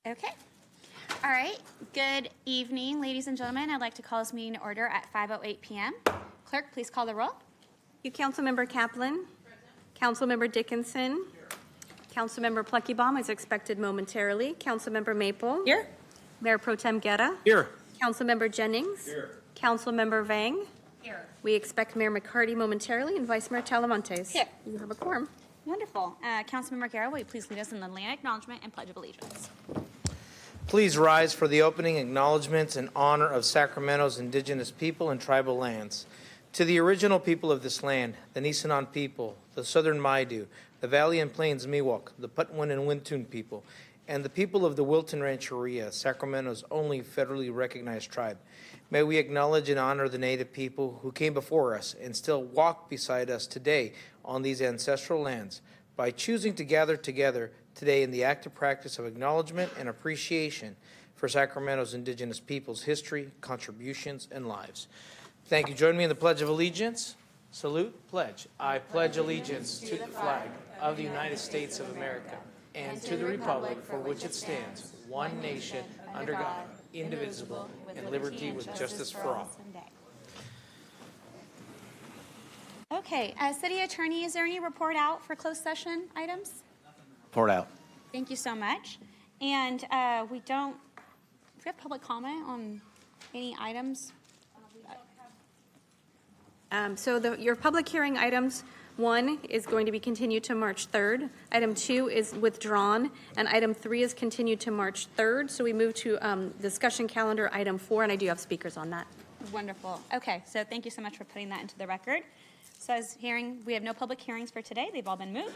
Okay. All right. Good evening, ladies and gentlemen. I'd like to call this meeting to order at 5:08 p.m. Clerk, please call the roll. You, Councilmember Kaplan. Councilmember Dickinson. Councilmember Pluckybaum is expected momentarily. Councilmember Maple. Here. Mayor Pro Tem Guerra. Here. Councilmember Jennings. Here. Councilmember Vang. Here. We expect Mayor McCarty momentarily and Vice Mayor Talamontes. Here. You have a quorum. Wonderful. Councilmember Guerra, will you please lead us in the land acknowledgement and Pledge of Allegiance? Please rise for the opening acknowledgments in honor of Sacramento's indigenous people and tribal lands. To the original people of this land, the Nisenan people, the Southern Maidu, the Valley and Plains Miwok, the Patwin and Wintun people, and the people of the Wilton Rancheria, Sacramento's only federally recognized tribe. May we acknowledge and honor the Native people who came before us and still walk beside us today on these ancestral lands by choosing to gather together today in the active practice of acknowledgement and appreciation for Sacramento's indigenous people's history, contributions, and lives. Thank you. Join me in the Pledge of Allegiance. Salute, pledge. I pledge allegiance to the flag of the United States of America and to the republic for which it stands, one nation, under God, indivisible, and liberty with justice for all. Okay. City Attorney, is there any report out for closed session items? Report out. Thank you so much. And we have public comment on any items? Your public hearing items, 1 is going to be continued to March 3rd. Item 2 is withdrawn, and item 3 is continued to March 3rd. So we move to discussion calendar item 4, and I do have speakers on that. Wonderful. Okay, so thank you so much for putting that into the record. So as we have no public hearings for today. They've all been moved.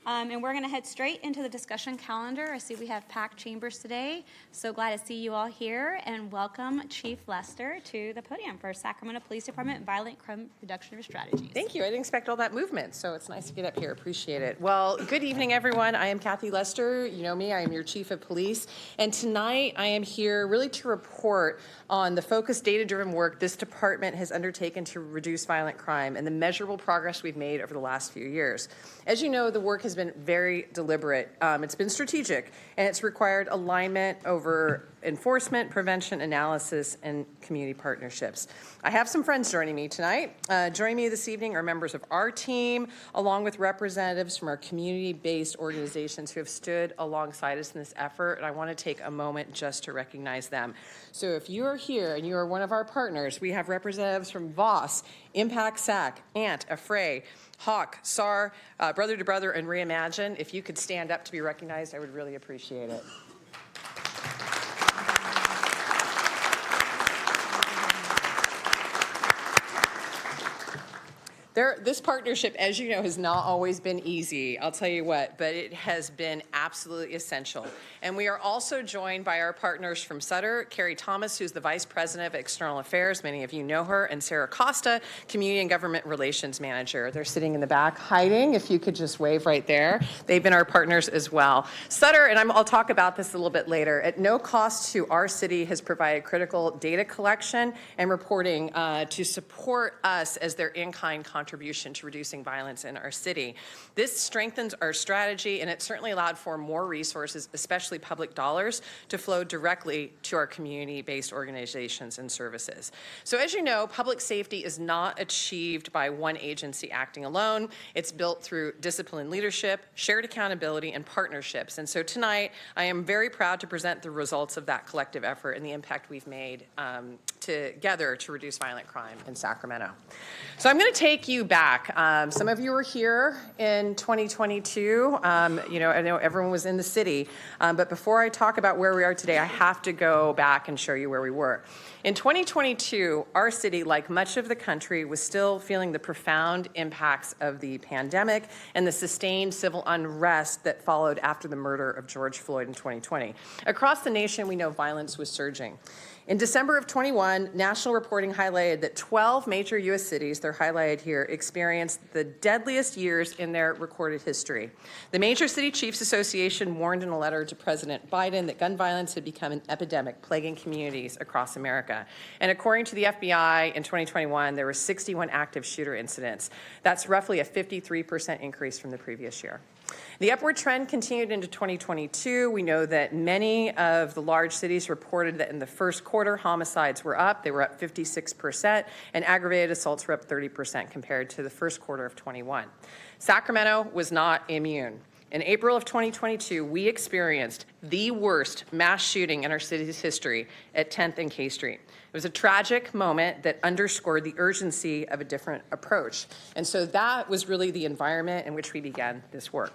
And we're going to head straight into the discussion calendar. I see we have packed chambers today. So glad to see you all here, and welcome Chief Lester to the podium for Sacramento Police Department Violent Crime Reduction Strategies. Thank you. I didn't expect all that movement, so it's nice to get up here. Appreciate it. Well, good evening, everyone. I am Kathy Lester. You know me. I am your Chief of Police. And tonight I am here really to report on the focused, data-driven work this department has undertaken to reduce violent crime and the measurable progress we've made over the last few years. As you know, the work has been very deliberate. It's been strategic, and it's required alignment over enforcement, prevention, analysis, and community partnerships. I have some friends joining me tonight. Joining me this evening are members of our team, along with representatives from our community-based organizations who have stood alongside us in this effort, and I want to take a moment just to recognize them. So if you are here and you are one of our partners, we have representatives from VOS, Impact SAC, ANT, AFRAY, Hawk, SAR, Brother to Brother, and Reimagine. If you could stand up to be recognized, I would really appreciate it. This partnership, as you know, has not always been easy, I'll tell you what, but it has been absolutely essential. And we are also joined by our partners from Sutter, Carrie Thomas, who's the Vice President of External Affairs, many of you know her, and Sarah Costa, Community and Government Relations Manager. They're sitting in the back hiding, if you could just wave right there. They've been our partners as well. Sutter, and I'll talk about this a little bit later, at no cost to our city has provided critical data collection and reporting to support us as their in-kind contribution to reducing violence in our city. This strengthens our strategy, and it certainly allowed for more resources, especially public dollars, to flow directly to our community-based organizations and services. So as you know, public safety is not achieved by one agency acting alone. It's built through disciplined leadership, shared accountability, and partnerships. And so tonight, I am very proud to present the results of that collective effort and the impact we've made together to reduce violent crime in Sacramento. So I'm going to take you back. Some of you were here in 2022. I know everyone was in the city, but before I talk about where we are today, I have to go back and show you where we were. In 2022, our city, like much of the country, was still feeling the profound impacts of the pandemic and the sustained civil unrest that followed after the murder of George Floyd in 2020. Across the nation, we know violence was surging. In December of 21, national reporting highlighted that 12 major U.S. cities, they're highlighted here, experienced the deadliest years in their recorded history. The Major City Chiefs Association warned in a letter to President Biden that gun violence had become an epidemic plaguing communities across America. And according to the FBI, in 2021, there were 61 active shooter incidents. That's roughly a 53% increase from the previous year. The upward trend continued into 2022. We know that many of the large cities reported that in the first quarter, homicides were up. They were up 56%, and aggravated assaults were up 30% compared to the first quarter of 21. Sacramento was not immune. In April of 2022, we experienced the worst mass shooting in our city's history at 10th and K Street. It was a tragic moment that underscored the urgency of a different approach. And so that was really the environment in which we began this work.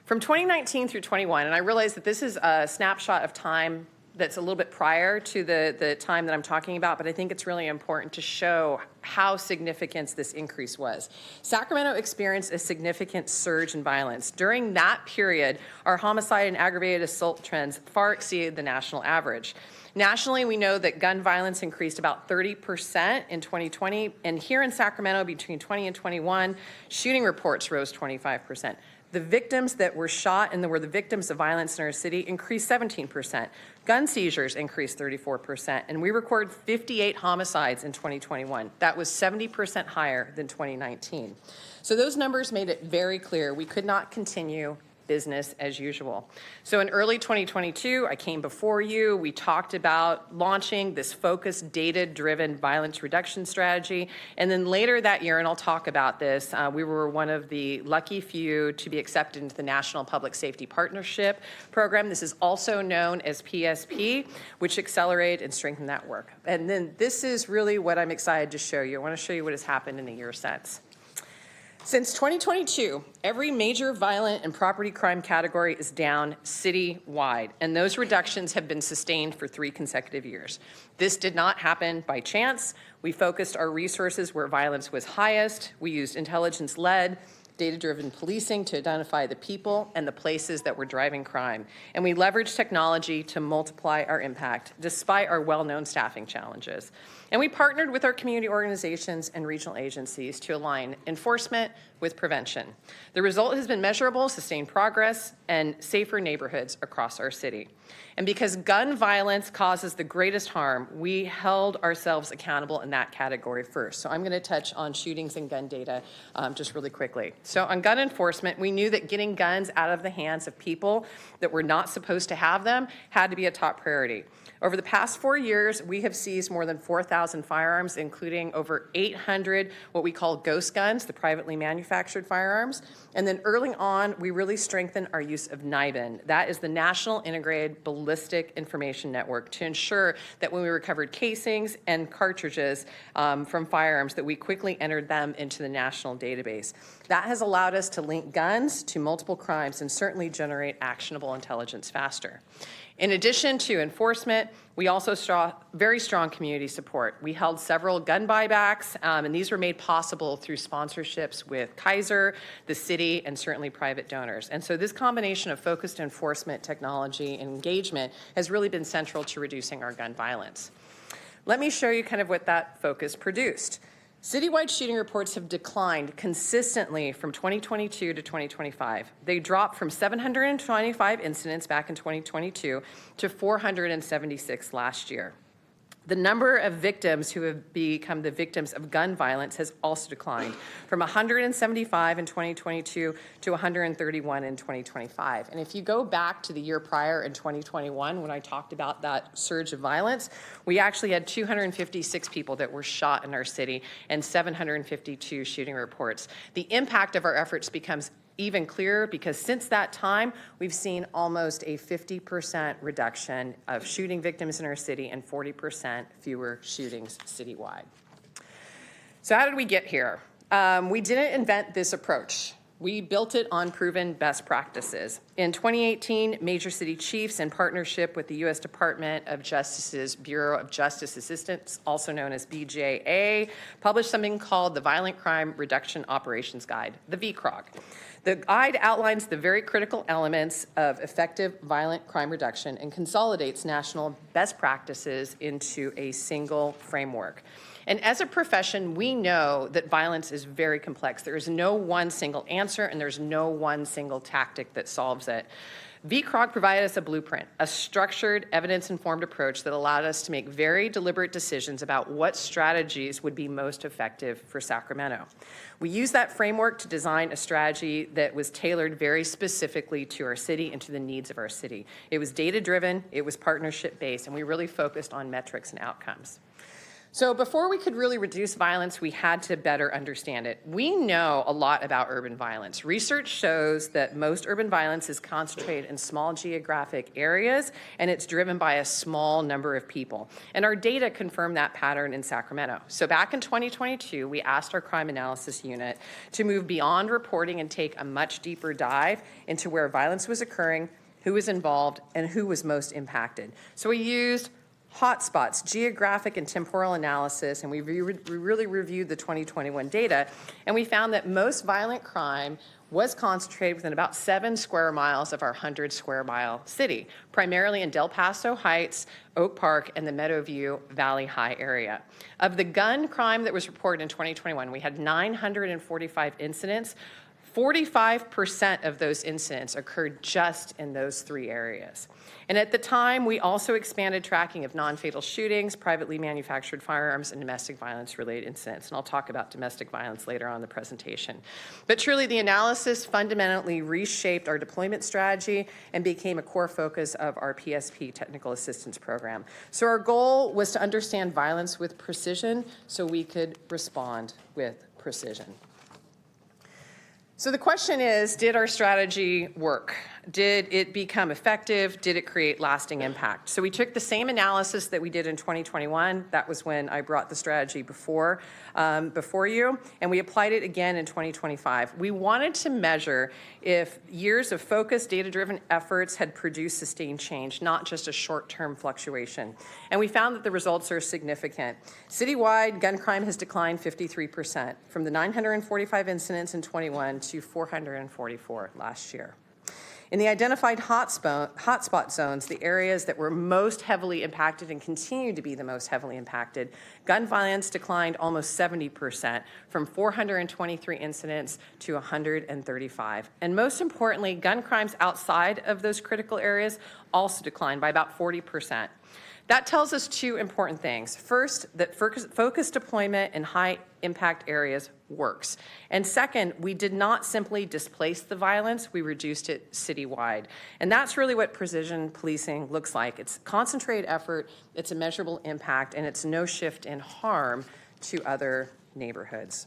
From 2019 through 21, and I realize that this is a snapshot of time that's a little bit prior to the time that I'm talking about, but I think it's really important to show how significant this increase was. Sacramento experienced a significant surge in violence. During that period, our homicide and aggravated assault trends far exceeded the national average. Nationally, we know that gun violence increased about 30% in 2020, and here in Sacramento, between 20 and 21, shooting reports rose 25%. The victims that were shot and that were the victims of violence in our city increased 17%. Gun seizures increased 34%, and we recorded 58 homicides in 2021. That was 70% higher than 2019. So those numbers made it very clear we could not continue business as usual. So in early 2022, I came before you. We talked about launching this focused, data-driven violence reduction strategy. And then later that year, and I'll talk about this, we were one of the lucky few to be accepted into the National Public Safety Partnership Program. This is also known as PSP, which accelerated and strengthened that work. And then this is really what I'm excited to show you. I want to show you what has happened in the year since. Since 2022, every major violent and property crime category is down citywide, and those reductions have been sustained for 3 consecutive years. This did not happen by chance. We focused our resources where violence was highest. We used intelligence-led, data-driven policing to identify the people and the places that were driving crime. And we leveraged technology to multiply our impact, despite our well-known staffing challenges. And we partnered with our community organizations and regional agencies to align enforcement with prevention. The result has been measurable, sustained progress, and safer neighborhoods across our city. And because gun violence causes the greatest harm, we held ourselves accountable in that category first. So I'm going to touch on shootings and gun data just really quickly. So on gun enforcement, we knew that getting guns out of the hands of people that were not supposed to have them had to be a top priority. Over the past 4 years, we have seized more than 4,000 firearms, including over 800 what we call ghost guns, the privately manufactured firearms. And then early on, we really strengthened our use of NIBIN. That is the National Integrated Ballistic Information Network, to ensure that when we recovered casings and cartridges from firearms, that we quickly entered them into the national database. That has allowed us to link guns to multiple crimes and certainly generate actionable intelligence faster. In addition to enforcement, we also saw very strong community support. We held several gun buybacks, and these were made possible through sponsorships with Kaiser, the city, and certainly private donors. And so this combination of focused enforcement, technology, and engagement has really been central to reducing our gun violence. Let me show you kind of what that focus produced. Citywide shooting reports have declined consistently from 2022 to 2025. They dropped from 725 incidents back in 2022 to 476 last year. The number of victims who have become the victims of gun violence has also declined from 175 in 2022 to 131 in 2025. And if you go back to the year prior in 2021, when I talked about that surge of violence, we actually had 256 people that were shot in our city and 752 shooting reports. The impact of our efforts becomes even clearer because since that time, we've seen almost a 50% reduction of shooting victims in our city and 40% fewer shootings citywide. So how did we get here? We didn't invent this approach. We built it on proven best practices. In 2018, major city chiefs, in partnership with the U.S. Department of Justice's Bureau of Justice Assistance, also known as BJA, published something called the Violent Crime Reduction Operations Guide, the VCROG. The guide outlines the very critical elements of effective violent crime reduction and consolidates national best practices into a single framework. And as a profession, we know that violence is very complex. There is no one single answer, and there's no one single tactic that solves it. VCROG provided us a blueprint, a structured, evidence-informed approach that allowed us to make very deliberate decisions about what strategies would be most effective for Sacramento. We used that framework to design a strategy that was tailored very specifically to our city and to the needs of our city. It was data-driven, it was partnership-based, and we really focused on metrics and outcomes. So before we could really reduce violence, we had to better understand it. We know a lot about urban violence. Research shows that most urban violence is concentrated in small geographic areas, and it's driven by a small number of people. And our data confirm that pattern in Sacramento. So back in 2022, we asked our crime analysis unit to move beyond reporting and take a much deeper dive into where violence was occurring, who was involved, and who was most impacted. So we used hotspots, geographic and temporal analysis, and we really reviewed the 2021 data, and we found that most violent crime was concentrated within about 7 square miles of our 100 square mile city, primarily in Del Paso Heights, Oak Park, and the Meadowview Valley High area. Of the gun crime that was reported in 2021, we had 945 incidents. 45% of those incidents occurred just in those 3 areas. And at the time, we also expanded tracking of non-fatal shootings, privately manufactured firearms, and domestic violence-related incidents. And I'll talk about domestic violence later on in the presentation. But truly, the analysis fundamentally reshaped our deployment strategy and became a core focus of our PSP Technical Assistance Program. So our goal was to understand violence with precision so we could respond with precision. So the question is, did our strategy work? Did it become effective? Did it create lasting impact? So we took the same analysis that we did in 2021. That was when I brought the strategy before you, and we applied it again in 2025. We wanted to measure if years of focused, data-driven efforts had produced sustained change, not just a short-term fluctuation. And we found that the results are significant. Citywide, gun crime has declined 53%, from the 945 incidents in 21 to 444 last year. In the identified hotspot zones, the areas that were most heavily impacted and continue to be the most heavily impacted, gun violence declined almost 70%, from 423 incidents to 135. And most importantly, gun crimes outside of those critical areas also declined by about 40%. That tells us 2 important things. First, that focused deployment in high-impact areas works. And second, we did not simply displace the violence, we reduced it citywide. And that's really what precision policing looks like. It's concentrated effort, it's a measurable impact, and it's no shift in harm to other neighborhoods.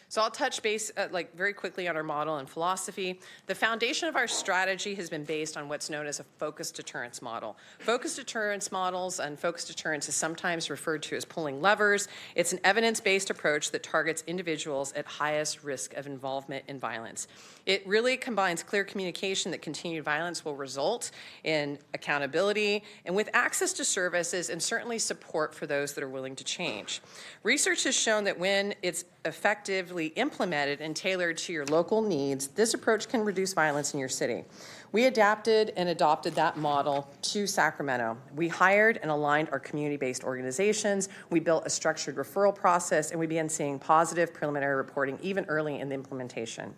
So I'll touch base very quickly on our model and philosophy. The foundation of our strategy has been based on what's known as a focused deterrence model. Focused deterrence models and focused deterrence is sometimes referred to as pulling levers. It's an evidence-based approach that targets individuals at highest risk of involvement in violence. It really combines clear communication that continued violence will result in accountability and with access to services and certainly support for those that are willing to change. Research has shown that when it's effectively implemented and tailored to your local needs, this approach can reduce violence in your city. We adapted and adopted that model to Sacramento. We hired and aligned our community-based organizations. We built a structured referral process, and we began seeing positive preliminary reporting even early in the implementation.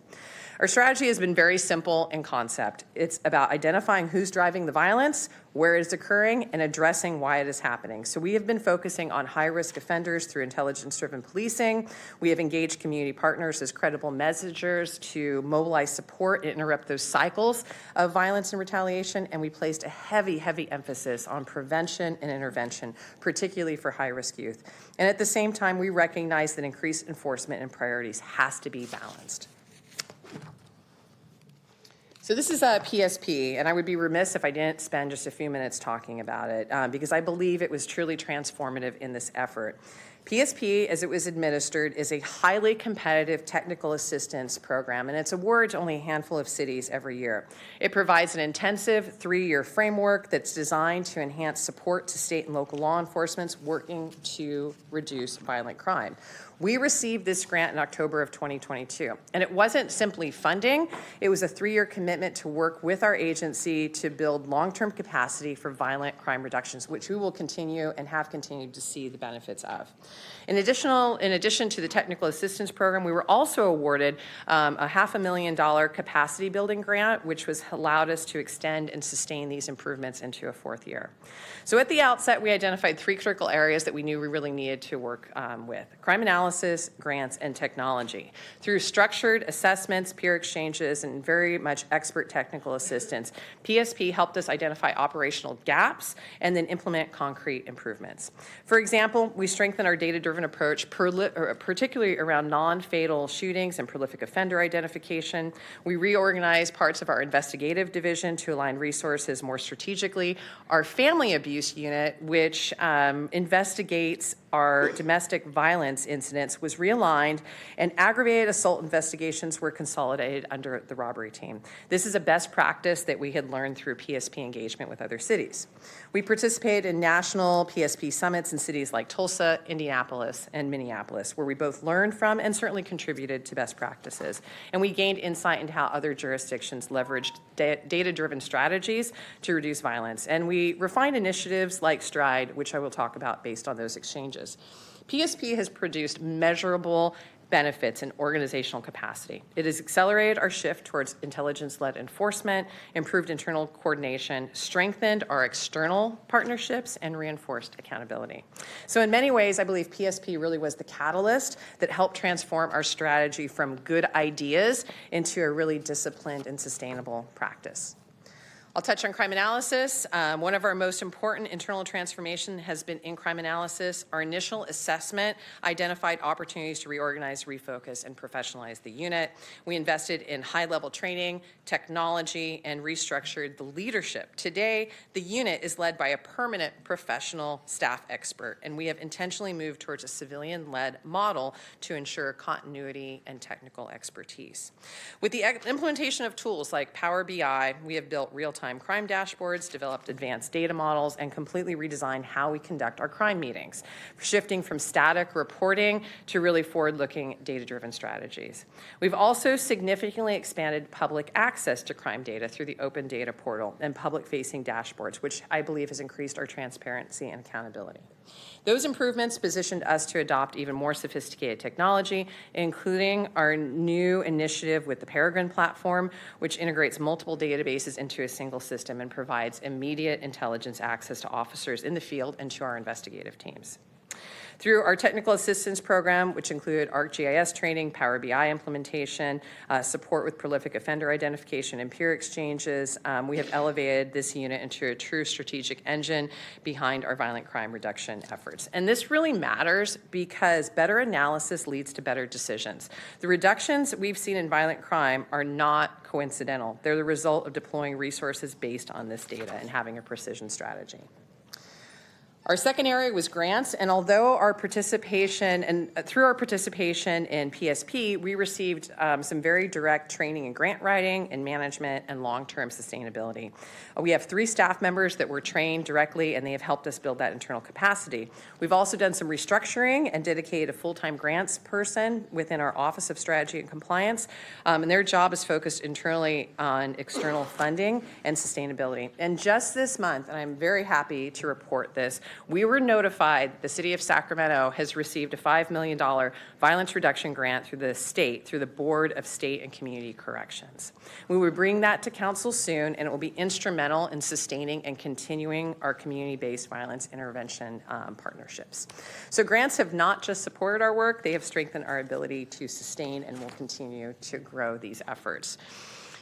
Our strategy has been very simple in concept. It's about identifying who's driving the violence, where it's occurring, and addressing why it is happening. So we have been focusing on high-risk offenders through intelligence-driven policing. We have engaged community partners as credible messengers to mobilize support and interrupt those cycles of violence and retaliation, and we placed a heavy, heavy emphasis on prevention and intervention, particularly for high-risk youth. And at the same time, we recognize that increased enforcement and priorities has to be balanced. So this is a PSP, and I would be remiss if I didn't spend just a few minutes talking about it, because I believe it was truly transformative in this effort. PSP, as it was administered, is a highly competitive technical assistance program, and it's awarded to only a handful of cities every year. It provides an intensive 3-year framework that's designed to enhance support to state and local law enforcement working to reduce violent crime. We received this grant in October of 2022, and it wasn't simply funding. It was a 3-year commitment to work with our agency to build long-term capacity for violent crime reductions, which we will continue and have continued to see the benefits of. In addition to the technical assistance program, we were also awarded a $500,000 capacity building grant, which was allowed us to extend and sustain these improvements into a 4th year. So at the outset, we identified 3 critical areas that we knew we really needed to work with: crime analysis, grants, and technology. Through structured assessments, peer exchanges, and very much expert technical assistance, PSP helped us identify operational gaps and then implement concrete improvements. For example, we strengthened our data-driven approach, particularly around non-fatal shootings and prolific offender identification. We reorganized parts of our investigative division to align resources more strategically. Our family abuse unit, which investigates our domestic violence incidents, was realigned, and aggravated assault investigations were consolidated under the robbery team. This is a best practice that we had learned through PSP engagement with other cities. We participated in national PSP summits in cities like Tulsa, Indianapolis, and Minneapolis, where we both learned from and certainly contributed to best practices. And we gained insight into how other jurisdictions leveraged data-driven strategies to reduce violence. And we refined initiatives like STRIDE, which I will talk about based on those exchanges. PSP has produced measurable benefits in organizational capacity. It has accelerated our shift towards intelligence-led enforcement, improved internal coordination, strengthened our external partnerships, and reinforced accountability. So in many ways, I believe PSP really was the catalyst that helped transform our strategy from good ideas into a really disciplined and sustainable practice. I'll touch on crime analysis. One of our most important internal transformation has been in crime analysis. Our initial assessment identified opportunities to reorganize, refocus, and professionalize the unit. We invested in high-level training, technology, and restructured the leadership. Today, the unit is led by a permanent professional staff expert, and we have intentionally moved towards a civilian-led model to ensure continuity and technical expertise. With the implementation of tools like Power BI, we have built real-time crime dashboards, developed advanced data models, and completely redesigned how we conduct our crime meetings, shifting from static reporting to really forward-looking data-driven strategies. We've also significantly expanded public access to crime data through the open data portal and public-facing dashboards, which I believe has increased our transparency and accountability. Those improvements positioned us to adopt even more sophisticated technology, including our new initiative with the Peregrine platform, which integrates multiple databases into a single system and provides immediate intelligence access to officers in the field and to our investigative teams. Through our technical assistance program, which included ArcGIS training, Power BI implementation, support with prolific offender identification and peer exchanges, we have elevated this unit into a true strategic engine behind our violent crime reduction efforts. And this really matters because better analysis leads to better decisions. The reductions we've seen in violent crime are not coincidental. They're the result of deploying resources based on this data and having a precision strategy. Our second area was grants, and although our participation through our participation in PSP, we received some very direct training in grant writing and management and long-term sustainability. We have 3 staff members that were trained directly, and they have helped us build that internal capacity. We've also done some restructuring and dedicated a full-time grants person within our Office of Strategy and Compliance, and their job is focused internally on external funding and sustainability. And just this month, and I'm very happy to report this, we were notified the City of Sacramento has received a $5 million violence reduction grant through the state, through the Board of State and Community Corrections. We will bring that to council soon, and it will be instrumental in sustaining and continuing our community-based violence intervention partnerships. So grants have not just supported our work, they have strengthened our ability to sustain and will continue to grow these efforts.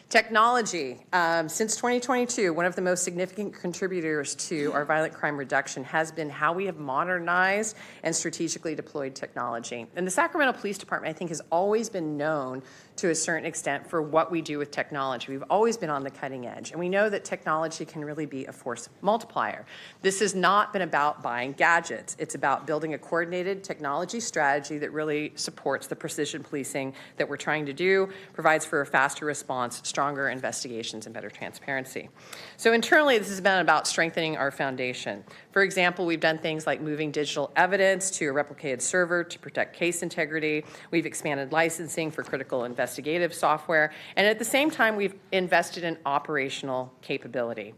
Technology. Since 2022, one of the most significant contributors to our violent crime reduction has been how we have modernized and strategically deployed technology. And the Sacramento Police Department, I think, has always been known to a certain extent for what we do with technology. We've always been on the cutting edge, and we know that technology can really be a force multiplier. This has not been about buying gadgets. It's about building a coordinated technology strategy that really supports the precision policing that we're trying to do, provides for a faster response, stronger stronger investigations and better transparency. So internally, this has been about strengthening our foundation. For example, we've done things like moving digital evidence to a replicated server to protect case integrity. We've expanded licensing for critical investigative software. And at the same time, we've invested in operational capability.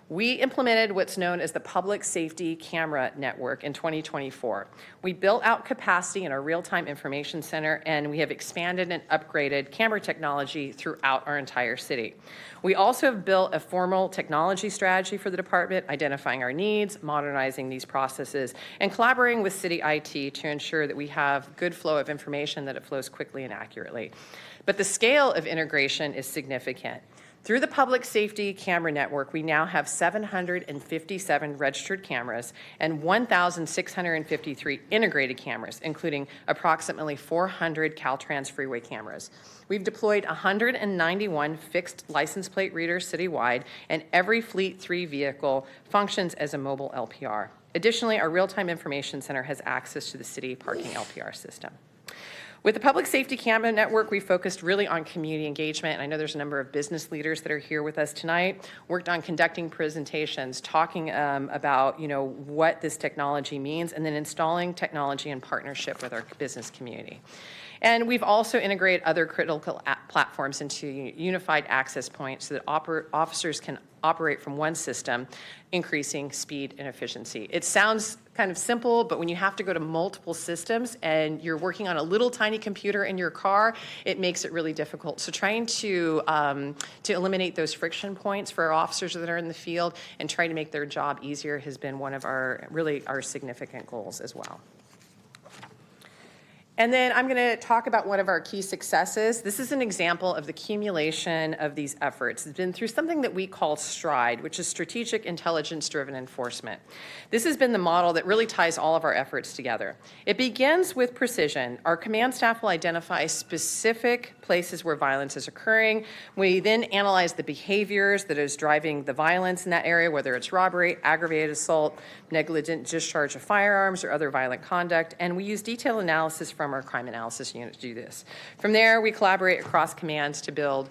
We implemented what's known as the Public Safety Camera Network in 2024. We built out capacity in our real-time information center, and we have expanded and upgraded camera technology throughout our entire city. We also have built a formal technology strategy for the department, identifying our needs, modernizing these processes, and collaborating with city IT to ensure that we have good flow of information, that it flows quickly and accurately. But the scale of integration is significant. Through the Public Safety Camera Network, we now have 757 registered cameras and 1,653 integrated cameras, including approximately 400 Caltrans freeway cameras. We've deployed 191 fixed license plate readers citywide, and every Fleet 3 vehicle functions as a mobile LPR. Additionally, our real-time information center has access to the city parking LPR system. With the Public Safety Camera Network, we focused really on community engagement. I know there's a number of business leaders that are here with us tonight, worked on conducting presentations, talking about what this technology means, and then installing technology in partnership with our business community. And we've also integrated other critical platforms into unified access points so that officers can operate from one system, increasing speed and efficiency. It sounds kind of simple, but when you have to go to multiple systems and you're working on a little tiny computer in your car, it makes it really difficult. So trying to eliminate those friction points for our officers that are in the field and try to make their job easier has been one of our significant goals as well. And then I'm going to talk about one of our key successes. This is an example of the accumulation of these efforts. It's been through something that we call STRIDE, which is Strategic Intelligence-Driven Enforcement. This has been the model that really ties all of our efforts together. It begins with precision. Our command staff will identify specific places where violence is occurring. We then analyze the behaviors that is driving the violence in that area, whether it's robbery, aggravated assault, negligent discharge of firearms, or other violent conduct. And we use detailed analysis from our crime analysis unit to do this. From there, we collaborate across commands to build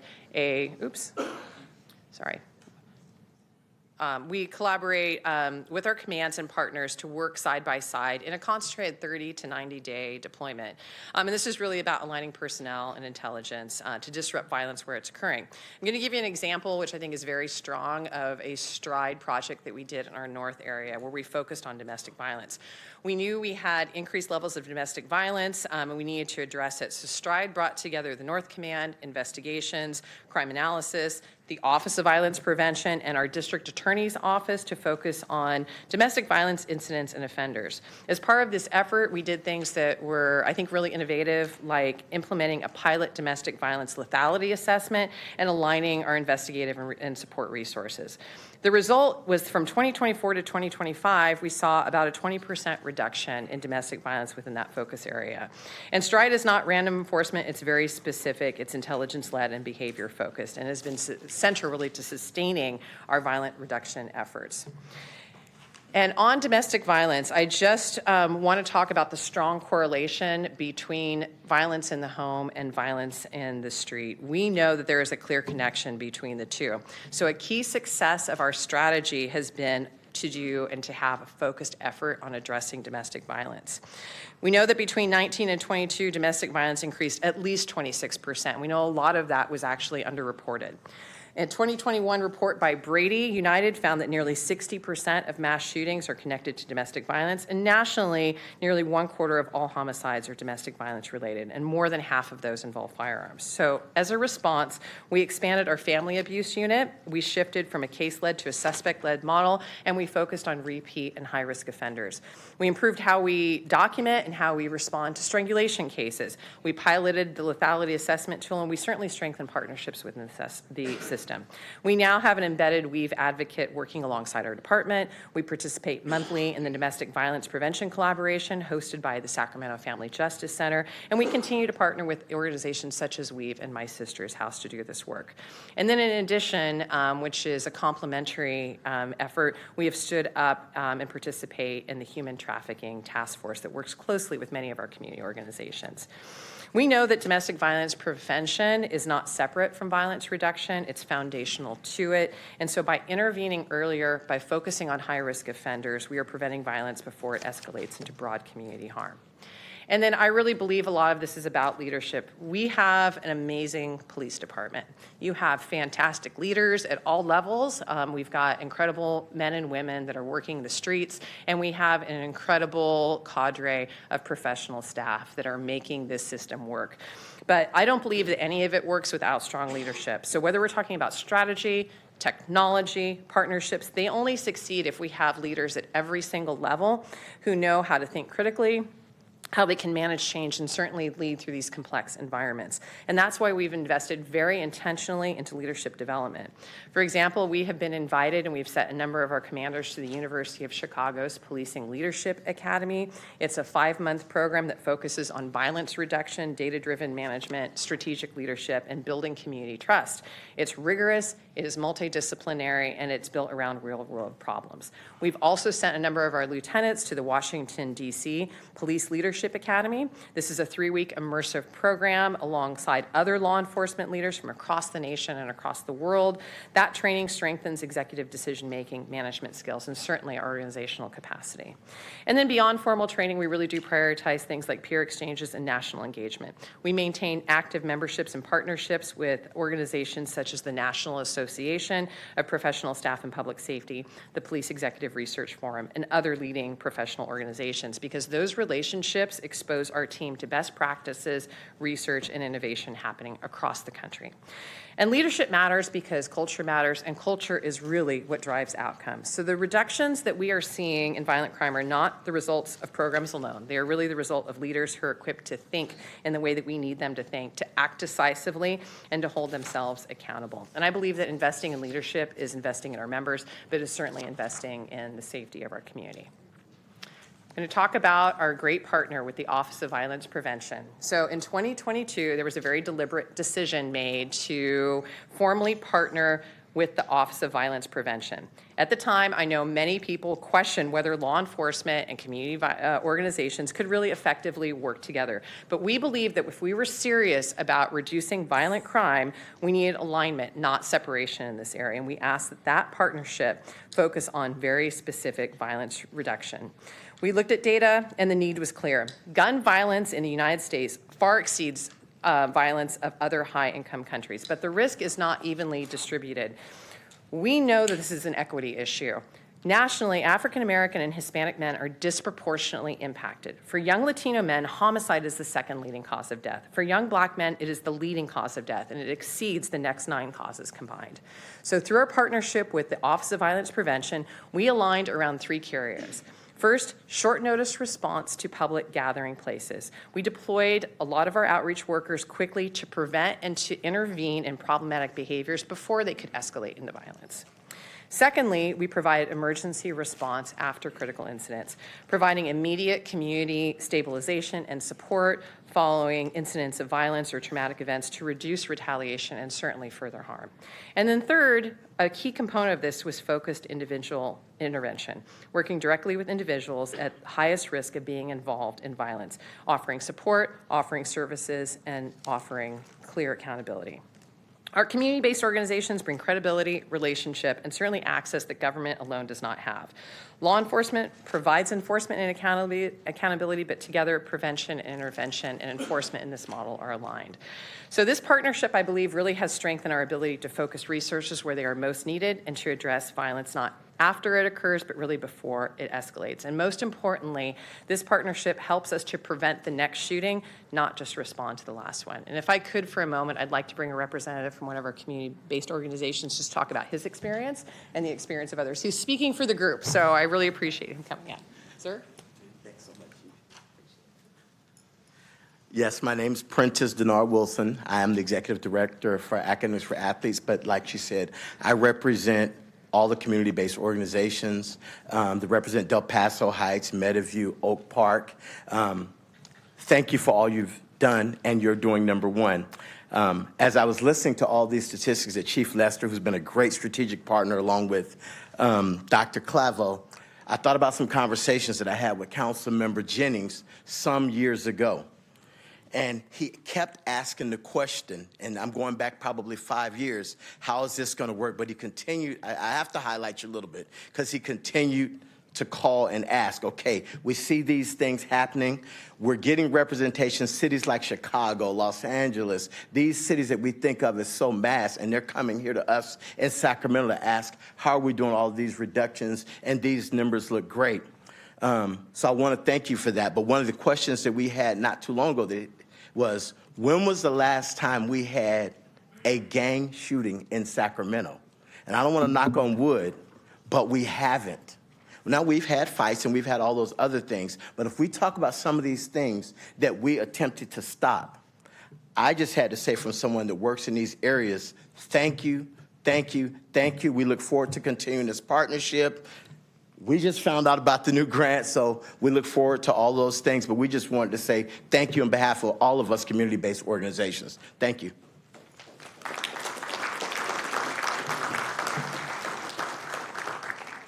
we collaborate with our commands and partners to work side by side in a concentrated 30 to 90-day deployment. And this is really about aligning personnel and intelligence to disrupt violence where it's occurring. I'm going to give you an example, which I think is very strong, of a STRIDE project that we did in our north area where we focused on domestic violence. We knew we had increased levels of domestic violence, and we needed to address it. So STRIDE brought together the North Command, investigations, crime analysis, the Office of Violence Prevention, and our District Attorney's Office to focus on domestic violence incidents and offenders. As part of this effort, we did things that were, I think, really innovative, like implementing a pilot domestic violence lethality assessment and aligning our investigative and support resources. The result was from 2024 to 2025, we saw about a 20% reduction in domestic violence within that focus area. And STRIDE is not random enforcement, it's very specific, it's intelligence-led and behavior-focused, and has been central really to sustaining our violent reduction efforts. And on domestic violence, I just want to talk about the strong correlation between violence in the home and violence in the street. We know that there is a clear connection between the two. So a key success of our strategy has been to do and to have a focused effort on addressing domestic violence. We know that between 19 and 22, domestic violence increased at least 26%. We know a lot of that was actually underreported. A 2021 report by Brady United found that nearly 60% of mass shootings are connected to domestic violence, and nationally, nearly 1/4 of all homicides are domestic violence related, and more than half of those involve firearms. So as a response, we expanded our family abuse unit, we shifted from a case-led to a suspect-led model, and we focused on repeat and high-risk offenders. We improved how we document and how we respond to strangulation cases. We piloted the lethality assessment tool, and we certainly strengthened partnerships within the system. We now have an embedded Weave advocate working alongside our department. We participate monthly in the domestic violence prevention collaboration hosted by the Sacramento Family Justice Center, and we continue to partner with organizations such as Weave and My Sister's House to do this work. And then in addition, which is a complementary effort, we have stood up and participate in the Human Trafficking Task Force that works closely with many of our community organizations. We know that domestic violence prevention is not separate from violence reduction. It's foundational to it. And so by intervening earlier, by focusing on high-risk offenders, we are preventing violence before it escalates into broad community harm. And then I really believe a lot of this is about leadership. We have an amazing police department. You have fantastic leaders at all levels. We've got incredible men and women that are working the streets, and we have an incredible cadre of professional staff that are making this system work. But I don't believe that any of it works without strong leadership. So whether we're talking about strategy, technology, partnerships, they only succeed if we have leaders at every single level who know how to think critically, how they can manage change, and certainly lead through these complex environments. And that's why we've invested very intentionally into leadership development. For example, we have been invited and we've sent a number of our commanders to the University of Chicago's Policing Leadership Academy. It's a 5-month program that focuses on violence reduction, data-driven management, strategic leadership, and building community trust. It's rigorous, it is multidisciplinary, and it's built around real-world problems. We've also sent a number of our lieutenants to the Washington, D.C. Police Leadership Academy. This is a 3-week immersive program alongside other law enforcement leaders from across the nation and across the world. That training strengthens executive decision-making, management skills, and certainly our organizational capacity. And then beyond formal training, we really do prioritize things like peer exchanges and national engagement. We maintain active memberships and partnerships with organizations such as the National Association of Professional Staff in Public Safety, the Police Executive Research Forum, and other leading professional organizations, because those relationships expose our team to best practices, research, and innovation happening across the country. And leadership matters because culture matters, and culture is really what drives outcomes. So the reductions that we are seeing in violent crime are not the results of programs alone. They are really the result of leaders who are equipped to think in the way that we need them to think, to act decisively, and to hold themselves accountable. And I believe that investing in leadership is investing in our members, but is certainly investing in the safety of our community. I'm going to talk about our great partner with the Office of Violence Prevention. So in 2022, there was a very deliberate decision made to formally partner with the Office of Violence Prevention. At the time, I know many people questioned whether law enforcement and community organizations could really effectively work together. But we believe that if we were serious about reducing violent crime, we needed alignment, not separation in this area. And we asked that that partnership focus on very specific violence reduction. We looked at data, and the need was clear. Gun violence in the United States far exceeds violence of other high-income countries, but the risk is not evenly distributed. We know that this is an equity issue. Nationally, African American and Hispanic men are disproportionately impacted. For young Latino men, homicide is the second leading cause of death. For young Black men, it is the leading cause of death, and it exceeds the next 9 causes combined. So through our partnership with the Office of Violence Prevention, we aligned around 3 key areas. First, short notice response to public gathering places. We deployed a lot of our outreach workers quickly to prevent and to intervene in problematic behaviors before they could escalate into violence. Secondly, we provide emergency response after critical incidents, providing immediate community stabilization and support following incidents of violence or traumatic events to reduce retaliation and certainly further harm. And then third, a key component of this was focused individual intervention, working directly with individuals at highest risk of being involved in violence, offering support, offering services, and offering clear accountability. Our community-based organizations bring credibility, relationship, and certainly access that government alone does not have. Law enforcement provides enforcement and accountability, but together prevention and intervention and enforcement in this model are aligned. So this partnership, I believe, really has strengthened our ability to focus resources where they are most needed and to address violence not after it occurs, but really before it escalates. And most importantly, this partnership helps us to prevent the next shooting, not just respond to the last one. And if I could for a moment, I'd like to bring a representative from one of our community-based organizations just talk about his experience and the experience of others. He's speaking for the group, so I really appreciate him coming in. Sir? Thanks so much. Yes, my name's Prentice Denard Wilson. I am the Executive Director for Academics for Athletes, but like she said, I represent all the community-based organizations that represent Del Paso Heights, Meadowview, Oak Park. Thank you for all you've done, and you're doing number one. As I was listening to all these statistics that Chief Lester, who's been a great strategic partner along with Dr. Clavo, I thought about some conversations that I had with Councilmember Jennings some years ago. And he kept asking the question, and I'm going back probably 5 years, how is this going to work? But he continued, I have to highlight you a little bit, because he continued to call and ask, okay, we see these things happening. We're getting representation, cities like Chicago, Los Angeles, these cities that we think of as so mass, and they're coming here to us in Sacramento to ask, how are we doing all these reductions? And these numbers look great. So I want to thank you for that. But one of the questions that we had not too long ago was, when was the last time we had a gang shooting in Sacramento? And I don't want to knock on wood, but we haven't. Now, we've had fights and we've had all those other things, but if we talk about some of these things that we attempted to stop, I just had to say, from someone that works in these areas, thank you, thank you, thank you. We look forward to continuing this partnership. We just found out about the new grant, so we look forward to all those things, but we just wanted to say thank you on behalf of all of us community-based organizations. Thank you.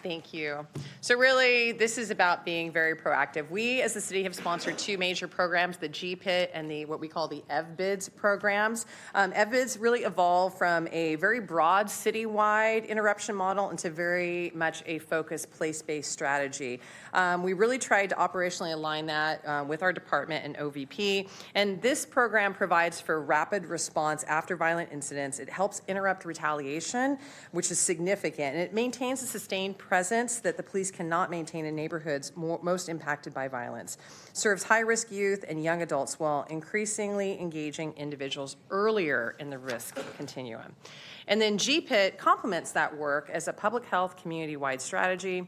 Thank you. So really, this is about being very proactive. We, as the city, have sponsored two major programs, the GPIT and the what we call the EVBIDS programs. EVBIDS really evolved from a very broad citywide interruption model into very much a focused place-based strategy. We really tried to operationally align that with our department and OVP. And this program provides for rapid response after violent incidents. It helps interrupt retaliation, which is significant. And it maintains a sustained presence that the police cannot maintain in neighborhoods most impacted by violence. Serves high-risk youth and young adults while increasingly engaging individuals earlier in the risk continuum. And then GPIT complements that work as a public health community-wide strategy.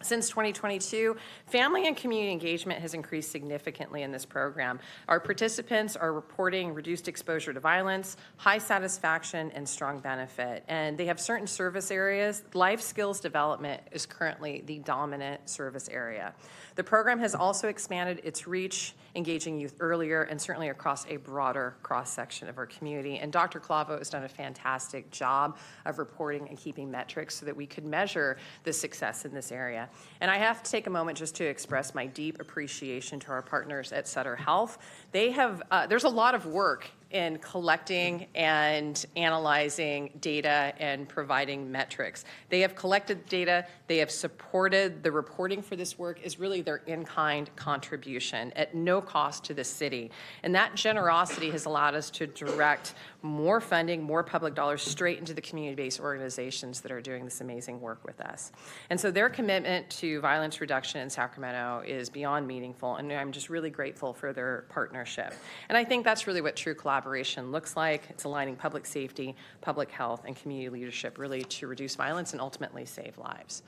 Since 2022, family and community engagement has increased significantly in this program. Our participants are reporting reduced exposure to violence, high satisfaction, and strong benefit. And they have certain service areas. Life skills development is currently the dominant service area. The program has also expanded its reach, engaging youth earlier and certainly across a broader cross-section of our community. And Dr. Clavo has done a fantastic job of reporting and keeping metrics so that we could measure the success in this area. And I have to take a moment just to express my deep appreciation to our partners at Sutter Health. They have, there's a lot of work in collecting and analyzing data and providing metrics. They have collected data, they have supported the reporting for this work is really their in-kind contribution at no cost to the city. And that generosity has allowed us to direct more funding, more public dollars straight into the community-based organizations that are doing this amazing work with us. And so their commitment to violence reduction in Sacramento is beyond meaningful, and I'm just really grateful for their partnership. And I think that's really what true collaboration looks like. It's aligning public safety, public health, and community leadership really to reduce violence and ultimately save lives.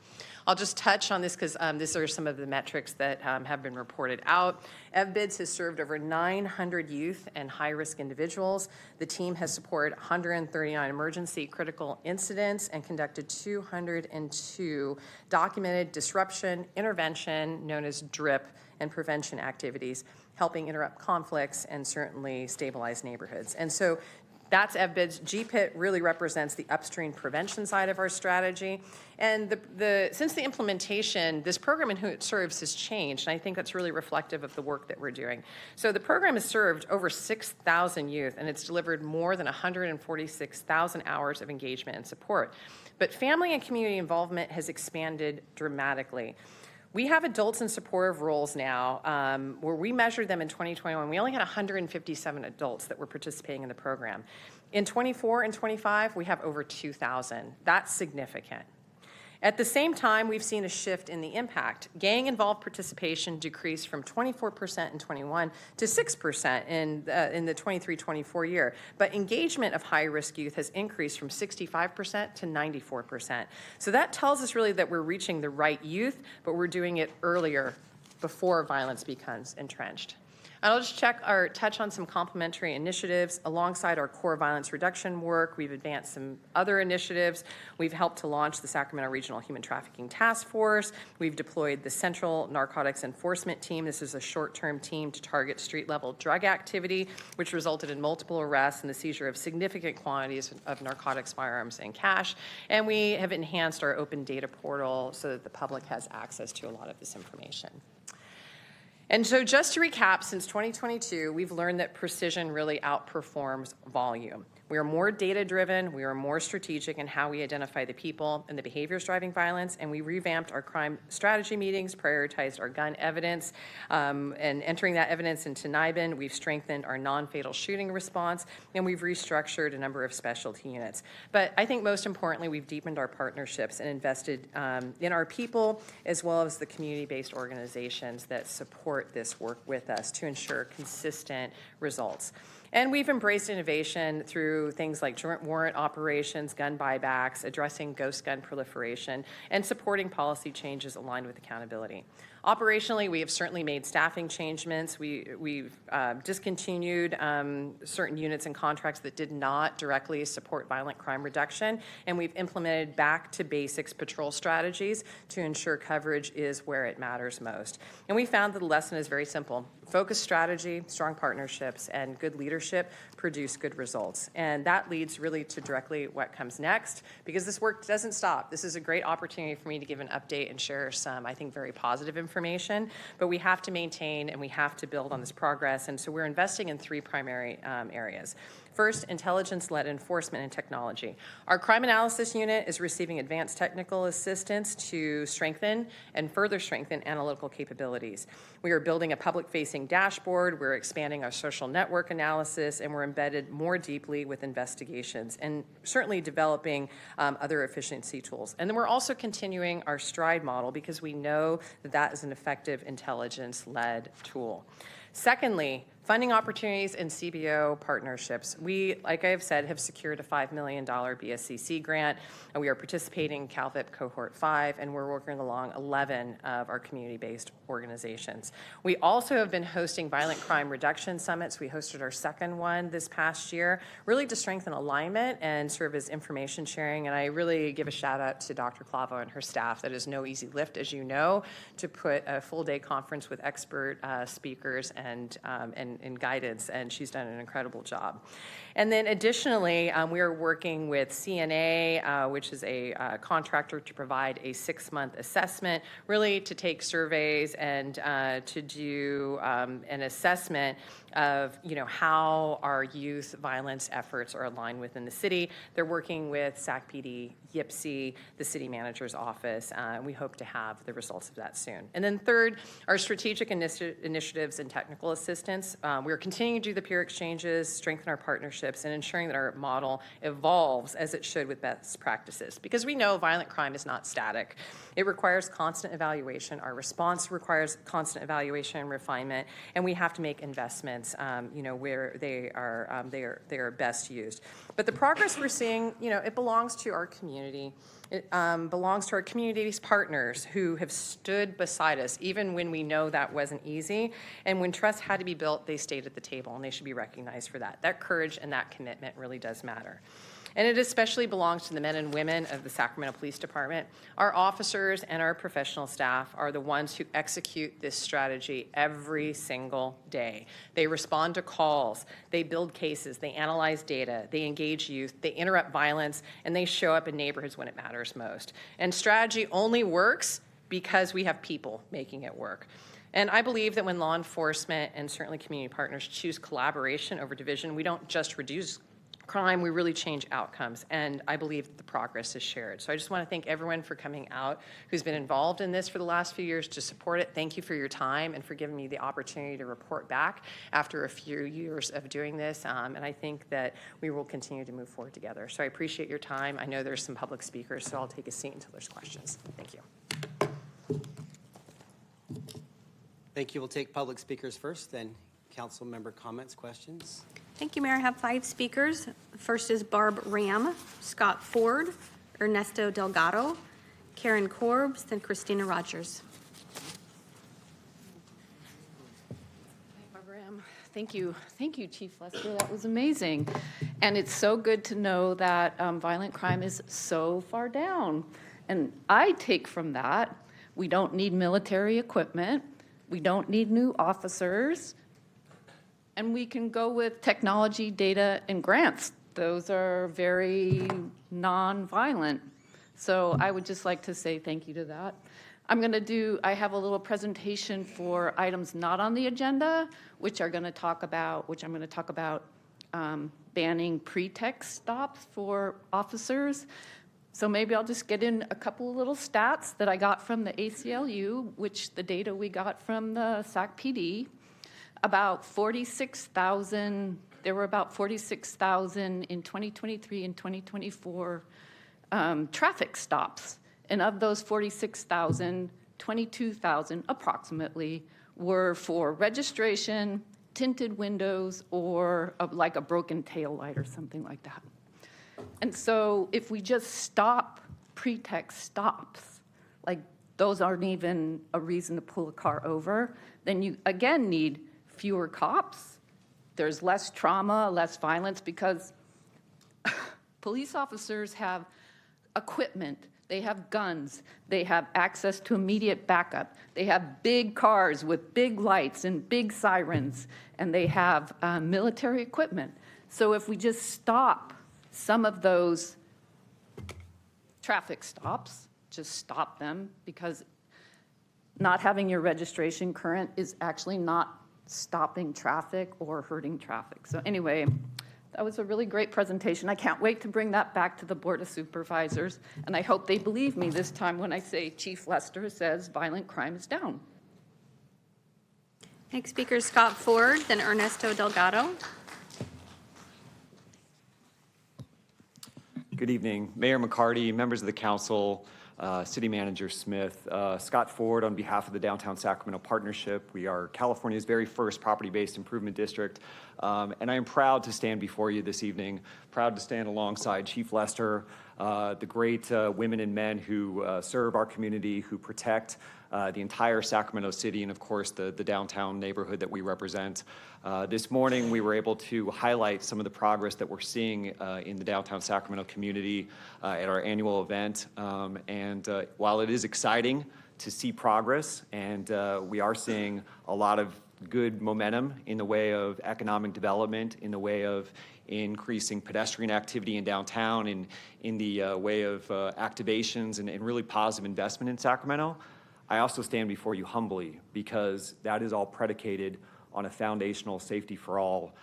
I'll just touch on this because these are some of the metrics that have been reported out. EVBIDS has served over 900 youth and high-risk individuals. The team has supported 139 emergency critical incidents and conducted 202 documented disruption, intervention, known as DRIP, and prevention activities, helping interrupt conflicts and certainly stabilize neighborhoods. And so that's EVBIDS. GPIT really represents the upstream prevention side of our strategy. And since the implementation, this program and who it serves has changed, and I think that's really reflective of the work that we're doing. So the program has served over 6,000 youth, and it's delivered more than 146,000 hours of engagement and support. But family and community involvement has expanded dramatically. We have adults in supportive roles now, where we measured them in 2021. We only had 157 adults that were participating in the program. In 24 and 25, we have over 2,000. That's significant. At the same time, we've seen a shift in the impact. Gang-involved participation decreased from 24% in 21 to 6% in the 23-24 year. But engagement of high-risk youth has increased from 65% to 94%. So that tells us really that we're reaching the right youth, but we're doing it earlier before violence becomes entrenched. I'll just touch on some complementary initiatives. Alongside our core violence reduction work, we've advanced some other initiatives. We've helped to launch the Sacramento Regional Human Trafficking Task Force. We've deployed the Central Narcotics Enforcement Team. This is a short-term team to target street-level drug activity, which resulted in multiple arrests and the seizure of significant quantities of narcotics, firearms, and cash. And we have enhanced our open data portal so that the public has access to a lot of this information. And so just to recap, since 2022, we've learned that precision really outperforms volume. We are more data-driven, we are more strategic in how we identify the people and the behaviors driving violence, and we revamped our crime strategy meetings, prioritized our gun evidence, and entering that evidence into NIBIN. We've strengthened our non-fatal shooting response, and we've restructured a number of specialty units. But I think most importantly, we've deepened our partnerships and invested in our people, as well as the community-based organizations that support this work with us to ensure consistent results. And we've embraced innovation through things like joint warrant operations, gun buybacks, addressing ghost gun proliferation, and supporting policy changes aligned with accountability. Operationally, we have certainly made staffing changements. We've discontinued certain units and contracts that did not directly support violent crime reduction, and we've implemented back-to-basics patrol strategies to ensure coverage is where it matters most. And we found that the lesson is very simple. Focused strategy, strong partnerships, and good leadership produce good results. And that leads really to directly what comes next, because this work doesn't stop. This is a great opportunity for me to give an update and share some, I think, very positive information, but we have to maintain and we have to build on this progress, and so we're investing in three primary areas. First, intelligence-led enforcement and technology. Our crime analysis unit is receiving advanced technical assistance to strengthen and further strengthen analytical capabilities. We are building a public-facing dashboard, we're expanding our social network analysis, and we're embedded more deeply with investigations, and certainly developing other efficiency tools. And then we're also continuing our STRIDE model because we know that that is an effective intelligence-led tool. Secondly, funding opportunities and CBO partnerships. We, like I have said, have secured a $5 million BSCC grant, and we are participating in CalVIP Cohort 5, and we're working along 11 of our community-based organizations. We also have been hosting violent crime reduction summits. We hosted our second one this past year, really to strengthen alignment and serve as information sharing, and I really give a shout out to Dr. Clavo and her staff. That is no easy lift, as you know, to put a full-day conference with expert speakers and guidance, and she's done an incredible job. And then additionally, we are working with CNA, which is a contractor to provide a 6-month assessment, really to take surveys and to do an assessment of how our youth violence efforts are aligned within the city. They're working with SACPD, YPSI, the city manager's office, and we hope to have the results of that soon. And then third, our strategic initiatives and technical assistance. We're continuing to do the peer exchanges, strengthen our partnerships, and ensuring that our model evolves as it should with best practices. Because we know violent crime is not static. It requires constant evaluation. Our response requires constant evaluation and refinement, and we have to make investments where they are best used. But the progress we're seeing, it belongs to our community. It belongs to our community's partners who have stood beside us, even when we know that wasn't easy. And when trust had to be built, they stayed at the table, and they should be recognized for that. That courage and that commitment really does matter. And it especially belongs to the men and women of the Sacramento Police Department. Our officers and our professional staff are the ones who execute this strategy every single day. They respond to calls, they build cases, they analyze data, they engage youth, they interrupt violence, and they show up in neighborhoods when it matters most. And strategy only works because we have people making it work. And I believe that when law enforcement and certainly community partners choose collaboration over division, we don't just reduce crime, we really change outcomes, and I believe that the progress is shared. So I just want to thank everyone for coming out who's been involved in this for the last few years to support it. Thank you for your time and for giving me the opportunity to report back after a few years of doing this, and I think that we will continue to move forward together. So I appreciate your time. I know there's some public speakers, so I'll take a seat until there's questions. Thank you. Thank you. We'll take public speakers first, then council member comments, questions. Thank you, Mayor. I have 5 speakers. First is Barb Ram, Scott Ford, Ernesto Delgado, Karen Corbs, then Christina Rogers. Thank you, Chief Lester. That was amazing. And it's so good to know that violent crime is so far down. And I take from that, we don't need military equipment, we don't need new officers, and we can go with technology, data, and grants. Those are very non-violent. So I would just like to say thank you to that. I have a little presentation for items not on the agenda, which I'm going to talk about banning pretext stops for officers. So maybe I'll just get in a couple of little stats that I got from the ACLU, which the data we got from the Sac PD. There were about 46,000 in 2023 and 2024 traffic stops. And of those 46,000, 22,000 approximately were for registration, tinted windows, or like a broken tail light or something like that. And so if we just stop pretext stops, like those aren't even a reason to pull a car over, then you again need fewer cops. There's less trauma, less violence, because police officers have equipment, they have guns, they have access to immediate backup, they have big cars with big lights and big sirens, and they have military equipment. So if we just stop some of those traffic stops, just stop them, because not having your registration current is actually not stopping traffic or hurting traffic. So anyway, that was a really great presentation. I can't wait to bring that back to the Board of Supervisors, and I hope they believe me this time when I say Chief Lester says violent crime is down. Next speaker is Scott Ford, then Ernesto Delgado. Good evening, Mayor McCarty, members of the council, City Manager Smith. Scott Ford on behalf of the Downtown Sacramento Partnership. We are California's very first property-based improvement district, and I am proud to stand before you this evening, proud to stand alongside Chief Lester, the great women and men who serve our community, who protect the entire Sacramento city, and of course the downtown neighborhood that we represent. This morning we were able to highlight some of the progress that we're seeing in the downtown Sacramento community at our annual event. While it is exciting to see progress, and we are seeing a lot of good momentum in the way of economic development, in the way of increasing pedestrian activity in downtown, and in the way of activations and really positive investment in Sacramento, I also stand before you humbly, because that is all predicated on a foundational safety for all,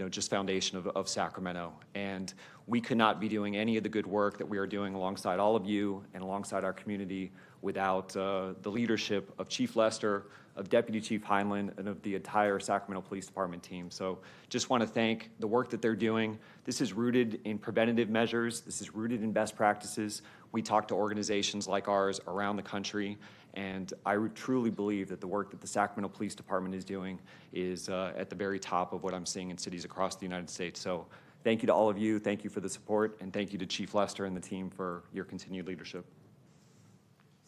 just foundation of Sacramento. And we could not be doing any of the good work that we are doing alongside all of you and alongside our community without the leadership of Chief Lester, of Deputy Chief Heinlein, and of the entire Sacramento Police Department team. So just want to thank the work that they're doing. This is rooted in preventative measures. This is rooted in best practices. We talk to organizations like ours around the country, and I truly believe that the work that the Sacramento Police Department is doing is at the very top of what I'm seeing in cities across the United States. So thank you to all of you. Thank you for the support, and thank you to Chief Lester and the team for your continued leadership.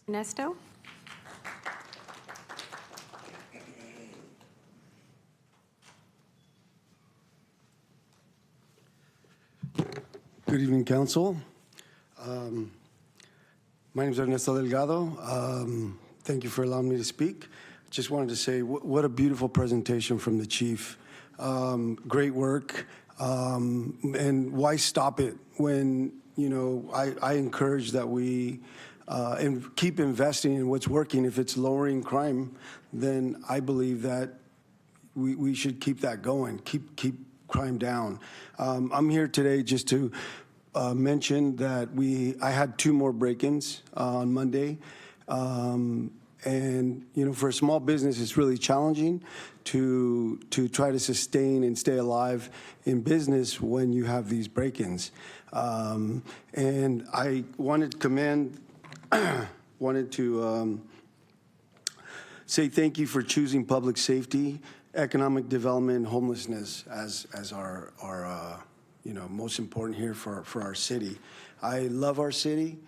Ernesto? Good evening, Council. My name is Ernesto Delgado. Thank you for allowing me to speak. Just wanted to say what a beautiful presentation from the Chief. Great work. And why stop it when, I encourage that we and keep investing in what's working. If it's lowering crime, then I believe that we should keep that going, keep crime down. I'm here today just to mention that I had 2 more break-ins on Monday. And, for a small business, it's really challenging to try to sustain and stay alive in business when you have these break-ins. And I wanted to say thank you for choosing public safety, economic development, and homelessness as our most important here for our city. I love our city,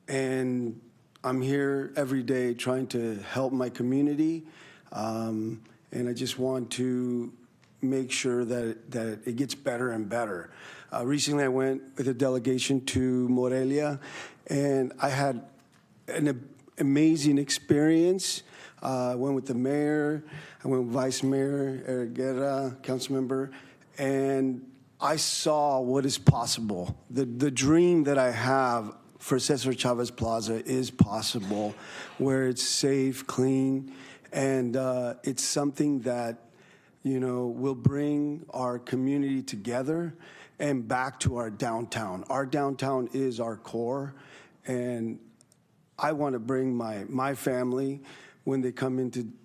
and I'm here every day trying to help my community, and I just want to make sure that it gets better and better. Recently, I went with a delegation to Morelia, and I had an amazing experience. I went with the mayor, I went with Vice Mayor Eric Guerra, council member, and I saw what is possible. The dream that I have for Cesar Chavez Plaza is possible, where it's safe, clean, and it's something that, you know, will bring our community together and back to our downtown. Our downtown is our core, and I want to bring my family when they come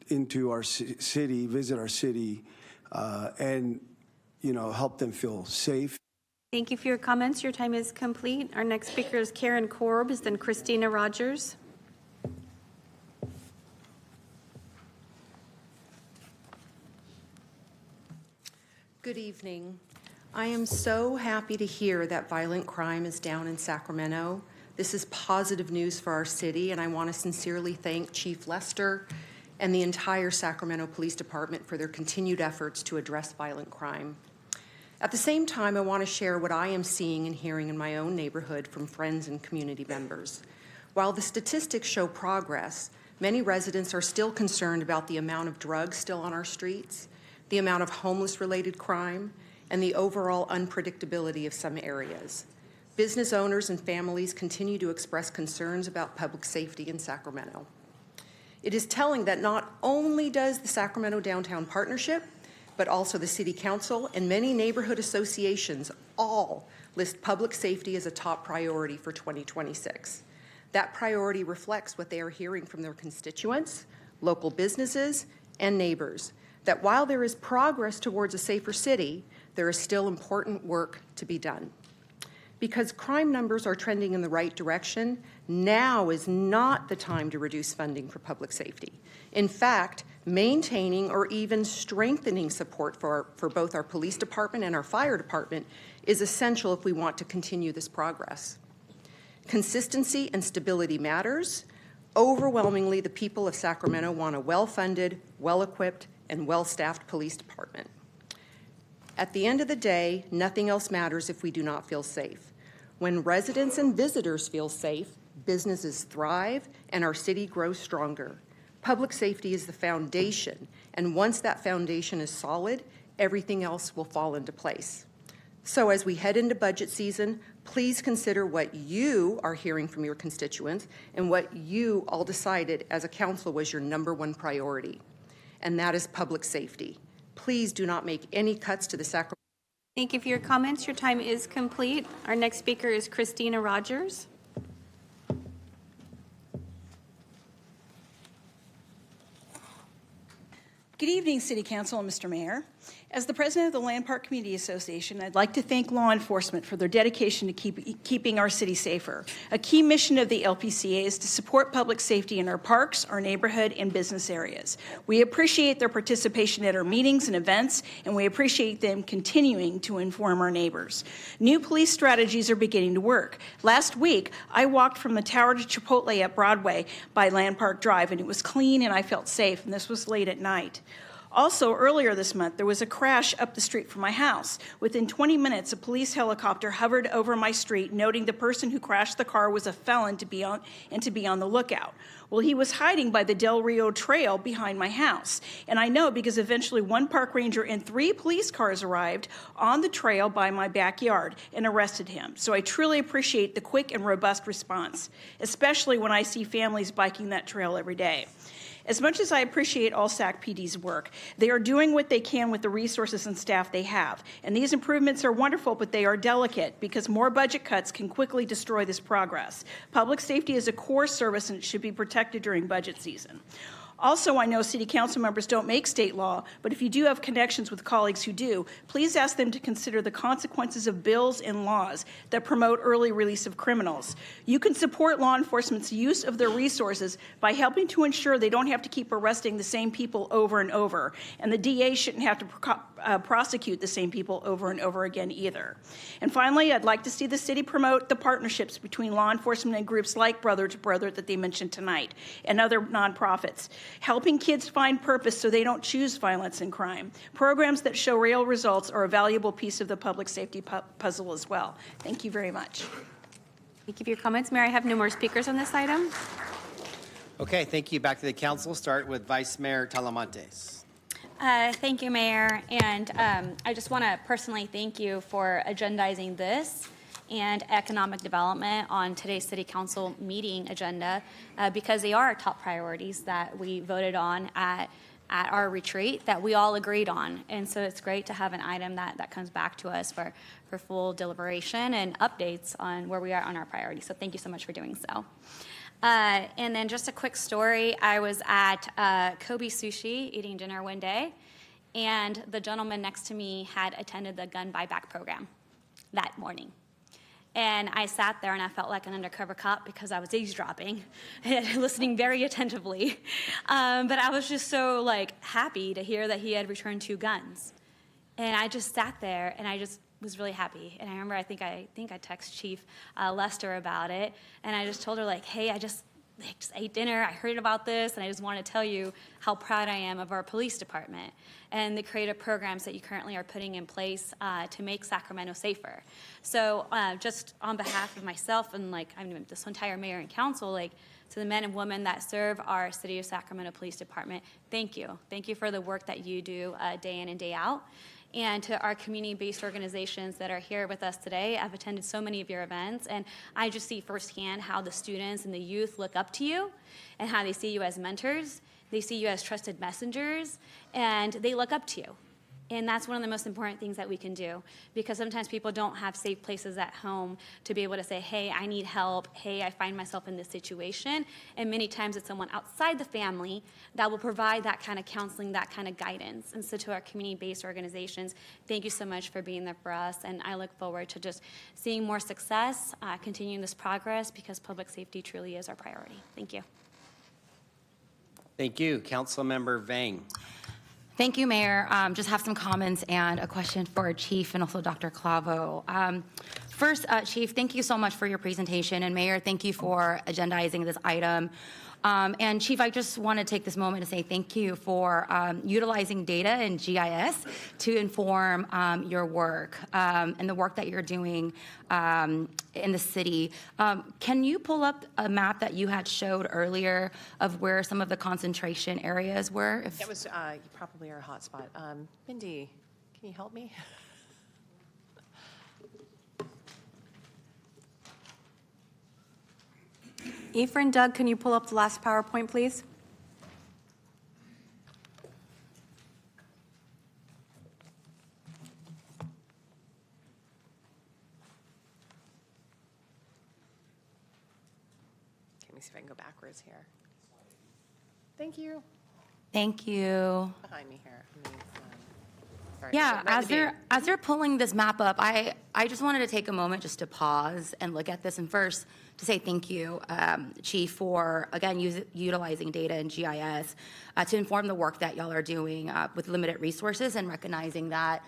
into our city, visit our city, and, you know, help them feel safe. Thank you for your comments. Your time is complete. Our next speaker is Karen Corbs, then Christina Rogers. Good evening. I am so happy to hear that violent crime is down in Sacramento. This is positive news for our city, and I want to sincerely thank Chief Lester and the entire Sacramento Police Department for their continued efforts to address violent crime. At the same time, I want to share what I am seeing and hearing in my own neighborhood from friends and community members. While the statistics show progress, many residents are still concerned about the amount of drugs still on our streets, the amount of homeless-related crime, and the overall unpredictability of some areas. Business owners and families continue to express concerns about public safety in Sacramento. It is telling that not only does the Sacramento Downtown Partnership, but also the City Council and many neighborhood associations all list public safety as a top priority for 2026. That priority reflects what they are hearing from their constituents, local businesses, and neighbors, that while there is progress towards a safer city, there is still important work to be done. Because crime numbers are trending in the right direction, now is not the time to reduce funding for public safety. In fact, maintaining or even strengthening support for both our police department and our fire department is essential if we want to continue this progress. Consistency and stability matters. Overwhelmingly, the people of Sacramento want a well-funded, well-equipped, and well-staffed police department. At the end of the day, nothing else matters if we do not feel safe. When residents and visitors feel safe, businesses thrive and our city grows stronger. Public safety is the foundation, and once that foundation is solid, everything else will fall into place. So as we head into budget season, please consider what you are hearing from your constituents and what you all decided as a council was your #1 priority, and that is public safety. Please do not make any cuts to the Sacramento. Thank you for your comments. Your time is complete. Our next speaker is Christina Rogers. Good evening, City Council and Mr. Mayor. As the president of the Land Park Community Association, I'd like to thank law enforcement for their dedication to keeping our city safer. A key mission of the LPCA is to support public safety in our parks, our neighborhood, and business areas. We appreciate their participation at our meetings and events, and we appreciate them continuing to inform our neighbors. New police strategies are beginning to work. Last week, I walked from the tower to Chipotle at Broadway by Land Park Drive, and it was clean and I felt safe, and this was late at night. Also, earlier this month, there was a crash up the street from my house. Within 20 minutes, a police helicopter hovered over my street, noting the person who crashed the car was a felon to be on the lookout. Well, he was hiding by the Del Rio Trail behind my house. And I know because eventually one park ranger and 3 police cars arrived on the trail by my backyard and arrested him. So I truly appreciate the quick and robust response, especially when I see families biking that trail every day. As much as I appreciate all SAC PD's work, they are doing what they can with the resources and staff they have. And these improvements are wonderful, but they are delicate because more budget cuts can quickly destroy this progress. Public safety is a core service and it should be protected during budget season. Also, I know city council members don't make state law, but if you do have connections with colleagues who do, please ask them to consider the consequences of bills and laws that promote early release of criminals. You can support law enforcement's use of their resources by helping to ensure they don't have to keep arresting the same people over and over, and the DA shouldn't have to prosecute the same people over and over again either. And finally, I'd like to see the city promote the partnerships between law enforcement and groups like Brother to Brother that they mentioned tonight, and other nonprofits. Helping kids find purpose so they don't choose violence and crime. Programs that show real results are a valuable piece of the public safety puzzle as well. Thank you very much. Thank you for your comments. Mayor, I have no more speakers on this item. Okay, thank you. Back to the council. Start with Vice Mayor Talamantes. Thank you, Mayor. And I just want to personally thank you for agendizing this and economic development on today's city council meeting agenda because they are top priorities that we voted on at our retreat that we all agreed on. And so it's great to have an item that comes back to us for full deliberation and updates on where we are on our priorities. So thank you so much for doing so. And then just a quick story. I was at Kobe Sushi eating dinner one day, and the gentleman next to me had attended the gun buyback program that morning. And I sat there and I felt like an undercover cop because I was eavesdropping and listening very attentively. But I was just so happy to hear that he had returned 2 guns. And I just sat there and I just was really happy. And I remember I think I texted Chief Lester about it, and I just told her hey, I just ate dinner, I heard about this, and I just want to tell you how proud I am of our police department and the creative programs that you currently are putting in place to make Sacramento safer. So just on behalf of myself and this entire mayor and council, to the men and women that serve our City of Sacramento Police Department, thank you. Thank you for the work that you do day in and day out. And to our community-based organizations that are here with us today, I've attended so many of your events, and I just see firsthand how the students and the youth look up to you and how they see you as mentors, they see you as trusted messengers, and they look up to you. And that's one of the most important things that we can do, because sometimes people don't have safe places at home to be able to say, hey, I need help, hey, I find myself in this situation. And many times it's someone outside the family that will provide that kind of counseling, that kind of guidance. And so to our community-based organizations, thank you so much for being there for us. And I look forward to just seeing more success, continuing this progress, because public safety truly is our priority. Thank you. Thank you. Councilmember Vang. Thank you, Mayor. Just have some comments and a question for Chief and also Dr. Clavo. First, Chief, thank you so much for your presentation, and Mayor, thank you for agendizing this item. And Chief, I just want to take this moment to say thank you for utilizing data and GIS to inform your work and the work that you're doing in the city. Can you pull up a map that you had showed earlier of where some of the concentration areas were? That was probably our hotspot. Mindy, can you help me? Efren, Doug, can you pull up the last PowerPoint, please? Let me see if I can go backwards here. Thank you. Thank you. Behind me here. Sorry, Yeah, right in the as they're pulling this map up, I just wanted to take a moment just to pause and look at this, and first to say thank you, Chief, for again utilizing data and GIS to inform the work that y'all are doing with limited resources, and recognizing that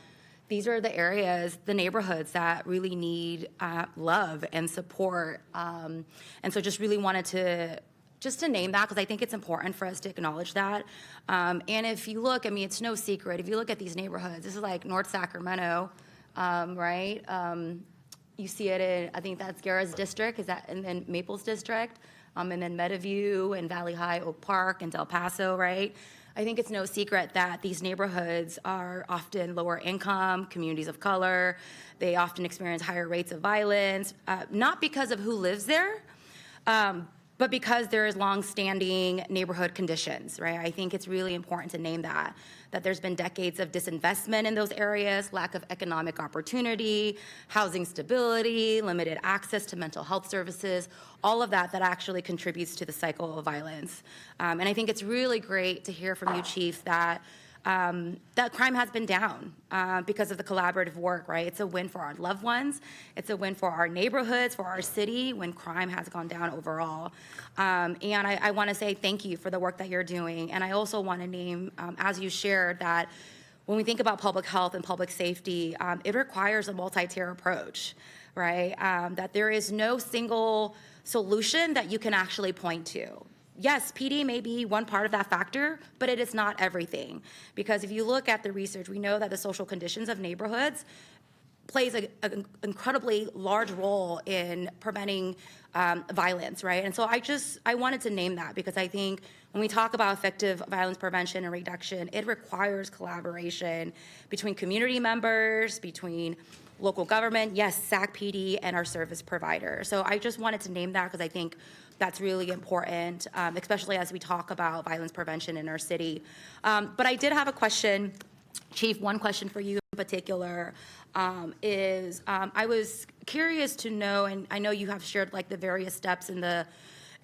these are the areas, the neighborhoods that really need love and support, and so just really wanted to name that, because I think it's important for us to acknowledge that. And if you look, I mean, it's no secret, if you look at these neighborhoods, this is like North Sacramento, right? You see it in, I think that's Guerra's district, and then Maples district, and then Meadowview and Valley High, Oak Park, and Del Paso, right? I think it's no secret that these neighborhoods are often lower income, communities of color. They often experience higher rates of violence, not because of who lives there, but because there is long-standing neighborhood conditions, right? I think it's really important to name that there's been decades of disinvestment in those areas, lack of economic opportunity, housing stability, limited access to mental health services, all of that actually contributes to the cycle of violence. And I think it's really great to hear from you, Chief, that crime has been down because of the collaborative work, right? It's a win for our loved ones. It's a win for our neighborhoods, for our city, when crime has gone down overall. And I want to say thank you for the work that you're doing. And I also want to name, as you shared, that when we think about public health and public safety, it requires a multi-tier approach, right? That there is no single solution that you can actually point to. Yes, PD may be one part of that factor, but it is not everything. Because if you look at the research, we know that the social conditions of neighborhoods plays an incredibly large role in preventing violence, right? And so I wanted to name that, because I think when we talk about effective violence prevention and reduction, it requires collaboration between community members, between local government, yes, SAC PD, and our service provider. So I just wanted to name that because I think that's really important, especially as we talk about violence prevention in our city. But I did have a question, Chief, one question for you in particular. I was curious to know, and I know you have shared like the various steps in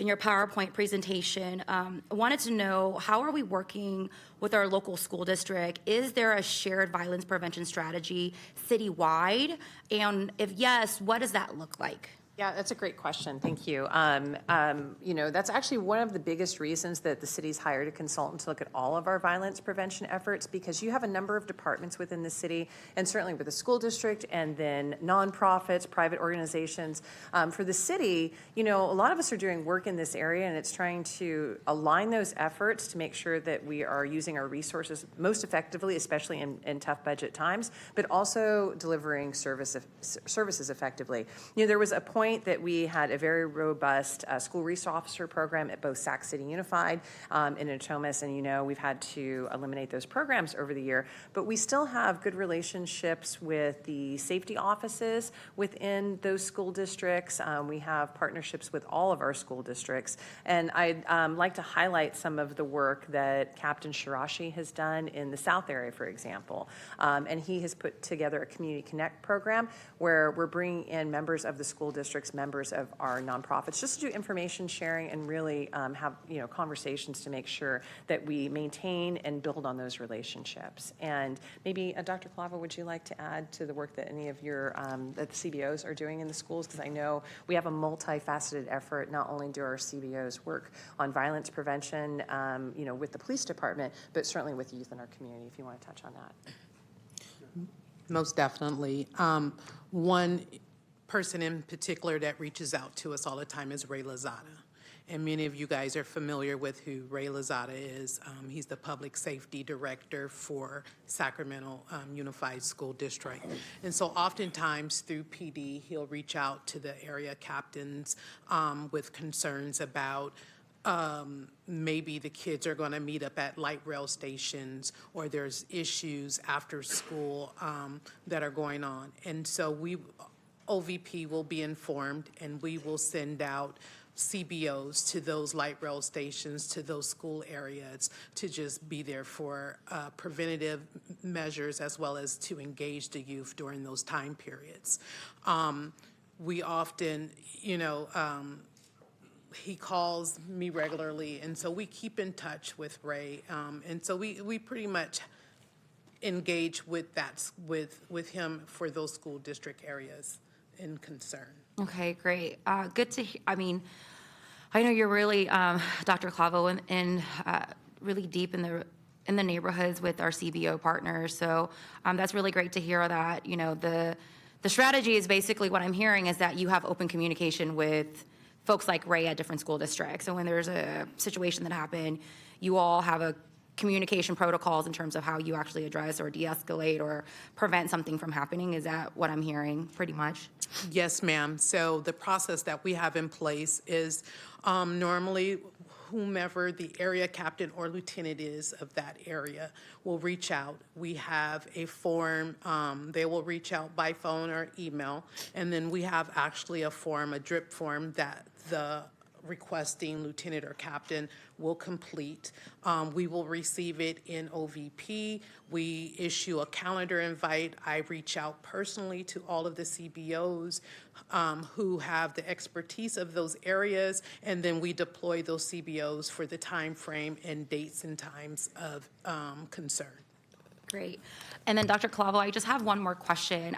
your PowerPoint presentation. I wanted to know, how are we working with our local school district? Is there a shared violence prevention strategy citywide? And if yes, what does that look like? Yeah, that's a great question. Thank you. That's actually one of the biggest reasons that the city's hired a consultant to look at all of our violence prevention efforts, because you have a number of departments within the city, and certainly with the school district, and then nonprofits, private organizations. For the city, a lot of us are doing work in this area, and it's trying to align those efforts to make sure that we are using our resources most effectively, especially in tough budget times, but also delivering services effectively. There was a point that we had a very robust school resource officer program at both Sac City Unified and Natomas, and we've had to eliminate those programs over the year, but we still have good relationships with the safety offices within those school districts. We have partnerships with all of our school districts, and I'd like to highlight some of the work that Captain Shirashi has done in the South area, for example, and he has put together a Community Connect program where we're bringing in members of the school districts, members of our nonprofits, just to do information sharing and really have conversations to make sure that we maintain and build on those relationships. And maybe Dr. Clava, would you like to add to the work that any of your that the CBOs are doing in the schools? Because I know we have a multifaceted effort. Not only do our CBOs work on violence prevention, with the police department, but certainly with youth in our community. If you want to touch on that. Most definitely. One person in particular that reaches out to us all the time is Ray Lozada. And many of you guys are familiar with who Ray Lozada is. He's the public safety director for Sacramento Unified School District. And so oftentimes through PD, he'll reach out to the area captains with concerns about maybe the kids are going to meet up at light rail stations, or there's issues after school that are going on. And so OVP will be informed, and we will send out CBOs to those light rail stations, to those school areas, to just be there for preventative measures as well as to engage the youth during those time periods. We often, he calls me regularly, and so we keep in touch with Ray, and so we pretty much engage with him for those school district areas in concern. Okay, great. Good to hear. I mean, I know you're really, Dr. Clavo, in really deep in the neighborhoods with our CBO partners. So that's really great to hear that. The strategy is basically, what I'm hearing is that you have open communication with folks like Ray at different school districts. So when there's a situation that happened, you all have a communication protocols in terms of how you actually address or de-escalate or prevent something from happening. Is that what I'm hearing, pretty much? Yes, ma'am. So the process that we have in place is normally whomever the area captain or lieutenant is of that area will reach out. We have a form. They will reach out by phone or email. And then we have actually a form, a drip form, that the requesting lieutenant or captain will complete. We will receive it in OVP. We issue a calendar invite. I reach out personally to all of the CBOs who have the expertise of those areas, and then we deploy those CBOs for the time frame and dates and times of concern. Great. And then Dr. Clavo, I just have one more question.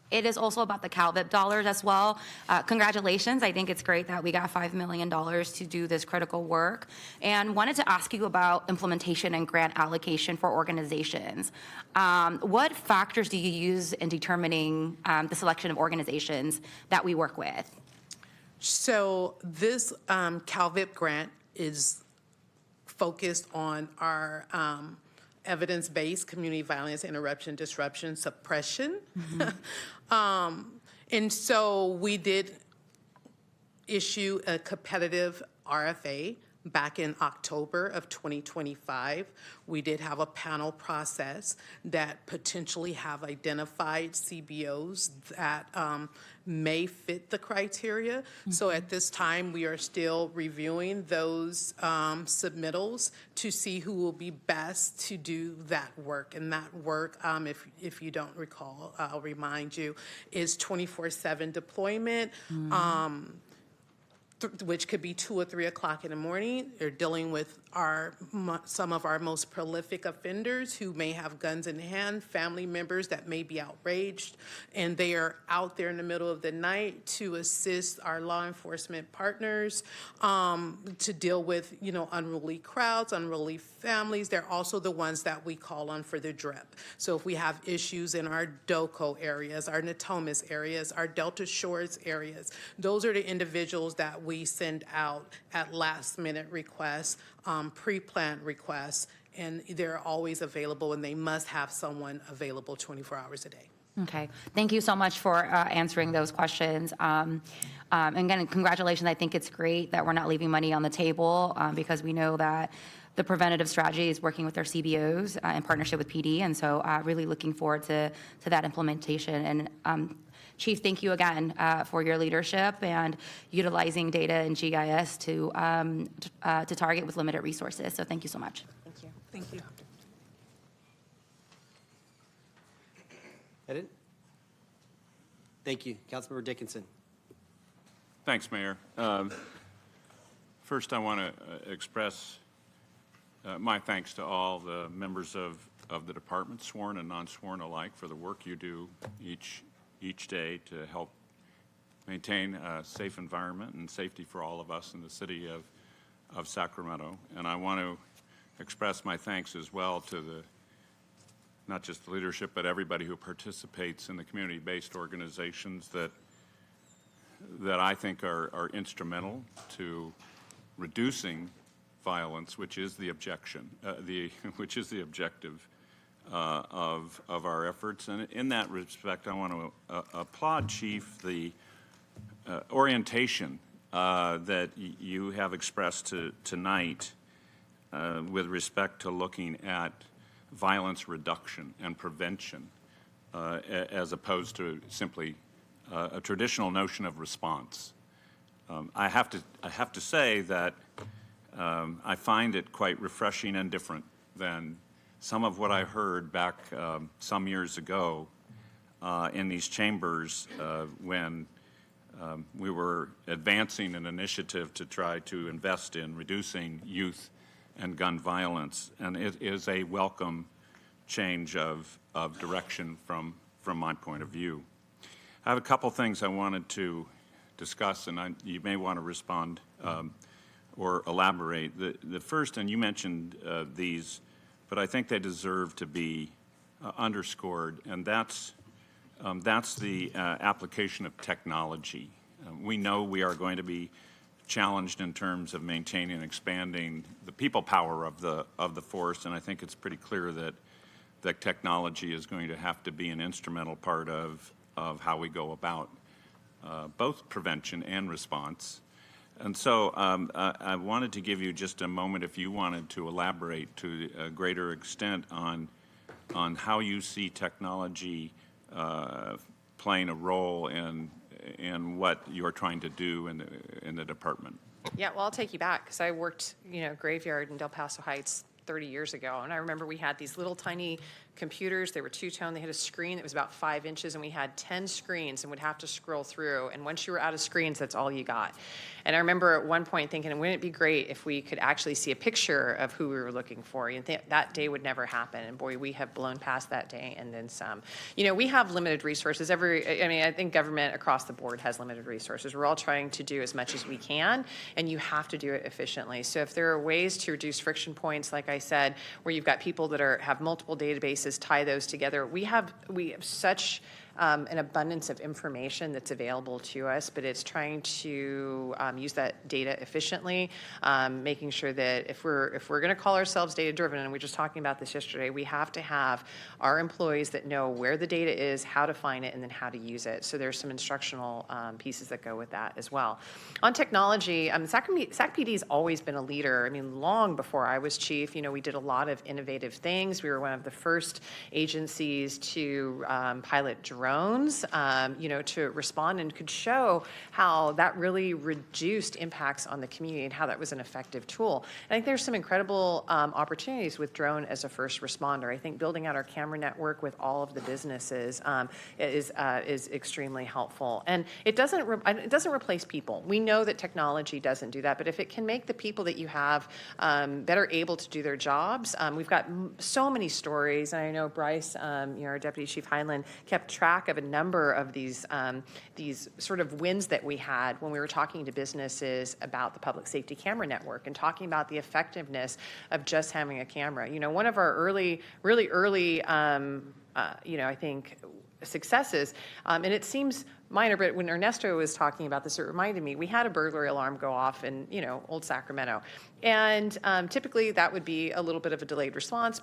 It is also about the CalVIP dollars as well. Congratulations. I think it's great that we got $5 million to do this critical work. And wanted to ask you about implementation and grant allocation for organizations. What factors do you use in determining the selection of organizations that we work with? So this CalVIP grant is focused on our evidence-based community violence interruption, disruption, suppression. And so we did issue a competitive RFA back in October of 2025, we did have a panel process that potentially have identified CBOs that may fit the criteria. So at this time, we are still reviewing those submittals to see who will be best to do that work. And that work, if you don't recall, I'll remind you, is 24/7 deployment. Which could be 2 or 3 o'clock in the morning. They're dealing with some of our most prolific offenders who may have guns in hand, family members that may be outraged, and they are out there in the middle of the night to assist our law enforcement partners to deal with, unruly crowds, unruly families. They're also the ones that we call on for the DRIP. So if we have issues in our DOCO areas, our Natomas areas, our Delta Shores areas, those are the individuals that we send out at last-minute requests, pre-planned requests, and they're always available, and they must have someone available 24 hours a day. Okay, thank you so much for answering those questions. And again, congratulations. I think it's great that we're not leaving money on the table because we know that the preventative strategy is working with our CBOs in partnership with PD, and so really looking forward to that implementation. And Chief, thank you again for your leadership and utilizing data and GIS to target with limited resources. So thank you so much. Thank you. Thank you. Edit? Thank you. Councilmember Dickinson. Thanks, Mayor. First, I want to express my thanks to all the members of the department, sworn and non-sworn alike, for the work you do each day to help maintain a safe environment and safety for all of us in the city of Sacramento. And I want to express my thanks as well to not just the leadership, but everybody who participates in the community-based organizations that I think are instrumental to reducing violence, which is the objective of our efforts. And in that respect, I want to applaud, Chief, the orientation that you have expressed tonight with respect to looking at violence reduction and prevention as opposed to simply a traditional notion of response. I have to say that I find it quite refreshing and different than some of what I heard back some years ago in these chambers when we were advancing an initiative to try to invest in reducing youth and gun violence. And it is a welcome change of direction from my point of view. I have a couple things I wanted to discuss, and you may want to respond or elaborate. The first, and you mentioned these, but I think they deserve to be underscored, and that's the application of technology. We know we are going to be challenged in terms of maintaining and expanding the people power of the force, and I think it's pretty clear that technology is going to have to be an instrumental part of how we go about both prevention and response. And so I wanted to give you just a moment if you wanted to elaborate to a greater extent on how you see technology playing a role in what you're trying to do in the department. Yeah, well, I'll take you back because I worked, graveyard in Del Paso Heights 30 years ago, and I remember we had these little tiny computers. They were two-tone. They had a screen that was about 5 inches, and we had 10 screens and would have to scroll through. And once you were out of screens, that's all you got. And I remember at one point thinking, wouldn't it be great if we could actually see a picture of who we were looking for? That day would never happen. And boy, we have blown past that day and then some. We have limited resources. I think government across the board has limited resources. We're all trying to do as much as we can, and you have to do it efficiently. So if there are ways to reduce friction points, like I said, where you've got people that have multiple databases, tie those together. We have such an abundance of information that's available to us, but it's trying to use that data efficiently, making sure that if we're going to call ourselves data-driven, and we were just talking about this yesterday, we have to have our employees that know where the data is, how to find it, and then how to use it. So there's some instructional pieces that go with that as well. On technology, Sac PD's always been a leader. I mean, long before I was chief, we did a lot of innovative things. We were one of the first agencies to pilot drones, to respond, and could show how that really reduced impacts on the community and how that was an effective tool. And I think there's some incredible opportunities with drone as a first responder. I think building out our camera network with all of the businesses is extremely helpful. And it doesn't replace people. We know that technology doesn't do that, but if it can make the people that you have better able to do their jobs, we've got so many stories, and I know Bryce, our Deputy Chief Heinlein, kept track of a number of these sort of wins that we had when we were talking to businesses about the public safety camera network and talking about the effectiveness of just having a camera. One of our really early, I think, successes, and it seems minor, but when Ernesto was talking about this, it reminded me, we had a burglary alarm go off in, Old Sacramento. And typically that would be a little bit of a delayed response.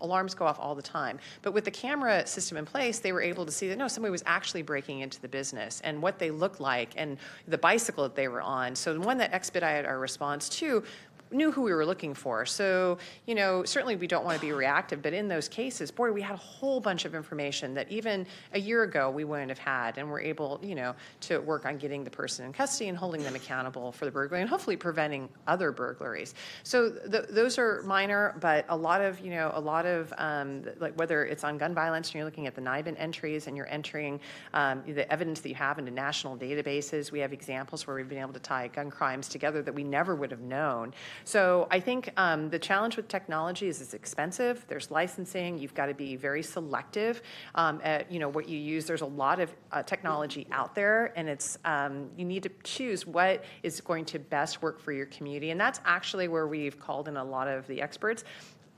Alarms go off all the time. But with the camera system in place, they were able to see that, no, somebody was actually breaking into the business and what they looked like and the bicycle that they were on. So the one that expedited our response to knew who we were looking for. So, certainly we don't want to be reactive, but in those cases, boy, we had a whole bunch of information that even a year ago we wouldn't have had, and we're able, to work on getting the person in custody and holding them accountable for the burglary and hopefully preventing other burglaries. So those are minor, but a lot of like whether it's on gun violence and you're looking at the NIBIN entries and you're entering the evidence that you have into national databases, we have examples where we've been able to tie gun crimes together that we never would have known. So I think the challenge with technology is it's expensive. There's licensing. You've got to be very selective at what you use. There's a lot of technology out there, and it's you need to choose what is going to best work for your community. And that's actually where we've called in a lot of the experts.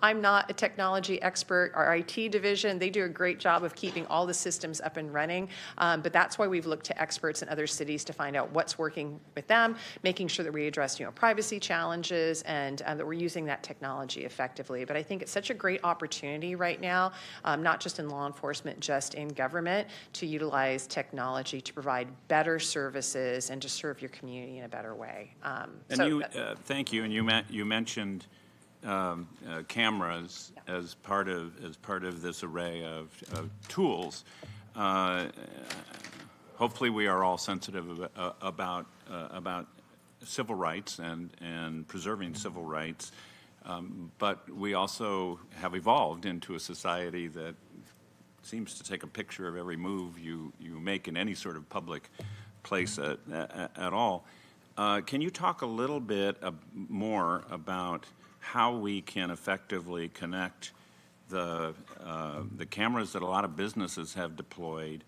I'm not a technology expert. Our IT division, they do a great job of keeping all the systems up and running, but that's why we've looked to experts in other cities to find out what's working with them, making sure that we address privacy challenges and that we're using that technology effectively. But I think it's such a great opportunity right now, not just in law enforcement, just in government, to utilize technology to provide better services and to serve your community in a better way. Thank you. And you mentioned cameras as part of this array of tools. Hopefully, we are all sensitive about civil rights and preserving civil rights, but we also have evolved into a society that seems to take a picture of every move you make in any sort of public place at all. Can you talk a little bit more about how we can effectively connect the cameras that a lot of businesses have deployed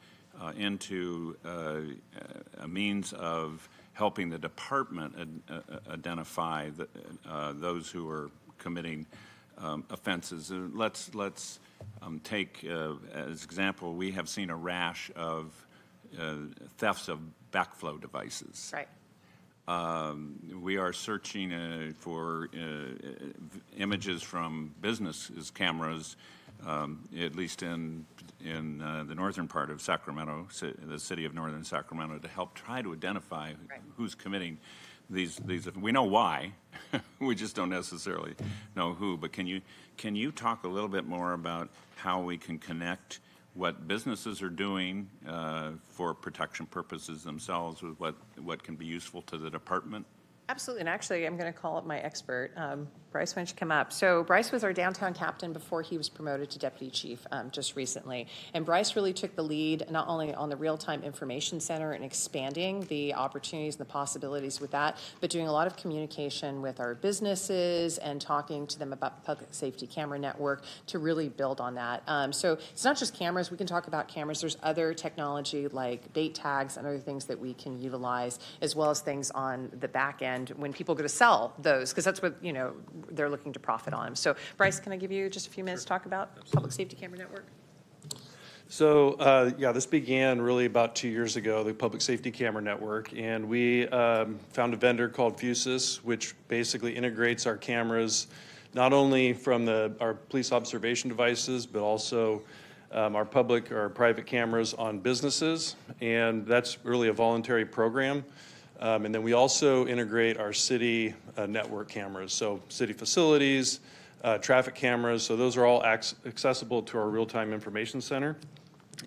into a means of helping the department identify those who are committing offenses? Let's take as example, we have seen a rash of thefts of backflow devices. Right. We are searching for images from businesses' cameras, at least in the northern part of Sacramento, the city of northern Sacramento, to help try to identify who's committing these. We know why, we just don't necessarily know who. But can you talk a little bit more about how we can connect what businesses are doing for protection purposes themselves with what can be useful to the department? Absolutely, and actually, I'm going to call up my expert. Bryce, why don't you come up? So Bryce was our downtown captain before he was promoted to deputy chief just recently. And Bryce really took the lead not only on the real-time information center and expanding the opportunities and the possibilities with that, but doing a lot of communication with our businesses and talking to them about the public safety camera network to really build on that. So it's not just cameras. We can talk about cameras. There's other technology like bait tags and other things that we can utilize, as well as things on the back end when people go to sell those, because that's what, they're looking to profit on them. So Bryce, can I give you just a few minutes to talk about public safety camera network? So, yeah, this began really about 2 years ago, the Public Safety Camera Network, and we found a vendor called Fusus, which basically integrates our cameras, not only from our police observation devices, but also our public or private cameras on businesses, and that's really a voluntary program. And then we also integrate our city network cameras, so city facilities, traffic cameras, so those are all accessible to our real-time information center.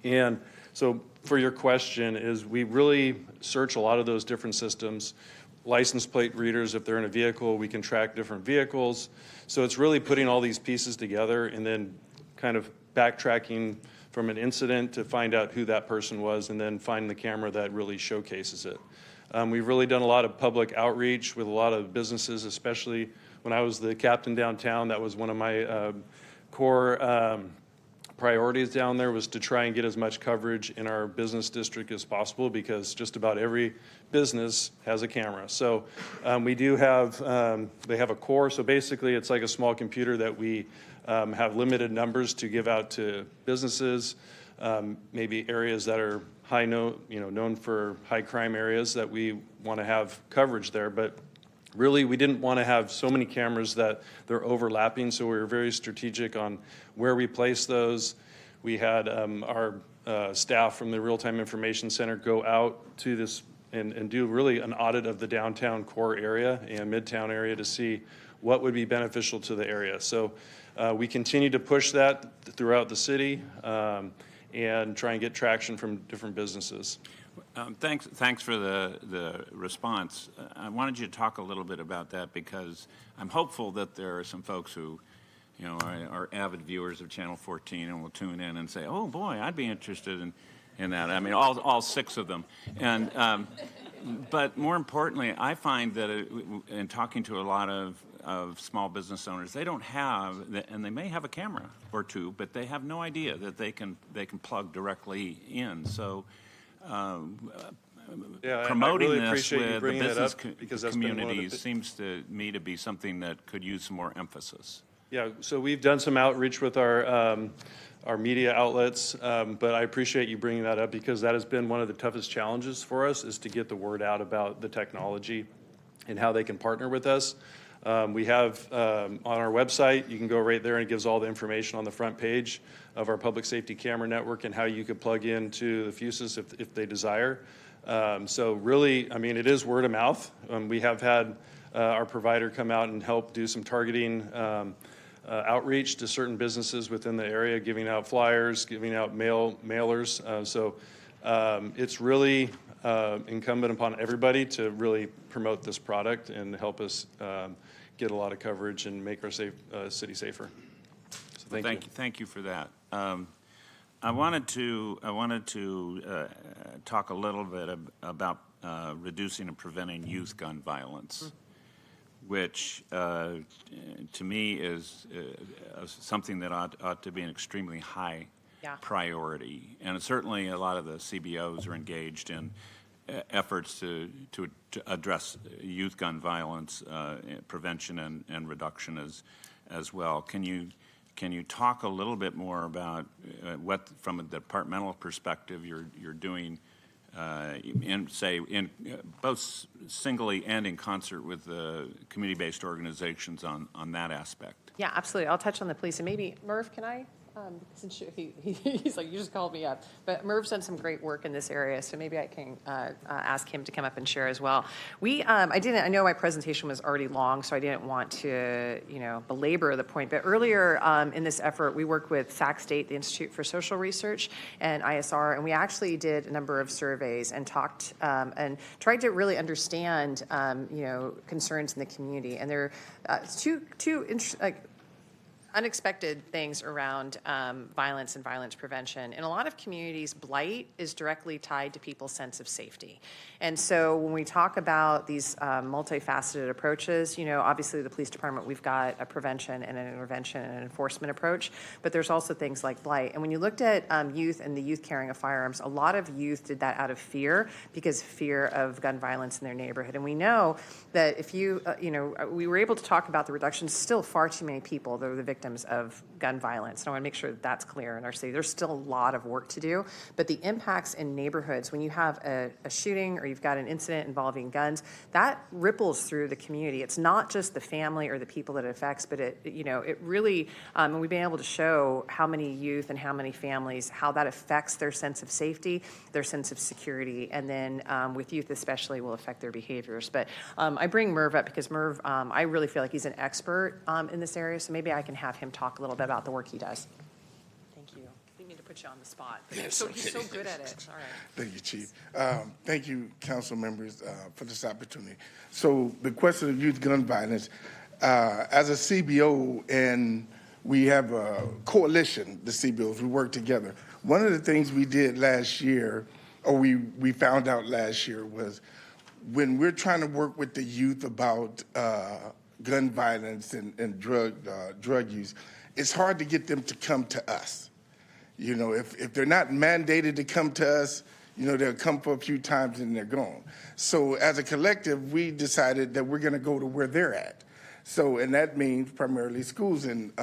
And so for your question is we really search a lot of those different systems. License plate readers, if they're in a vehicle, we can track different vehicles. So it's really putting all these pieces together and then kind of backtracking from an incident to find out who that person was and then find the camera that really showcases it. We've really done a lot of public outreach with a lot of businesses, especially when I was the captain downtown. That was one of my core priorities down there, was to try and get as much coverage in our business district as possible, because just about every business has a camera. So we do have, they have a core, so basically it's like a small computer that we have limited numbers to give out to businesses, maybe areas that are known for high crime areas that we want to have coverage there. But really, we didn't want to have so many cameras that they're overlapping, so we were very strategic on where we place those. We had our staff from the Real-Time Information Center go out to this and do really an audit of the downtown core area and midtown area to see what would be beneficial to the area. So we continue to push that throughout the city and try and get traction from different businesses. Thanks for the response. I wanted you to talk a little bit about that, because I'm hopeful that there are some folks who, are avid viewers of Channel 14 and will tune in and say, "Oh boy, I'd be interested in that." I mean, all 6 of them. And but more importantly, I find that in talking to a lot of small business owners, they don't have, and they may have a camera or two, but they have no idea that they can plug directly in. So promoting really this with the business community seems to me to be something that could use some more emphasis. Yeah, so we've done some outreach with our media outlets, but I appreciate you bringing that up, because that has been one of the toughest challenges for us, is to get the word out about the technology and how they can partner with us. We have on our website, you can go right there and it gives all the information on the front page of our public safety camera network and how you could plug into the Fusus if they desire. So really, I mean, it is word of mouth. We have had our provider come out and help do some targeting outreach to certain businesses within the area, giving out flyers, giving out mailers. So it's really incumbent upon everybody to really promote this product and help us get a lot of coverage and make our city safer. So thank you. Thank you for that. I wanted to talk a little bit about reducing and preventing youth gun violence, which to me is something that ought to be an extremely high priority. And certainly a lot of the CBOs are engaged in efforts to address youth gun violence, prevention and reduction as well. Can you talk a little bit more about what, from a departmental perspective, you're doing in both singly and in concert with the community-based organizations on that aspect? Yeah, absolutely. I'll touch on the police. And maybe, Merv, can I? Since he's like, you just called me up. But Merv's done some great work in this area, so maybe I can ask him to come up and share as well. I know my presentation was already long, so I didn't want to, belabor the point. But earlier in this effort, we worked with Sac State, the Institute for Social Research, and ISR, and we actually did a number of surveys and talked and tried to really understand, concerns in the community. And there are two unexpected things around violence and violence prevention. In a lot of communities, blight is directly tied to people's sense of safety. And so when we talk about these multifaceted approaches, obviously the police department, we've got a prevention and an intervention and an enforcement approach, but there's also things like blight. And when you looked at youth and the youth carrying of firearms, a lot of youth did that out of fear, because fear of gun violence in their neighborhood. And we know that if we were able to talk about the reductions, still far too many people that are the victims victims of gun violence. And I want to make sure that that's clear in our city. There's still a lot of work to do, but the impacts in neighborhoods, when you have a shooting or you've got an incident involving guns, that ripples through the community. It's not just the family or the people that it affects, but it really, and we've been able to show how many youth and how many families, how that affects their sense of safety, their sense of security, and then with youth especially will affect their behaviors. But I bring Merv up because Merv, I really feel like he's an expert in this area, so maybe I can have him talk a little bit about the work he does. Thank you. I didn't mean to put you on the spot, but he's so good at it. All right. Thank you, Chief. Thank you, council members, for this opportunity. So the question of youth gun violence, as a CBO, and we have a coalition, the CBOs, we work together. One of the things we did last year, or we found out last year, was when we're trying to work with the youth about gun violence and drug use, it's hard to get them to come to us. You know, if they're not mandated to come to us, you know, they'll come for a few times and they're gone. So as a collective, we decided that we're going to go to where they're at. So, and that means primarily schools. And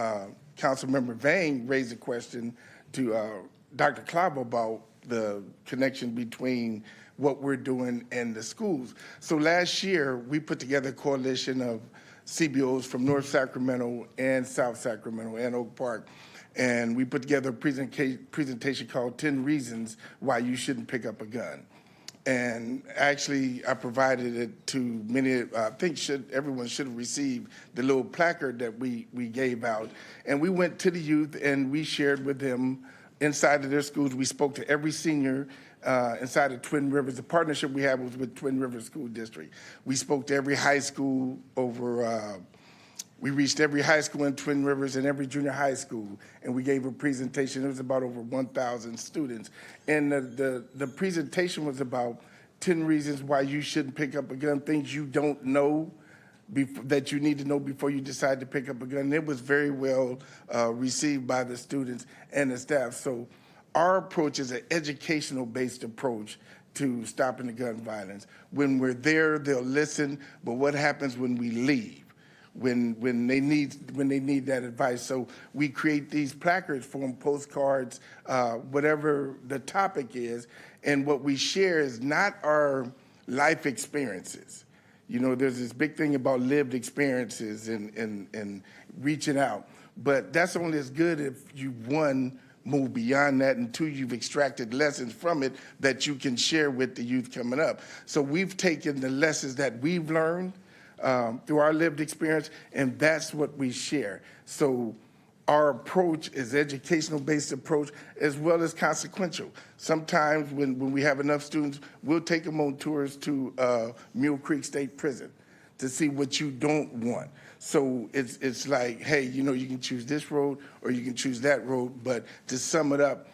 Councilmember Vang raised a question to Dr. Clavo about the connection between what we're doing and the schools. So last year, we put together a coalition of CBOs from North Sacramento and South Sacramento and Oak Park. And we put together a presentation called 10 Reasons Why You Shouldn't Pick Up a Gun. And actually, I provided it to many, I think everyone should have received the little placard that we gave out. And we went to the youth and we shared with them inside of their schools. We spoke to every senior inside of Twin Rivers. The partnership we have was with Twin Rivers School District. We spoke to every high school we reached every high school in Twin Rivers and every junior high school, and we gave a presentation. It was about over 1,000 students. And the presentation was about 10 reasons why you shouldn't pick up a gun, things you don't know that you need to know before you decide to pick up a gun. And it was very well received by the students and the staff. So our approach is an educational-based approach to stopping the gun violence. When we're there, they'll listen, but what happens when we leave? When they need that advice. So we create these placards for them, postcards, whatever the topic is, and what we share is not our life experiences. You know, there's this big thing about lived experiences and reaching out, but that's only as good if you, one, move beyond that, and two, you've extracted lessons from it that you can share with the youth coming up. So we've taken the lessons that we've learned through our lived experience, and that's what we share. So our approach is educational-based approach as well as consequential. Sometimes when we have enough students, we'll take them on tours to Mule Creek State Prison to see what you don't want. So it's like, hey, you know, you can choose this road or you can choose that road, but to sum it up,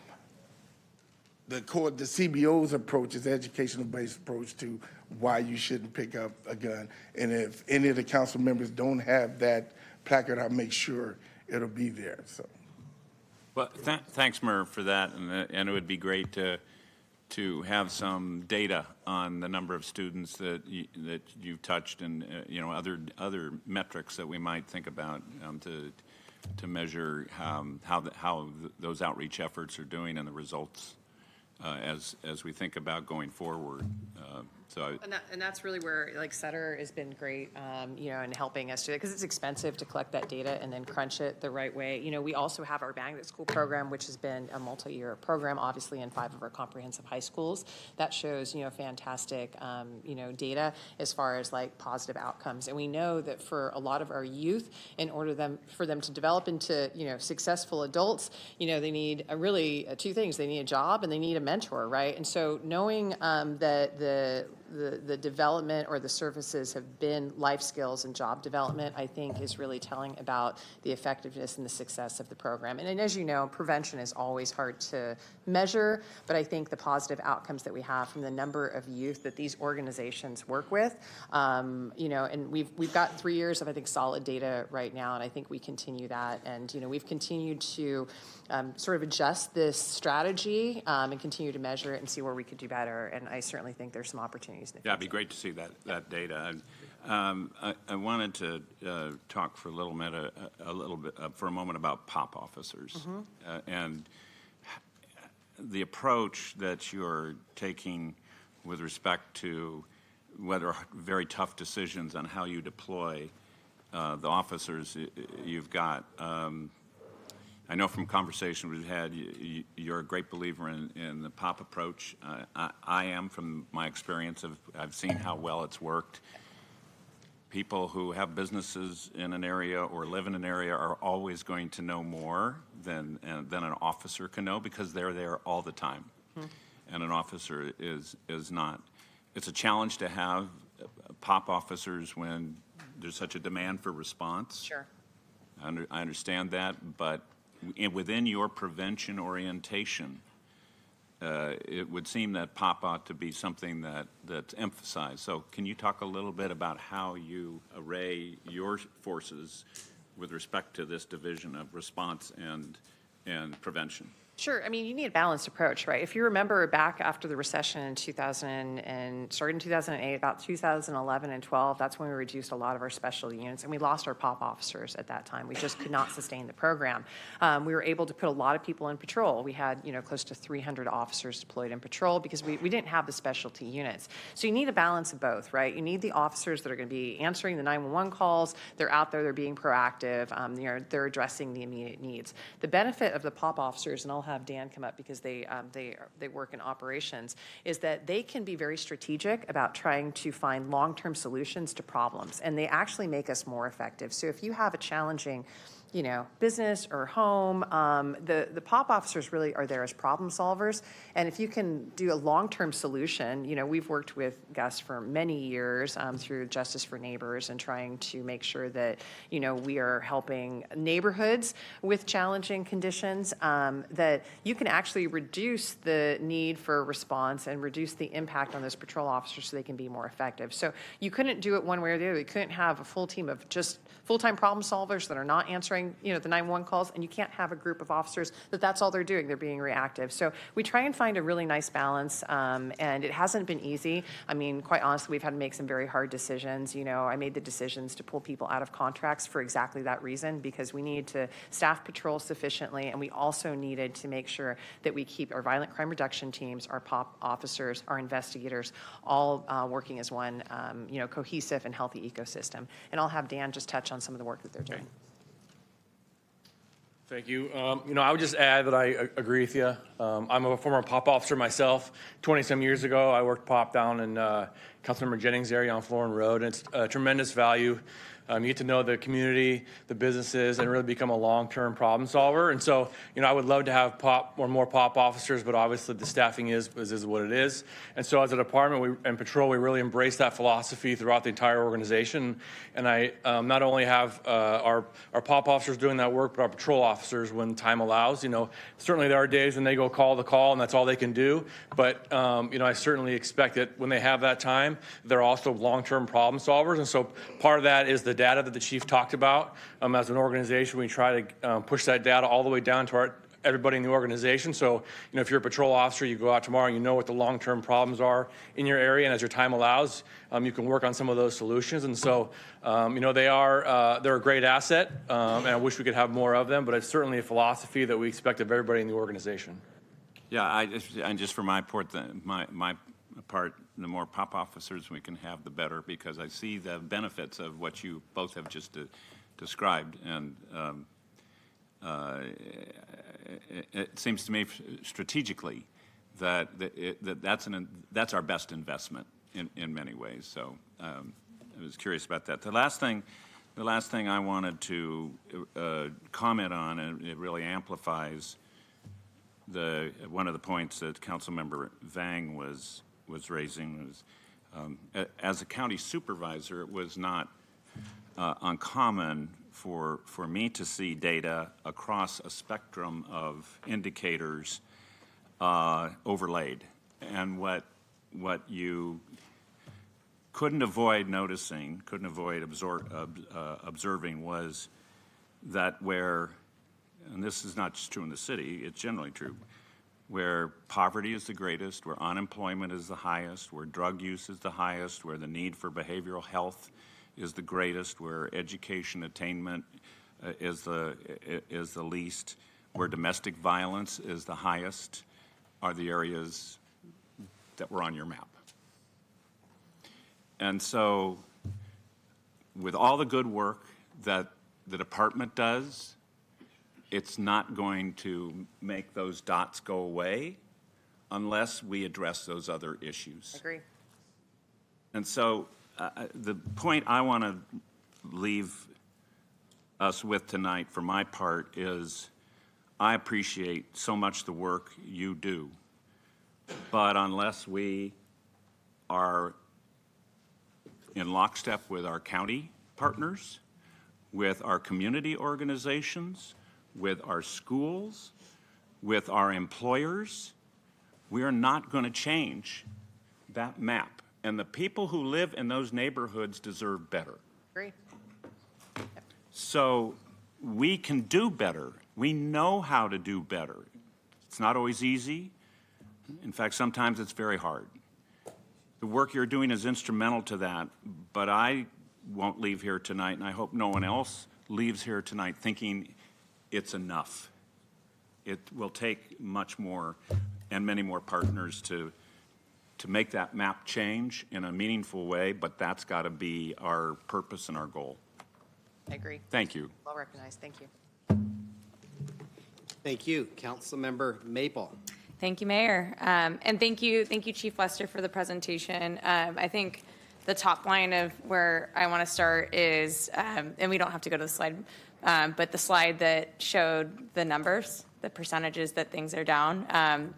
the CBO's approach is educational-based approach to why you shouldn't pick up a gun. And if any of the council members don't have that placard, I'll make sure it'll be there. So, well, thanks, Merv, for that. And it would be great to have some data on the number of students that you've touched, and you know, other metrics that we might think about to measure how those outreach efforts are doing and the results. As we think about going forward. And that's really where, like, Sutter has been great, you know, in helping us do that, because it's expensive to collect that data and then crunch it the right way. You know, we also have our Magnet School program, which has been a multi-year program, obviously in 5 of our comprehensive high schools. That shows, you know, fantastic, you know, data as far as, like, positive outcomes. And we know that for a lot of our youth, in order for them to develop into, you know, successful adults, you know, they need really 2 things. They need a job and they need a mentor, right? And so knowing that the development or the services have been life skills and job development, I think is really telling about the effectiveness and the success of the program. And as you know, prevention is always hard to measure, but I think the positive outcomes that we have from the number of youth that these organizations work with, you know, and we've got 3 years of, I think, solid data right now, and I think we continue that. And, you know, we've continued to sort of adjust this strategy and continue to measure it and see where we could do better. And I certainly think there's some opportunities in the future. Yeah, it'd be great to see that data. I wanted to talk for a little bit, for a moment about POP officers. And the approach that you're taking with respect to whether very tough decisions on how you deploy the officers you've got. I know from conversation we've had, you're a great believer in the POP approach. I am, from my experience. I've seen how well it's worked. People who have businesses in an area or live in an area are always going to know more than an officer can know, because they're there all the time. And an officer is not. It's a challenge to have POP officers when there's such a demand for response. Sure. I understand that, but within your prevention orientation, it would seem that POP ought to be something that's emphasized. So can you talk a little bit about how you array your forces with respect to this division of response and prevention? Sure. I mean, you need a balanced approach, right? If you remember back after the recession in started in 2008, about 2011 and 12, that's when we reduced a lot of our specialty units, and we lost our POP officers at that time. We just could not sustain the program. We were able to put a lot of people in patrol. We had, close to 300 officers deployed in patrol because we didn't have the specialty units. So you need a balance of both, right? You need the officers that are going to be answering the 911 calls. They're out there. They're being proactive. They're addressing the immediate needs. The benefit of the POP officers, and I'll have Dan come up because they work in operations, is that they can be very strategic about trying to find long-term solutions to problems, and they actually make us more effective. So if you have a challenging business or home, the POP officers really are there as problem solvers. And if you can do a long-term solution, we've worked with Gus for many years through Justice for Neighbors and trying to make sure that, we are helping neighborhoods with challenging conditions, that you can actually reduce the need for response and reduce the impact on those patrol officers so they can be more effective. So you couldn't do it one way or the other. You couldn't have a full team of just full-time problem solvers that are not answering the 911 calls, and you can't have a group of officers that's all they're doing. They're being reactive. So we try and find a really nice balance, and it hasn't been easy. I mean, quite honestly, we've had to make some very hard decisions. I made the decisions to pull people out of contracts for exactly that reason, because we need to staff patrol sufficiently, and we also needed to make sure that we keep our violent crime reduction teams, our POP officers, our investigators, all working as one, cohesive and healthy ecosystem. And I'll have Dan just touch on some of the work that they're doing. Thank you. I would just add that I agree with you. I'm a former POP officer myself. 20-some years ago, I worked POP down in Councilmember Jennings' area on Florin Road, and it's a tremendous value. You get to know the community, the businesses, and really become a long-term problem solver. And so, I would love to have POP or more POP officers, but obviously the staffing is what it is. And so as a department and patrol, we really embrace that philosophy throughout the entire organization. And I not only have our POP officers doing that work, but our patrol officers when time allows. Certainly there are days when they go call the call and that's all they can do. But, I certainly expect that when they have that time, they're also long-term problem solvers. And so part of that is the data that the chief talked about. As an organization, we try to push that data all the way down to everybody in the organization. So, if you're a patrol officer, you go out tomorrow, you know what the long-term problems are in your area, and as your time allows, you can work on some of those solutions. And so, they're a great asset, and I wish we could have more of them, but it's certainly a philosophy that we expect of everybody in the organization. Yeah, and just for my part, the more POP officers we can have, the better, because I see the benefits of what you both have just described. And it seems to me strategically that's our best investment in many ways. So I was curious about that. The last thing I wanted to comment on, and it really amplifies one of the points that Councilmember Vang was raising, was as a county supervisor, it was not uncommon for me to see data across a spectrum of indicators overlaid. And what you couldn't avoid noticing, couldn't avoid observing, was that where, and this is not just true in the city, it's generally true, where poverty is the greatest, where unemployment is the highest, where drug use is the highest, where the need for behavioral health is the greatest, where education attainment is the least, where domestic violence is the highest, are the areas that were on your map. And so, with all the good work that the department does, it's not going to make those dots go away unless we address those other issues. Agree. And so the point I want to leave us with tonight for my part is I appreciate so much the work you do, but unless we are in lockstep with our county partners, with our community organizations, with our schools, with our employers, we are not going to change that map. And the people who live in those neighborhoods deserve better. Agree. So we can do better. We know how to do better. It's not always easy. In fact, sometimes it's very hard. The work you're doing is instrumental to that, but I won't leave here tonight, and I hope no one else leaves here tonight thinking it's enough. It will take much more and many more partners to make that map change in a meaningful way, but that's got to be our purpose and our goal. I agree. Thank you. Well recognized. Thank you. Thank you. Councilmember Maple. Thank you, Mayor. And thank you, Chief Lester, for the presentation. I think the top line of where I want to start is, and we don't have to go to the slide, but the slide that showed the numbers, the percentages that things are down.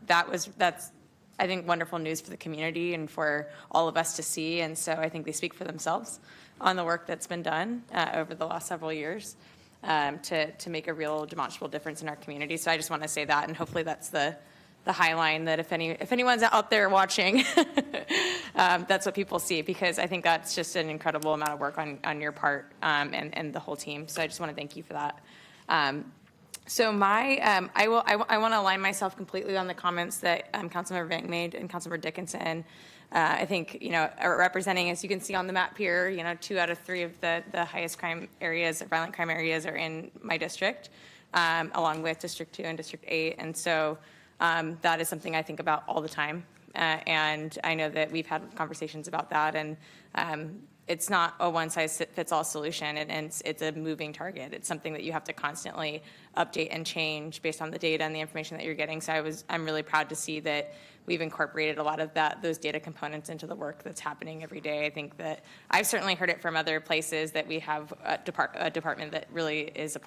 That's, I think, wonderful news for the community and for all of us to see. And so I think they speak for themselves on the work that's been done over the last several years to make a real demonstrable difference in our community. So I just want to say that, and hopefully that's the high line, that if anyone's out there watching, that's what people see, because I think that's just an incredible amount of work on your part and the whole team. So I just want to thank you for that. So I want to align myself completely on the comments that Councilmember Bank made and Councilmember Dickinson. I think, representing, as you can see on the map here, 2 out of 3 of the highest crime areas, violent crime areas, are in my district, along with District 2 and District 8. And so that is something I think about all the time. And I know that we've had conversations about that. And it's not a one-size-fits-all solution, and it's a moving target. It's something that you have to constantly update and change based on the data and the information that you're getting. So I'm really proud to see that we've incorporated a lot of those data components into the work that's happening every day. I think that I've certainly heard it from other places that we have a department that really is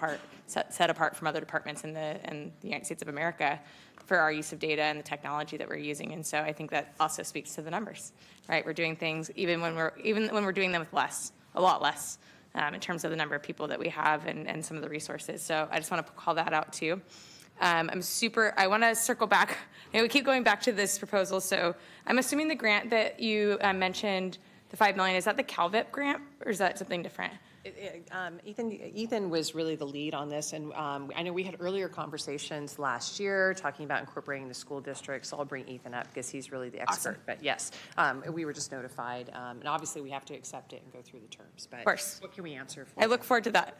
set apart from other departments in the United States of America for our use of data and the technology that we're using. And so I think that also speaks to the numbers, right? We're doing things even when we're doing them with a lot less, in terms of the number of people that we have and some of the resources. So I just want to call that out too. I want to circle back. We keep going back to this proposal. So I'm assuming the grant that you mentioned, the $5 million, is that the CalVIP grant, or is that something different? Ethan was really the lead on this, and I know we had earlier conversations last year talking about incorporating the school district, so I'll bring Ethan up because he's really the expert. Awesome. But yes, we were just notified, and obviously we have to accept it and go through the terms. But of course. What can we answer for? I look forward to that.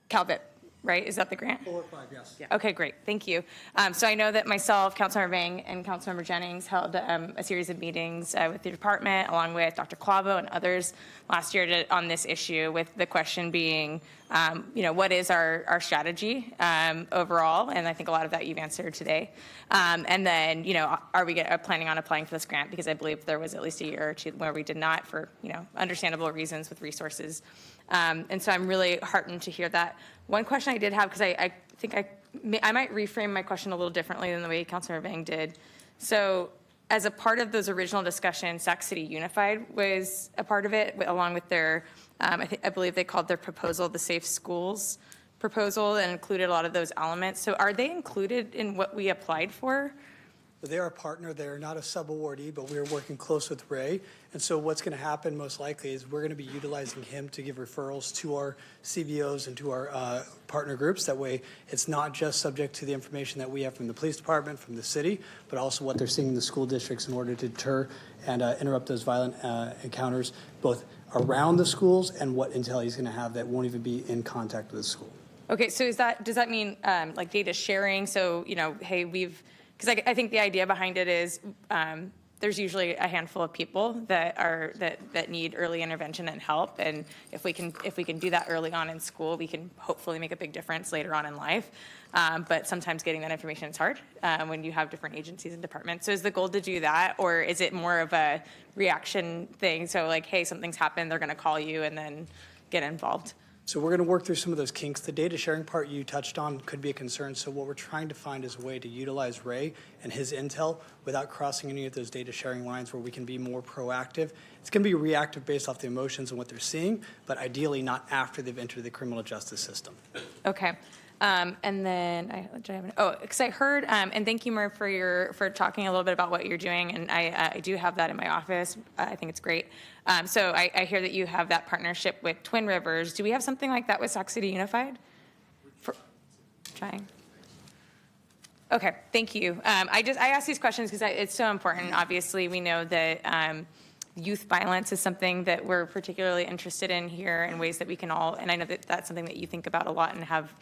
CalVIP, right? Is that the grant? 4 or 5, yes. Yeah. Okay, great. Thank you. So I know that myself, Councilmember Vang, and Councilmember Jennings held a series of meetings with the department, along with Dr. Quavo and others last year on this issue, with the question being, what is our strategy overall? And I think a lot of that you've answered today. And then, are we planning on applying for this grant? Because I believe there was at least a year or two where we did not, for understandable reasons with resources. And so I'm really heartened to hear that. One question I did have, because I think I might reframe my question a little differently than the way Councilmember Vang did. So as a part of those original discussions, Sac City Unified was a part of it, along with their, I believe they called their proposal the Safe Schools proposal, and included a lot of those elements. So are they included in what we applied for? but they're a partner. They're not a sub-awardee, but we're working close with Ray. And so what's going to happen most likely is we're going to be utilizing him to give referrals to our CBOs and to our partner groups. That way, it's not just subject to the information that we have from the police department, from the city, but also what they're seeing in the school districts in order to deter and interrupt those violent encounters, both around the schools and what intel he's going to have that won't even be in contact with the school. Okay, so does that mean like data sharing? So, hey, because I think the idea behind it is there's usually a handful of people that need early intervention and help, and if we can do that early on in school, we can hopefully make a big difference later on in life. But sometimes getting that information is hard when you have different agencies and departments. So is the goal to do that, or is it more of a reaction thing? So like, hey, something's happened, they're going to call you and then get involved. So we're going to work through some of those kinks. The data sharing part you touched on could be a concern. So what we're trying to find is a way to utilize Ray and his intel without crossing any of those data sharing lines where we can be more proactive. It's going to be reactive based off the emotions and what they're seeing, but ideally not after they've entered the criminal justice system. Okay. And then because I heard, and thank you, Murph, for talking a little bit about what you're doing, and I do have that in my office. I think it's great. So I hear that you have that partnership with Twin Rivers. Do we have something like that with Sac City Unified? Trying. Okay, thank you. I ask these questions because it's so important. Obviously, we know that youth violence is something that we're particularly interested in here in ways that we can all, and I know that that's something that you think about a lot and have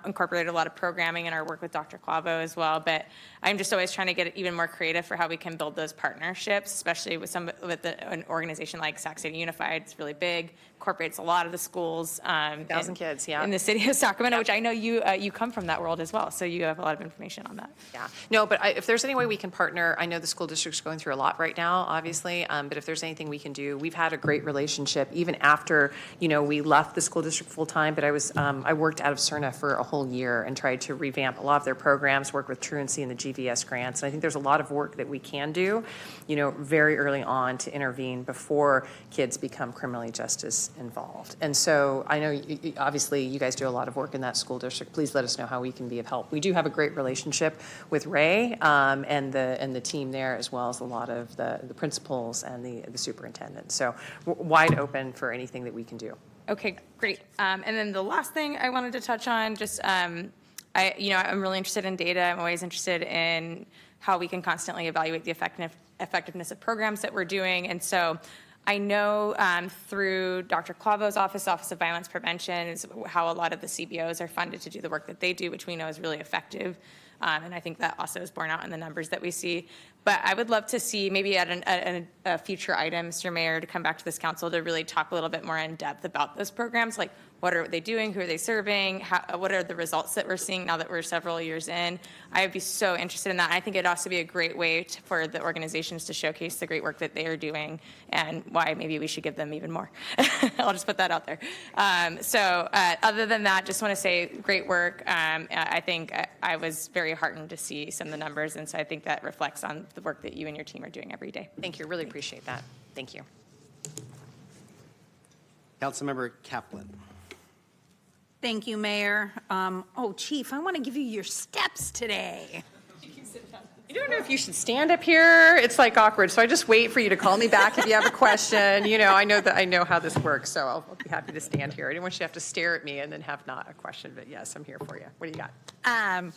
incorporated a lot of programming in our work with Dr. Clavo as well, but I'm just always trying to get even more creative for how we can build those partnerships, especially with an organization like Sac City Unified. It's really big, incorporates a lot of the schools. 1,000 kids, yeah. In the city of Sacramento, which I know you come from that world as well, so you have a lot of information on that. Yeah, no, but if there's any way we can partner, I know the school district's going through a lot right now, obviously, but if there's anything we can do, we've had a great relationship, even after, we left the school district full-time, but I worked out of Cerna for a whole year and tried to revamp a lot of their programs, work with Truancy and the GVS grants, and I think there's a lot of work that we can do, very early on to intervene before kids become criminally justice involved. And so I know, obviously, you guys do a lot of work in that school district. Please let us know how we can be of help. We do have a great relationship with Ray and the team there, as well as a lot of the principals and the superintendent. So we're wide open for anything that we can do. Okay, great. And then the last thing I wanted to touch on, I'm really interested in data. I'm always interested in how we can constantly evaluate the effectiveness of programs that we're doing. And so I know through Dr. Clavo's Office of Violence Prevention, is how a lot of the CBOs are funded to do the work that they do, which we know is really effective. And I think that also is borne out in the numbers that we see. But I would love to see maybe at a future item, Mr. Mayor, to come back to this council to really talk a little bit more in depth about those programs, like what are they doing, who are they serving, what are the results that we're seeing now that we're several years in. I would be so interested in that. I think it'd also be a great way for the organizations to showcase the great work that they are doing and why maybe we should give them even more. I'll just put that out there. Other than that, just want to say great work. I think I was very heartened to see some of the numbers, and so I think that reflects on the work that you and your team are doing every day. Thank you. Really appreciate that. Thank you. Councilmember Kaplan. Thank you, Mayor. Chief, I want to give you your steps today. I don't know if you should stand up here. It's like awkward. So I just wait for you to call me back if you have a question. I know how this works, so I'll be happy to stand here. I didn't want you to have to stare at me and then have not a question, but yes, I'm here for you. What do you got?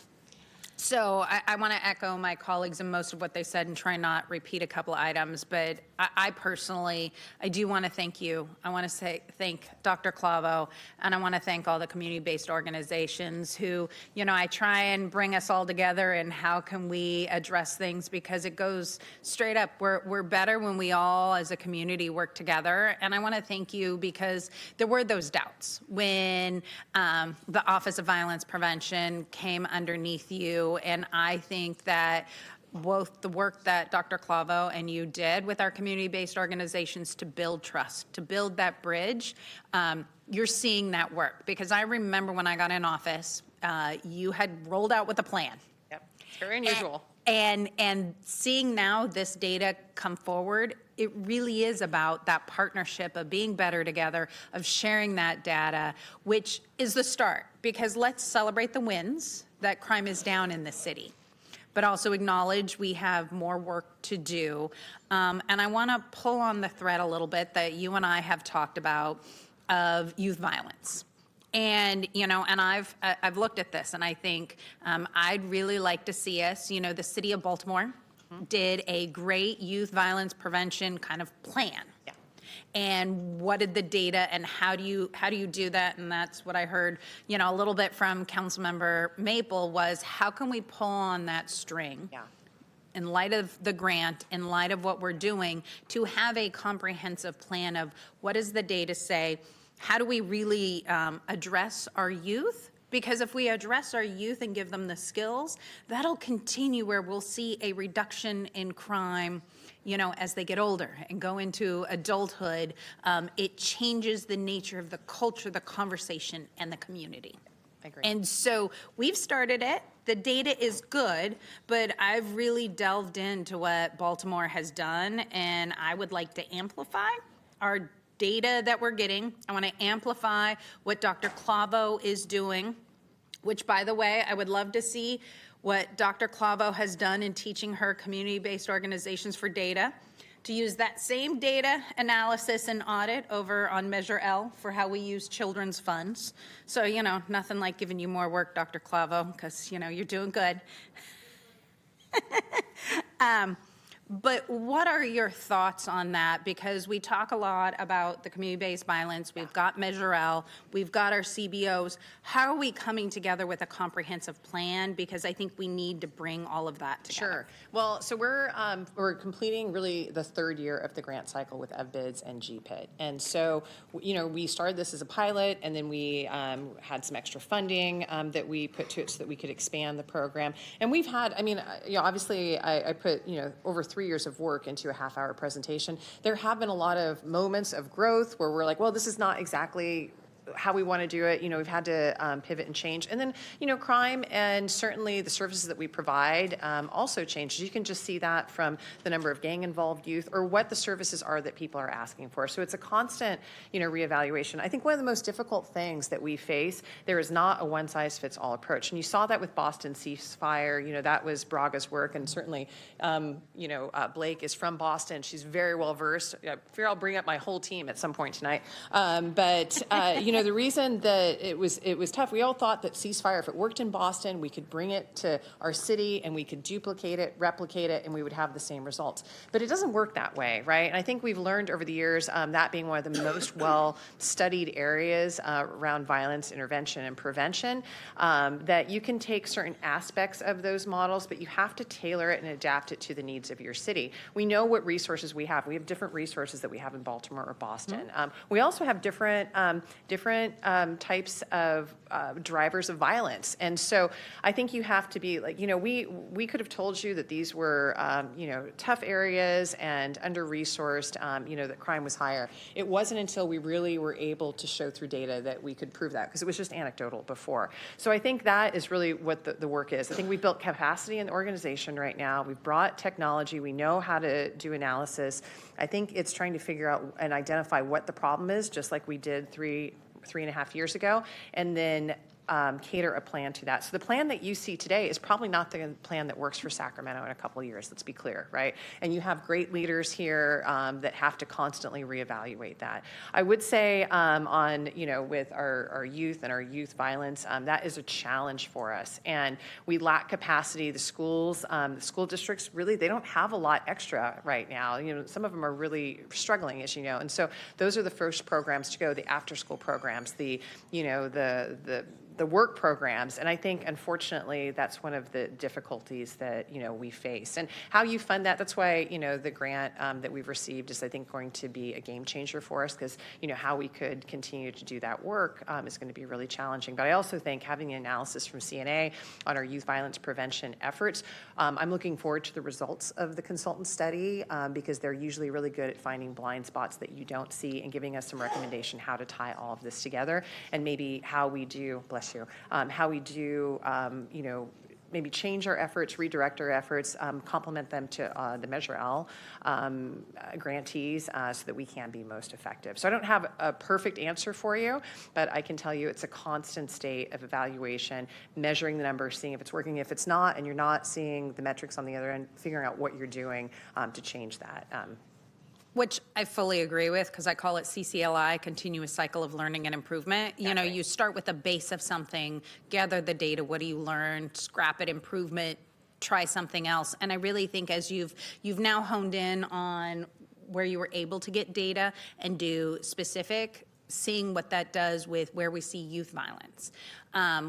So I want to echo my colleagues and most of what they said and try not repeat a couple of items, but I personally, I do want to thank you. I want to thank Dr. Clavo, and I want to thank all the community-based organizations who, I try and bring us all together and how can we address things, because it goes straight up. We're better when we all as a community work together, and I want to thank you because there were those doubts when the Office of Violence Prevention came underneath you. And I think that both the work that Dr. Clavo and you did with our community-based organizations to build trust, to build that bridge, you're seeing that work. Because I remember when I got in office, you had rolled out with a plan. Yep, it's very unusual. And seeing now this data come forward, it really is about that partnership of being better together, of sharing that data, which is the start. Because let's celebrate the wins that crime is down in this city. but also acknowledge we have more work to do. And I want to pull on the thread a little bit that you and I have talked about of youth violence. And, and I've looked at this, and I think I'd really like to see us, the city of Baltimore did a great youth violence prevention kind of plan. Yeah. And what did the data, and how do you do that? And that's what I heard, a little bit from Councilmember Maple was, how can we pull on that string? Yeah. In light of the grant, in light of what we're doing, to have a comprehensive plan of what does the data say? How do we really address our youth? Because if we address our youth and give them the skills, that'll continue where we'll see a reduction in crime, as they get older and go into adulthood. It changes the nature of the culture, the conversation, and the community. I agree. And so we've started it. The data is good, but I've really delved into what Baltimore has done, and I would like to amplify our data that we're getting. I want to amplify what Dr. Clavo is doing, which, by the way, I would love to see what Dr. Clavo has done in teaching her community-based organizations for data, to use that same data analysis and audit over on Measure L for how we use children's funds. So, nothing like giving you more work, Dr. Clavo, because, you're doing good. But what are your thoughts on that? Because we talk a lot about the community-based violence. We've got Measure L. We've got our CBOs. How are we coming together with a comprehensive plan? Because I think we need to bring all of that together. Sure. Well, so we're completing really the third year of the grant cycle with EVBIDS and GPIT. And so, we started this as a pilot, and then we had some extra funding that we put to it so that we could expand the program. And we've had, obviously I put, over 3 years of work into a half-hour presentation. There have been a lot of moments of growth where we're like, well, this is not exactly how we want to do it. We've had to pivot and change. And then, crime and certainly the services that we provide also change. You can just see that from the number of gang-involved youth or what the services are that people are asking for. So it's a constant, reevaluation. I think one of the most difficult things that we face, there is not a one-size-fits-all approach. And you saw that with Boston ceasefire. That was Braga's work. And certainly, Blake is from Boston. She's very well-versed. I fear I'll bring up my whole team at some point tonight. The reason that it was tough, we all thought that ceasefire, if it worked in Boston, we could bring it to our city and we could duplicate it, replicate it, and we would have the same results. But it doesn't work that way, right? And I think we've learned over the years, that being one of the most well-studied areas around violence intervention and prevention, that you can take certain aspects of those models, but you have to tailor it and adapt it to the needs of your city. We know what resources we have. We have different resources that we have in Baltimore or Boston. We also have different types of drivers of violence. And so I think you have to be like, we could have told you that these were, tough areas and under-resourced, that crime was higher. It wasn't until we really were able to show through data that we could prove that, because it was just anecdotal before. So I think that is really what the work is. I think we built capacity in the organization right now. We've brought technology. We know how to do analysis. I think it's trying to figure out and identify what the problem is, just like we did three and a half years ago, and then cater a plan to that. So the plan that you see today is probably not the plan that works for Sacramento in a couple of years, let's be clear, right? And you have great leaders here that have to constantly reevaluate that. I would say with our youth and our youth violence, that is a challenge for us. And we lack capacity. The schools, the school districts, really, they don't have a lot extra right now. Some of them are really struggling, as you know. And so those are the first programs to go, the after-school programs, the work programs. And I think, unfortunately, that's one of the difficulties that, we face. And how you fund that, that's why, the grant that we've received is, I think, going to be a game changer for us, because, how we could continue to do that work is going to be really challenging. But I also think having an analysis from CNA on our youth violence prevention efforts, I'm looking forward to the results of the consultant study, because they're usually really good at finding blind spots that you don't see and giving us some recommendation how to tie all of this together, and maybe how we do, bless you, how we do, maybe change our efforts, redirect our efforts, complement them to the Measure L grantees so that we can be most effective. So I don't have a perfect answer for you, but I can tell you it's a constant state of evaluation, measuring the numbers, seeing if it's working. If it's not, and you're not seeing the metrics on the other end, figuring out what you're doing to change that. Which I fully agree with, because I call it CCLI, continuous cycle of learning and improvement. You know, you start with a base of something, gather the data, what do you learn, scrap it, improvement, try something else. And I really think as you've now honed in on where you were able to get data and do specific, seeing what that does with where we see youth violence.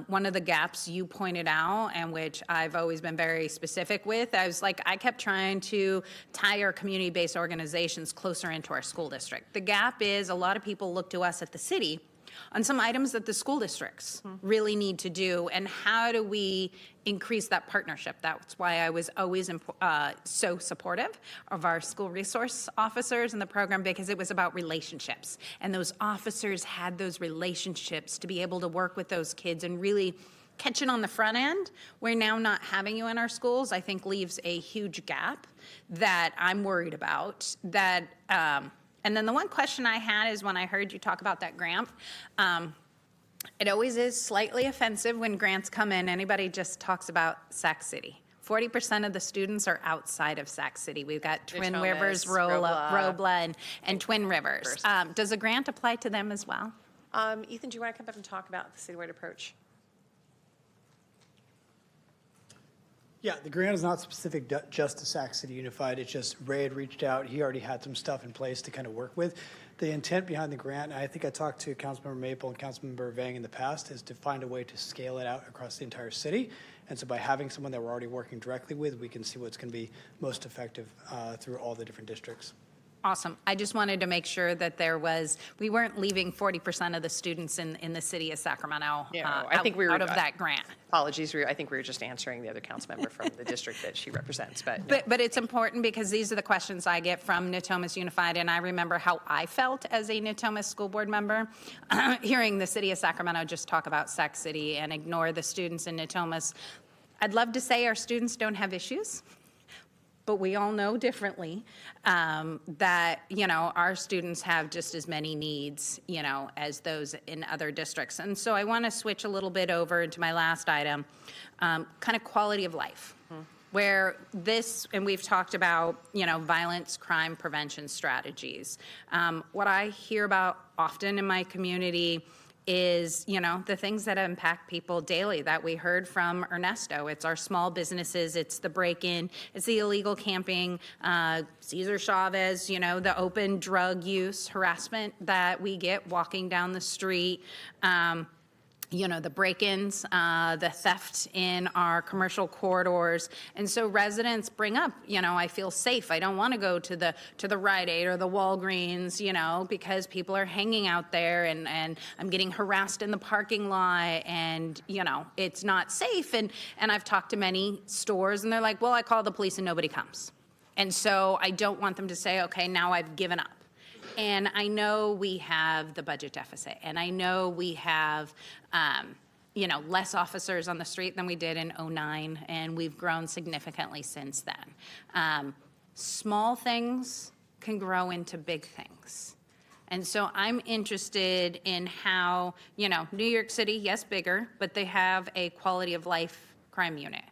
One of the gaps you pointed out, and which I've always been very specific with, I kept trying to tie our community-based organizations closer into our school district. The gap is a lot of people look to us at the city on some items that the school districts really need to do, and how do we increase that partnership? That's why I was always so supportive of our school resource officers in the program, because it was about relationships. And those officers had those relationships to be able to work with those kids and really catch it on the front end, where now not having you in our schools, I think leaves a huge gap that I'm worried about. And then the one question I had is when I heard you talk about that grant, it always is slightly offensive when grants come in. Anybody just talks about Sac City. 40% of the students are outside of Sac City. We've got Twin Natomas, Rivers, Robla, and Twin Rivers. Does a grant apply to them as well? Ethan, do you want to come up and talk about the citywide approach? Yeah, the grant is not specific just to Sac City Unified. It's just Ray had reached out. He already had some stuff in place to kind of work with. The intent behind the grant, and I think I talked to Councilmember Maple and Councilmember Vang in the past, is to find a way to scale it out across the entire city. And so by having someone that we're already working directly with, we can see what's going to be most effective through all the different districts. Awesome. I just wanted to make sure that we weren't leaving 40% of the students in the city of Sacramento out of that grant. Apologies, I think we were just answering the other council member from the district that she represents, but. But it's important because these are the questions I get from Natomas Unified, and I remember how I felt as a Natomas school board member, hearing the city of Sacramento just talk about Sac City and ignore the students in Natomas. I'd love to say our students don't have issues, but we all know differently that, our students have just as many needs, as those in other districts. And so I want to switch a little bit over into my last item, kind of quality of life, where and we've talked about, violence, crime prevention strategies. What I hear about often in my community is, the things that impact people daily that we heard from Ernesto. It's our small businesses, it's the break-in, it's the illegal camping, Cesar Chavez, the open drug use, harassment that we get walking down the street, the break-ins, the theft in our commercial corridors. And so residents bring up, I feel safe. I don't want to go to the Rite Aid or the Walgreens, because people are hanging out there and I'm getting harassed in the parking lot and, it's not safe. And I've talked to many stores and they're like, well, I call the police and nobody comes. And so I don't want them to say, okay, now I've given up. And I know we have the budget deficit, and I know we have, less officers on the street than we did in '09, and we've grown significantly since then. Small things can grow into big things. And so I'm interested in how, New York City, yes, bigger, but they have a quality of life crime unit.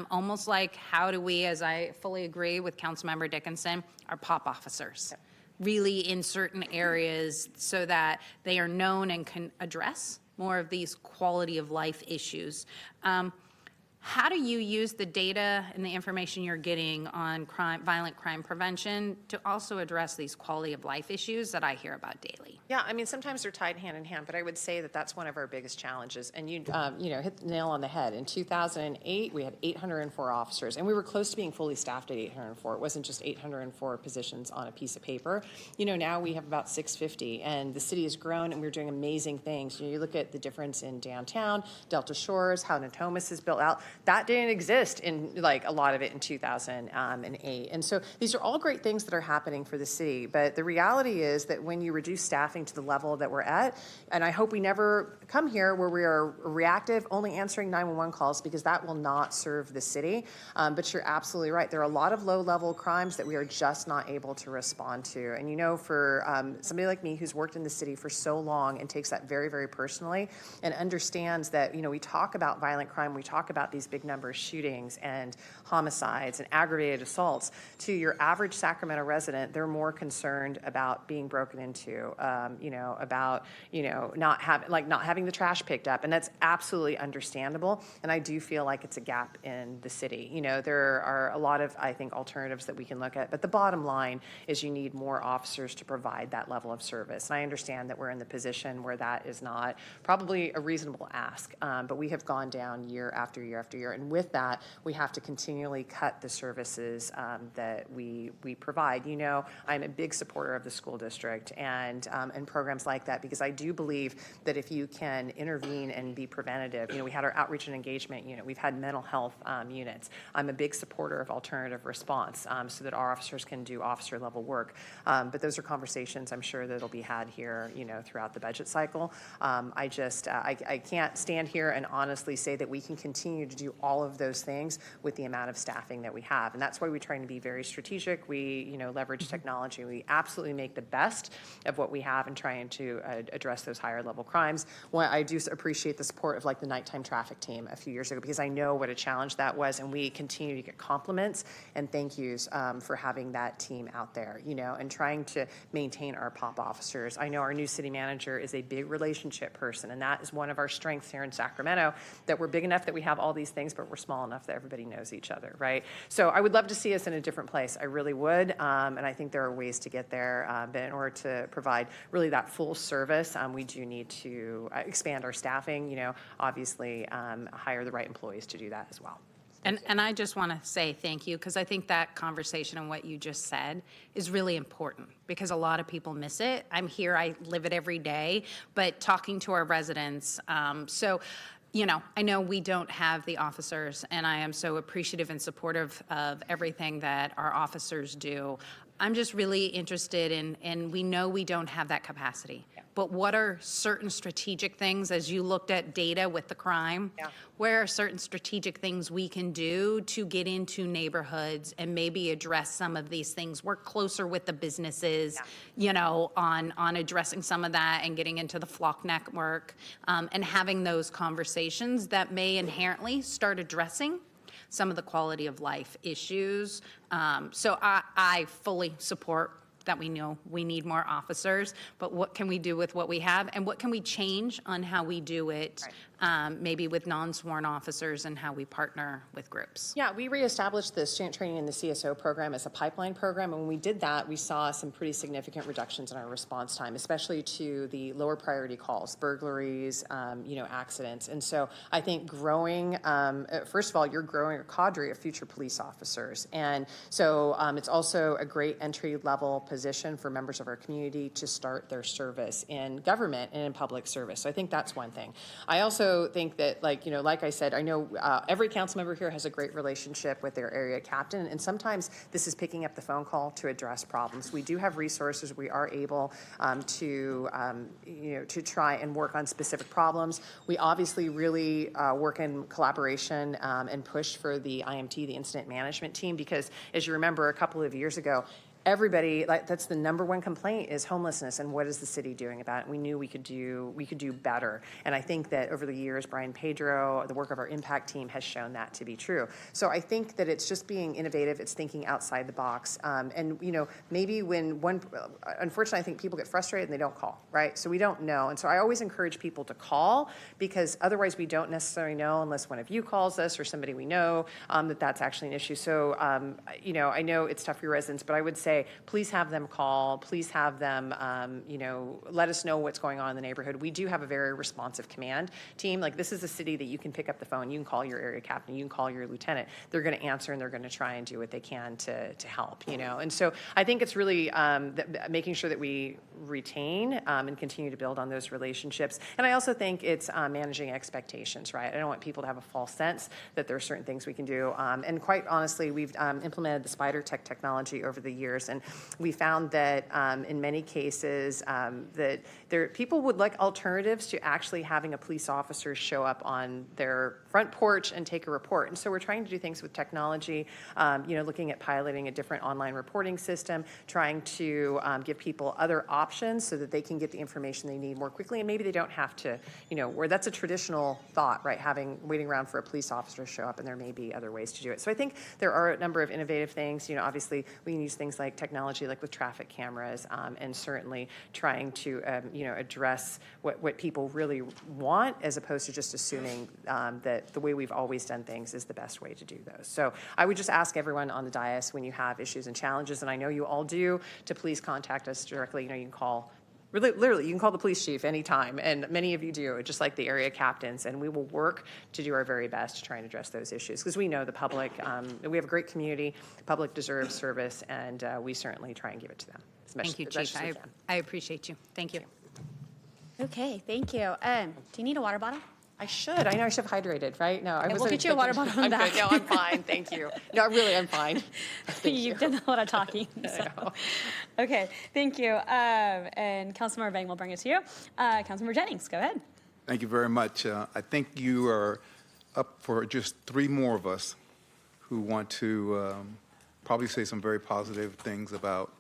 Almost like how do we, as I fully agree with Councilmember Dickinson, our POP officers. Really in certain areas so that they are known and can address more of these quality of life issues. How do you use the data and the information you're getting on violent crime prevention to also address these quality of life issues that I hear about daily? Yeah, sometimes they're tied hand in hand, but I would say that that's one of our biggest challenges. And you hit the nail on the head. In 2008, we had 804 officers, and we were close to being fully staffed at 804. It wasn't just 804 positions on a piece of paper. Now we have about 650, and the city has grown, and we're doing amazing things. You look at the difference in downtown, Delta Shores, how Natomas is built out. that didn't exist in like a lot of it in 2008. And so these are all great things that are happening for the city. But the reality is that when you reduce staffing to the level that we're at, and I hope we never come here where we are reactive, only answering 911 calls, because that will not serve the city. But you're absolutely right. There are a lot of low-level crimes that we are just not able to respond to. And for somebody like me who's worked in the city for so long and takes that very, very personally and understands that, we talk about violent crime, we talk about these big numbers, shootings and homicides and aggravated assaults. To your average Sacramento resident, they're more concerned about being broken into, about not having the trash picked up, and that's absolutely understandable. And I do feel like it's a gap in the city. There are a lot of, I think, alternatives that we can look at, but the bottom line is you need more officers to provide that level of service. And I understand that we're in the position where that is not probably a reasonable ask, but we have gone down year after year after year, and with that, we have to continually cut the services that we provide. I'm a big supporter of the school district and programs like that, because I do believe that if you can intervene and be preventative, we had our outreach and engagement unit, we've had mental health units. I'm a big supporter of alternative response so that our officers can do officer level work. But those are conversations I'm sure that'll be had here, throughout the budget cycle. I can't stand here and honestly say that we can continue to do all of those things with the amount of staffing that we have. And that's why we're trying to be very strategic. We, leverage technology. We absolutely make the best of what we have in trying to address those higher level crimes. Well, I do appreciate the support of the nighttime traffic team a few years ago, because I know what a challenge that was, and we continue to get compliments and thank yous for having that team out there, and trying to maintain our POP officers. I know our new city manager is a big relationship person, and that is one of our strengths here in Sacramento, that we're big enough that we have all these things, but we're small enough that everybody knows each other, right? So I would love to see us in a different place. I really would, and I think there are ways to get there, but in order to provide really that full service, we do need to expand our staffing, obviously hire the right employees to do that as well. And I just want to say thank you, because I think that conversation and what you just said is really important, because a lot of people miss it. I'm here, I live it every day, but talking to our residents, I know we don't have the officers, and I am so appreciative and supportive of everything that our officers do. I'm just really interested in, and we know we don't have that capacity, but what are certain strategic things, as you looked at data with the crime, where are certain strategic things we can do to get into neighborhoods and maybe address some of these things, work closer with the businesses, on addressing some of that and getting into the flock network, and having those conversations that may inherently start addressing some of the quality of life issues. So I fully support that. We know we need more officers, but what can we do with what we have, and what can we change on how we do it, maybe with non-sworn officers and how we partner with groups? Yeah, we reestablished the student training in the CSO program as a pipeline program, and when we did that, we saw some pretty significant reductions in our response time, especially to the lower priority calls, burglaries, accidents. And so I think growing, first of all, you're growing a cadre of future police officers, and so it's also a great entry-level position for members of our community to start their service in government and in public service. So I think that's one thing. I also think that, like I said, I know every council member here has a great relationship with their area captain, and sometimes this is picking up the phone call to address problems. We do have resources. We are able to try and work on specific problems. We obviously really work in collaboration and push for the IMT, the incident management team, because as you remember, a couple of years ago, everybody, that's the number one complaint, is homelessness, and what is the city doing about it? We knew we could do better, and I think that over the years, Brian Pedro, the work of our impact team, has shown that to be true. So I think that it's just being innovative, it's thinking outside the box, and maybe unfortunately, I think people get frustrated and they don't call, right? So we don't know, and so I always encourage people to call, because otherwise we don't necessarily know unless one of you calls us or somebody we know that's actually an issue. So I know it's tough for your residents, but I would say say, please have them call, please have them, let us know what's going on in the neighborhood. We do have a very responsive command team. Like, this is a city that you can pick up the phone, you can call your area captain, you can call your lieutenant. They're going to answer, and they're going to try and do what they can to help, And so I think it's really making sure that we retain and continue to build on those relationships. And I also think it's managing expectations, right? I don't want people to have a false sense that there are certain things we can do. And quite honestly, we've implemented the spider technology over the years, and we found that in many cases that people would like alternatives to actually having a police officer show up on their front porch and take a report. And so we're trying to do things with technology, looking at piloting a different online reporting system, trying to give people other options so that they can get the information they need more quickly, and maybe they don't have to, where that's a traditional thought, right, waiting around for a police officer to show up, and there may be other ways to do it. So I think there are a number of innovative things. Obviously we can use things like technology, like with traffic cameras, and certainly trying to, address what people really want, as opposed to just assuming that the way we've always done things is the best way to do those. So I would just ask everyone on the dais, when you have issues and challenges, and I know you all do, to please contact us directly. You can call, literally, you can call the police chief anytime, and many of you do, just like the area captains, and we will work to do our very best to try and address those issues, because we know the public, we have a great community, the public deserves service, and we certainly try and give it to them as much Thank you, as much Chief. as we can. I appreciate you. Thank you. Okay, thank you. Do you need a water bottle? I should. I know I should have hydrated, right? No, I Okay, was. we'll get you a water bottle on I'm back. good. No, I'm fine. Thank you. No, really, I'm fine. You've done a lot of talking. So. Okay, thank you. And Councilmember Bang will bring it to you. Councilmember Jennings, go ahead. Thank you very much. I think you are up for just 3 more of us who want to probably say some very positive things about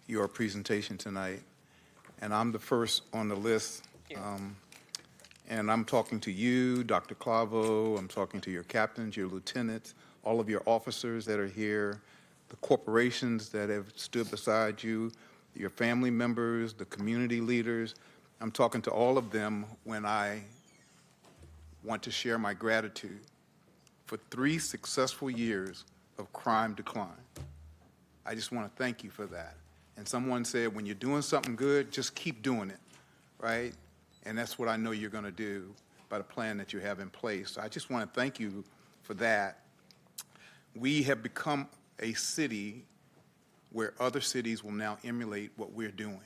your presentation tonight. And I'm the first on the list. And I'm talking to you, Dr. Clavo, I'm talking to your captains, your lieutenants, all of your officers that are here, the corporations that have stood beside you, your family members, the community leaders. I'm talking to all of them when I want to share my gratitude for 3 successful years of crime decline. I just want to thank you for that. And someone said, when you're doing something good, just keep doing it, right? And that's what I know you're going to do by the plan that you have in place. So I just want to thank you for that. We have become a city where other cities will now emulate what we're doing.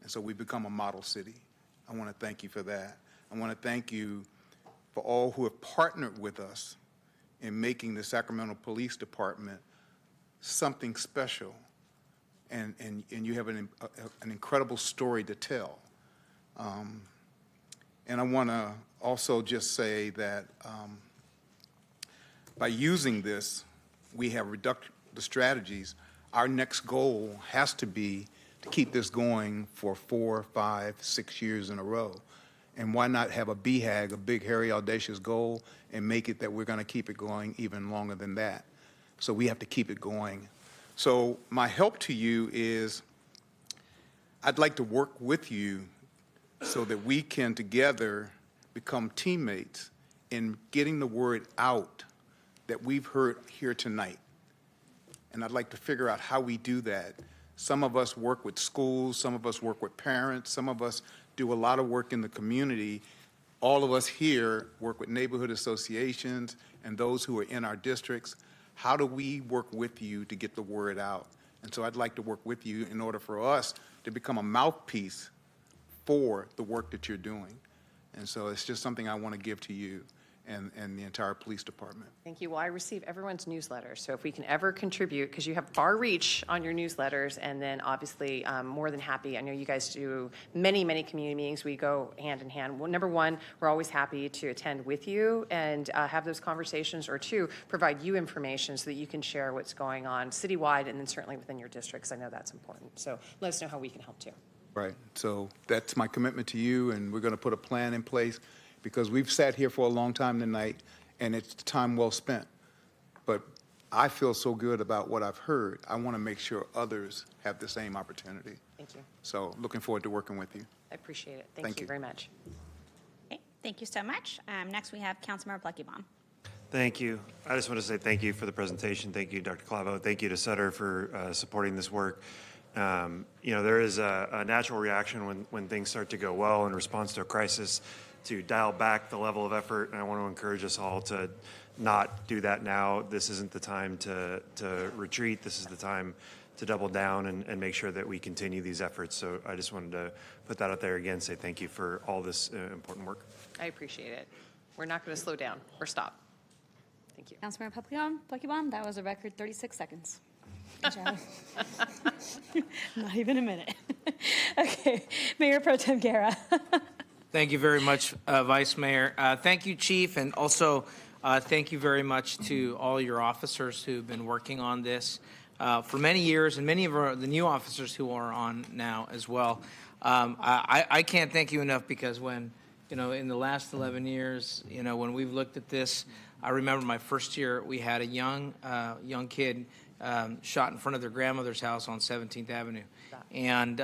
And so we've become a model city. I want to thank you for that. I want to thank you for all who have partnered with us in making the Sacramento Police Department something special. And you have an incredible story to tell. And I want to also just say that by using this, we have reduced the strategies. Our next goal has to be to keep this going for 4, 5, 6 years in a row. And why not have a BHAG, a big, hairy, audacious goal, and make it that we're going to keep it going even longer than that. So we have to keep it going. So my help to you is I'd like to work with you so that we can together become teammates in getting the word out that we've heard here tonight. And I'd like to figure out how we do that. Some of us work with schools, some of us work with parents, some of us do a lot of work in the community. All of us here work with neighborhood associations and those who are in our districts. How do we work with you to get the word out? And so I'd like to work with you in order for us to become a mouthpiece for the work that you're doing. And so it's just something I want to give to you and the entire police department. Thank you. Well, I receive everyone's newsletters, so if we can ever contribute, because you have far reach on your newsletters, and then obviously more than happy. I know you guys do many, many community meetings. We go hand in hand. Well, number one, we're always happy to attend with you and have those conversations, or 2, provide you information so that you can share what's going on citywide and then certainly within your districts. I know that's important. So let us know how we can help too. Right. So that's my commitment to you, and we're going to put a plan in place because we've sat here for a long time tonight, and it's time well spent. But I feel so good about what I've heard. I want to make sure others have the same opportunity. Thank you. So looking forward to working with you. I appreciate it. Thank Thank you you. very much. Okay, thank you so much. Next, we have Councilmember Pluckybaum. Thank you. I just want to say thank you for the presentation. Thank you, Dr. Clavo. Thank you to Sutter for supporting this work. There is a natural reaction when things start to go well in response to a crisis to dial back the level of effort, and I want to encourage us all to not do that now. This isn't the time to retreat. This is the time to double down and make sure that we continue these efforts. So I just wanted to put that out there again, say thank you for all this important work. I appreciate it. We're not going to slow down or stop. Thank you. Councilmember Pokemon, that was a record 36 seconds. Good job. Not even a minute. Okay, Mayor Pro Tem Guerra. Thank you very much, Vice Mayor. Thank you, Chief, and also thank you very much to all your officers who've been working on this for many years, and many of the new officers who are on now as well. I can't thank you enough, because when, in the last 11 years, when we've looked at this, I remember my first year, we had a young kid shot in front of their grandmother's house on 17th Avenue. And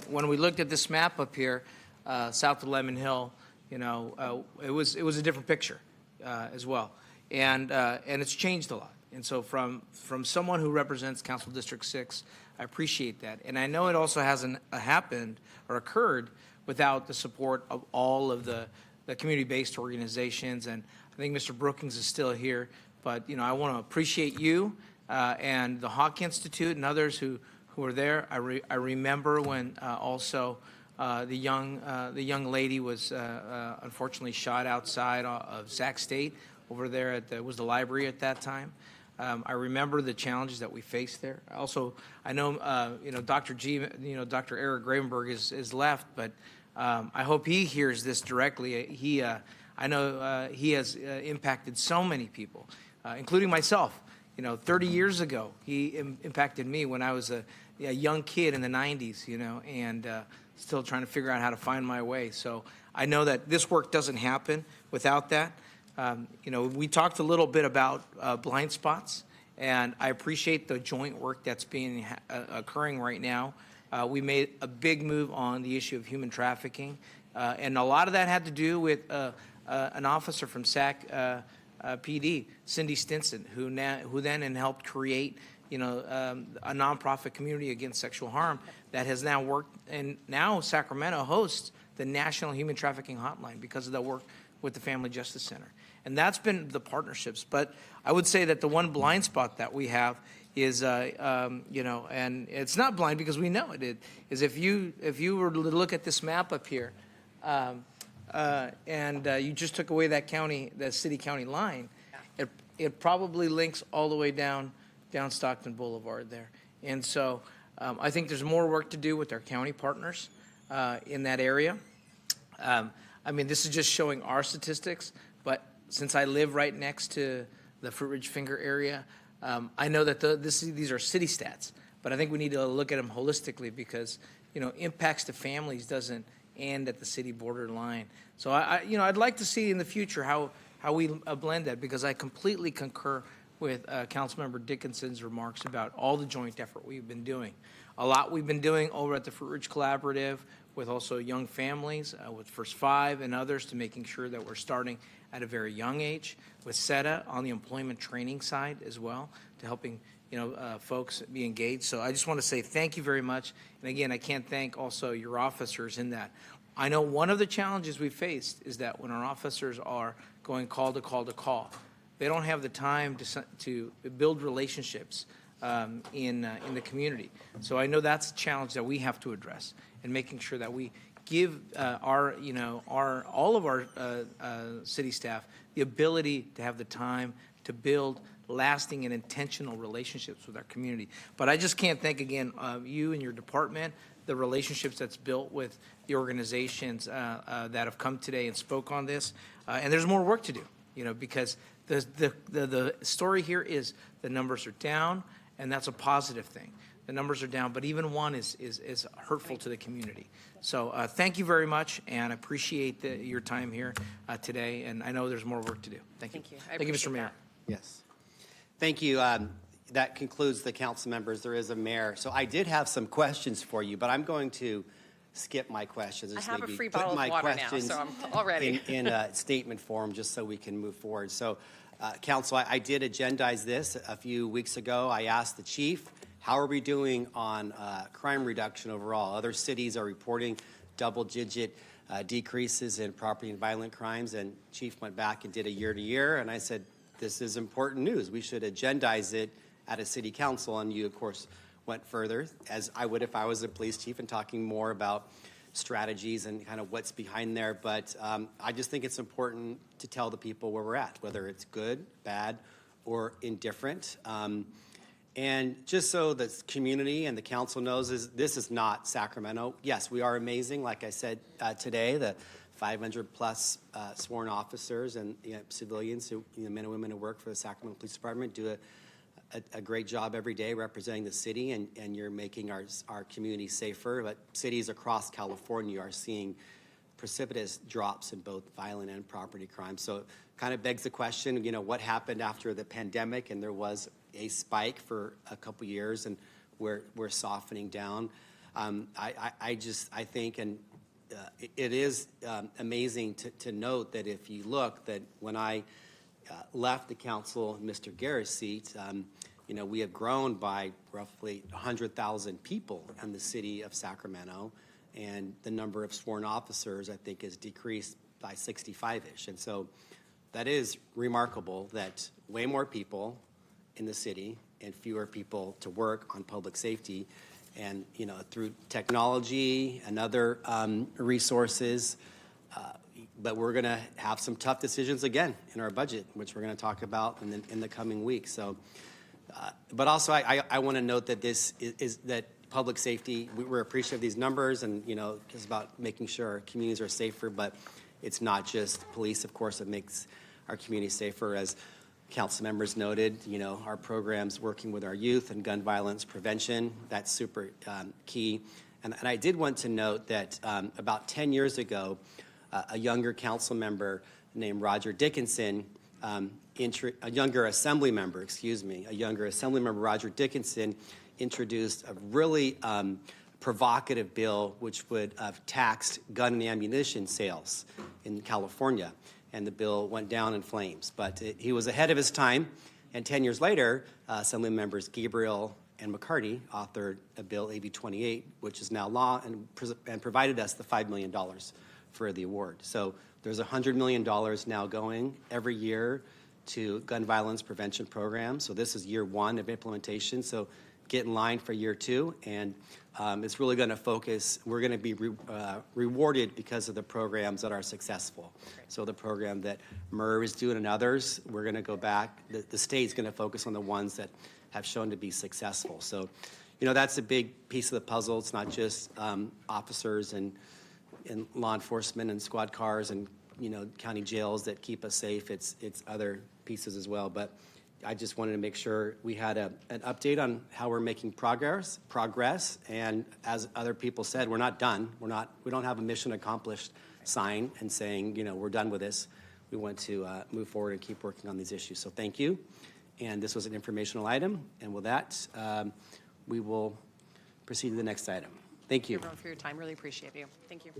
when we looked at this map up here, south of Lemon Hill, it was a different picture as well. And it's changed a lot. And so from someone who represents Council District 6, I appreciate that. And I know it also hasn't happened or occurred without the support of all of the community-based organizations. And I think Mr. Brookings is still here, but I want to appreciate you and the Hawk Institute and others who were there. I remember when also the young lady was unfortunately shot outside of Sac State over there at the library at that time. I remember the challenges that we faced there. Also, I know Dr. Dr. Eric Gravenberg is left, but I hope he hears this directly. I know he has impacted so many people, including myself. 30 years ago, he impacted me when I was a young kid in the 90s, and still trying to figure out how to find my way. So I know that this work doesn't happen without that. We talked a little bit about blind spots, and I appreciate the joint work that's occurring right now. We made a big move on the issue of human trafficking, and a lot of that had to do with an officer from SAC PD, Cindy Stinson, who then helped create a nonprofit community against sexual harm that has now worked, and now Sacramento hosts the National Human Trafficking Hotline because of the work with the Family Justice Center. And that's been the partnerships. But I would say that the one blind spot that we have is, and it's not blind because we know it, is if you were to look at this map up here, and you just took away that city-county line, it probably links all the way down Stockton Boulevard there. And so I think there's more work to do with our county partners in that area. This is just showing our statistics, but since I live right next to the Fruit Ridge Finger area, I know that these are city stats, but I think we need to look at them holistically because, impacts to families doesn't end at the city border line. So I'd like to see in the future how we blend that, because I completely concur with Councilmember Dickinson's remarks about all the joint effort we've been doing. A lot we've been doing over at the Fruit Ridge Collaborative with also young families, with First Five and others, to making sure that we're starting at a very young age, with SETA on the employment training side as well, to helping folks be engaged. So I just want to say thank you very much. And again, I can't thank also your officers in that. I know one of the challenges we faced is that when our officers are going call to call to call, they don't have the time to build relationships in the community. So I know that's a challenge that we have to address, and making sure that we give all of our city staff the ability to have the time to build lasting and intentional relationships with our community. But I just can't thank again you and your department, the relationships that's built with the organizations that have come today and spoke on this. And there's more work to do, because the story here is the numbers are down, and that's a positive thing. The numbers are down, but even one is hurtful to the community. So thank you very much, and I appreciate your time here today, and I know there's more work to do. Thank you. Thank you, Mr. Mayor. Yes. Thank you. That concludes the council members. There is a mayor. So I did have some questions for you, but I'm going to skip my questions. I Just have a maybe free put bottle of my water now, questions so I'm all ready. in statement form, just so we can move forward. So, Council, I did agendize this a few weeks ago. I asked the chief, how are we doing on crime reduction overall? Other cities are reporting double-digit decreases in property and violent crimes, and chief went back and did a year-to-year, and I said, this is important news. We should agendize it at a city council, and you, of course, went further, as I would if I was a police chief, and talking more about strategies and kind of what's behind there. But I just think it's important to tell the people where we're at, whether it's good, bad, or indifferent. And just so the community and the council knows, this is not Sacramento. Yes, we are amazing, like I said today, the 500-plus sworn officers and civilians, who, men and women who work for the Sacramento Police Department, do a great job every day representing the city, and you're making our community safer. But cities across California are seeing precipitous drops in both violent and property crime. So it kind of begs the question, what happened after the pandemic? And there was a spike for a couple years, and we're softening down. I think, and it is amazing to note that if you look, that when I left the council, Mr. Garrett's seat, we have grown by roughly 100,000 people in the city of Sacramento, and the number of sworn officers, I think, has decreased by 65-ish. And so that is remarkable, that way more people in the city and fewer people to work on public safety. And, through technology and other resources, but we're going to have some tough decisions again in our budget, which we're going to talk about in the coming weeks. So, but also I want to note that this is that public safety, we're appreciative of these numbers, and, it's about making sure our communities are safer, but it's not just police, of course, that makes our community safer. As council members noted, our programs working with our youth and gun violence prevention, that's super key. And I did want to note that about 10 years ago, a younger council member named Roger Dickinson, a younger assembly member, Roger Dickinson, introduced a really provocative bill which would have taxed gun and ammunition sales in California. And the bill went down in flames. But he was ahead of his time, and 10 years later, Assembly members Gabriel and McCarty authored a bill, AB 28, which is now law, and provided us the $5 million for the award. So there's $100 million now going every year to gun violence prevention programs. So this is year one of implementation. So get in line for year two, and it's really going to focus. We're going to be rewarded because of the programs that are successful. So the program that MERV is doing and others, we're going to go back. The state's going to focus on the ones that have shown to be successful. So, that's a big piece of the puzzle. It's not just officers and law enforcement and squad cars and county jails that keep us safe. It's other pieces as well. But I just wanted to make sure we had an update on how we're making progress. And as other people said, we're not done. We don't have a mission accomplished sign and saying, we're done with this. We want to move forward and keep working on these issues. So thank you. And this was an informational item. And with that, we will proceed to the next item. Thank you. Everyone, for your time. Really appreciate you. Thank you.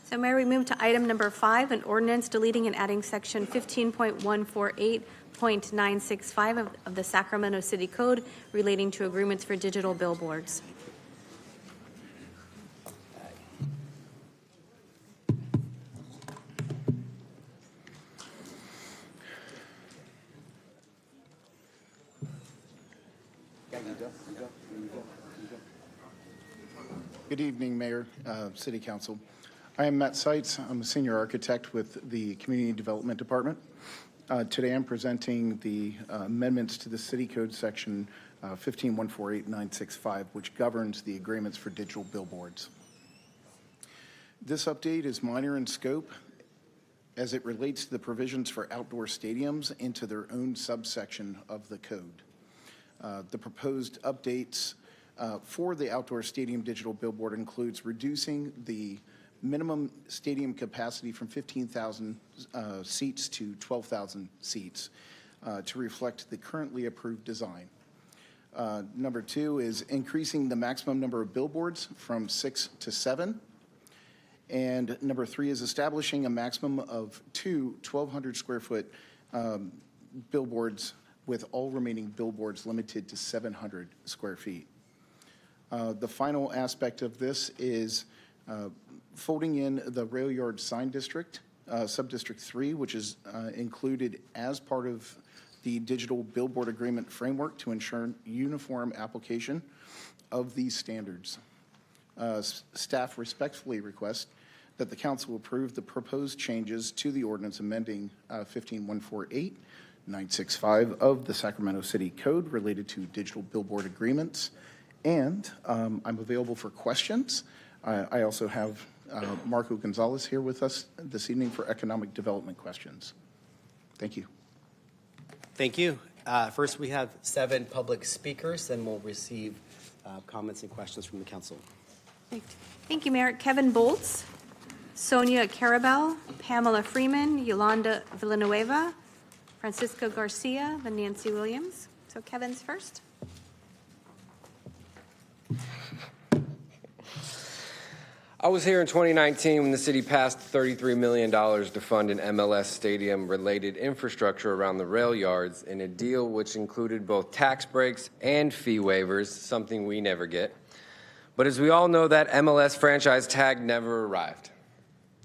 So Mayor, we move to item number 5, an ordinance deleting and adding section 15.148.965 of the Sacramento City Code relating to agreements for digital billboards. Good evening, Mayor, City Council. I am Matt Seitz. I'm a senior architect with the Community Development Department. Today I'm presenting the amendments to the City Code section 15.148.965, which governs the agreements for digital billboards. This update is minor in scope as it relates to the provisions for outdoor stadiums into their own subsection of the code. The proposed updates for the outdoor stadium digital billboard includes reducing the minimum stadium capacity from 15,000 seats to 12,000 seats to reflect the currently approved design. Number 2 is increasing the maximum number of billboards from 6 to 7. And number 3 is establishing a maximum of 2 1,200 square foot billboards, with all remaining billboards limited to 700 square feet. The final aspect of this is folding in the rail yard sign district, Subdistrict 3, which is included as part of the digital billboard agreement framework to ensure uniform application of these standards. Staff respectfully request that the council approve the proposed changes to the ordinance amending 15148-965 of the Sacramento City Code related to digital billboard agreements. And I'm available for questions. I also have Marco Gonzalez here with us this evening for economic development questions. Thank you. Thank you. First, we have 7 public speakers, then we'll receive comments and questions from the council. Thank you, Mayor. Kevin Boltz, Sonia Carabel, Pamela Freeman, Yolanda Villanueva, Francisco Garcia, and Nancy Williams. So Kevin's first. I was here in 2019 when the city passed $33 million to fund an MLS stadium-related infrastructure around the rail yards in a deal which included both tax breaks and fee waivers, something we never get. But as we all know, that MLS franchise tag never arrived.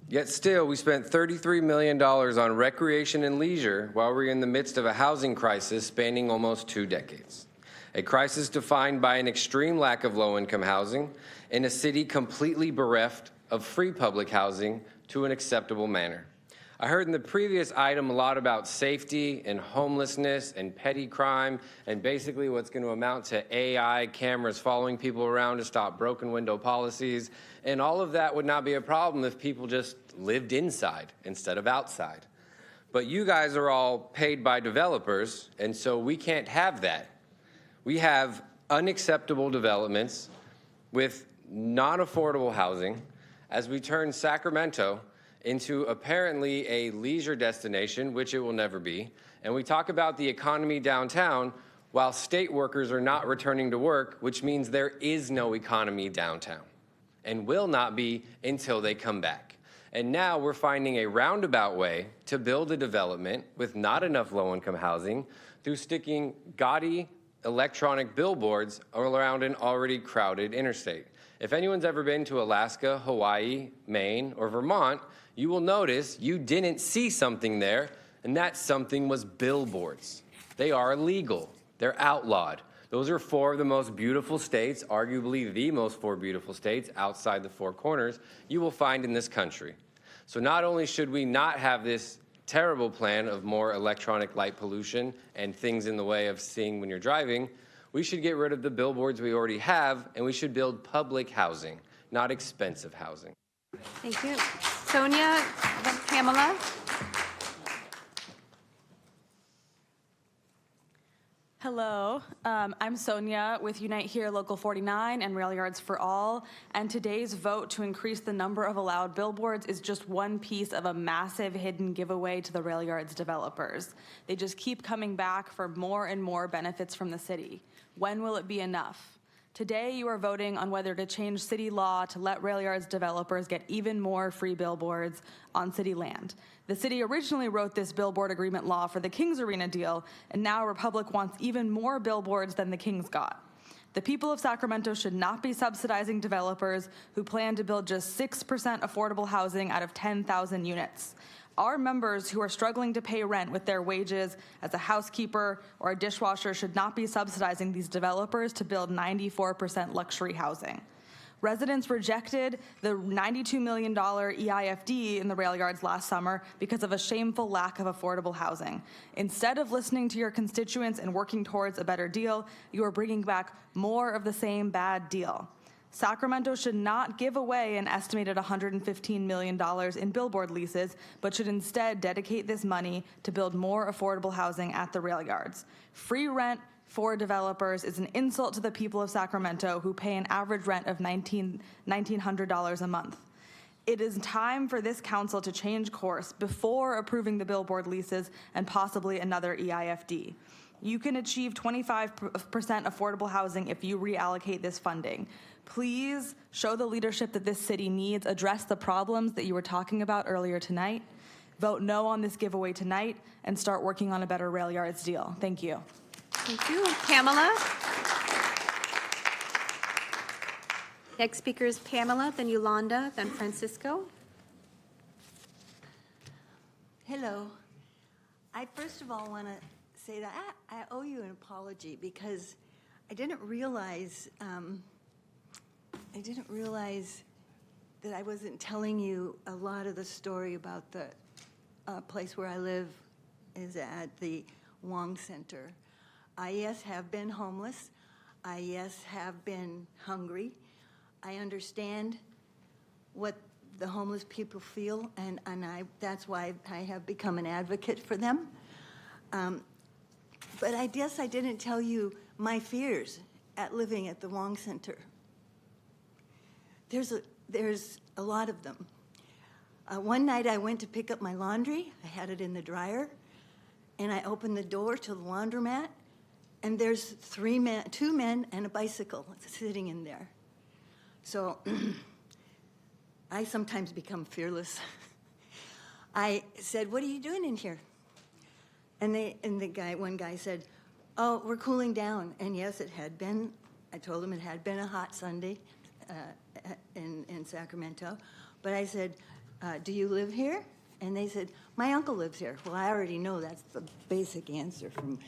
Yet still, we spent $33 million on recreation and leisure while we're in the midst of a housing crisis spanning almost 2 decades. A crisis defined by an extreme lack of low-income housing in a city completely bereft of free public housing to an acceptable manner. I heard in the previous item a lot about safety and homelessness and petty crime and basically what's going to amount to AI cameras following people around to stop broken window policies. And all of that would not be a problem if people just lived inside instead of outside. But you guys are all paid by developers, and so we can't have that. We have unacceptable developments with non-affordable housing as we turn Sacramento into apparently a leisure destination, which it will never be. And we talk about the economy downtown while state workers are not returning to work, which means there is no economy downtown and will not be until they come back. And now we're finding a roundabout way to build a development with not enough low-income housing through sticking gaudy electronic billboards around an already crowded interstate. If anyone's ever been to Alaska, Hawaii, Maine, or Vermont, you will notice you didn't see something there, and that something was billboards. They are illegal. They're outlawed. Those are 4 of the most beautiful states, arguably the most 4 beautiful states outside the 4 corners you will find in this country. So not only should we not have this terrible plan of more electronic light pollution and things in the way of seeing when you're driving, we should get rid of the billboards we already have, and we should build public housing, not expensive housing. Thank you. Sonia, then Pamela. Hello, I'm Sonia with Unite Here Local 49 and Rail Yards for All, and today's vote to increase the number of allowed billboards is just one piece of a massive hidden giveaway to the rail yards developers. They just keep coming back for more and more benefits from the city. When will it be enough? Today, you are voting on whether to change city law to let rail yards developers get even more free billboards on city land. The city originally wrote this billboard agreement law for the Kings Arena deal, and now Republic wants even more billboards than the Kings got. The people of Sacramento should not be subsidizing developers who plan to build just 6% affordable housing out of 10,000 units. Our members who are struggling to pay rent with their wages as a housekeeper or a dishwasher should not be subsidizing these developers to build 94% luxury housing. Residents rejected the $92 million EIFD in the rail yards last summer because of a shameful lack of affordable housing. Instead of listening to your constituents and working towards a better deal, you are bringing back more of the same bad deal. Sacramento should not give away an estimated $115 million in billboard leases, but should instead dedicate this money to build more affordable housing at the rail yards. Free rent for developers is an insult to the people of Sacramento who pay an average rent of $1,900 a month. It is time for this council to change course before approving the billboard leases and possibly another EIFD. You can achieve 25% affordable housing if you reallocate this funding. Please show the leadership that this city needs, address the problems that you were talking about earlier tonight. Vote no on this giveaway tonight and start working on a better rail yards deal. Thank you. Thank you. Pamela? Next speaker is Pamela, then Yolanda, then Francisco. Hello. I first of all want to say that I owe you an apology because I didn't realize that I wasn't telling you a lot of the story about the place where I live is at the Wong Center. I, yes, have been homeless. I, yes, have been hungry. I understand what the homeless people feel, and that's why I have become an advocate for them. But I guess I didn't tell you my fears at living at the Wong Center. There's a lot of them. One night I went to pick up my laundry. I had it in the dryer, and I opened the door to the laundromat, and there's two men and a bicycle sitting in there. So I sometimes become fearless. I said, "What are you doing in here?" And one guy said, "Oh, we're cooling down." And yes, it had been. I told him it had been a hot Sunday in Sacramento. But I said, "Do you live here?" And they said, "My uncle lives here." Well, I already know that's the basic answer from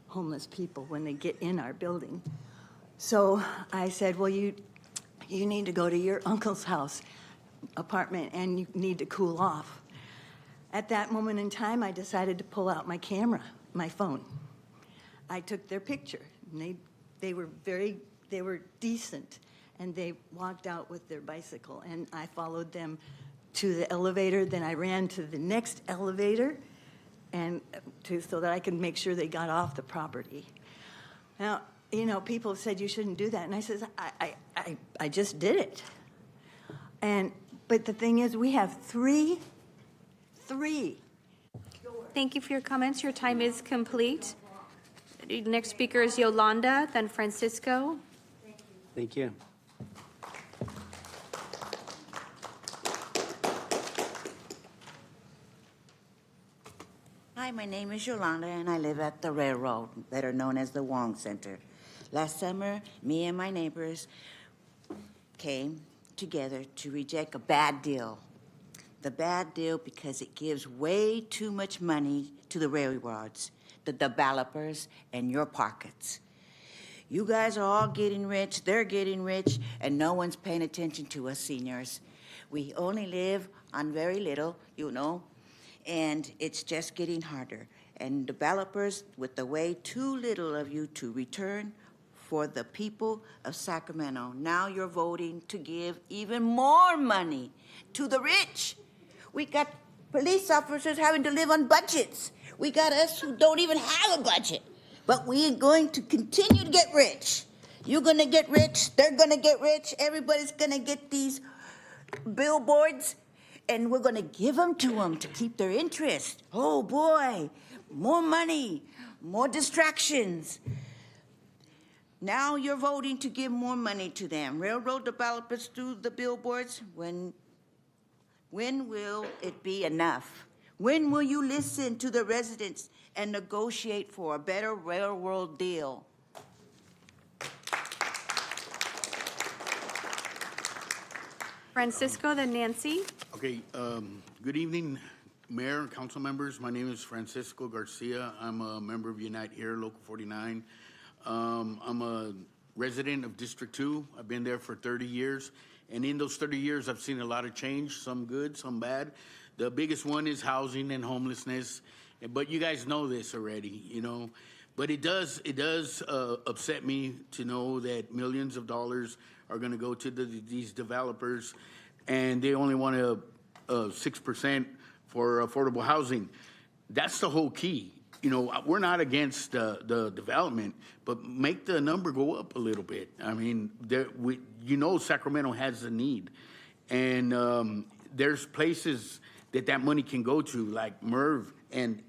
homeless people when they get in our building. So I said, "Well, you need to go to your uncle's house, apartment, and you need to cool off." At that moment in time, I decided to pull out my camera, my phone. I took their picture, and they were decent, and they walked out with their bicycle, and I followed them to the elevator. Then I ran to the next elevator, and so that I could make sure they got off the property. Now, people said you shouldn't do that, and I says I just did it. But the thing is, we have three. Thank you for your comments. Your time is complete. Next speaker is Yolanda, then Francisco. Thank you. Hi, my name is Yolanda, and I live at the railroad, better known as the Wong Center. Last summer, me and my neighbors came together to reject a bad deal. The bad deal because it gives way too much money to the railroads, the developers, and your pockets. You guys are all getting rich, they're getting rich, and no one's paying attention to us seniors. We only live on very little, and it's just getting harder. And developers, with the way too little of you to return for the people of Sacramento, now you're voting to give even more money to the rich. We got police officers having to live on budgets. We got us who don't even have a budget. But we are going to continue to get rich. You're going to get rich. They're going to get rich. Everybody's going to get these billboards. And we're going to give them to them to keep their interest. Oh, boy. More money. More distractions. Now you're voting to give more money to them. Railroad developers do the billboards. When will it be enough? When will you listen to the residents and negotiate for a better railroad deal? Francisco, then Nancy. Okay, good evening, Mayor and council members. My name is Francisco Garcia. I'm a member of Unite Here, Local 49. I'm a resident of District 2. I've been there for 30 years. And in those 30 years, I've seen a lot of change, some good, some bad. The biggest one is housing and homelessness. But you guys know this already, But it does upset me to know that millions of dollars are going to go to these developers, and they only want 6% for affordable housing. That's the whole key. We're not against the development, but make the number go up a little bit. I mean, Sacramento has a need, and there's places that money can go to, like Merv and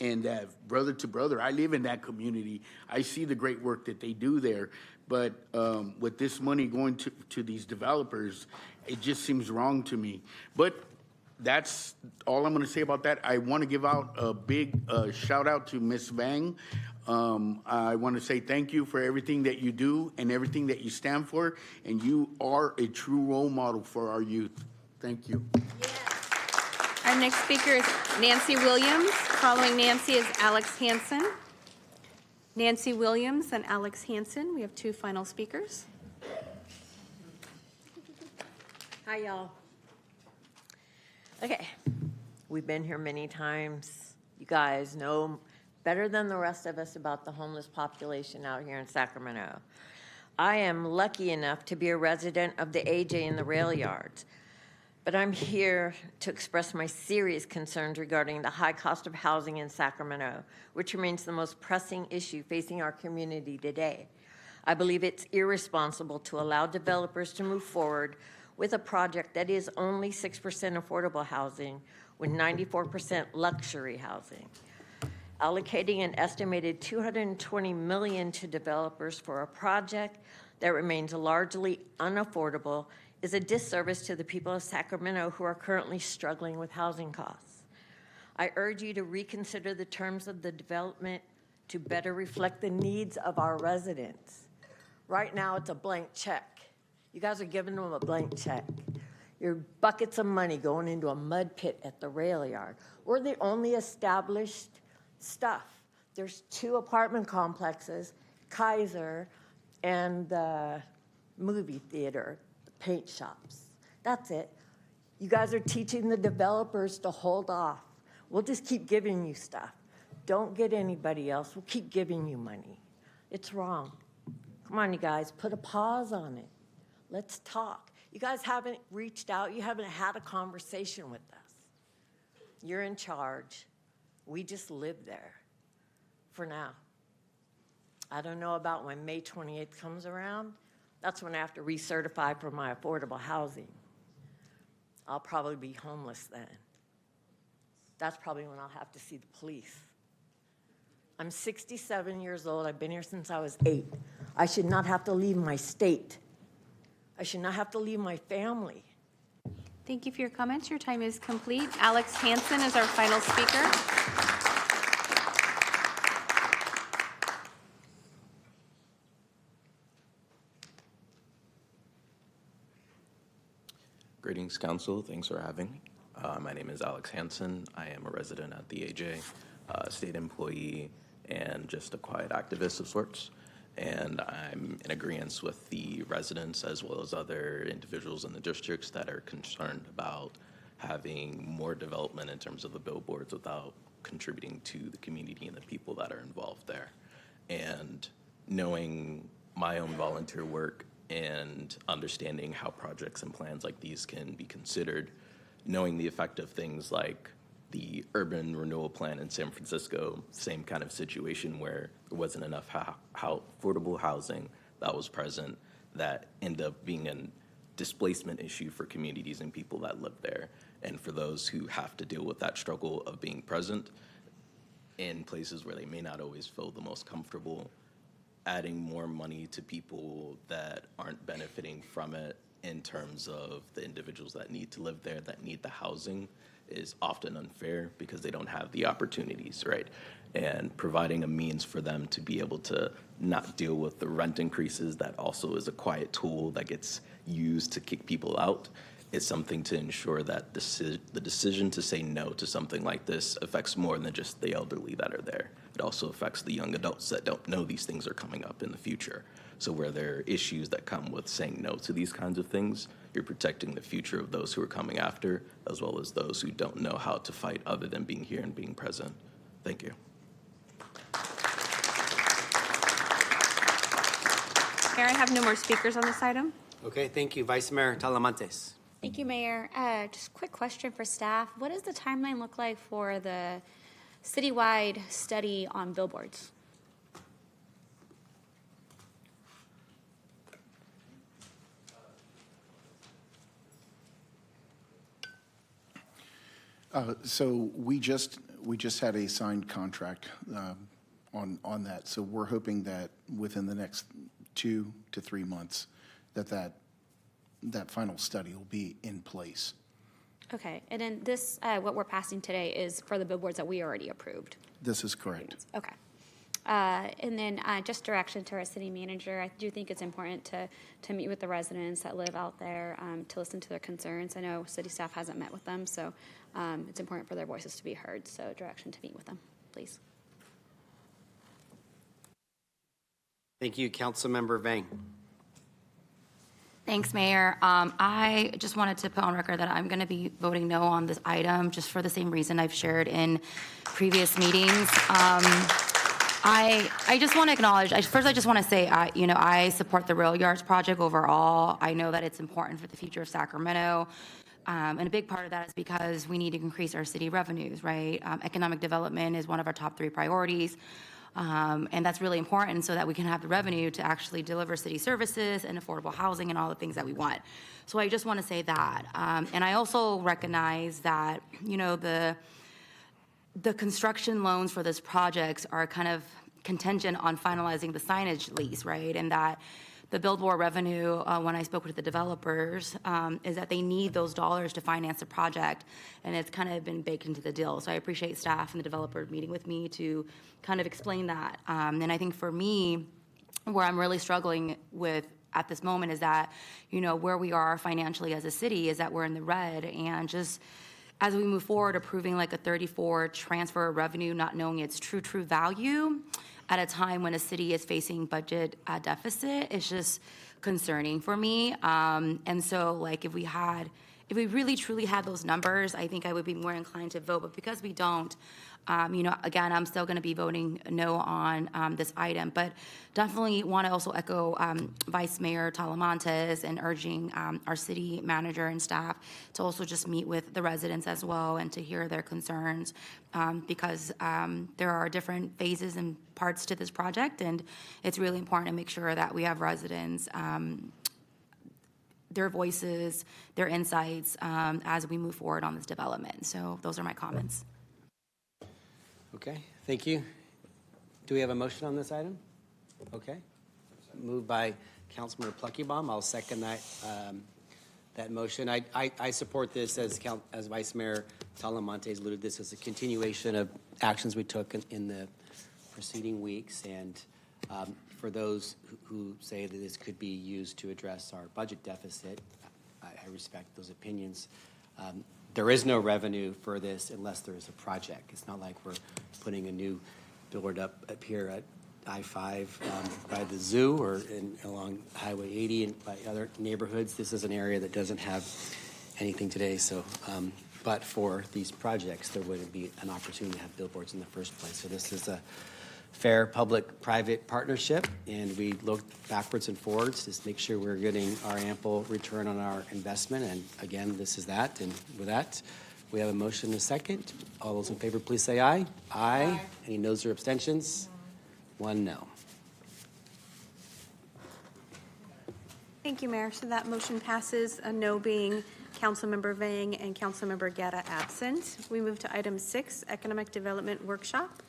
Brother to Brother. I live in that community. I see the great work that they do there. But with this money going to these developers, it just seems wrong to me. But that's all I'm going to say about that. I want to give out a big shout out to Miss Vang. I want to say thank you for everything that you do and everything that you stand for. And you are a true role model for our youth. Thank you. Our next speaker is Nancy Williams. Following Nancy is Alex Hansen. Nancy Williams and Alex Hansen. We have two final speakers. Hi, y'all. Okay, we've been here many times. You guys know better than the rest of us about the homeless population out here in Sacramento. I am lucky enough to be a resident of the AJ in the rail yards, but I'm here to express my serious concerns regarding the high cost of housing in Sacramento, which remains the most pressing issue facing our community today. I believe it's irresponsible to allow developers to move forward with a project that is only 6% affordable housing with 94% luxury housing. Allocating an estimated $220 million to developers for a project that remains largely unaffordable is a disservice to the people of Sacramento who are currently struggling with housing costs. I urge you to reconsider the terms of the development to better reflect the needs of our residents. Right now, it's a blank check. You guys are giving them a blank check. Your buckets of money going into a mud pit at the rail yard. We're the only established stuff. There's 2 apartment complexes, Kaiser, and the movie theater, the paint shops. That's it. You guys are teaching the developers to hold off. We'll just keep giving you stuff. Don't get anybody else. We'll keep giving you money. It's wrong. Come on, you guys, put a pause on it. Let's talk. You guys haven't reached out. You haven't had a conversation with us. You're in charge. We just live there for now. I don't know about when May 28th comes around. That's when I have to recertify for my affordable housing. I'll probably be homeless then. That's probably when I'll have to see the police. I'm 67 years old. I've been here since I was 8. I should not have to leave my state. I should not have to leave my family. Thank you for your comments. Your time is complete. Alex Hansen is our final speaker. Greetings, Council. Thanks for having me. My name is Alex Hansen. I am a resident at the AJ, state employee, and just a quiet activist of sorts. And I'm in agreement with the residents as well as other individuals in the districts that are concerned about having more development in terms of the billboards without contributing to the community and the people that are involved there. And knowing my own volunteer work and understanding how projects and plans like these can be considered, knowing the effect of things like the urban renewal plan in San Francisco, same kind of situation where there wasn't enough affordable housing that was present, that ended up being a displacement issue for communities and people that live there. And for those who have to deal with that struggle of being present in places where they may not always feel the most comfortable, adding more money to people that aren't benefiting from it in terms of the individuals that need to live there, that need the housing, is often unfair because they don't have the opportunities, right? And providing a means for them to be able to not deal with the rent increases, that also is a quiet tool that gets used to kick people out, is something to ensure that the decision to say no to something like this affects more than just the elderly that are there. It also affects the young adults that don't know these things are coming up in the future. So where there are issues that come with saying no to these kinds of things, you're protecting the future of those who are coming after, as well as those who don't know how to fight other than being here and being present. Thank you. Mayor, I have no more speakers on this item. Okay, thank you. Vice Mayor Talamantes. Thank you, Mayor. Just a quick question for staff. What does the timeline look like for the citywide study on billboards? So we just had a signed contract on that. So we're hoping that within the next 2 to 3 months, that final study will be in place. Okay, and then this, what we're passing today is for the billboards that we already approved. This is correct. Okay. And then just direction to our city manager, I do think it's important to meet with the residents that live out there, to listen to their concerns. I know city staff hasn't met with them, so it's important for their voices to be heard. So direction to meet with them, please. Thank you, Councilmember Vang. Thanks, Mayor. I just wanted to put on record that I'm going to be voting no on this item, just for the same reason I've shared in previous meetings. I just want to acknowledge, first I just want to say, I support the Rail Yards project overall. I know that it's important for the future of Sacramento. And a big part of that is because we need to increase our city revenues, right? Economic development is one of our top 3 priorities. And that's really important so that we can have the revenue to actually deliver city services and affordable housing and all the things that we want. So I just want to say that. And I also recognize that, the construction loans for this project are kind of contingent on finalizing the signage lease, right? And that the billboard revenue, when I spoke with the developers, is that they need those dollars to finance the project, and it's kind of been baked into the deal. So I appreciate staff and the developer meeting with me to kind of explain that. And I think for me, where I'm really struggling with at this moment is that, where we are financially as a city is that we're in the red, and just as we move forward, approving like a 34 transfer of revenue, not knowing its true value at a time when a city is facing budget deficit is just concerning for me. And so like if we really truly had those numbers, I think I would be more inclined to vote. But because we don't, again, I'm still going to be voting no on this item. But definitely want to also echo Vice Mayor Talamantes and urging our city manager and staff to also just meet with the residents as well and to hear their concerns, because there are different phases and parts to this project, and it's really important to make sure that we have residents, their voices, their insights as we move forward on this development. So those are my comments. Okay, thank you. Do we have a motion on this item? Okay. Moved by Councilmember Pluckybaum. I'll second that motion. I support this as Vice Mayor Talamantes alluded. This is a continuation of actions we took in the preceding weeks, and for those who say that this could be used to address our budget deficit, I respect those opinions. There is no revenue for this unless there is a project. It's not like we're putting a new billboard up here at I-5 by the zoo or along Highway 80 and by other neighborhoods. This is an area that doesn't have anything today. So, but for these projects, there wouldn't be an opportunity to have billboards in the first place. So this is a fair public-private partnership, and we look backwards and forwards to make sure we're getting our ample return on our investment. And again, this is that. And with that, we have a motion and a second. All those in favor, please say aye. Aye. Any noes or abstentions? One no. Thank you, Mayor. So that motion passes, a no being Councilmember Vang and Councilmember Guerra absent. We move to item 6, Economic Development Workshop.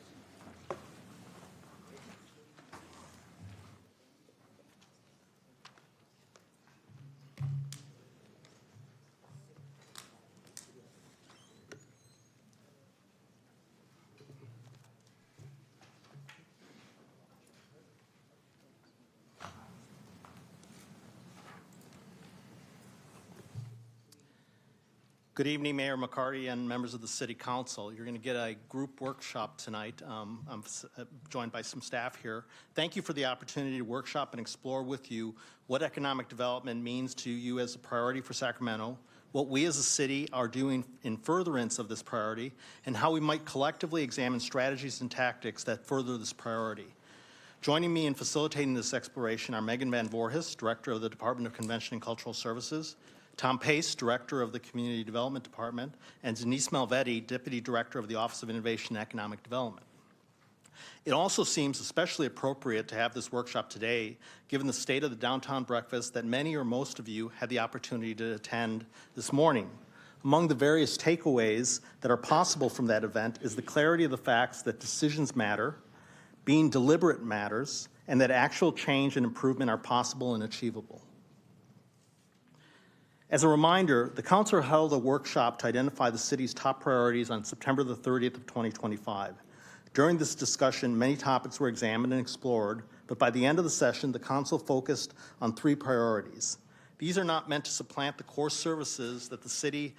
Good evening, Mayor McCarty and members of the City Council. You're going to get a group workshop tonight. I'm joined by some staff here. Thank you for the opportunity to workshop and explore with you what economic development means to you as a priority for Sacramento, what we as a city are doing in furtherance of this priority, and how we might collectively examine strategies and tactics that further this priority. Joining me in facilitating this exploration are Megan Van Voorhis, Director of the Department of Convention and Cultural Services, Tom Pace, Director of the Community Development Department, and Denise Malvetti, Deputy Director of the Office of Innovation and Economic Development. It also seems especially appropriate to have this workshop today, given the state of the downtown breakfast that many or most of you had the opportunity to attend this morning. Among the various takeaways that are possible from that event is the clarity of the facts that decisions matter, being deliberate matters, and that actual change and improvement are possible and achievable. As a reminder, the council held a workshop to identify the city's top priorities on September the 30th of 2025. During this discussion, many topics were examined and explored, but by the end of the session, the council focused on 3 priorities. These are not meant to supplant the core services that the city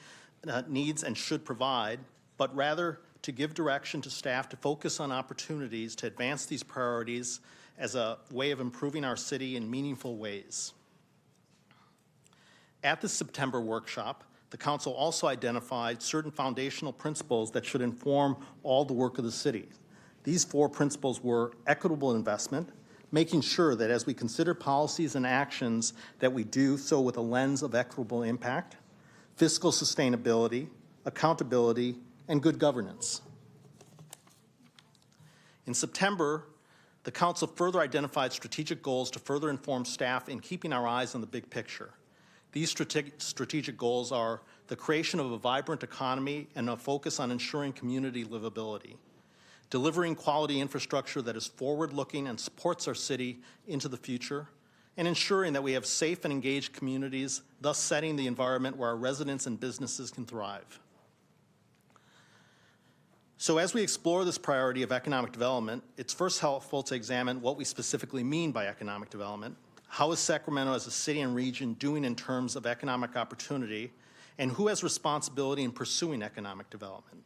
needs and should provide, but rather to give direction to staff to focus on opportunities to advance these priorities as a way of improving our city in meaningful ways. At the September workshop, the council also identified certain foundational principles that should inform all the work of the city. These 4 principles were equitable investment, making sure that as we consider policies and actions that we do so with a lens of equitable impact, fiscal sustainability, accountability, and good governance. In September, the council further identified strategic goals to further inform staff in keeping our eyes on the big picture. These strategic goals are the creation of a vibrant economy and a focus on ensuring community livability, delivering quality infrastructure that is forward-looking and supports our city into the future, and ensuring that we have safe and engaged communities, thus setting the environment where our residents and businesses can thrive. So as we explore this priority of economic development, it's first helpful to examine what we specifically mean by economic development. How is Sacramento as a city and region doing in terms of economic opportunity, and who has responsibility in pursuing economic development?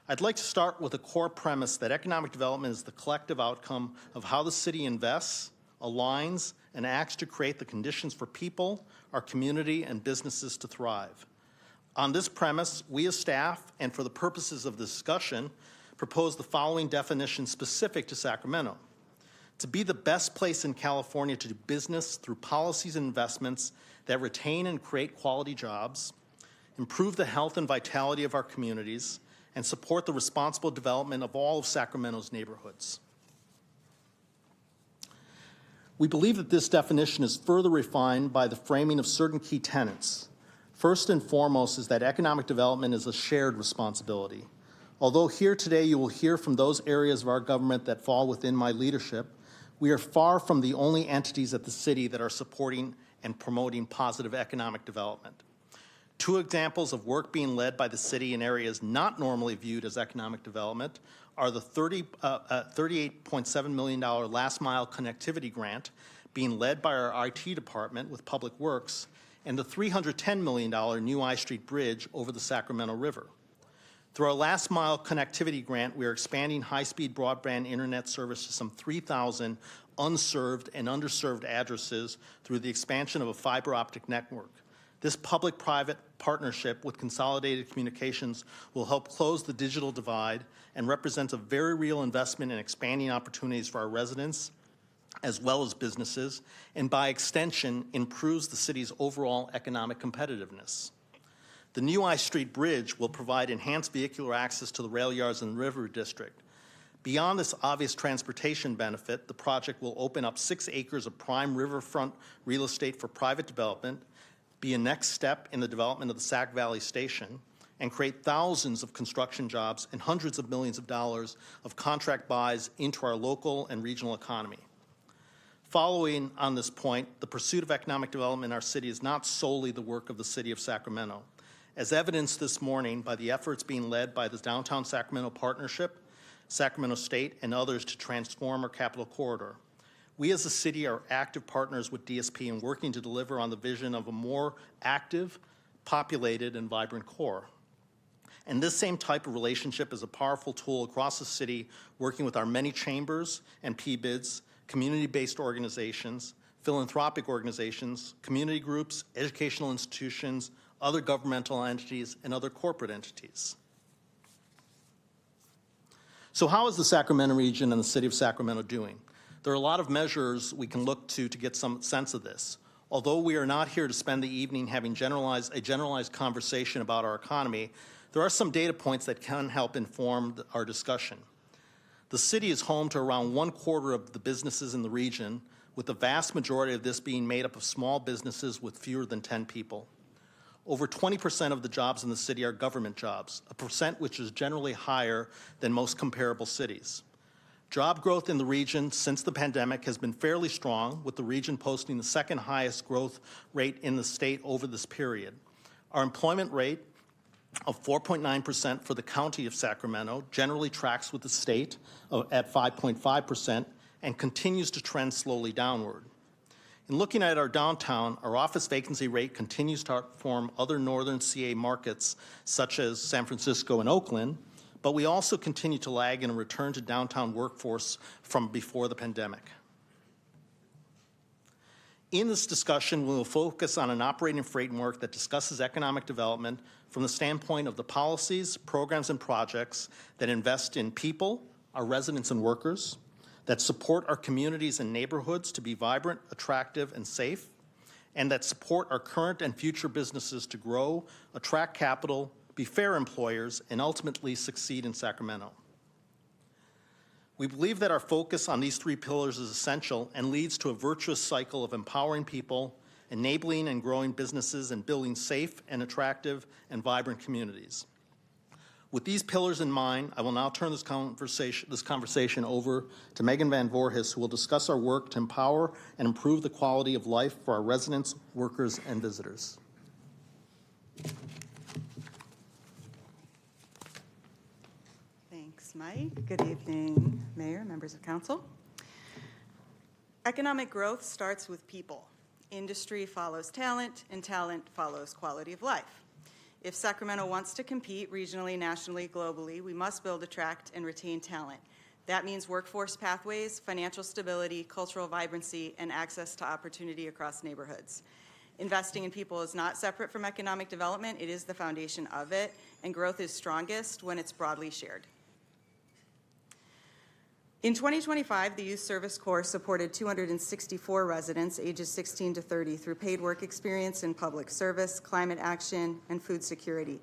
I'd like to start with a core premise that economic development is the collective outcome of how the city invests, aligns, and acts to create the conditions for people, our community, and businesses to thrive. On this premise, we as staff, and for the purposes of the discussion, propose the following definition specific to Sacramento. To be the best place in California to do business through policies and investments that retain and create quality jobs, improve the health and vitality of our communities, and support the responsible development of all of Sacramento's neighborhoods. We believe that this definition is further refined by the framing of certain key tenets. First and foremost is that economic development is a shared responsibility. Although here today you will hear from those areas of our government that fall within my leadership, we are far from the only entities at the city that are supporting and promoting positive economic development. 2 examples of work being led by the city in areas not normally viewed as economic development are the $38.7 million last mile connectivity grant being led by our IT department with Public Works, and the $310 million new I Street Bridge over the Sacramento River. Through our last mile connectivity grant, we are expanding high-speed broadband internet service to some 3,000 unserved and underserved addresses through the expansion of a fiber optic network. This public-private partnership with Consolidated Communications will help close the digital divide and represents a very real investment in expanding opportunities for our residents as well as businesses, and by extension, improves the city's overall economic competitiveness. The new I Street Bridge will provide enhanced vehicular access to the rail yards in the River District. Beyond this obvious transportation benefit, the project will open up 6 acres of prime riverfront real estate for private development, be a next step in the development of the Sac Valley Station, and create thousands of construction jobs and hundreds of millions of dollars of contract buys into our local and regional economy. Following on this point, the pursuit of economic development in our city is not solely the work of the City of Sacramento. As evidenced this morning by the efforts being led by the Downtown Sacramento Partnership, Sacramento State, and others to transform our capital corridor. We as a city are active partners with DSP in working to deliver on the vision of a more active, populated, and vibrant core. And this same type of relationship is a powerful tool across the city, working with our many chambers and PBIDs, community-based organizations, philanthropic organizations, community groups, educational institutions, other governmental entities, and other corporate entities. So how is the Sacramento region and the city of Sacramento doing? There are a lot of measures we can look to get some sense of this. Although we are not here to spend the evening having a generalized conversation about our economy, there are some data points that can help inform our discussion. The city is home to around 1/4 of the businesses in the region, with the vast majority of this being made up of small businesses with fewer than 10 people. Over 20% of the jobs in the city are government jobs, a percent which is generally higher than most comparable cities. Job growth in the region since the pandemic has been fairly strong, with the region posting the second highest growth rate in the state over this period. Our employment rate of 4.9% for the county of Sacramento generally tracks with the state at 5.5% and continues to trend slowly downward. In looking at our downtown, our office vacancy rate continues to outperform other northern CA markets such as San Francisco and Oakland, but we also continue to lag in a return to downtown workforce from before the pandemic. In this discussion, we will focus on an operating framework that discusses economic development from the standpoint of the policies, programs, and projects that invest in people, our residents and workers, that support our communities and neighborhoods to be vibrant, attractive, and safe, and that support our current and future businesses to grow, attract capital, be fair employers, and ultimately succeed in Sacramento. We believe that our focus on these three pillars is essential and leads to a virtuous cycle of empowering people, enabling and growing businesses, and building safe and attractive and vibrant communities. With these pillars in mind, I will now turn this conversation over to Megan Van Voorhis, who will discuss our work to empower and improve the quality of life for our residents, workers, and visitors. Thanks, Mike. Good evening, Mayor, members of council. Economic growth starts with people. Industry follows talent, and talent follows quality of life. If Sacramento wants to compete regionally, nationally, globally, we must build, attract, and retain talent. That means workforce pathways, financial stability, cultural vibrancy, and access to opportunity across neighborhoods. Investing in people is not separate from economic development. It is the foundation of it, and growth is strongest when it's broadly shared. In 2025, the Youth Service Corps supported 264 residents ages 16 to 30 through paid work experience in public service, climate action, and food security.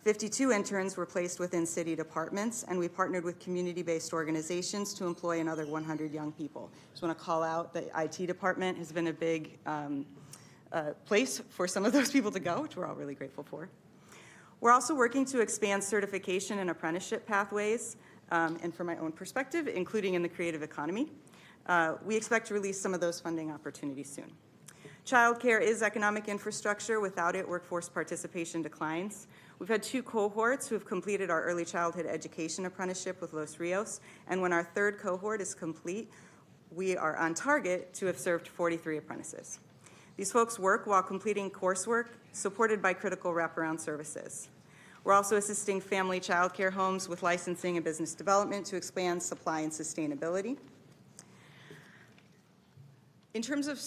52 interns were placed within city departments, and we partnered with community-based organizations to employ another 100 young people. Just want to call out the IT department has been a big place for some of those people to go, which we're all really grateful for. We're also working to expand certification and apprenticeship pathways. And from my own perspective, including in the creative economy. We expect to release some of those funding opportunities soon. Childcare is economic infrastructure. Without it, workforce participation declines. We've had 2 cohorts who have completed our early childhood education apprenticeship with Los Rios, and when our 3rd cohort is complete, we are on target to have served 43 apprentices. These folks work while completing coursework supported by critical wraparound services. We're also assisting family child care homes with licensing and business development to expand supply and sustainability. In terms of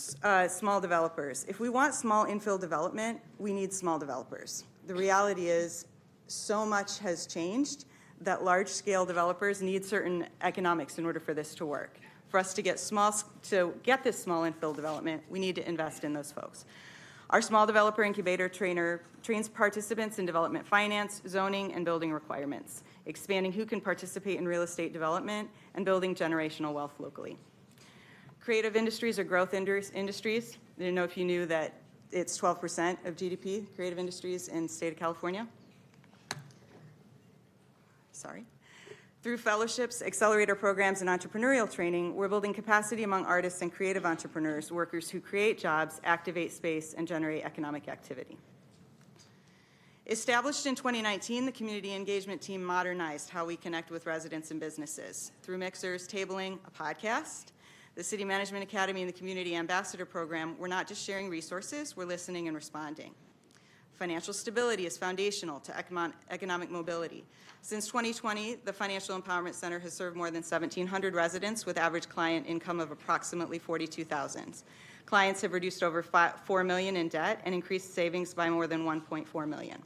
small developers, if we want small infill development, we need small developers. The reality is so much has changed that large-scale developers need certain economics in order for this to work. For us to get this small infill development, we need to invest in those folks. Our small developer incubator trains participants in development finance, zoning, and building requirements, expanding who can participate in real estate development and building generational wealth locally. Creative industries are growth industries. I didn't know if you knew that it's 12% of GDP, creative industries in the state of California. Sorry. Through fellowships, accelerator programs, and entrepreneurial training, we're building capacity among artists and creative entrepreneurs, workers who create jobs, activate space, and generate economic activity. Established in 2019, the community engagement team modernized how we connect with residents and businesses. Through mixers, tabling, a podcast, the City Management Academy, and the Community Ambassador Program, we're not just sharing resources, we're listening and responding. Financial stability is foundational to economic mobility. Since 2020, the Financial Empowerment Center has served more than 1,700 residents with average client income of approximately $42,000. Clients have reduced over $4 million in debt and increased savings by more than $1.4 million.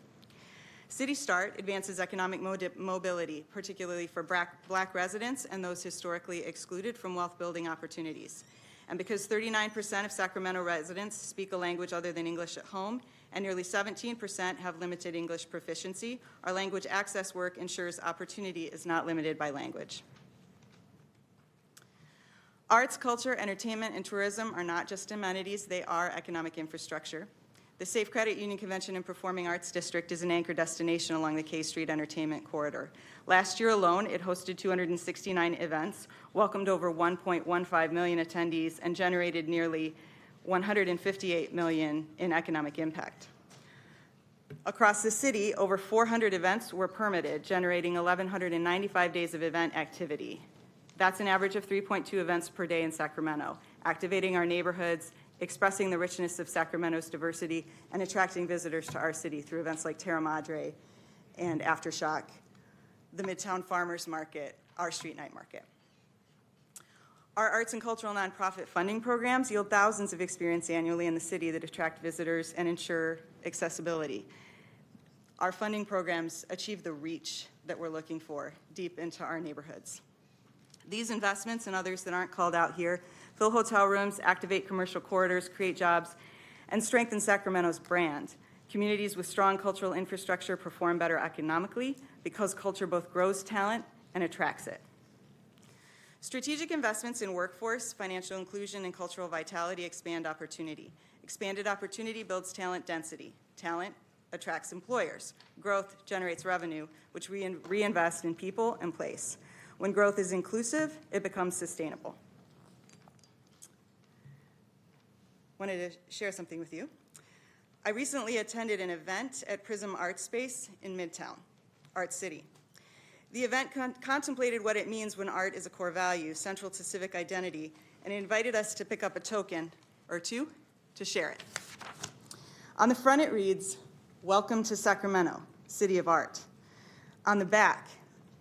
City Start advances economic mobility, particularly for Black residents and those historically excluded from wealth-building opportunities. And because 39% of Sacramento residents speak a language other than English at home, and nearly 17% have limited English proficiency, our language access work ensures opportunity is not limited by language. Arts, culture, entertainment, and tourism are not just amenities, they are economic infrastructure. The Safe Credit Union Convention and Performing Arts District is an anchor destination along the K Street Entertainment Corridor. Last year alone, it hosted 269 events, welcomed over 1.15 million attendees, and generated nearly $158 million in economic impact. Across the city, over 400 events were permitted, generating 1,195 days of event activity. That's an average of 3.2 events per day in Sacramento, activating our neighborhoods, expressing the richness of Sacramento's diversity, and attracting visitors to our city through events like Terra Madre and Aftershock, the Midtown Farmers Market, our street night market. Our arts and cultural nonprofit funding programs yield thousands of experiences annually in the city that attract visitors and ensure accessibility. Our funding programs achieve the reach that we're looking for deep into our neighborhoods. These investments and others that aren't called out here fill hotel rooms, activate commercial corridors, create jobs, and strengthen Sacramento's brand. Communities with strong cultural infrastructure perform better economically because culture both grows talent and attracts it. Strategic investments in workforce, financial inclusion, and cultural vitality expand opportunity. Expanded opportunity builds talent density. Talent attracts employers. Growth generates revenue, which we reinvest in people and place. When growth is inclusive, it becomes sustainable. Wanted to share something with you. I recently attended an event at Prism Art Space in Midtown, Art City. The event contemplated what it means when art is a core value, central to civic identity, and invited us to pick up a token or two to share it. On the front it reads, "Welcome to Sacramento, City of Art." On the back,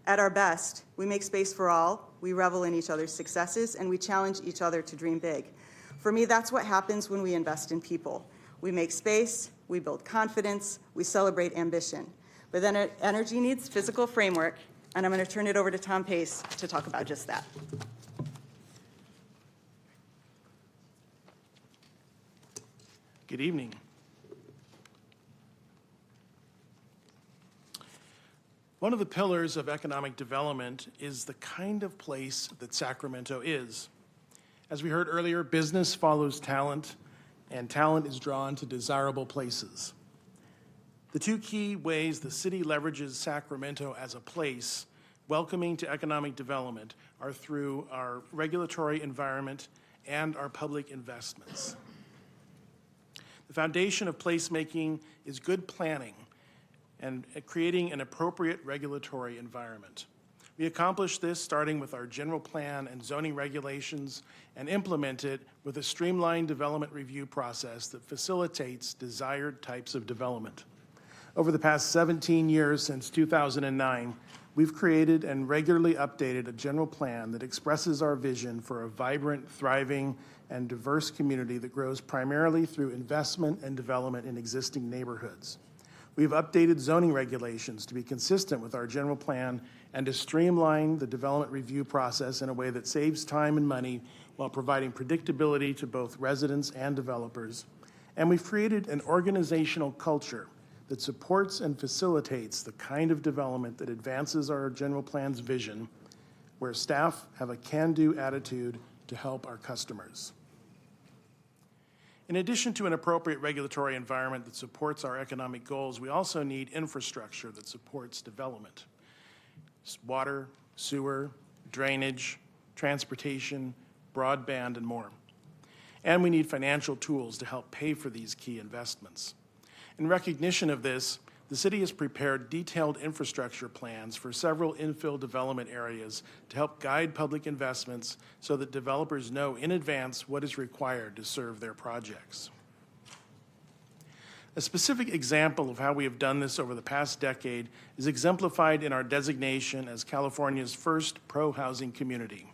"At our best, we make space for all, we revel in each other's successes, and we challenge each other to dream big." For me, that's what happens when we invest in people. We make space, we build confidence, we celebrate ambition. But then energy needs physical framework, and I'm going to turn it over to Tom Pace to talk about just that. Good evening. One of the pillars of economic development is the kind of place that Sacramento is. As we heard earlier, business follows talent, and talent is drawn to desirable places. The two key ways the city leverages Sacramento as a place welcoming to economic development are through our regulatory environment and our public investments. The foundation of placemaking is good planning and creating an appropriate regulatory environment. We accomplish this starting with our general plan and zoning regulations and implement it with a streamlined development review process that facilitates desired types of development. Over the past 17 years since 2009, we've created and regularly updated a general plan that expresses our vision for a vibrant, thriving, and diverse community that grows primarily through investment and development in existing neighborhoods. We've updated zoning regulations to be consistent with our general plan and to streamline the development review process in a way that saves time and money while providing predictability to both residents and developers. And we've created an organizational culture that supports and facilitates the kind of development that advances our general plan's vision, where staff have a can-do attitude to help our customers. In addition to an appropriate regulatory environment that supports our economic goals, we also need infrastructure that supports development. Water, sewer, drainage, transportation, broadband, and more. And we need financial tools to help pay for these key investments. In recognition of this, the city has prepared detailed infrastructure plans for several infill development areas to help guide public investments so that developers know in advance what is required to serve their projects. A specific example of how we have done this over the past decade is exemplified in our designation as California's first pro-housing community.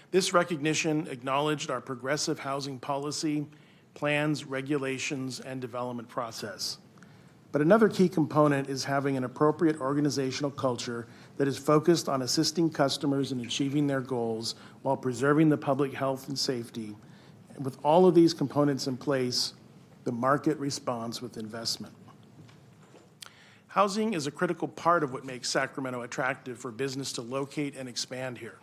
This recognition acknowledged our progressive housing policy, plans, regulations, and development process. But another key component is having an appropriate organizational culture that is focused on assisting customers in achieving their goals while preserving the public health and safety. And with all of these components in place, the market responds with investment. Housing is a critical part of what makes Sacramento attractive for business to locate and expand here.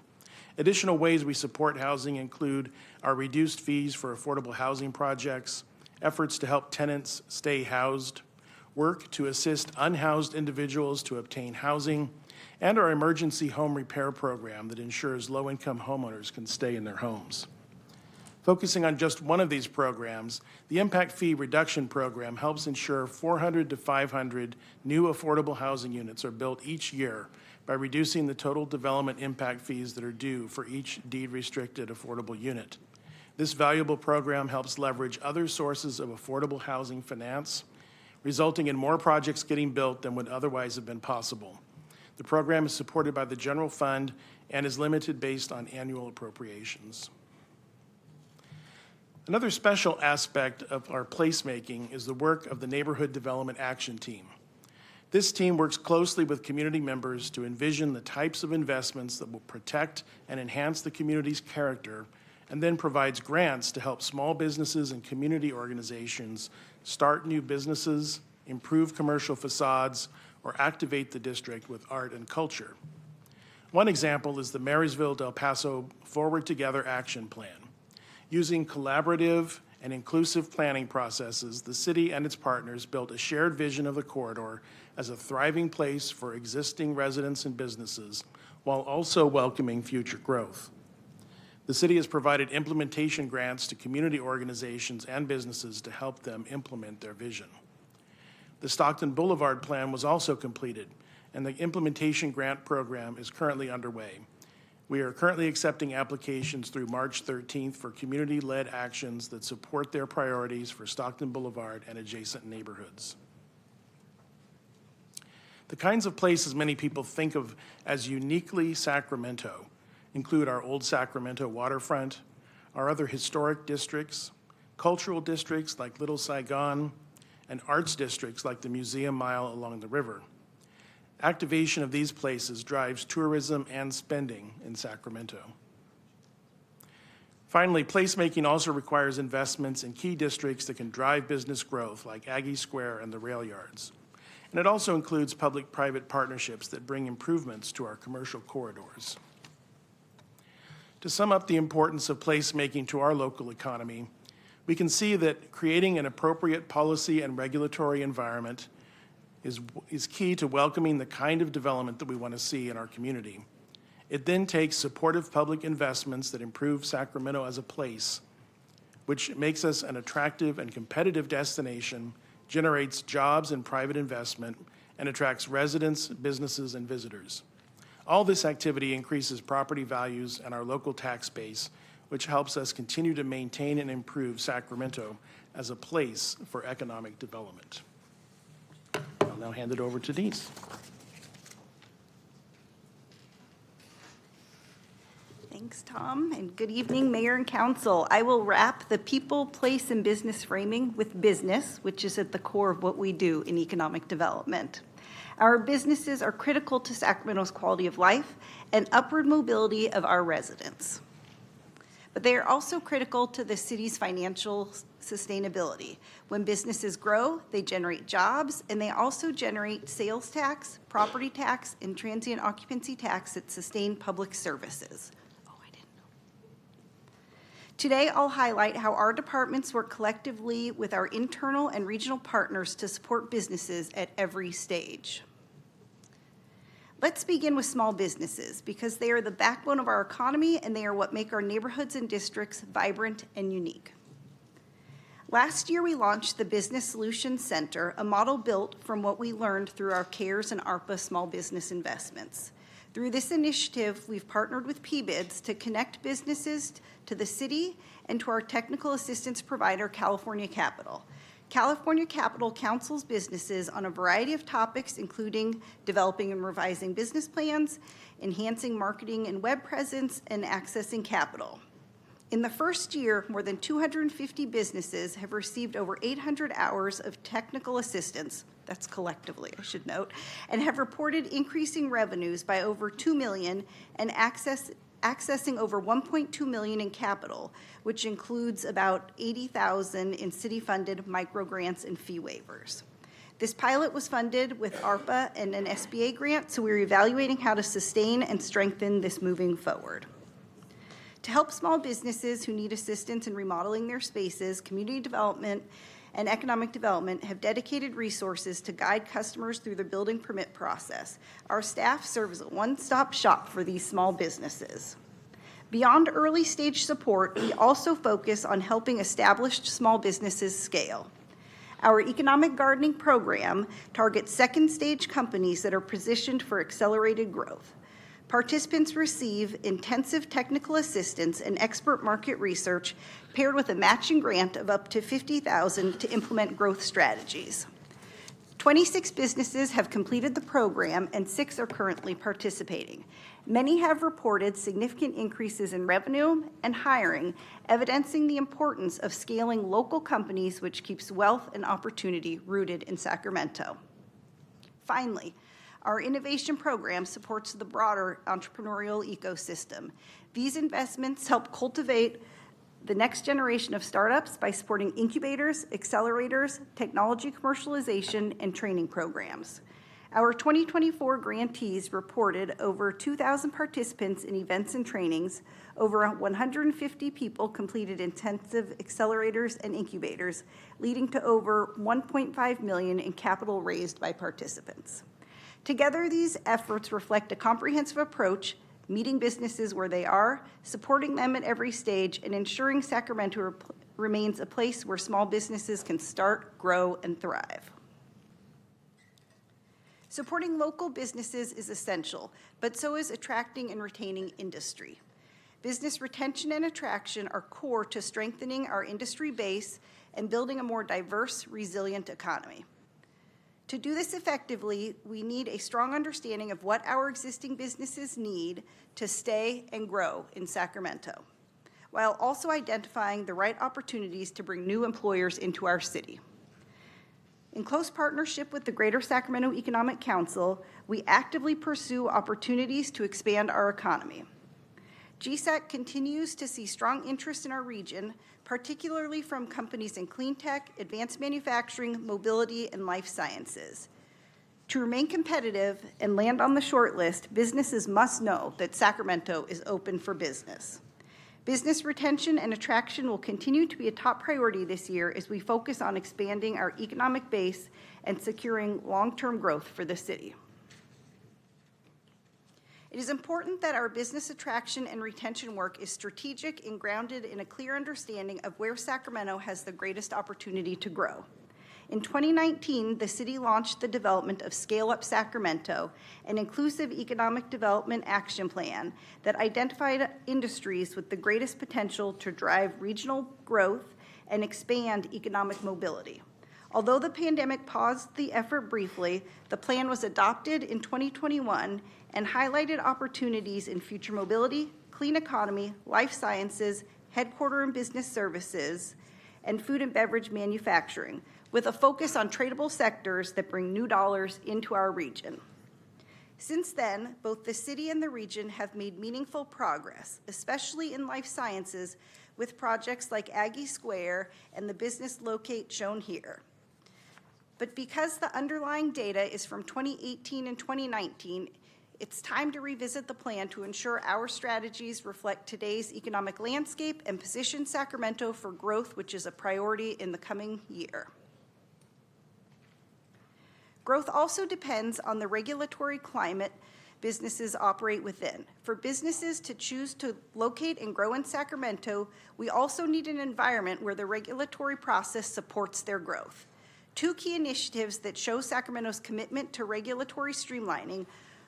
Additional ways we support housing include our reduced fees for affordable housing projects, efforts to help tenants stay housed, work to assist unhoused individuals to obtain housing, and our emergency home repair program that ensures low-income homeowners can stay in their homes. Focusing on just one of these programs, the Impact Fee Reduction Program helps ensure 400 to 500 new affordable housing units are built each year by reducing the total development impact fees that are due for each deed-restricted affordable unit. This valuable program helps leverage other sources of affordable housing finance, resulting in more projects getting built than would otherwise have been possible. The program is supported by the general fund and is limited based on annual appropriations. Another special aspect of our placemaking is the work of the Neighborhood Development Action Team. This team works closely with community members to envision the types of investments that will protect and enhance the community's character, and then provides grants to help small businesses and community organizations start new businesses, improve commercial facades, or activate the district with art and culture. One example is the Marysville-Del Paso Forward Together Action Plan. Using collaborative and inclusive planning processes, the city and its partners built a shared vision of the corridor as a thriving place for existing residents and businesses, while also welcoming future growth. The city has provided implementation grants to community organizations and businesses to help them implement their vision. The Stockton Boulevard Plan was also completed, and the implementation grant program is currently underway. We are currently accepting applications through March 13th for community-led actions that support their priorities for Stockton Boulevard and adjacent neighborhoods. The kinds of places many people think of as uniquely Sacramento include our Old Sacramento waterfront, our other historic districts, cultural districts like Little Saigon, and arts districts like the Museum Mile along the river. Activation of these places drives tourism and spending in Sacramento. Finally, placemaking also requires investments in key districts that can drive business growth, like Aggie Square and the rail yards. And it also includes public-private partnerships that bring improvements to our commercial corridors. To sum up the importance of placemaking to our local economy, we can see that creating an appropriate policy and regulatory environment is key to welcoming the kind of development that we want to see in our community. It then takes supportive public investments that improve Sacramento as a place, which makes us an attractive and competitive destination, generates jobs and private investment, and attracts residents, businesses, and visitors. All this activity increases property values and our local tax base, which helps us continue to maintain and improve Sacramento as a place for economic development. I'll now hand it over to Denise. Thanks, Tom, and good evening, Mayor and Council. I will wrap the people, place, and business framing with business, which is at the core of what we do in economic development. Our businesses are critical to Sacramento's quality of life and upward mobility of our residents. But they are also critical to the city's financial sustainability. When businesses grow, they generate jobs, and they also generate sales tax, property tax, and transient occupancy tax that sustain public services. Today, I'll highlight how our departments work collectively with our internal and regional partners to support businesses at every stage. Let's begin with small businesses because they are the backbone of our economy and they are what make our neighborhoods and districts vibrant and unique. Last year, we launched the Business Solutions Center, a model built from what we learned through our CARES and ARPA small business investments. Through this initiative, we've partnered with PBIDS to connect businesses to the city and to our technical assistance provider, California Capital. California Capital counsels businesses on a variety of topics, including developing and revising business plans, enhancing marketing and web presence, and accessing capital. In the first year, more than 250 businesses have received over 800 hours of technical assistance, that's collectively, I should note, and have reported increasing revenues by over $2 million and accessing over $1.2 million in capital, which includes about $80,000 in city-funded microgrants and fee waivers. This pilot was funded with ARPA and an SBA grant, so we're evaluating how to sustain and strengthen this moving forward. To help small businesses who need assistance in remodeling their spaces, community development and economic development have dedicated resources to guide customers through the building permit process. Our staff serves as a one-stop shop for these small businesses. Beyond early stage support, we also focus on helping established small businesses scale. Our economic gardening program targets second stage companies that are positioned for accelerated growth. Participants receive intensive technical assistance and expert market research paired with a matching grant of up to $50,000 to implement growth strategies. 26 businesses have completed the program and 6 are currently participating. Many have reported significant increases in revenue and hiring, evidencing the importance of scaling local companies, which keeps wealth and opportunity rooted in Sacramento. Finally, our innovation program supports the broader entrepreneurial ecosystem. These investments help cultivate the next generation of startups by supporting incubators, accelerators, technology commercialization, and training programs. Our 2024 grantees reported over 2,000 participants in events and trainings, over 150 people completed intensive accelerators and incubators, leading to over $1.5 million in capital raised by participants. Together, these efforts reflect a comprehensive approach, meeting businesses where they are, supporting them at every stage, and ensuring Sacramento remains a place where small businesses can start, grow, and thrive. Supporting local businesses is essential, but so is attracting and retaining industry. Business retention and attraction are core to strengthening our industry base and building a more diverse, resilient economy. To do this effectively, we need a strong understanding of what our existing businesses need to stay and grow in Sacramento, while also identifying the right opportunities to bring new employers into our city. In close partnership with the Greater Sacramento Economic Council, we actively pursue opportunities to expand our economy. GSAC continues to see strong interest in our region, particularly from companies in clean tech, advanced manufacturing, mobility, and life sciences. To remain competitive and land on the short list, businesses must know that Sacramento is open for business. Business retention and attraction will continue to be a top priority this year as we focus on expanding our economic base and securing long-term growth for the city. It is important that our business attraction and retention work is strategic and grounded in a clear understanding of where Sacramento has the greatest opportunity to grow. In 2019, the city launched the development of Scale Up Sacramento, an inclusive economic development action plan that identified industries with the greatest potential to drive regional growth and expand economic mobility. Although the pandemic paused the effort briefly, the plan was adopted in 2021 and highlighted opportunities in future mobility, clean economy, life sciences, headquarter and business services, and food and beverage manufacturing, with a focus on tradable sectors that bring new dollars into our region. Since then, both the city and the region have made meaningful progress, especially in life sciences, with projects like Aggie Square and the business locate shown here. But because the underlying data is from 2018 and 2019, it's time to revisit the plan to ensure our strategies reflect today's economic landscape and position Sacramento for growth, which is a priority in the coming year. Growth also depends on the regulatory climate businesses operate within. For businesses to choose to locate and grow in Sacramento, we also need an environment where the regulatory process supports their growth. Two key initiatives that show Sacramento's commitment to regulatory streamlining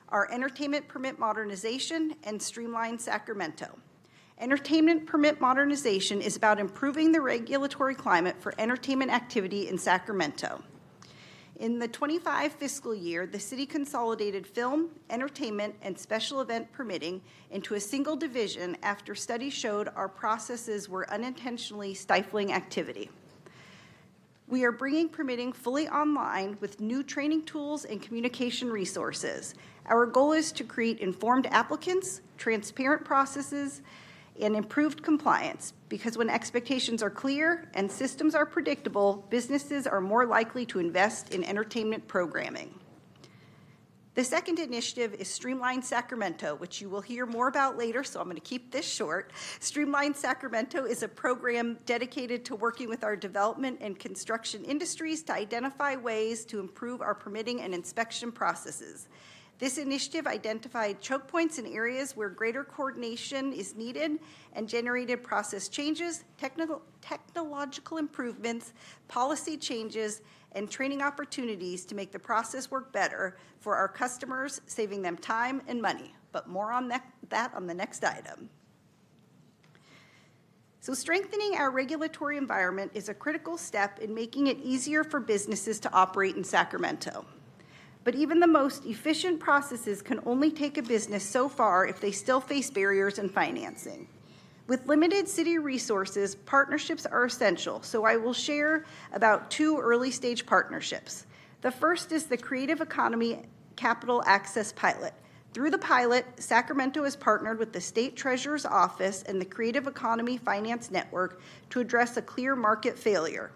are entertainment permit modernization and Streamline Sacramento. Entertainment permit modernization is about improving the regulatory climate for entertainment activity in Sacramento. In the 25 fiscal year, the city consolidated film, entertainment, and special event permitting into a single division after studies showed our processes were unintentionally stifling activity. We are bringing permitting fully online with new training tools and communication resources. Our goal is to create informed applicants, transparent processes, and improved compliance, because when expectations are clear and systems are predictable, businesses are more likely to invest in entertainment programming. The second initiative is Streamline Sacramento, which you will hear more about later, so I'm going to keep this short. Streamline Sacramento is a program dedicated to working with our development and construction industries to identify ways to improve our permitting and inspection processes. This initiative identified choke points in areas where greater coordination is needed and generated process changes, technological improvements, policy changes, and training opportunities to make the process work better for our customers, saving them time and money. But more on that on the next item. So strengthening our regulatory environment is a critical step in making it easier for businesses to operate in Sacramento. But even the most efficient processes can only take a business so far if they still face barriers in financing. With limited city resources, partnerships are essential, so I will share about 2 early-stage partnerships. The first is the Creative Economy Capital Access Pilot. Through the pilot, Sacramento has partnered with the State Treasurer's Office and the Creative Economy Finance Network to address a clear market failure.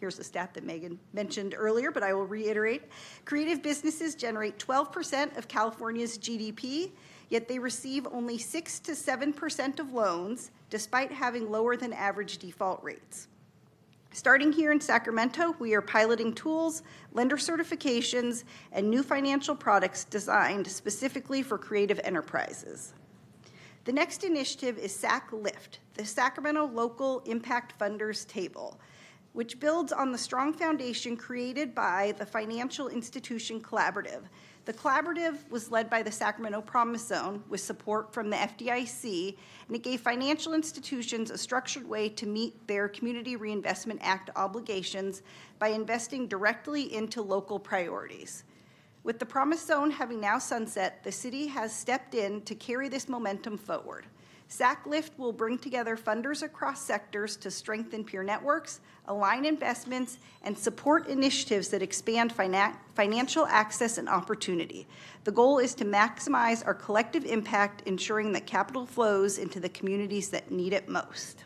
Here's a stat that Megan mentioned earlier, but I will reiterate. Creative businesses generate 12% of California's GDP, yet they receive only 6 to 7% of loans, despite having lower than average default rates. Starting here in Sacramento, we are piloting tools, lender certifications, and new financial products designed specifically for creative enterprises. The next initiative is SacLift, the Sacramento Local Impact Funders Table, which builds on the strong foundation created by the Financial Institution Collaborative. The collaborative was led by the Sacramento Promise Zone with support from the FDIC, and it gave financial institutions a structured way to meet their Community Reinvestment Act obligations by investing directly into local priorities. With the Promise Zone having now sunset, the city has stepped in to carry this momentum forward. SacLift will bring together funders across sectors to strengthen peer networks, align investments, and support initiatives that expand financial access and opportunity. The goal is to maximize our collective impact, ensuring that capital flows into the communities that need it most.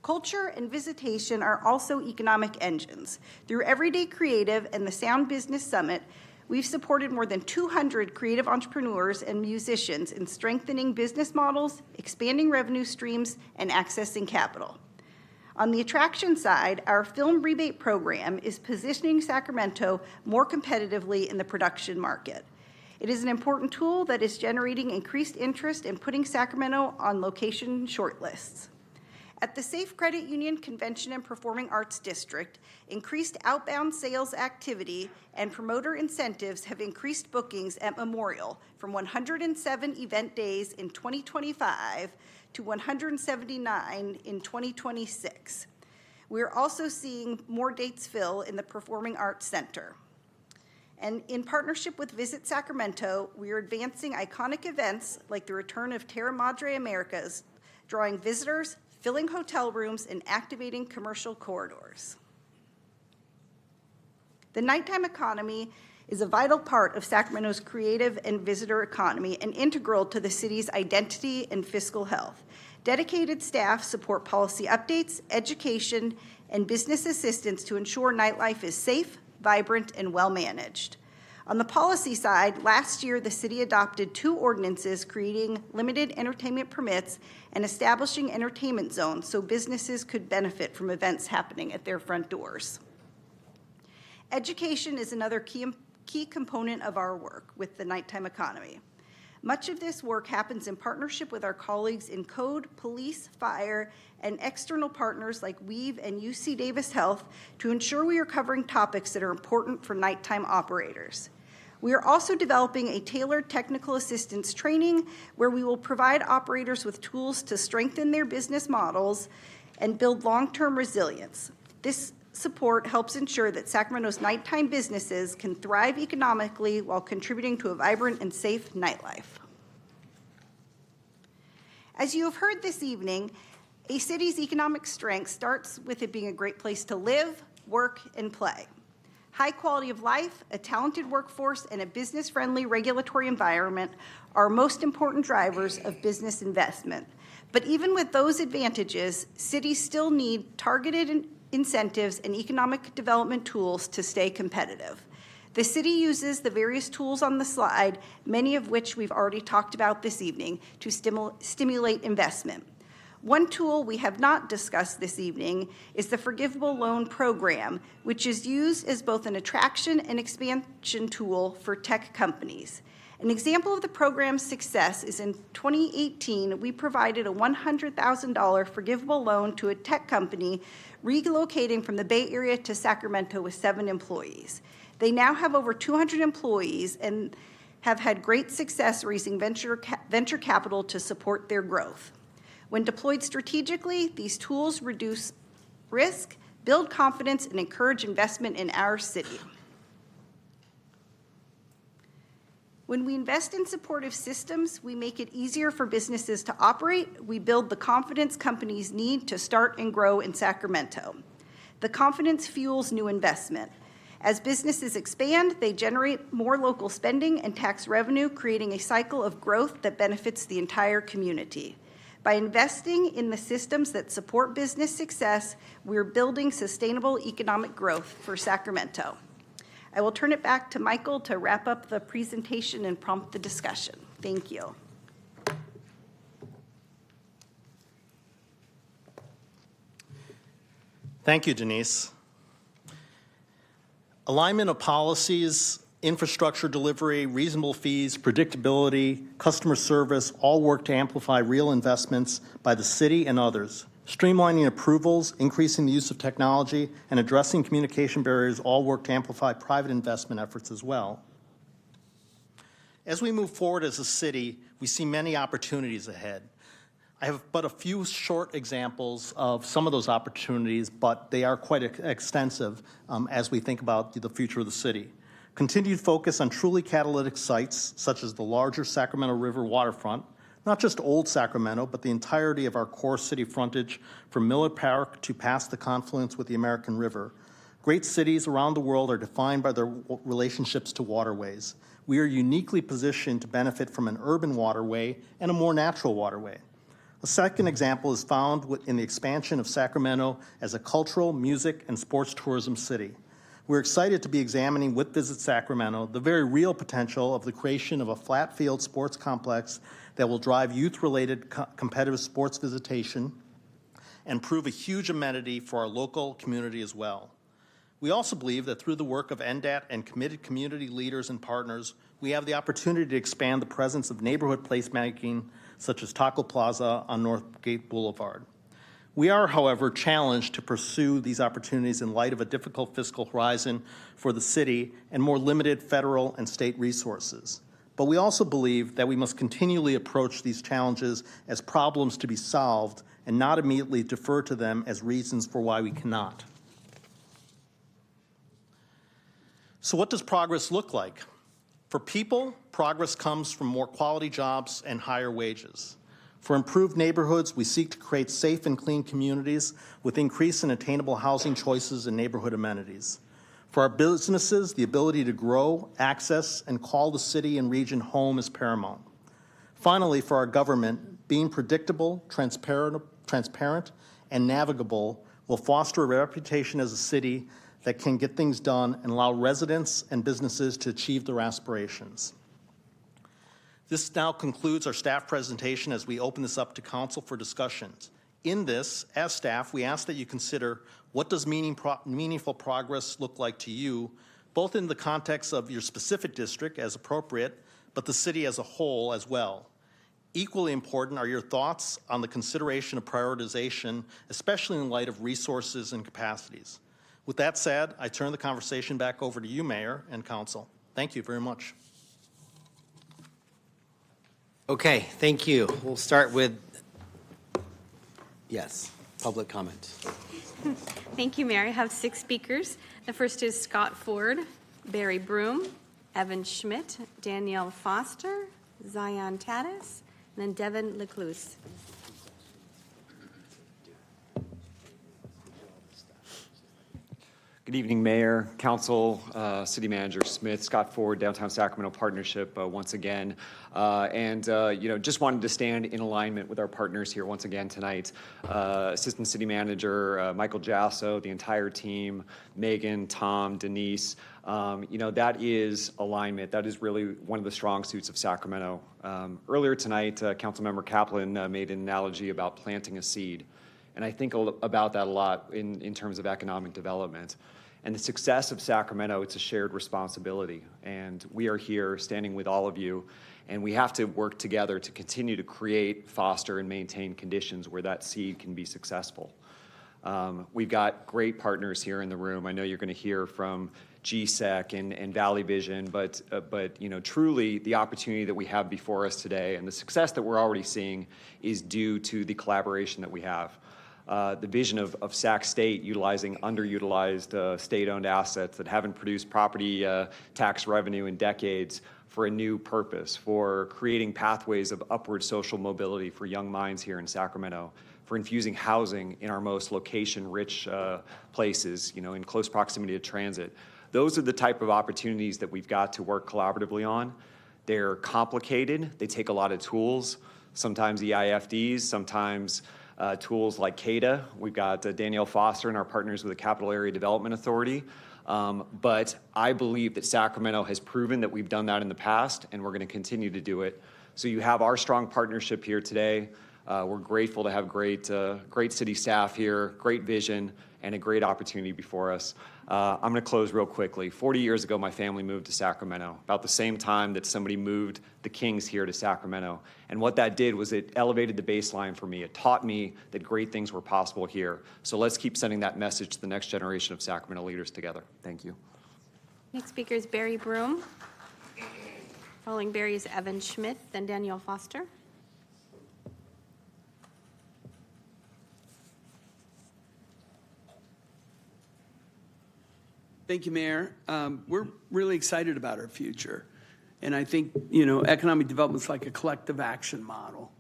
Culture and visitation are also economic engines. Through Everyday Creative and the Sound Business Summit, we've supported more than 200 creative entrepreneurs and musicians in strengthening business models, expanding revenue streams, and accessing capital. On the attraction side, our film rebate program is positioning Sacramento more competitively in the production market. It is an important tool that is generating increased interest in putting Sacramento on location shortlists. At the Safe Credit Union Convention and Performing Arts District, increased outbound sales activity and promoter incentives have increased bookings at Memorial from 107 event days in 2025 to 179 in 2026. We're also seeing more dates fill in the Performing Arts Center. And in partnership with Visit Sacramento, we are advancing iconic events like the return of Terra Madre Americas, drawing visitors, filling hotel rooms, and activating commercial corridors. The nighttime economy is a vital part of Sacramento's creative and visitor economy and integral to the city's identity and fiscal health. Dedicated staff support policy updates, education, and business assistance to ensure nightlife is safe, vibrant, and well-managed. On the policy side, last year the city adopted 2 ordinances creating limited entertainment permits and establishing entertainment zones so businesses could benefit from events happening at their front doors. Education is another key component of our work with the nighttime economy. Much of this work happens in partnership with our colleagues in code, police, fire, and external partners like Weave and UC Davis Health to ensure we are covering topics that are important for nighttime operators. We are also developing a tailored technical assistance training where we will provide operators with tools to strengthen their business models and build long-term resilience. This support helps ensure that Sacramento's nighttime businesses can thrive economically while contributing to a vibrant and safe nightlife. As you have heard this evening, a city's economic strength starts with it being a great place to live, work, and play. High quality of life, a talented workforce, and a business-friendly regulatory environment are most important drivers of business investment. But even with those advantages, cities still need targeted incentives and economic development tools to stay competitive. The city uses the various tools on the slide, many of which we've already talked about this evening, to stimulate investment. One tool we have not discussed this evening is the Forgivable Loan Program, which is used as both an attraction and expansion tool for tech companies. An example of the program's success is in 2018, we provided a $100,000 forgivable loan to a tech company relocating from the Bay Area to Sacramento with 7 employees. They now have over 200 employees and have had great success raising venture capital to support their growth. When deployed strategically, these tools reduce risk, build confidence, and encourage investment in our city. When we invest in supportive systems, we make it easier for businesses to operate. We build the confidence companies need to start and grow in Sacramento. The confidence fuels new investment. As businesses expand, they generate more local spending and tax revenue, creating a cycle of growth that benefits the entire community. By investing in the systems that support business success, we're building sustainable economic growth for Sacramento. I will turn it back to Michael to wrap up the presentation and prompt the discussion. Thank you. Thank you, Denise. Alignment of policies, infrastructure delivery, reasonable fees, predictability, customer service all work to amplify real investments by the city and others. Streamlining approvals, increasing the use of technology, and addressing communication barriers all work to amplify private investment efforts as well. As we move forward as a city, we see many opportunities ahead. I have but a few short examples of some of those opportunities, but they are quite extensive as we think about the future of the city. Continued focus on truly catalytic sites, such as the larger Sacramento River waterfront, not just Old Sacramento, but the entirety of our core city frontage from Millard Park to past the confluence with the American River. Great cities around the world are defined by their relationships to waterways. We are uniquely positioned to benefit from an urban waterway and a more natural waterway. A second example is found in the expansion of Sacramento as a cultural, music, and sports tourism city. We're excited to be examining with Visit Sacramento the very real potential of the creation of a flat field sports complex that will drive youth-related competitive sports visitation and prove a huge amenity for our local community as well. We also believe that through the work of NDAT and committed community leaders and partners, we have the opportunity to expand the presence of neighborhood placemaking such as Taco Plaza on Northgate Boulevard. We are, however, challenged to pursue these opportunities in light of a difficult fiscal horizon for the city and more limited federal and state resources. But we also believe that we must continually approach these challenges as problems to be solved and not immediately defer to them as reasons for why we cannot. So what does progress look like? For people, progress comes from more quality jobs and higher wages. For improved neighborhoods, we seek to create safe and clean communities with increased and attainable housing choices and neighborhood amenities. For our businesses, the ability to grow, access, and call the city and region home is paramount. Finally, for our government, being predictable, transparent, and navigable will foster a reputation as a city that can get things done and allow residents and businesses to achieve their aspirations. This now concludes our staff presentation as we open this up to council for discussions. In this, as staff, we ask that you consider what does meaningful progress look like to you, both in the context of your specific district as appropriate, but the city as a whole as well. Equally important are your thoughts on the consideration of prioritization, especially in light of resources and capacities. With that said, I turn the conversation back over to you, Mayor and Council. Thank you very much. Okay, thank you. We'll start with, public comment. Thank you, Mayor. I have 6 speakers. The first is Scott Ford, Barry Broom, Evan Schmidt, Danielle Foster, Zion Tatis, and then Devin Lecluse. Good Good evening, Mayor, Council, City Manager Smith, Scott Ford, Downtown Sacramento Partnership once again. Just wanted to stand in alignment with our partners here once again tonight. Assistant City Manager Michael Jasso, the entire team, Megan, Tom, Denise. That is alignment. That is really one of the strong suits of Sacramento. Earlier tonight, Councilmember Kaplan made an analogy about planting a seed. And I think about that a lot in terms of economic development. And the success of Sacramento, it's a shared responsibility. And we are here standing with all of you, and we have to work together to continue to create, foster, and maintain conditions where that seed can be successful. We've got great partners here in the room. I know you're going to hear from GSEC and Valley Vision, but truly the opportunity that we have before us today and the success that we're already seeing is due to the collaboration that we have. The vision of Sac State utilizing underutilized state-owned assets that haven't produced property tax revenue in decades for a new purpose, for creating pathways of upward social mobility for young minds here in Sacramento, for infusing housing in our most location-rich places, in close proximity to transit. Those are the type of opportunities that we've got to work collaboratively on. They're complicated. They take a lot of tools, sometimes EIFDs, sometimes tools like CADA. We've got Danielle Foster and our partners with the Capital Area Development Authority. But I believe that Sacramento has proven that we've done that in the past, and we're going to continue to do it. So you have our strong partnership here today. We're grateful to have great city staff here, great vision, and a great opportunity before us. I'm going to close real quickly. 40 years ago, my family moved to Sacramento, about the same time that somebody moved the Kings here to Sacramento. And what that did was it elevated the baseline for me. It taught me that great things were possible here. So let's keep sending that message to the next generation of Sacramento leaders together. Thank you. Next speaker is Barry Broom. Following Barry is Evan Schmidt, then Danielle Foster. Thank you, Mayor. We're really excited about our future. And I think, economic development is like a collective action model.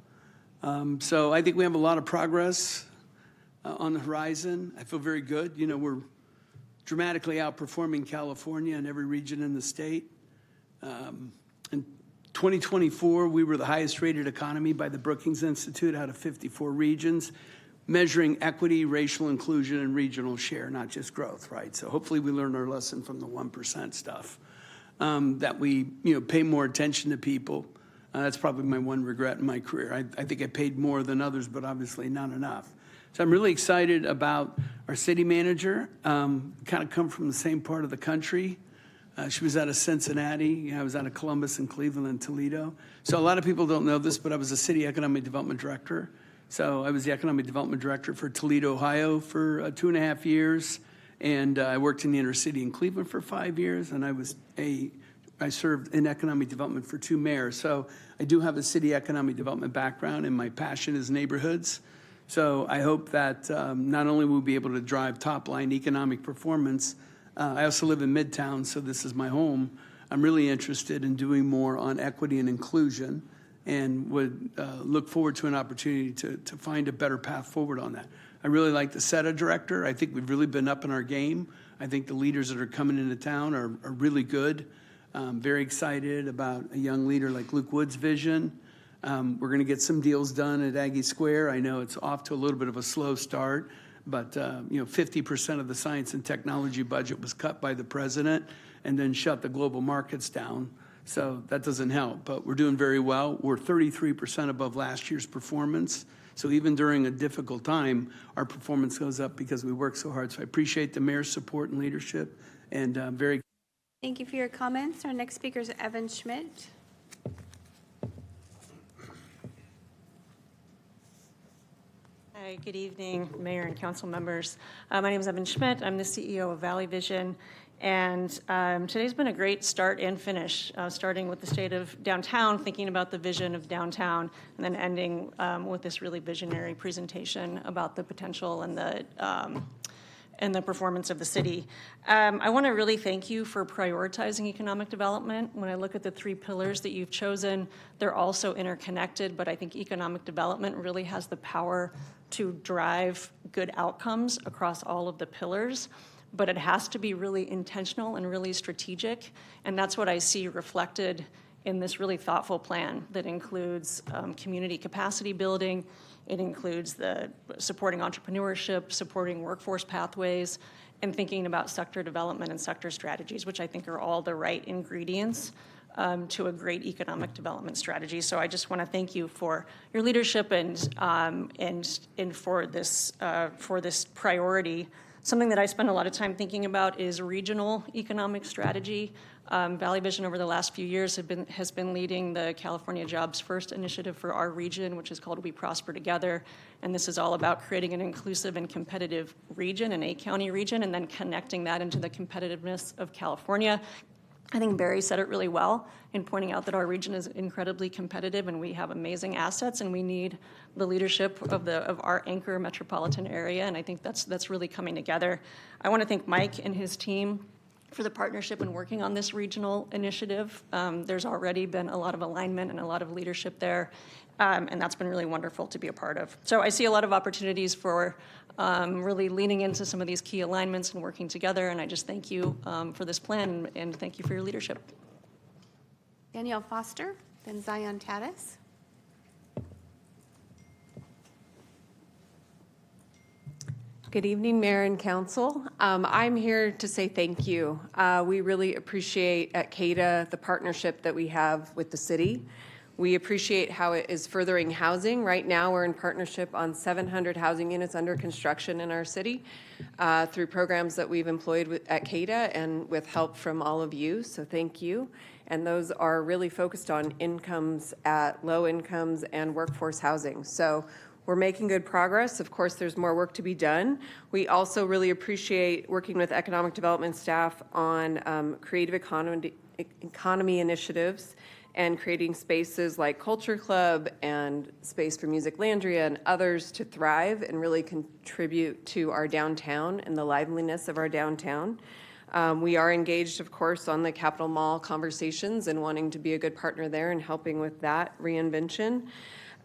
So I think we have a lot of progress on the horizon. I feel very good. We're dramatically outperforming California in every region in the state. In 2024, we were the highest rated economy by the Brookings Institute out of 54 regions, measuring equity, racial inclusion, and regional share, not just growth, right? So hopefully we learn our lesson from the 1% stuff, that we, pay more attention to people. That's probably my one regret in my career. I think I paid more than others, but obviously not enough. So I'm really excited about our city manager, kind of come from the same part of the country. She was out of Cincinnati. I was out of Columbus and Cleveland and Toledo. So a lot of people don't know this, but I was a city economic development director. So I was the economic development director for Toledo, Ohio for 2.5 years. And I worked in the inner city in Cleveland for 5 years. And I served in economic development for 2 mayors. So I do have a city economic development background, and my passion is neighborhoods. So I hope that not only will we be able to drive top line economic performance, I also live in Midtown, so this is my home. I'm really interested in doing more on equity and inclusion, and would look forward to an opportunity to find a better path forward on that. I really like the SETA director. I think we've really been up in our game. I think the leaders that are coming into town are really good. Very excited about a young leader like Luke Wood's vision. We're going to get some deals done at Aggie Square. I know it's off to a little bit of a slow start, but 50% of the science and technology budget was cut by the president and then shut the global markets down. So that doesn't help, but we're doing very well. We're 33% above last year's performance. So even during a difficult time, our performance goes up because we work so hard. So I appreciate the mayor's support and leadership, and very. Thank you for your comments. Our next speaker is Evan Schmidt. Hi, good evening, Mayor and council members. My name is Evan Schmidt. I'm the CEO of Valley Vision. And today's been a great start and finish, starting with the state of downtown, thinking about the vision of downtown, and then ending with this really visionary presentation about the potential and the performance of the city. I want to really thank you for prioritizing economic development. When I look at the 3 pillars that you've chosen, they're also interconnected, but I think economic development really has the power to drive good outcomes across all of the pillars. but it has to be really intentional and really strategic. And that's what I see reflected in this really thoughtful plan that includes community capacity building. It includes the supporting entrepreneurship, supporting workforce pathways, and thinking about sector development and sector strategies, which I think are all the right ingredients to a great economic development strategy. So I just want to thank you for your leadership and for this priority. Something that I spend a lot of time thinking about is regional economic strategy. Valley Vision over the last few years has been leading the California Jobs First initiative for our region, which is called We Prosper Together. And this is all about creating an inclusive and competitive region, an 8-county region, and then connecting that into the competitiveness of California. I think Barry said it really well in pointing out that our region is incredibly competitive and we have amazing assets and we need the leadership of our anchor metropolitan area, and I think that's really coming together. I want to thank Mike and his team for the partnership in working on this regional initiative. There's already been a lot of alignment and a lot of leadership there, and that's been really wonderful to be a part of. So I see a lot of opportunities for really leaning into some of these key alignments and working together, and I just thank you for this plan and thank you for your leadership. Danielle Foster, then Zion Tatis. Good evening, Mayor and Council. I'm here to say thank you. We really appreciate at CADA the partnership that we have with the city. We appreciate how it is furthering housing. Right now, we're in partnership on 700 housing units under construction in our city through programs that we've employed at CADA and with help from all of you, so thank you. And those are really focused on incomes at low incomes and workforce housing. So we're making good progress. Of course, there's more work to be done. We also really appreciate working with economic development staff on creative economy initiatives and creating spaces like Culture Club and Space for Music Landria and others to thrive and really contribute to our downtown and the liveliness of our downtown. We are engaged, of course, on the Capitol Mall conversations and wanting to be a good partner there and helping with that reinvention.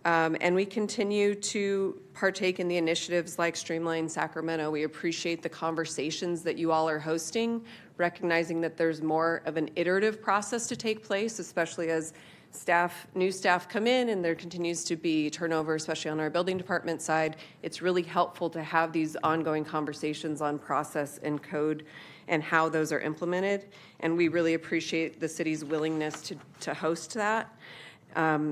And we continue to partake in the initiatives like Streamline Sacramento. We appreciate the conversations that you all are hosting, recognizing that there's more of an iterative process to take place, especially as new staff come in and there continues to be turnover, especially on our building department side. It's really helpful to have these ongoing conversations on process and code and how those are implemented. And we really appreciate the city's willingness to host that.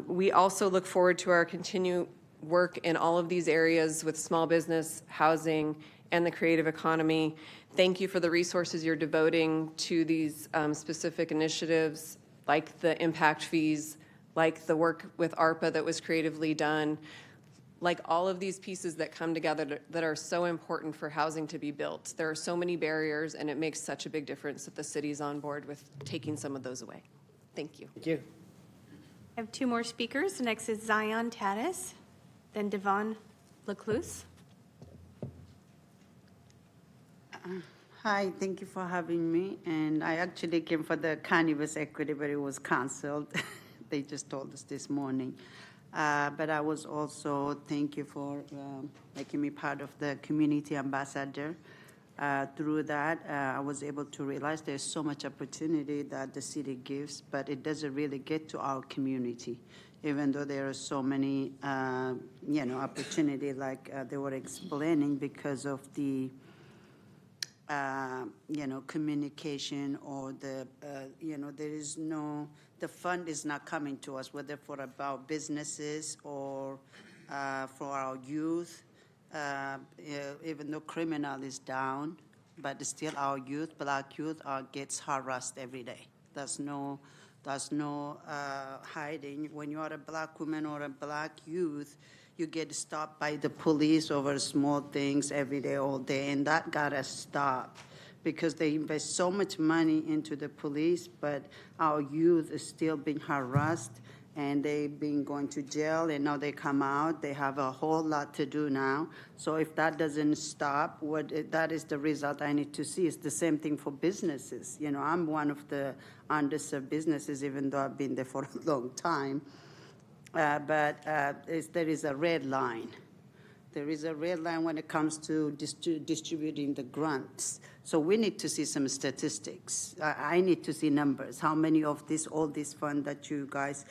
We also look forward to our continued work in all of these areas with small business, housing, and the creative economy. Thank you for the resources you're devoting to these specific initiatives, like the impact fees, like the work with ARPA that was creatively done, like all of these pieces that come together that are so important for housing to be built. There are so many barriers, and it makes such a big difference that the city's on board with taking some of those away. Thank you. Thank you. I have two more speakers. The next is Zion Tatis, then Devon Lecluse. Hi, thank you for having me. And I actually came for the cannabis equity, but it was canceled. They just told us this morning. But I was also, thank you for making me part of the community ambassador. Through that, I was able to realize there's so much opportunity that the city gives, but it doesn't really get to our community, even though there are so many, opportunity like they were explaining because of the, communication or the, there is no, the fund is not coming to us, whether for about businesses or for our youth. Even though criminal is down, but still our youth, black youth, gets harassed every day. There's no hiding. When you are a black woman or a black youth, you get stopped by the police over small things every day, all day, and that gotta stop because they invest so much money into the police, but our youth is still being harassed. And they've been going to jail, and now they come out. They have a whole lot to do now. So if that doesn't stop, that is the result I need to see. It's the same thing for businesses. I'm one of the underserved businesses, even though I've been there for a long time. But there is a red line. There is a red line when it comes to distributing the grants. So we need to see some statistics. I need to see numbers. How many of all this fund that you guys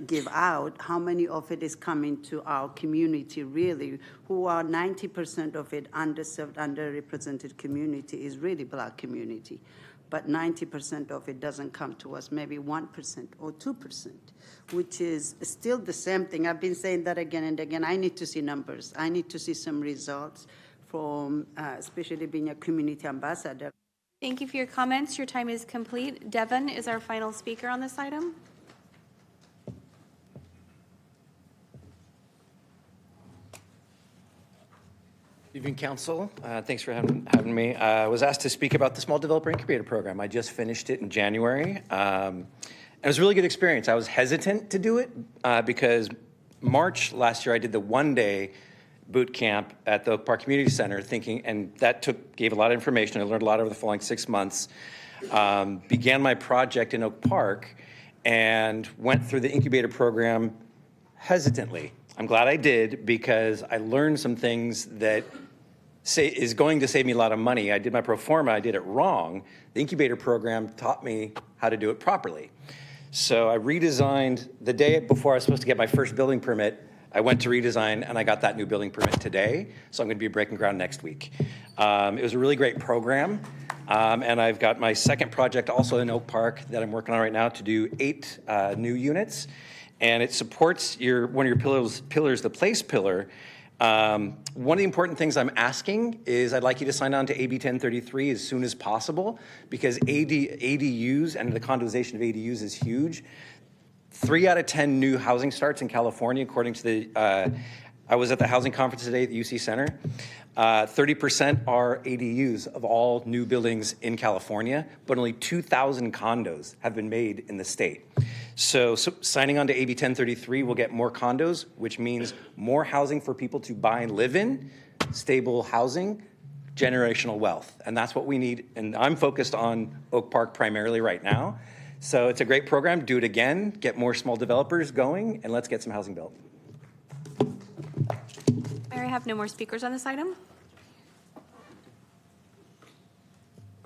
give out, how many of it is coming to our community really, who are 90% of it underserved, underrepresented community is really Black community. But 90% of it doesn't come to us, maybe 1% or 2%, which is still the same thing. I've been saying that again and again. I need to see numbers. I need to see some results from, especially being a community ambassador. Thank you for your comments. Your time is complete. Devin is our final speaker on this item. Evening, Council. Thanks for having me. I was asked to speak about the Small Developer Incubator Program. I just finished it in January. It was a really good experience. I was hesitant to do it because March last year I did the one-day boot camp at the Oak Park Community Center and that gave a lot of information. I learned a lot over the following 6 months. Began my project in Oak Park and went through the incubator program hesitantly. I'm glad I did because I learned some things that is going to save me a lot of money. I did my pro forma, I did it wrong. The incubator program taught me how to do it properly. So I redesigned the day before I was supposed to get my first building permit. I went to redesign and I got that new building permit today. So I'm going to be breaking ground next week. It was a really great program. And I've got my second project also in Oak Park that I'm working on right now to do 8 new units. And it supports one of your pillars, the place pillar. One of the important things I'm asking is I'd like you to sign on to AB 1033 as soon as possible because ADUs and the condomization of ADUs is huge. 3 out of 10 new housing starts in California, according to the, I was at the housing conference today at the UC Center. 30% are ADUs of all new buildings in California, but only 2,000 condos have been made in the state. So signing on to AB 1033 will get more condos, which means more housing for people to buy and live in, stable housing, generational wealth. And that's what we need. And I'm focused on Oak Park primarily right now. So it's a great program. Do it again, get more small developers going, and let's get some housing built. I have no more speakers on this item.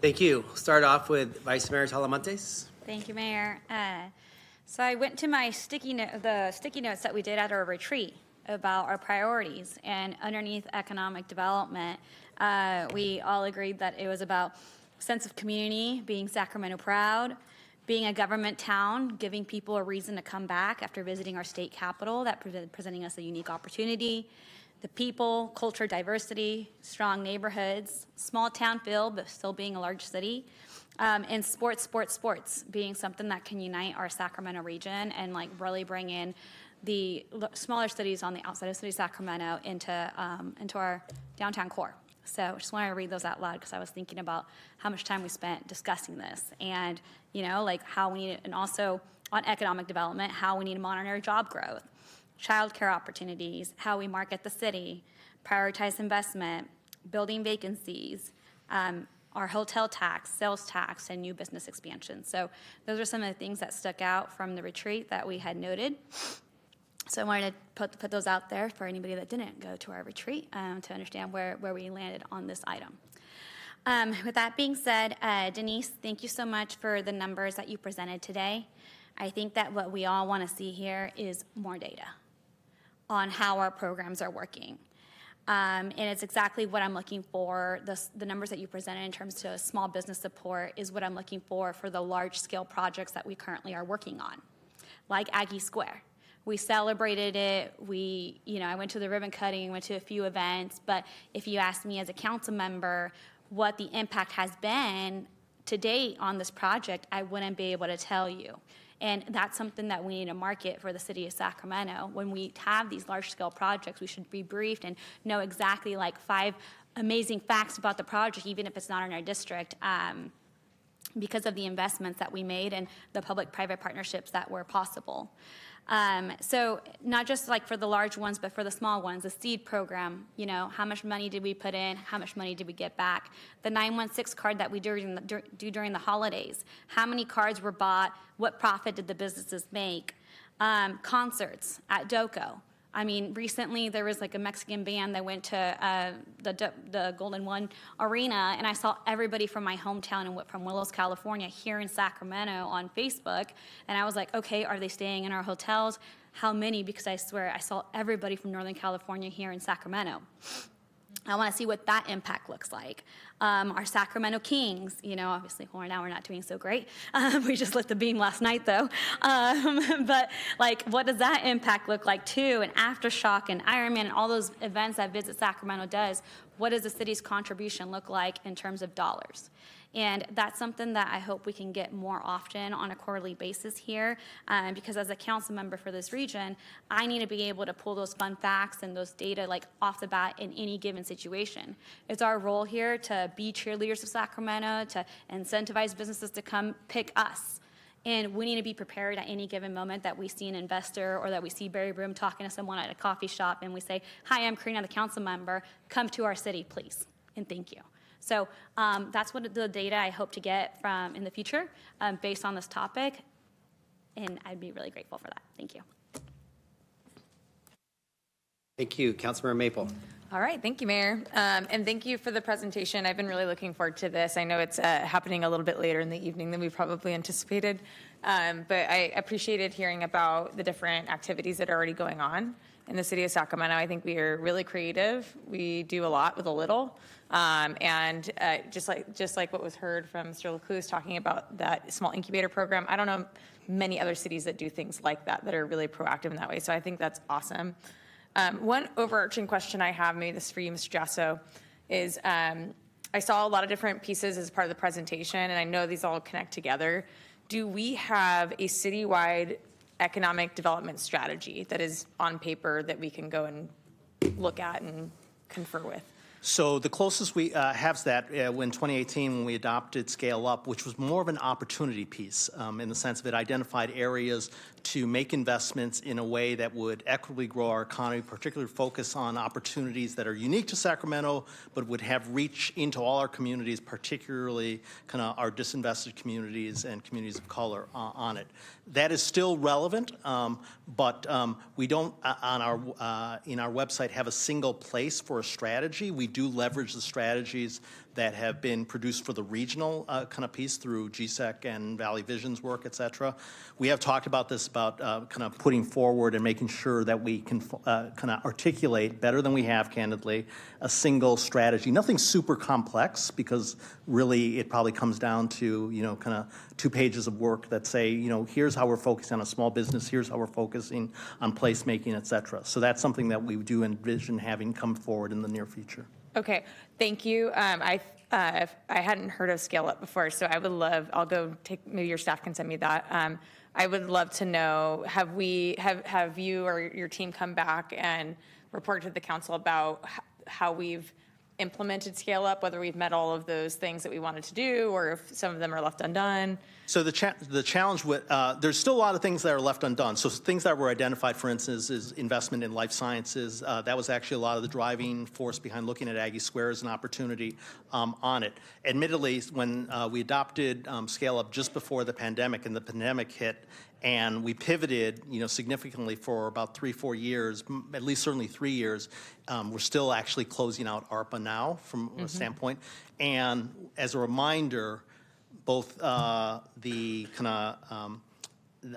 Thank you. Start off with Vice Mayor Talamantes. Thank you, Mayor. So I went to my the sticky notes that we did at our retreat about our priorities, and underneath economic development, we all agreed that it was about sense of community, being Sacramento proud, being a government town, giving people a reason to come back after visiting our state capital, that presenting us a unique opportunity, the people, culture, diversity, strong neighborhoods, small town feel, but still being a large city, and sports being something that can unite our Sacramento region and like really bring in the smaller cities on the outside of city of Sacramento into our downtown core. So I just wanted to read those out loud because I was thinking about how much time we spent discussing this and, like how we need, and also on economic development, how we need to monitor job growth, childcare opportunities, how we market the city, prioritize investment, building vacancies, our hotel tax, sales tax, and new business expansion. So those are some of the things that stuck out from the retreat that we had noted. So I wanted to put those out there for anybody that didn't go to our retreat to understand where we landed on this item. With that being said, Denise, thank you so much for the numbers that you presented today. I think that what we all want to see here is more data on how our programs are working. And it's exactly what I'm looking for. The numbers that you presented in terms of small business support is what I'm looking for the large-scale projects that we currently are working on, like Aggie Square. We celebrated it. I went to the ribbon cutting, went to a few events, but if you ask me as a council member what the impact has been to date on this project, I wouldn't be able to tell you. And that's something that we need to market for the city of Sacramento. When we have these large-scale projects, we should be briefed and know exactly like 5 amazing facts about the project, even if it's not in our district, because of the investments that we made and the public-private partnerships that were possible. So not just like for the large ones, but for the small ones, the seed program, how much money did we put in? How much money did we get back? The 916 card that we do during the holidays, how many cards were bought? What profit did the businesses make? Concerts at DOCO. I mean, recently there was like a Mexican band that went to the Golden One Arena, and I saw everybody from my hometown and from Willows, California, here in Sacramento on Facebook, and I was like, okay, are they staying in our hotels? How many? Because I swear I saw everybody from Northern California here in Sacramento. I want to see what that impact looks like. Our Sacramento Kings, obviously right now we're not doing so great. We just lit the beam last night though. But like, what does that impact look like too? And Aftershock and Ironman and all those events that Visit Sacramento does, what does the city's contribution look like in terms of dollars? And that's something that I hope we can get more often on a quarterly basis here, because as a council member for this region, I need to be able to pull those fun facts and those data like off the bat in any given situation. It's our role here to be cheerleaders of Sacramento, to incentivize businesses to come pick us. And we need to be prepared at any given moment that we see an investor or that we see Barry Broom talking to someone at a coffee shop and we say, hi, I'm Karina, the council member, come to our city, please, and thank you. So that's what the data I hope to get from in the future based on this topic, and I'd be really grateful for that. Thank you. Thank you. Councilmember Maple. All right, thank you, Mayor. And thank you for the presentation. I've been really looking forward to this. I know it's happening a little bit later in the evening than we probably anticipated, but I appreciated hearing about the different activities that are already going on in the city of Sacramento. I think we are really creative. We do a lot with a little. And just like what was heard from Mr. LaCluse talking about that small incubator program, I don't know many other cities that do things like that are really proactive in that way. So I think that's awesome. One overarching question I have, maybe this is for you, Mr. Jasso, is I saw a lot of different pieces as part of the presentation, and I know these all connect together. Do we have a citywide economic development strategy that is on paper that we can go and look at and confer with? So the closest we have that in 2018 when we adopted Scale Up, which was more of an opportunity piece in the sense of it identified areas to make investments in a way that would equitably grow our economy, particularly focus on opportunities that are unique to Sacramento, but would have reach into all our communities, particularly kind of our disinvested communities and communities of color on it. That is still relevant, but we don't on in our website have a single place for a strategy. We do leverage the strategies that have been produced for the regional kind of piece through GSEC and Valley Vision's work, et cetera. We have talked about this, about kind of putting forward and making sure that we can kind of articulate better than we have, candidly, a single strategy. Nothing super complex, because really it probably comes down to, kind of 2 pages of work that say, here's how we're focusing on a small business, here's how we're focusing on placemaking, et cetera. So that's something that we do envision having come forward in the near future. Okay, thank you. I hadn't heard of Scale Up before, so I would love, I'll go take, maybe your staff can send me that. I would love to know, have you or your team come back and report to the council about how we've implemented Scale Up, whether we've met all of those things that we wanted to do, or if some of them are left undone? So the challenge with, there's still a lot of things that are left undone. So things that were identified, for instance, is investment in life sciences. That was actually a lot of the driving force behind looking at Aggie Square as an opportunity on it. Admittedly, when we adopted Scale Up just before the pandemic, and the pandemic hit, and we pivoted, significantly for about 3-4 years, at least certainly 3 years. We're still actually closing out ARPA now from a standpoint. And as a reminder, both the kind of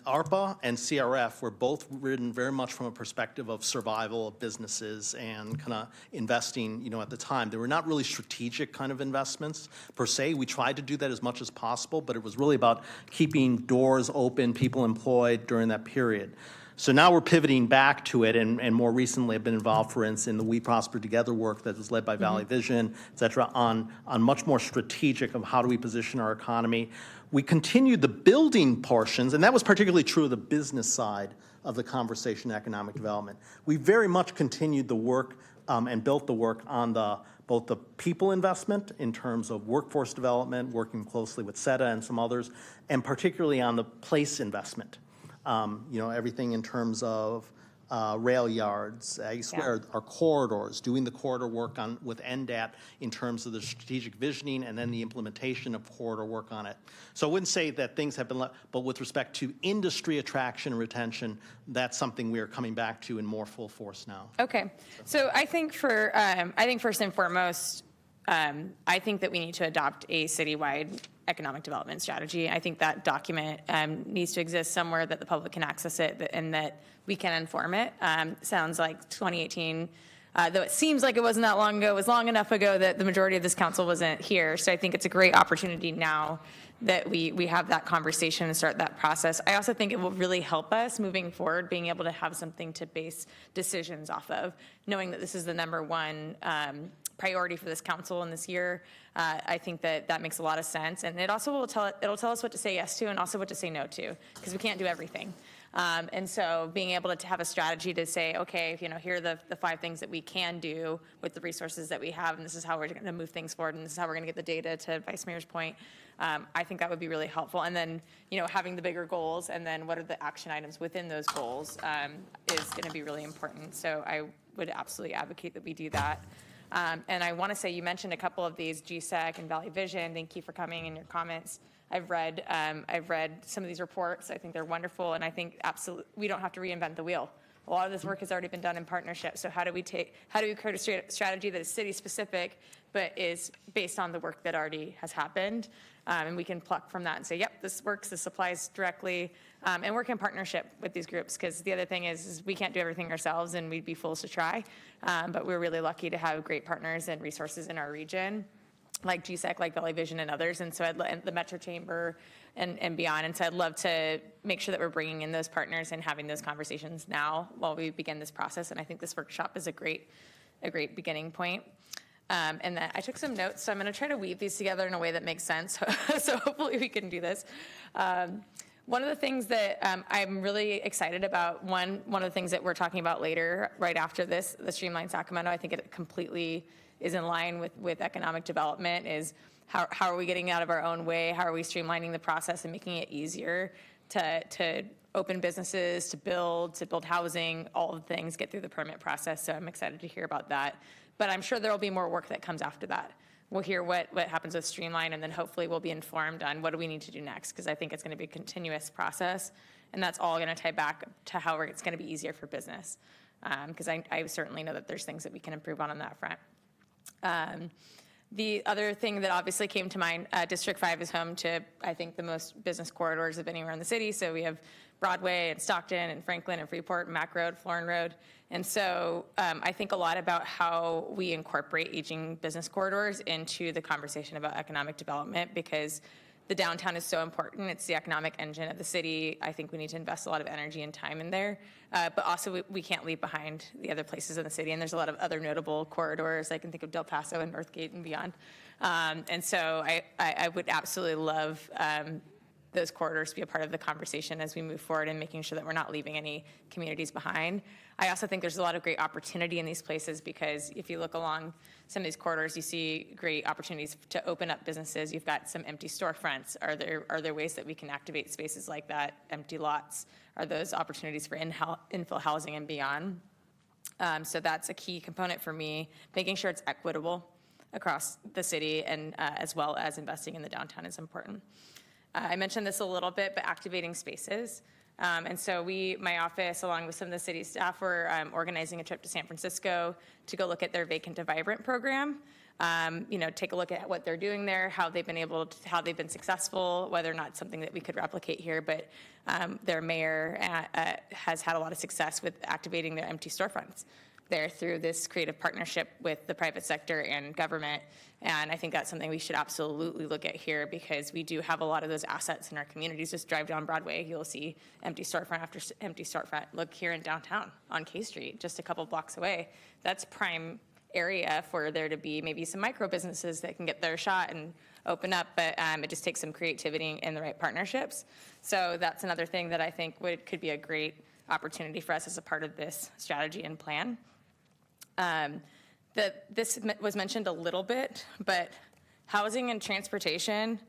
ARPA and CRF were both written very much from a perspective of survival of businesses and kind of investing, at the time. They were not really strategic kind of investments per se. We tried to do that as much as possible, but it was really about keeping doors open, people employed during that period. So now we're pivoting back to it, and more recently I've been involved, for instance, in the We Prosper Together work that is led by Valley Vision, et cetera, on much more strategic of how do we position our economy. We continued the building portions, and that was particularly true of the business side of the conversation, economic development. We very much continued the work and built the work on both the people investment in terms of workforce development, working closely with SETA and some others, and particularly on the place investment. Everything in terms of rail yards, I swear, our corridors, doing the corridor work on, with NDAT in terms of the strategic visioning and then the implementation of corridor work on it. So I wouldn't say that things have been, but with respect to industry attraction and retention, that's something we are coming back to in more full force now. Okay, so I think first and foremost, I think that we need to adopt a citywide economic development strategy. I think that document needs to exist somewhere that the public can access it and that we can inform it. Sounds like 2018, though it seems like it wasn't that long ago, it was long enough ago that the majority of this council wasn't here. So I think it's a great opportunity now that we have that conversation and start that process. I also think it will really help us moving forward, being able to have something to base decisions off of, knowing that this is the number one priority for this council in this year. I think that makes a lot of sense. And it also it'll tell us what to say yes to and also what to say no to, because we can't do everything. And so being able to have a strategy to say, okay, here are the 5 things that we can do with the resources that we have, and this is how we're going to move things forward, and this is how we're going to get the data, to Vice Mayor's point. I think that would be really helpful. And then, having the bigger goals and then what are the action items within those goals is going to be really important. So I would absolutely advocate that we do that. And I want to say, you mentioned a couple of these, GSEC and Valley Vision. Thank you for coming in your comments. I've read some of these reports. I think they're wonderful, and I think absolutely we don't have to reinvent the wheel. A lot of this work has already been done in partnership. So how do we create a strategy that is city specific, but is based on the work that already has happened? And we can pluck from that and say, yep, this works, this applies directly, and work in partnership with these groups. Because the other thing is we can't do everything ourselves, and we'd be fools to try. But we're really lucky to have great partners and resources in our region, like GSEC, like Valley Vision, and others. And so and the Metro Chamber and beyond. And so I'd love to make sure that we're bringing in those partners and having those conversations now while we begin this process. And I think this workshop is a great beginning point. And that I took some notes, so I'm going to try to weave these together in a way that makes sense. So hopefully we can do this. One of the things that I'm really excited about, one of the things that we're talking about later, right after this, the Streamline Sacramento, I think it completely is in line with economic development, is how are we getting out of our own way? How are we streamlining the process and making it easier to open businesses, to build housing, all of the things, get through the permit process. So I'm excited to hear about that. But I'm sure there will be more work that comes after that. We'll hear what happens with Streamline, and then hopefully we'll be informed on what do we need to do next, because I think it's going to be a continuous process, and that's all going to tie back to how it's going to be easier for business, because I certainly know that there's things that we can improve on that front. The other thing that obviously came to mind, District 5 is home to, I think, the most business corridors of anywhere in the city. So we have Broadway and Stockton and Franklin and Freeport and Mack Road, Florin Road. And so I think a lot about how we incorporate aging business corridors into the conversation about economic development, because the downtown is so important. It's the economic engine of the city. I think we need to invest a lot of energy and time in there. But also we can't leave behind the other places in the city. And there's a lot of other notable corridors. I can think of Del Paso and Northgate and beyond. And so I would absolutely love those corridors to be a part of the conversation as we move forward and making sure that we're not leaving any communities behind. I also think there's a lot of great opportunity in these places, because if you look along some of these corridors, you see great opportunities to open up businesses. You've got some empty storefronts. Are there ways that we can activate spaces like that, empty lots? Are those opportunities for infill housing and beyond? So that's a key component for me, making sure it's equitable across the city, and as well as investing in the downtown is important. I mentioned this a little bit, but activating spaces. And so my office, along with some of the city staff, were organizing a trip to San Francisco to go look at their Vacant to Vibrant program. Take a look at what they're doing there, how they've been successful, whether or not it's something that we could replicate here. But their mayor has had a lot of success with activating their empty storefronts there through this creative partnership with the private sector and government. And I think that's something we should absolutely look at here, because we do have a lot of those assets in our communities. Just drive down Broadway, you'll see empty storefront after empty storefront. Look here in downtown on K Street, just a couple blocks away. That's prime area for there to be maybe some micro businesses that can get their shot and open up, but it just takes some creativity and the right partnerships. So that's another thing that I think could be a great opportunity for us as a part of this strategy and plan. This was mentioned a little bit, but housing and transportation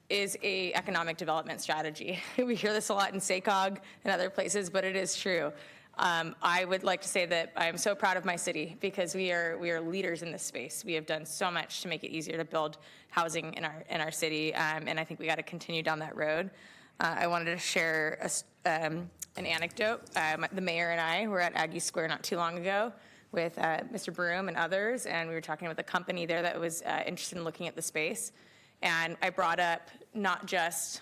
is a economic development strategy. We hear this a lot in SACOG and other places, but it is true. I would like to say that I am so proud of my city because we are leaders in this space. We have done so much to make it easier to build housing in our city, and I think we got to continue down that road. I wanted to share an anecdote. The mayor and I were at Aggie Square not too long ago with Mr. Broom and others, and we were talking with a company there that was interested in looking at the space. And I brought up not just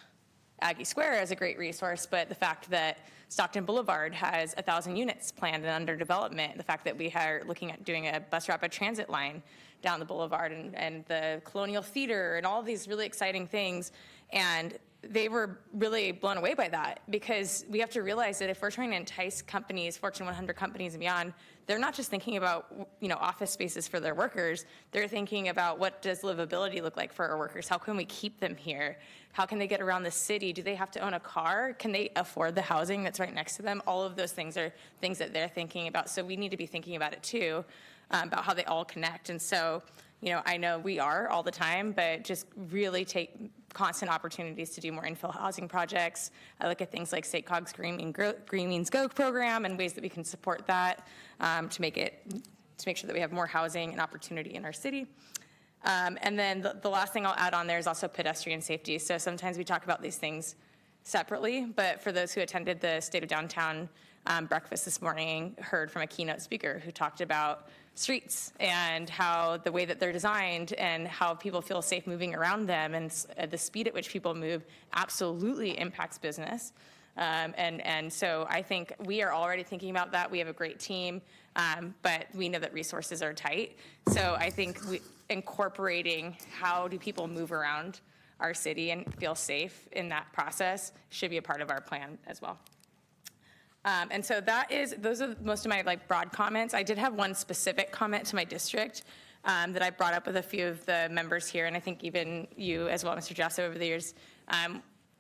Aggie Square as a great resource, but the fact that Stockton Boulevard has 1,000 units planned and under development, the fact that we are looking at doing a bus rapid transit line down the boulevard, and the Colonial Theater and all of these really exciting things. And they were really blown away by that, because we have to realize that if we're trying to entice companies, Fortune 100 companies and beyond, they're not just thinking about, office spaces for their workers. They're thinking about, what does livability look like for our workers? How can we keep them here? How can they get around the city? Do they have to own a car? Can they afford the housing that's right next to them? All of those things are things that they're thinking about. So we need to be thinking about it too, about how they all connect. And so, I know we are all the time, but just really take constant opportunities to do more infill housing projects. I look at things like State Cog's Green Means Go program and ways that we can support that to make sure that we have more housing and opportunity in our city. And then the last thing I'll add on there is also pedestrian safety. So sometimes we talk about these things separately, but for those who attended the State of Downtown breakfast this morning, heard from a keynote speaker who talked about streets and how the way that they're designed and how people feel safe moving around them, and the speed at which people move absolutely impacts business. And so I think we are already thinking about that. We have a great team, but we know that resources are tight. So I think incorporating how do people move around our city and feel safe in that process should be a part of our plan as well. And so those are most of my broad comments. I did have one specific comment to my district that I brought up with a few of the members here, and I think even you as well, Mr. Jasso, over the years,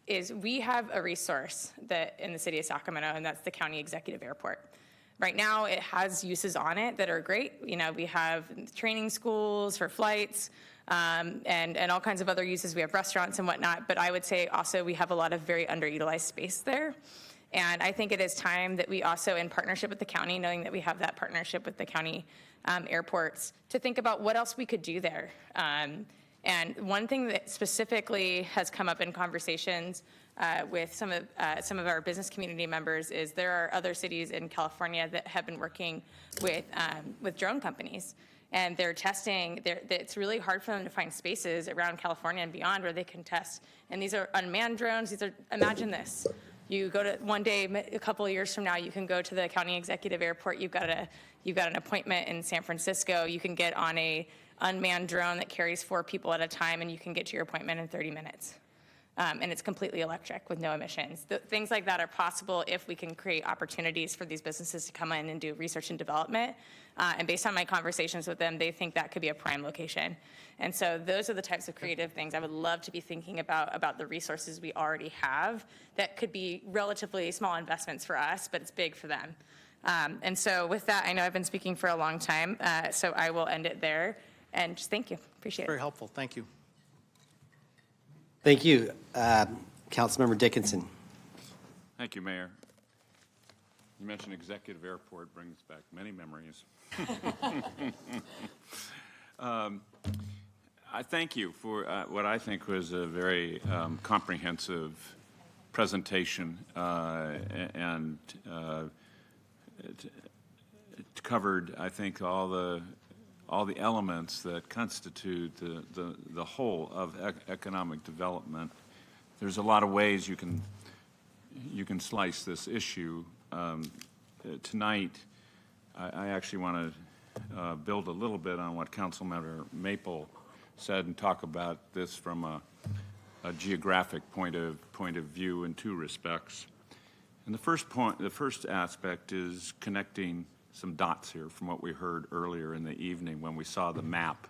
is we have a resource that in the city of Sacramento, and that's the county executive airport. Right now, it has uses on it that are great. We have training schools for flights, and all kinds of other uses. We have restaurants and whatnot, but I would say also we have a lot of very underutilized space there. And I think it is time that we also, in partnership with the county, knowing that we have that partnership with the county airports, to think about what else we could do there. And one thing that specifically has come up in conversations with some of our business community members is there are other cities in California that have been working with drone companies. And they're testing, it's really hard for them to find spaces around California and beyond where they can test. And these are unmanned drones. Imagine this. You go to one day, a couple of years from now, you can go to the county executive airport. You've got an appointment in San Francisco. You can get on a unmanned drone that carries 4 people at a time, and you can get to your appointment in 30 minutes. And it's completely electric with no emissions. Things like that are possible if we can create opportunities for these businesses to come in and do research and development. And based on my conversations with them, they think that could be a prime location. And so those are the types of creative things I would love to be thinking about the resources we already have that could be relatively small investments for us, but it's big for them. And so with that, I know I've been speaking for a long time, so I will end it there. And just thank you. Appreciate it. Very helpful. Thank you. Thank you. Councilmember Dickinson. Thank you, Mayor. You mentioned executive airport, brings back many memories. I thank you for what I think was a very comprehensive presentation, and it covered, I think, all the elements that constitute the whole of economic development. There's a lot of ways you can slice this issue. Tonight, I actually want to build a little bit on what Councilmember Maple said and talk about this from a geographic point of view in 2 respects. And the first aspect is connecting some dots here from what we heard earlier in the evening when we saw the map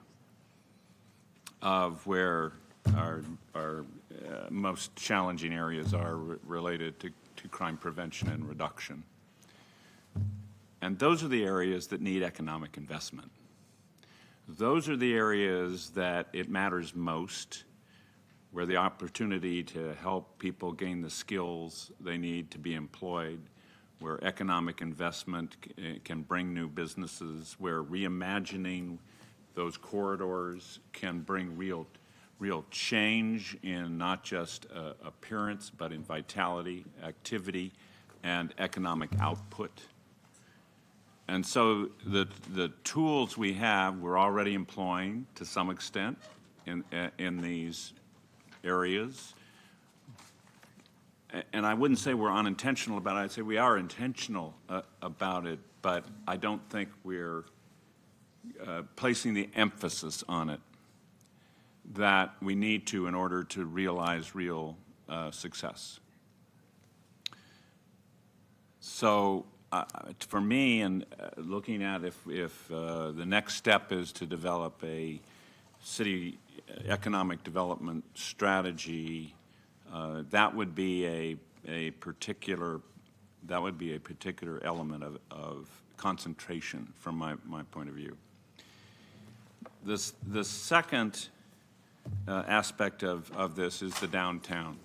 of where our most challenging areas are related to crime prevention and reduction. And those are the areas that need economic investment. Those are the areas that it matters most, where the opportunity to help people gain the skills they need to be employed, where economic investment can bring new businesses, where reimagining those corridors can bring real change in not just appearance, but in vitality, activity, and economic output. And so the tools we have, we're already employing to some extent in these areas. And I wouldn't say we're unintentional about it. I'd say we are intentional about it, but I don't think we're placing the emphasis on it that we need to in order to realize real success. So for me, and looking at if the next step is to develop a city economic development strategy, that would be a particular element of concentration from my point of view. The second aspect of this is the downtown.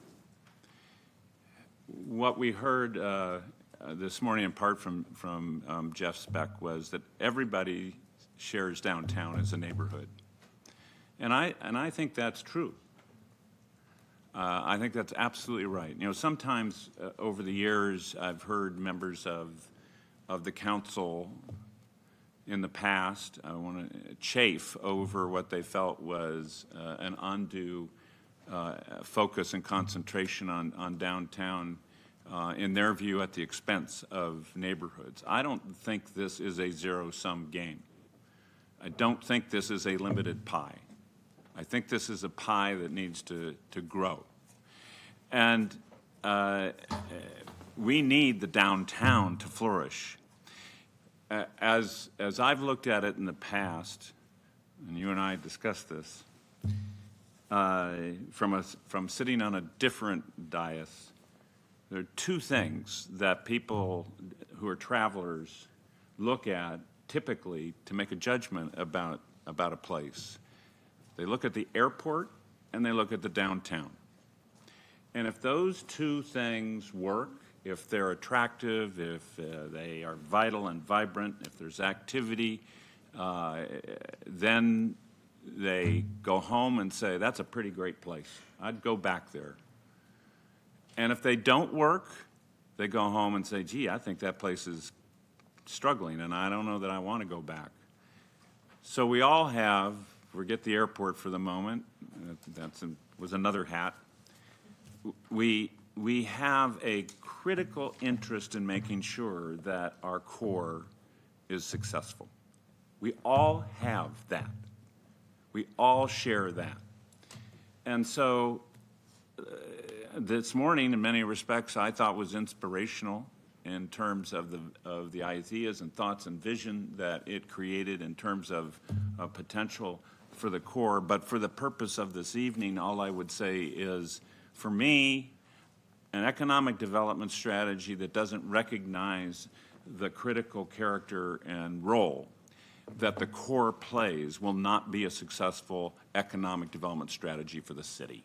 What we heard this morning in part from Jeff Speck was that everybody shares downtown as a neighborhood. And I think that's true. I think that's absolutely right. You know, sometimes over the years I've heard members of the council in the past want to chafe over what they felt was an undue focus and concentration on downtown, in their view, at the expense of neighborhoods. I don't think this is a zero-sum game. I don't think this is a limited pie. I think this is a pie that needs to grow. And we need the downtown to flourish. As I've looked at it in the past, and you and I discussed this, from sitting on a different dais, there are two things that people who are travelers look at typically to make a judgment about a place. They look at the airport and they look at the downtown. And if those two things work, if they're attractive, if they are vital and vibrant, if there's activity, then they go home and say, that's a pretty great place. I'd go back there. And if they don't work, they go home and say, gee, I think that place is struggling and I don't know that I want to go back. So we all have, forget the airport for the moment, was another hat. We have a critical interest in making sure that our core is successful. We all have that. We all share that. And so this morning, in many respects, I thought was inspirational in terms of the ideas and thoughts and vision that it created in terms of potential for the core. But for the purpose of this evening, all I would say is, for me, an economic development strategy that doesn't recognize the critical character and role that the core plays will not be a successful economic development strategy for the city.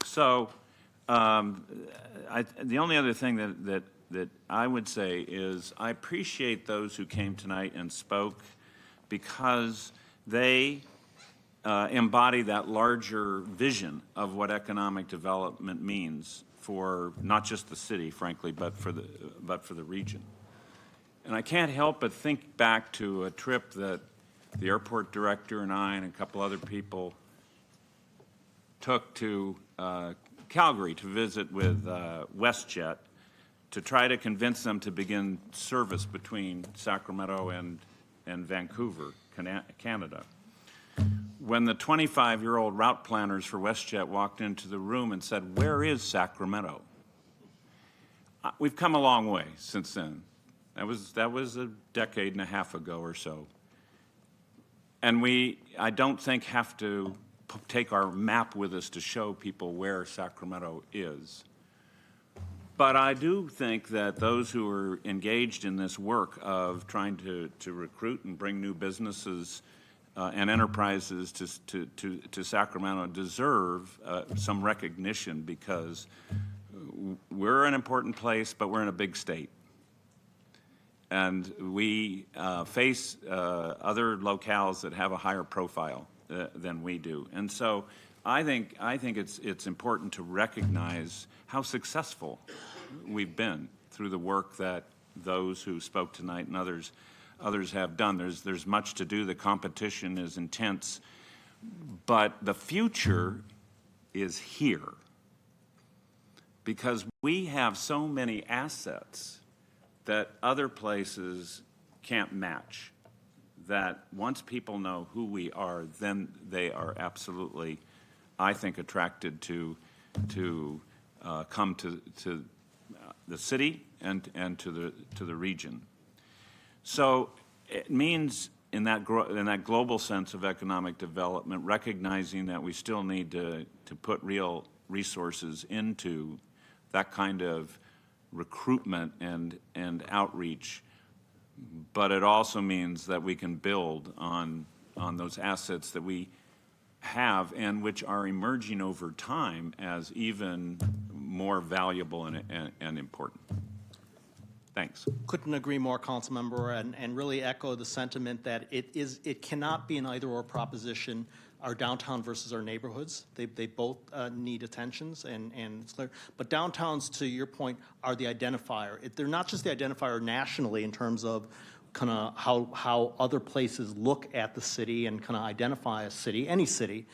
So the only other thing that I would say is I appreciate those who came tonight and spoke because they embody that larger vision of what economic development means for not just the city, frankly, but for the region. And I can't help but think back to a trip that the airport director and I and a couple other people took to Calgary to visit with WestJet to try to convince them to begin service between Sacramento and Vancouver, Canada. When the 25-year-old route planners for WestJet walked into the room and said, "Where is Sacramento?" We've come a long way since then. That was a decade and a half ago or so. And I don't think, have to take our map with us to show people where Sacramento is. But I do think that those who are engaged in this work of trying to recruit and bring new businesses and enterprises to Sacramento deserve some recognition, because we're an important place, but we're in a big state. And we face other locales that have a higher profile than we do. And so I think it's important to recognize how successful we've been through the work that those who spoke tonight and others have done. There's much to do. The competition is intense, but the future is here because we have so many assets that other places can't match, that once people know who we are, then they are absolutely, I think, attracted to come to the city and to the region. So it means in that global sense of economic development, recognizing that we still need to put real resources into that kind of recruitment and outreach, but it also means that we can build on those assets that we have and which are emerging over time as even more valuable and important. Thanks. Couldn't agree more, Councilmember, and really echo the sentiment that it cannot be an either-or proposition, our downtown versus our neighborhoods. They both need attentions, and it's clear. But downtowns, to your point, are the identifier. They're not just the identifier nationally in terms of kind of how other places look at the city and kind of identify a city, any city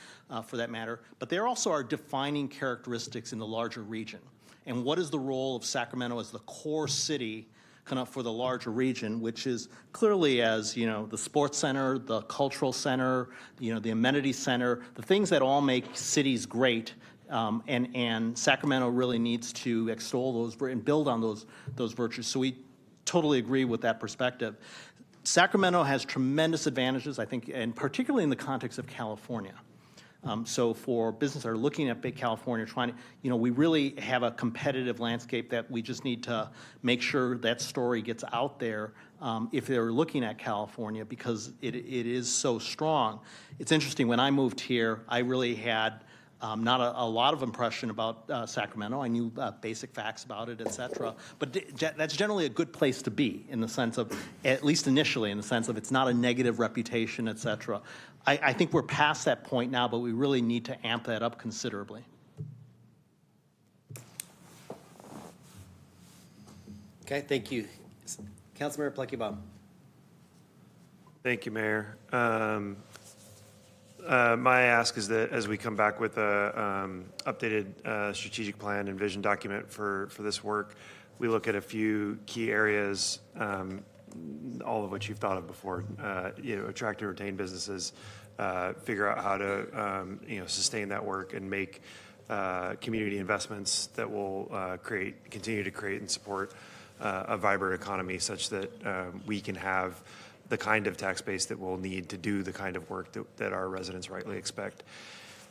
for that matter, but they're also our defining characteristics in the larger region. And what is the role of Sacramento as the core city kind of for the larger region, which is clearly as, you know, the sports center, the cultural center, you know, the amenity center, the things that all make cities great. And Sacramento really needs to extol those and build on those virtues. So we totally agree with that perspective. Sacramento has tremendous advantages, I think, and particularly in the context of California. So for businesses that are looking at big California, trying to, you know, we really have a competitive landscape that we just need to make sure that story gets out there if they're looking at California, because it is so strong. It's interesting, when I moved here, I really had not a lot of impression about Sacramento. I knew basic facts about it, et cetera. But that's generally a good place to be in the sense of, at least initially, in the sense of it's not a negative reputation, et cetera. I think we're past that point now, but we really need to amp that up considerably. Okay, thank you. Councilmember Pluckybom. Thank you, Mayor. My ask is that as we come back with a updated strategic plan and vision document for this work, we look at a few key areas, all of which you've thought of before. You know, attract and retain businesses, figure out how to you know, sustain that work and make community investments that will continue to create and support a vibrant economy, such that we can have the kind of tax base that we'll need to do the kind of work that our residents rightly expect.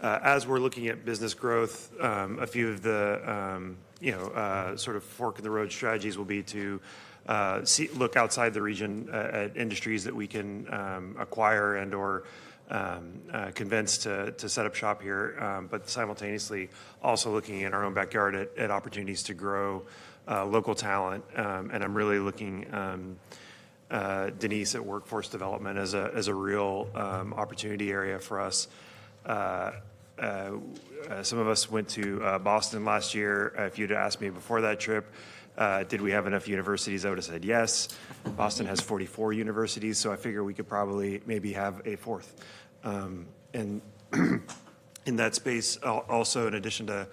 As we're looking at business growth, a few of the you know, sort of fork in the road strategies will be to look outside the region at industries that we can acquire and or convince to set up shop here, but simultaneously also looking in our own backyard at opportunities to grow local talent. And I'm really looking, Denise, at workforce development as a real opportunity area for us. Some of us went to Boston last year. If you'd asked me before that trip, did we have enough universities, I would have said yes. Boston has 44 universities, so I figure we could probably maybe have a fourth. And in that space, also in addition to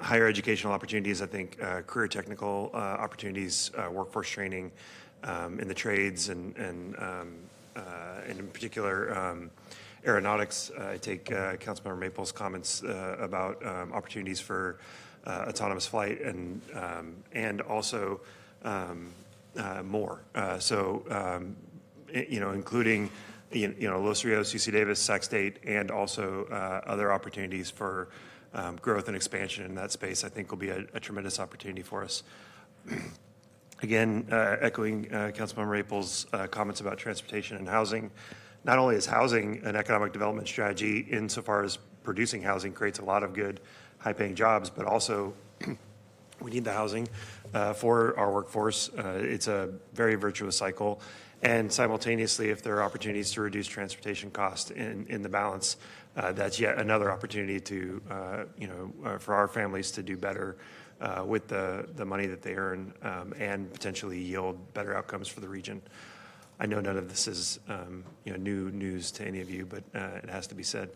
higher educational opportunities, I think career technical opportunities, workforce training in the trades, and in particular aeronautics. I take Councilmember Maple's comments about opportunities for autonomous flight and also more. You know, including you know, Los Rios, UC Davis, Sac State, and also other opportunities for growth and expansion in that space, I think will be a tremendous opportunity for us. Again, echoing Councilmember Maple's comments about transportation and housing. Not only is housing an economic development strategy insofar as producing housing creates a lot of good, high-paying jobs, but also We need the housing for our workforce. It's a very virtuous cycle. And simultaneously, if there are opportunities to reduce transportation costs in the balance, that's yet another opportunity to, for our families to do better with the money that they earn and potentially yield better outcomes for the region. I know none of this is new news to any of you, but it has to be said.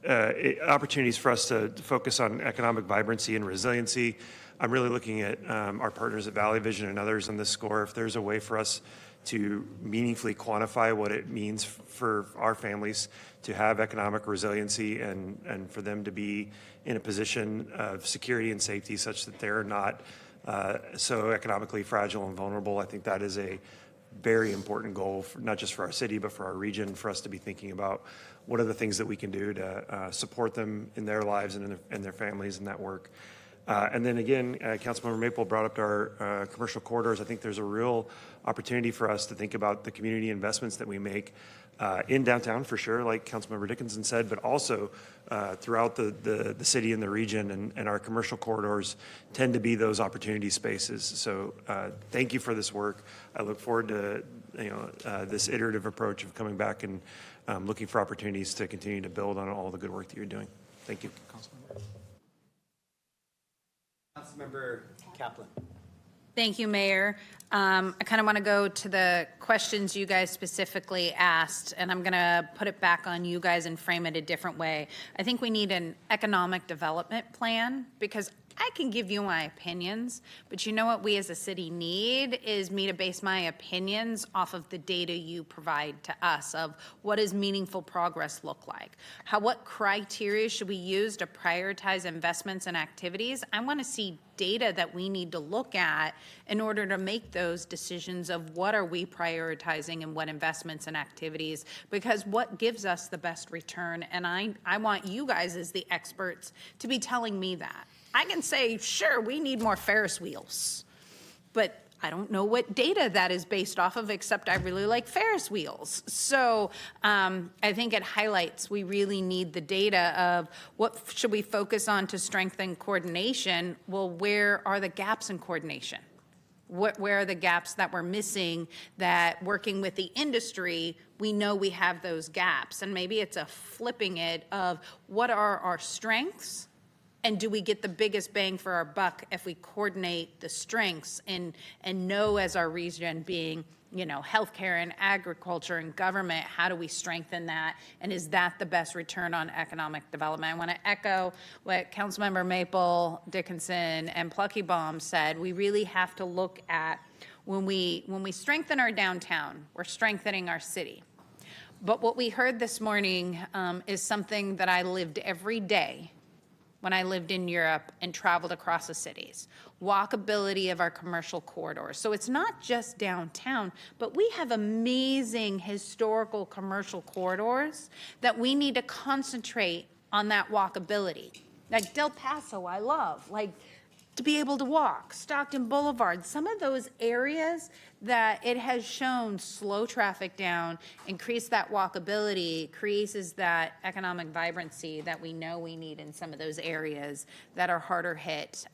Opportunities for us to focus on economic vibrancy and resiliency. I'm really looking at our partners at Valley Vision and others on this score. If there's a way for us to meaningfully quantify what it means for our families to have economic resiliency and for them to be in a position of security and safety such that they're not so economically fragile and vulnerable, I think that is a very important goal, not just for our city, but for our region, for us to be thinking about what are the things that we can do to support them in their lives and in their families in that work. And then again, Councilmember Maple brought up our commercial corridors. I think there's a real opportunity for us to think about the community investments that we make in downtown for sure, like Councilmember Dickinson said, but also throughout the city and the region, and our commercial corridors tend to be those opportunity spaces. So thank you for this work. I look forward to this iterative approach of coming back and looking for opportunities to continue to build on all the good work that you're doing. Thank you, Councilmember. Councilmember Kaplan. Thank you, Mayor. I kind of want to go to the questions you guys specifically asked, and I'm going to put it back on you guys and frame it a different way. I think we need an economic development plan, because I can give you my opinions, but you know what we as a city need is me to base my opinions off of the data you provide to us of what does meaningful progress look like. What criteria should we use to prioritize investments and activities? I want to see data that we need to look at in order to make those decisions of what are we prioritizing and what investments and activities, because what gives us the best return, and I want you guys as the experts to be telling me that. I can say, sure, we need more Ferris wheels, but I don't know what data that is based off of, except I really like Ferris wheels. So I think it highlights we really need the data of what should we focus on to strengthen coordination. Well, where are the gaps in coordination? Where are the gaps that we're missing, that working with the industry, we know we have those gaps? And maybe it's a flipping it of what are our strengths, and do we get the biggest bang for our buck if we coordinate the strengths and know as our region being, healthcare and agriculture and government, how do we strengthen that? And is that the best return on economic development? I want to echo what Councilmember Maple, Dickinson, and Plucky Baum said. We really have to look at when we strengthen our downtown, we're strengthening our city. But what we heard this morning is something that I lived every day when I lived in Europe and traveled across the cities. Walkability of our commercial corridors. So it's not just downtown, but we have amazing historical commercial corridors that we need to concentrate on that walkability. Like Del Paso, I love. Like to be able to walk, Stockton Boulevard, some of those areas that it has shown slow traffic down, increase that walkability, creates that economic vibrancy that we know we need in some of those areas that are harder hit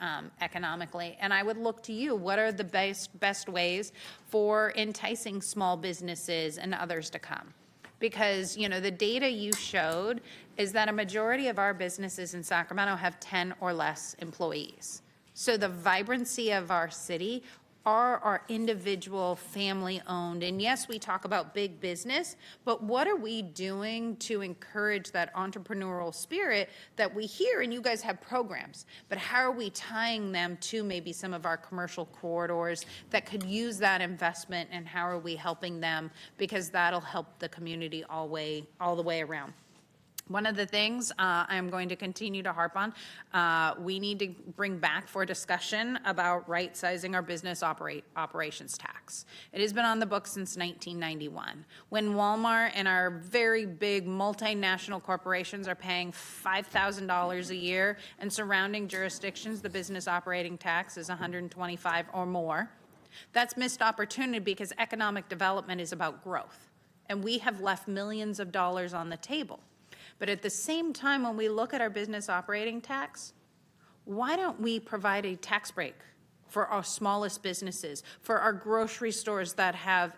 economically. And I would look to you, what are the best ways for enticing small businesses and others to come? Because, the data you showed is that a majority of our businesses in Sacramento have 10 or less employees. So the vibrancy of our city are our individual family-owned. And yes, we talk about big business, but what are we doing to encourage that entrepreneurial spirit that we hear? And you guys have programs, but how are we tying them to maybe some of our commercial corridors that could use that investment, and how are we helping them? Because that'll help the community all the way around. One of the things I'm going to continue to harp on, we need to bring back for discussion about right-sizing our business operations tax. It has been on the books since 1991. When Walmart and our very big multinational corporations are paying $5,000 a year, and surrounding jurisdictions, the business operating tax is $125 or more. That's missed opportunity, because economic development is about growth, and we have left millions of dollars on the table. But at the same time, when we look at our business operating tax, why don't we provide a tax break for our smallest businesses, for our grocery stores that have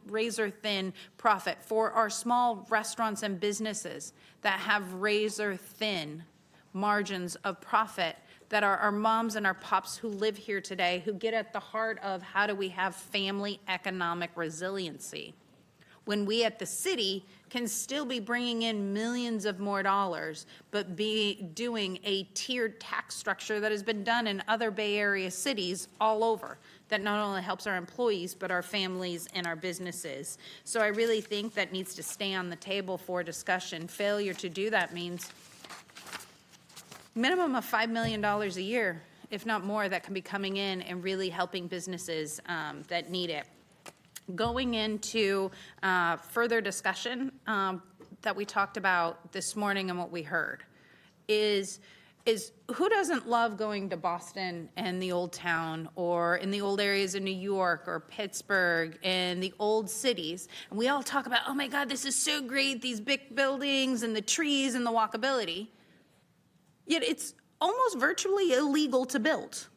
razor thin profit, for our small restaurants and businesses that have razor thin margins of profit, that are our moms and our pops who live here today, who get at the heart of how do we have family economic resiliency, when we at the city can still be bringing in millions of more dollars, but be doing a tiered tax structure that has been done in other Bay Area cities all over, that not only helps our employees, but our families and our businesses. So I really think that needs to stay on the table for discussion. Failure to do that means minimum of $5 million a year, if not more, that can be coming in and really helping businesses that need it. Going into further discussion that we talked about this morning and what we heard is who doesn't love going to Boston and the Old Town, or in the old areas of New York or Pittsburgh and the old cities? And we all talk about, oh my God, this is so great, these big buildings and the trees and the walkability. Yet it's almost virtually illegal to build.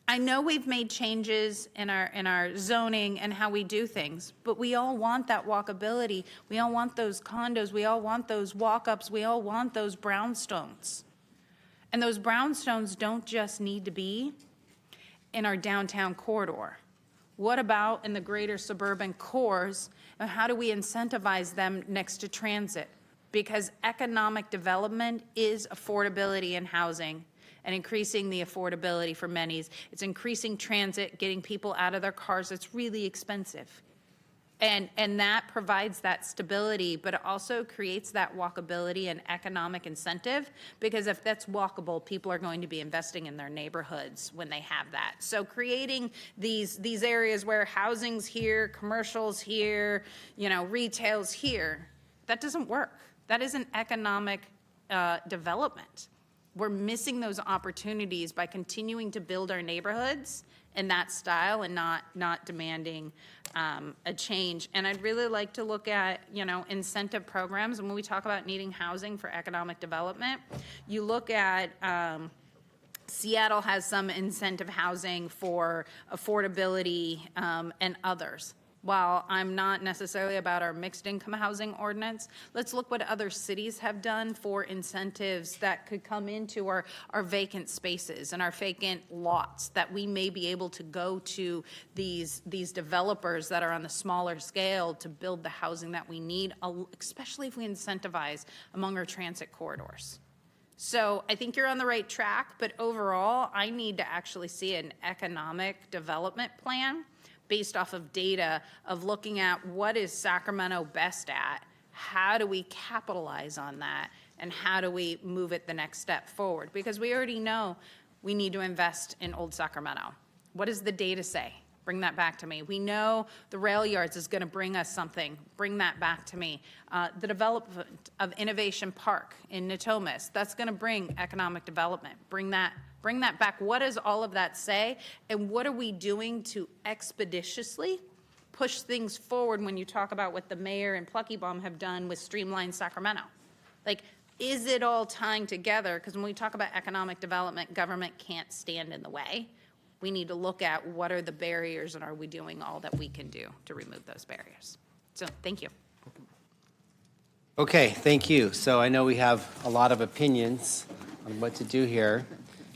I know we've made changes in our zoning and how we do things, but we all want that walkability. We all want those condos. We all want those walk-ups. We all want those brownstones. And those brownstones don't just need to be in our downtown corridor. What about in the greater suburban cores, and how do we incentivize them next to transit? Because economic development is affordability in housing and increasing the affordability for many. It's increasing transit, getting people out of their cars. It's really expensive. And that provides that stability, but it also creates that walkability and economic incentive, because if that's walkable, people are going to be investing in their neighborhoods when they have that. So creating these areas where housing's here, commercial's here, retail's here, that doesn't work. That isn't economic development. We're missing those opportunities by continuing to build our neighborhoods in that style and not demanding a change. And I'd really like to look at, incentive programs. And when we talk about needing housing for economic development, you look at Seattle has some incentive housing for affordability and others. While I'm not necessarily about our mixed income housing ordinance, let's look what other cities have done for incentives that could come into our vacant spaces and our vacant lots, that we may be able to go to these developers that are on the smaller scale to build the housing that we need, especially if we incentivize among our transit corridors. So I think you're on the right track, but overall, I need to actually see an economic development plan based off of data of looking at what is Sacramento best at, how do we capitalize on that, and how do we move it the next step forward? Because we already know we need to invest in Old Sacramento. What does the data say? Bring that back to me. We know the rail yards is going to bring us something. Bring that back to me. The development of Innovation Park in Natomas, that's going to bring economic development. Bring that back. What does all of that say? And what are we doing to expeditiously push things forward when you talk about what the mayor and Pluckybaum have done with Streamline Sacramento? Like, is it all tying together? Because when we talk about economic development, government can't stand in the way. We need to look at what are the barriers and are we doing all that we can do to remove those barriers. So thank you. Okay, thank you. So I know we have a lot of opinions on what to do here.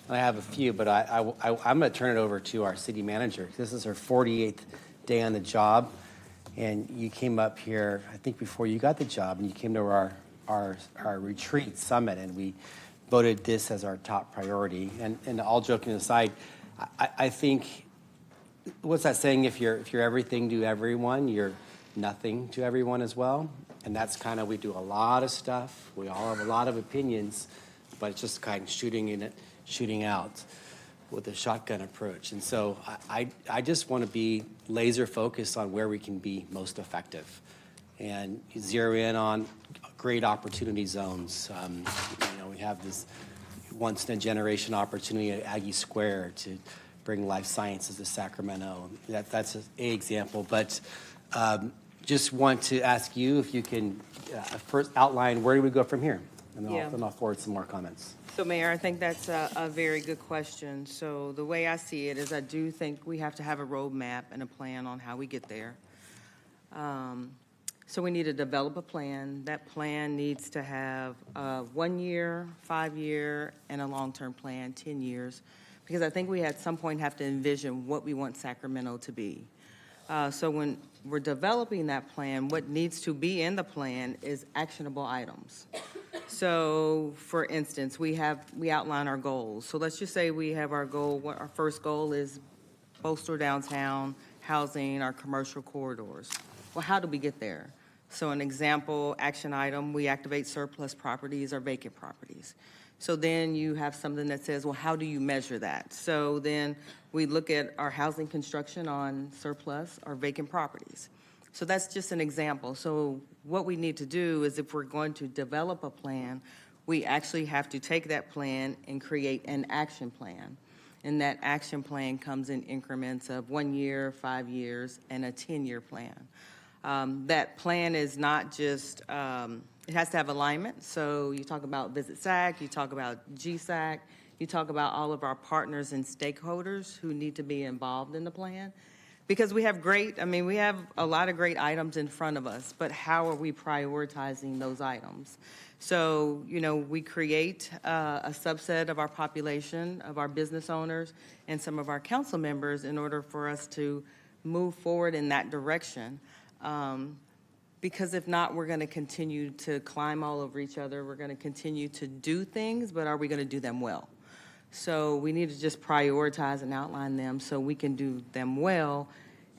I have a few, but I'm going to turn it over to our city manager. This is her 48th day on the job, and you came up here, I think before you got the job, and you came to our retreat summit, and we voted this as our top priority. And all joking aside, I think, what's that saying? If you're everything to everyone, you're nothing to everyone as well. And that's kind of, we do a lot of stuff. We all have a lot of opinions, but it's just kind of shooting out with a shotgun approach. And so I just want to be laser focused on where we can be most effective and zero in on great opportunity zones. We have this once in a generation opportunity at Aggie Square to bring life sciences to Sacramento. That's an example, but just want to ask you if you can first outline where do we go from here? and Yeah. then I'll forward some more comments. So, Mayor, I think that's a very good question. So the way I see it is I do think we have to have a roadmap and a plan on how we get there. So we need to develop a plan. That plan needs to have a 1 year, 5 year, and a long-term plan, 10 years. Because I think we at some point have to envision what we want Sacramento to be. So when we're developing that plan, what needs to be in the plan is actionable items. So, for instance, we outline our goals. So let's just say we have our goal, our first goal is bolster downtown housing, our commercial corridors. Well, how do we get there? So an example, action item, we activate surplus properties or vacant properties. So then you have something that says, well, how do you measure that? So then we look at our housing construction on surplus or vacant properties. So that's just an example. So what we need to do is if we're going to develop a plan, we actually have to take that plan and create an action plan. And that action plan comes in increments of 1 year, 5 years, and a 10-year plan. That plan is not just, it has to have alignment. So you talk about Visit SAC, you talk about GSAC, you talk about all of our partners and stakeholders who need to be involved in the plan. Because we have we have a lot of great items in front of us, but how are we prioritizing those items? So, we create a subset of our population, of our business owners, and some of our council members in order for us to move forward in that direction. Because if not, we're going to continue to climb all over each other. We're going to continue to do things, but are we going to do them well? So we need to just prioritize and outline them so we can do them well.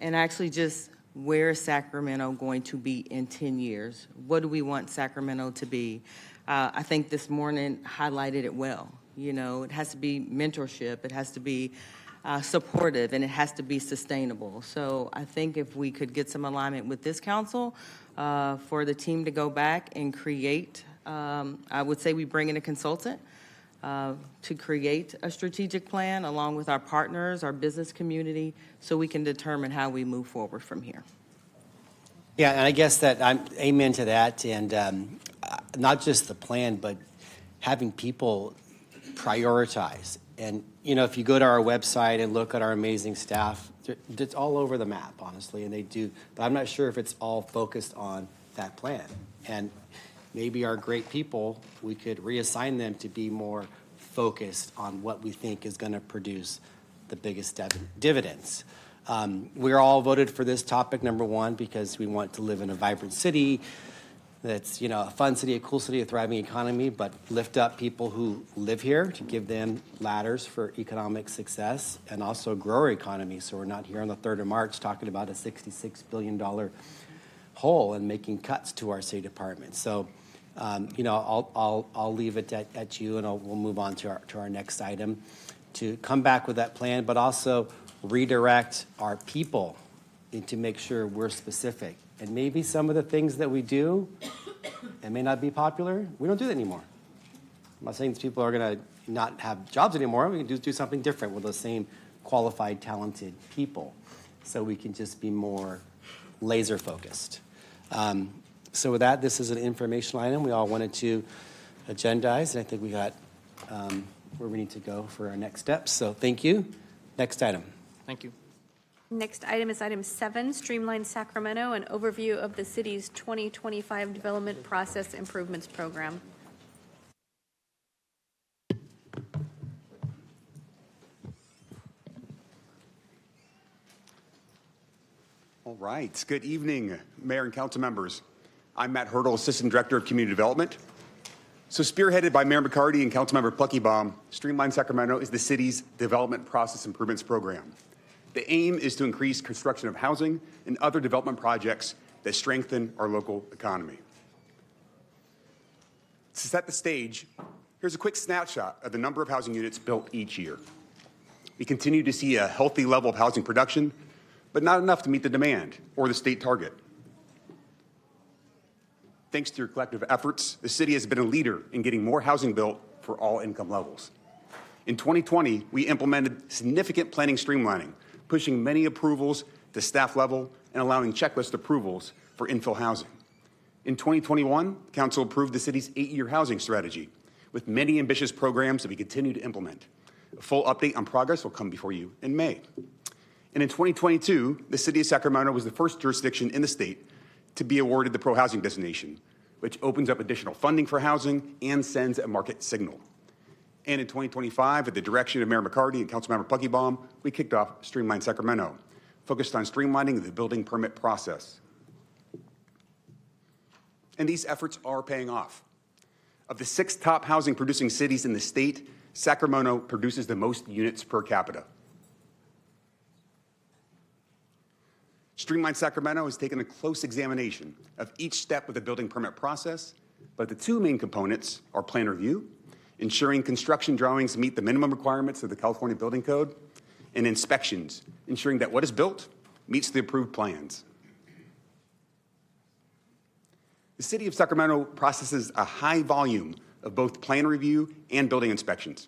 And actually just, where is Sacramento going to be in 10 years? What do we want Sacramento to be? I think this morning highlighted it well. It has to be mentorship. It has to be supportive, and it has to be sustainable. So I think if we could get some alignment with this council for the team to go back and create, I would say we bring in a consultant to create a strategic plan along with our partners, our business community, so we can determine how we move forward from here. Yeah, and I guess that I'm amen to that, and not just the plan, but having people prioritize. And, if you go to our website and look at our amazing staff, it's all over the map, honestly, and they do. But I'm not sure if it's all focused on that plan. And maybe our great people, we could reassign them to be more focused on what we think is going to produce the biggest dividends. We're all voted for this topic, number one, because we want to live in a vibrant city that's, a fun city, a cool city, a thriving economy, but lift up people who live here to give them ladders for economic success and also grow our economy. So we're not here on the 3rd of March talking about a $66 billion hole and making cuts to our State Department. So, I'll leave it at you, and we'll move on to our next item to come back with that plan, but also redirect our people and to make sure we're specific. And maybe some of the things that we do, and may not be popular, we don't do that anymore. I'm not saying these people are going to not have jobs anymore. We can do something different with those same qualified, talented people, so we can just be more laser focused. So with that, this is an informational item we all wanted to agendize, and I think we got where we need to go for our next steps. So thank you. Next item. Thank you. Next item is item 7, Streamline Sacramento, an overview of the city's 2025 Development Process Improvements Program. All right. Good evening, Mayor and Council members. I'm Matt Hurdle, Assistant Director of Community Development. So spearheaded by Mayor McCarty and Councilmember Pluckybaum, Streamline Sacramento is the city's Development Process Improvements Program. The aim is to increase construction of housing and other development projects that strengthen our local economy. To set the stage, here's a quick snapshot of the number of housing units built each year. We continue to see a healthy level of housing production, but not enough to meet the demand or the state target. Thanks to your collective efforts, the city has been a leader in getting more housing built for all income levels. In 2020, we implemented significant planning streamlining, pushing many approvals to staff level and allowing checklist approvals for infill housing. In 2021, Council approved the city's 8-year housing strategy with many ambitious programs that we continue to implement. A full update on progress will come before you in May. And in 2022, the city of Sacramento was the first jurisdiction in the state to be awarded the Pro Housing designation, which opens up additional funding for housing and sends a market signal. And in 2025, at the direction of Mayor McCarty and Councilmember Pluckybaum, we kicked off Streamline Sacramento, focused on streamlining the building permit process. And these efforts are paying off. Of the 6 top housing producing cities in the state, Sacramento produces the most units per capita. Streamline Sacramento has taken a close examination of each step of the building permit process, but the 2 main components are plan review, ensuring construction drawings meet the minimum requirements of the California Building Code, and inspections, ensuring that what is built meets the approved plans. The city of Sacramento processes a high volume of both plan review and building inspections.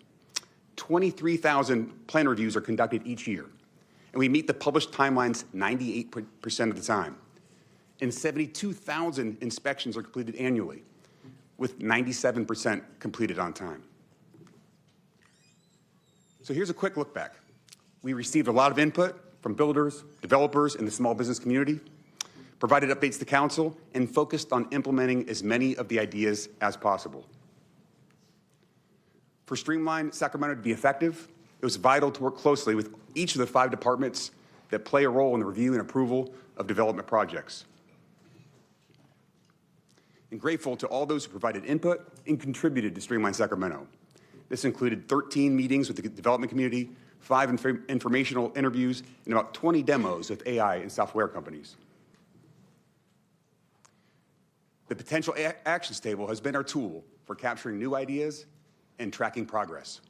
23,000 plan reviews are conducted each year, and we meet the published timelines 98% of the time. And 72,000 inspections are completed annually, with 97% completed on time. So here's a quick look back. We received a lot of input from builders, developers, and the small business community, provided updates to council, and focused on implementing as many of the ideas as possible. For Streamline Sacramento to be effective, it was vital to work closely with each of the 5 departments that play a role in the review and approval of development projects. And grateful to all those who provided input and contributed to Streamline Sacramento. This included 13 meetings with the development community, 5 informational interviews, and about 20 demos with AI and software companies. The potential actions table has been our tool for capturing new ideas and tracking progress.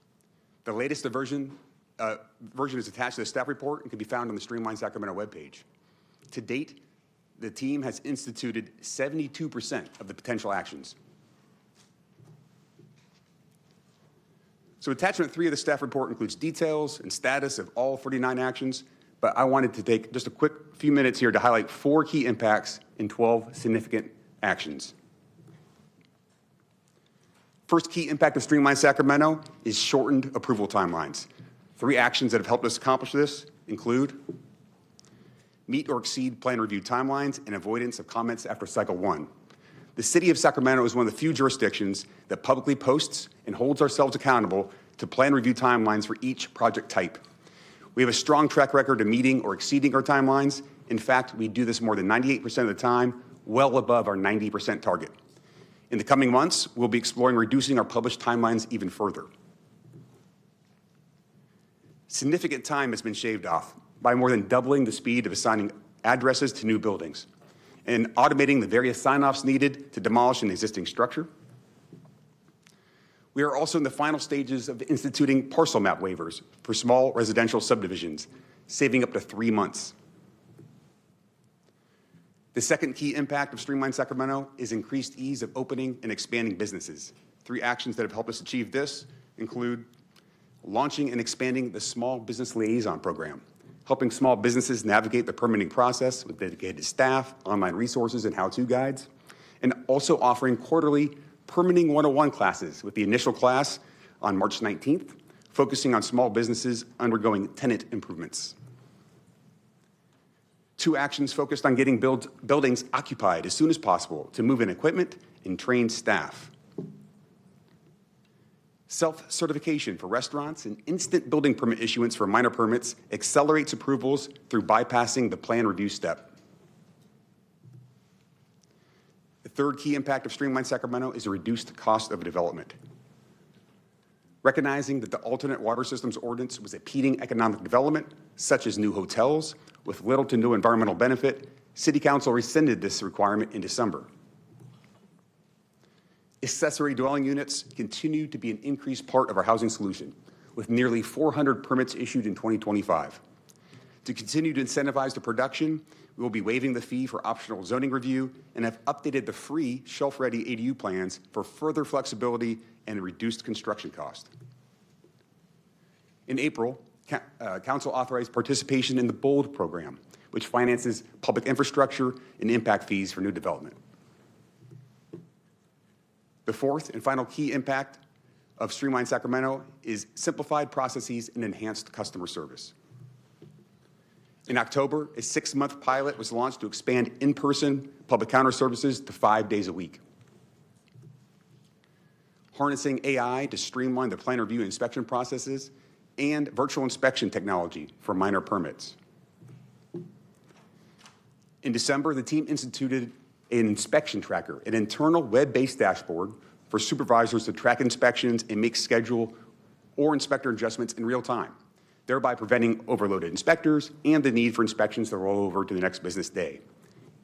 The latest version is attached to the staff report and can be found on the Streamline Sacramento webpage. To date, the team has instituted 72% of the potential actions. So attachment 3 of the staff report includes details and status of all 49 actions, but I wanted to take just a quick few minutes here to highlight 4 key impacts and 12 significant actions. First key impact of Streamline Sacramento is shortened approval timelines. 3 actions that have helped us accomplish this include meet or exceed plan review timelines and avoidance of comments after cycle 1. The city of Sacramento is one of the few jurisdictions that publicly posts and holds ourselves accountable to plan review timelines for each project type. We have a strong track record of meeting or exceeding our timelines. In fact, we do this more than 98% of the time, well above our 90% target. In the coming months, we'll be exploring reducing our published timelines even further. Significant time has been shaved off by more than doubling the speed of assigning addresses to new buildings and automating the various sign-offs needed to demolish an existing structure. We are also in the final stages of instituting parcel map waivers for small residential subdivisions, saving up to 3 months. The second key impact of Streamline Sacramento is increased ease of opening and expanding businesses. 3 actions that have helped us achieve this include launching and expanding the Small Business Liaison Program, helping small businesses navigate the permitting process with dedicated staff, online resources, and how-to guides, and also offering quarterly Permitting 101 classes with the initial class on March 19th, focusing on small businesses undergoing tenant improvements. 2 actions focused on getting buildings occupied as soon as possible to move in equipment and train staff. Self-certification for restaurants and instant building permit issuance for minor permits accelerates approvals through bypassing the plan review step. The third key impact of Streamline Sacramento is a reduced cost of development. Recognizing that the alternate water systems ordinance was impeding economic development, such as new hotels, with little to no environmental benefit, City Council rescinded this requirement in December. Accessory dwelling units continue to be an increased part of our housing solution, with nearly 400 permits issued in 2025. To continue to incentivize the production, we will be waiving the fee for optional zoning review and have updated the free shelf-ready ADU plans for further flexibility and reduced construction cost. In April, Council authorized participation in the BOLD program, which finances public infrastructure and impact fees for new development. The fourth and final key impact of Streamline Sacramento is simplified processes and enhanced customer service. In October, a 6-month pilot was launched to expand in-person public counter services to 5 days a week. Harnessing AI to streamline the plan review and inspection processes and virtual inspection technology for minor permits. In December, the team instituted an inspection tracker, an internal web-based dashboard for supervisors to track inspections and make schedule or inspector adjustments in real time, thereby preventing overloaded inspectors and the need for inspections to roll over to the next business day.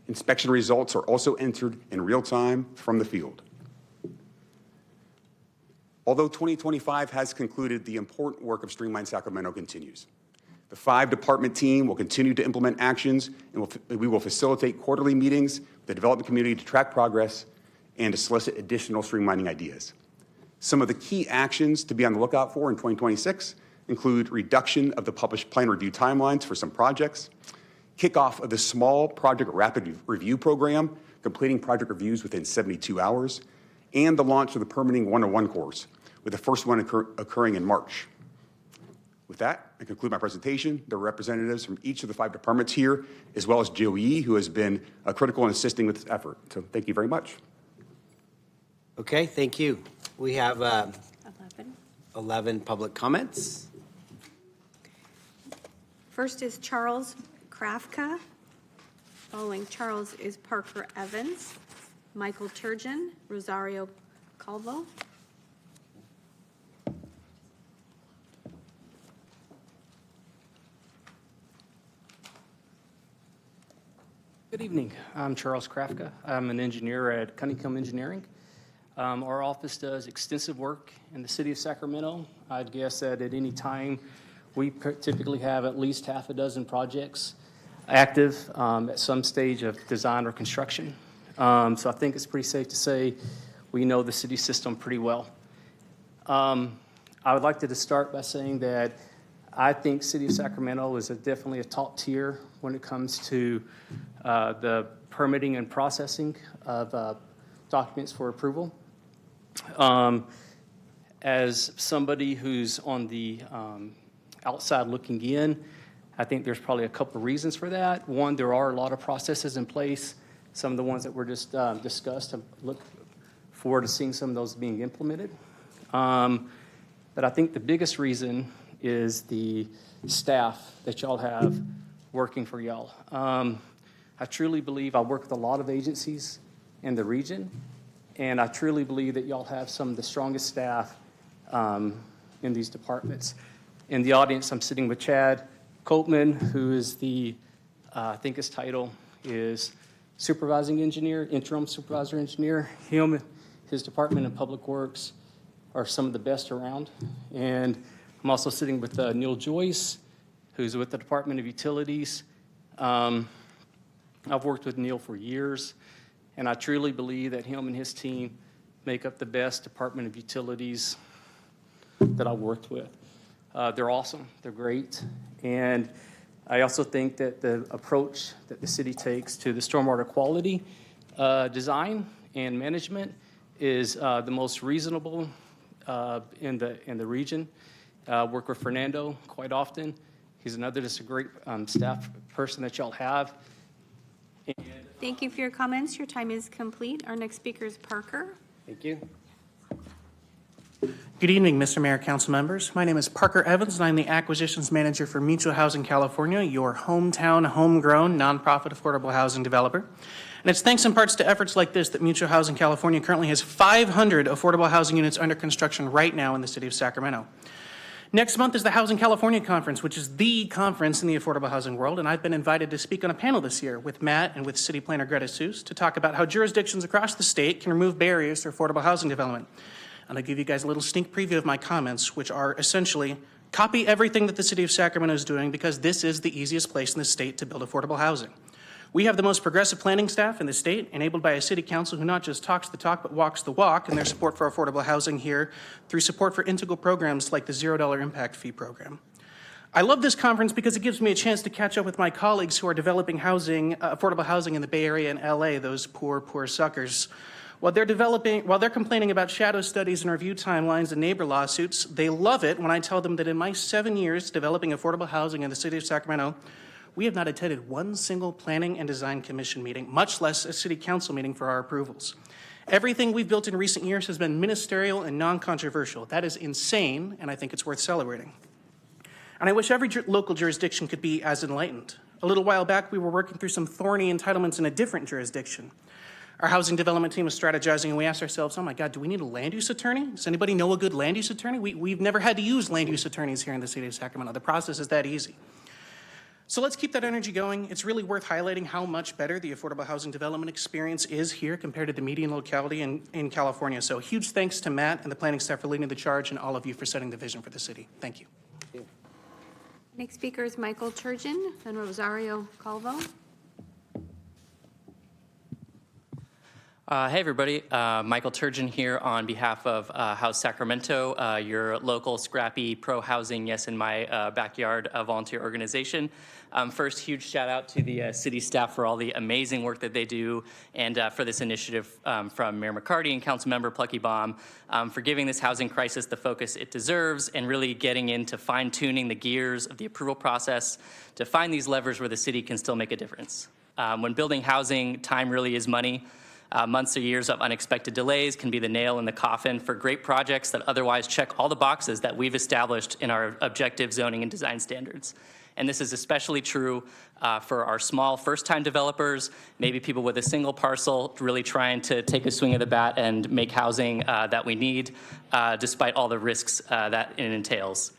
Inspection results are also entered in real time from the field. Although 2025 has concluded, the important work of Streamline Sacramento continues. The 5-department team will continue to implement actions, and we will facilitate quarterly meetings with the development community to track progress and to solicit additional streamlining ideas. Some of the key actions to be on the lookout for in 2026 include reduction of the published plan review timelines for some projects, kickoff of the small project rapid review program, completing project reviews within 72 hours, and the launch of the permitting 101 course, with the first one occurring in March. With that, I conclude my presentation. There are representatives from each of the 5 departments here, as well as Joey, who has been critical in assisting with this effort. So thank you very much. Okay, thank you. We have 11 public comments. First is Charles Krafka. Following Charles is Parker Evans, Michael Turgeon, Rosario Calvo. Good evening. I'm Charles Krafka. I'm an engineer at Cunningham Engineering. Our office does extensive work in the city of Sacramento. I'd guess that at any time, we typically have at least half a dozen projects active at some stage of design or construction. So I think it's pretty safe to say we know the city system pretty well. I would like to start by saying that I think City of Sacramento is definitely a top tier when it comes to the permitting and processing of documents for approval. As somebody who's on the outside looking in, I think there's probably a couple of reasons for that. One, there are a lot of processes in place. Some of the ones that were just discussed, I look forward to seeing some of those being implemented. But I think the biggest reason is the staff that y'all have working for y'all. I truly believe I work with a lot of agencies in the region, and I truly believe that y'all have some of the strongest staff in these departments. In the audience, I'm sitting with Chad Coltman, who is the, I think his title is supervising engineer, interim supervisor engineer. Him, his department of public works are some of the best around. And I'm also sitting with Neil Joyce, who's with the Department of Utilities. I've worked with Neil for years, and I truly believe that him and his team make up the best Department of Utilities that I've worked with. They're awesome, they're great, and I also think that the approach that the city takes to the stormwater quality design and management is the most reasonable in the region. Work with Fernando quite often. He's another just a great staff person that y'all have. Thank you for your comments. Your time is complete. Our next speaker is Parker. Thank you. Good evening, Mr. Mayor, council members. My name is Parker Evans, and I'm the Acquisitions Manager for Mutual Housing California, your hometown, homegrown, nonprofit affordable housing developer. And it's thanks in parts to efforts like this that Mutual Housing California currently has 500 affordable housing units under construction right now in the city of Sacramento. Next month is the Housing California Conference, which is the conference in the affordable housing world, and I've been invited to speak on a panel this year with Matt and with City Planner Greta Seuss to talk about how jurisdictions across the state can remove barriers to affordable housing development. And I'll give you guys a little sneak preview of my comments, which are essentially copy everything that the city of Sacramento is doing because this is the easiest place in the state to build affordable housing. We have the most progressive planning staff in the state, enabled by a city council who not just talks the talk, but walks the walk in their support for affordable housing here through support for integral programs like the $0 impact fee program. I love this conference because it gives me a chance to catch up with my colleagues who are developing housing, affordable housing in the Bay Area and LA, those poor, poor suckers. While they're complaining about shadow studies and review timelines and neighbor lawsuits, they love it when I tell them that in my 7 years developing affordable housing in the city of Sacramento, we have not attended one single planning and design commission meeting, much less a city council meeting for our approvals. Everything we've built in recent years has been ministerial and non-controversial. That is insane, and I think it's worth celebrating. And I wish every local jurisdiction could be as enlightened. A little while back, we were working through some thorny entitlements in a different jurisdiction. Our housing development team was strategizing, and we asked ourselves, oh my God, do we need a land use attorney? Does anybody know a good land use attorney? We've never had to use land use attorneys here in the city of Sacramento. The process is that easy. So let's keep that energy going. It's really worth highlighting how much better the affordable housing development experience is here compared to the median locality in California. So huge thanks to Matt and the planning staff for leading the charge, and all of you for setting the vision for the city. Thank you. Next speaker is Michael Turgeon, then Rosario Calvo. Hey, everybody. Michael Turgeon here on behalf of House Sacramento, your local scrappy pro-housing, yes, in my backyard volunteer organization. First, huge shout out to the city staff for all the amazing work that they do, and for this initiative from Mayor McCarty and Councilmember Pluckybaum for giving this housing crisis the focus it deserves and really getting into fine-tuning the gears of the approval process to find these levers where the city can still make a difference. When building housing, time really is money. Months or years of unexpected delays can be the nail in the coffin for great projects that otherwise check all the boxes that we've established in our objective zoning and design standards. And this is especially true for our small first-time developers, maybe people with a single parcel really trying to take a swing of the bat and make housing that we need, despite all the risks that it entails.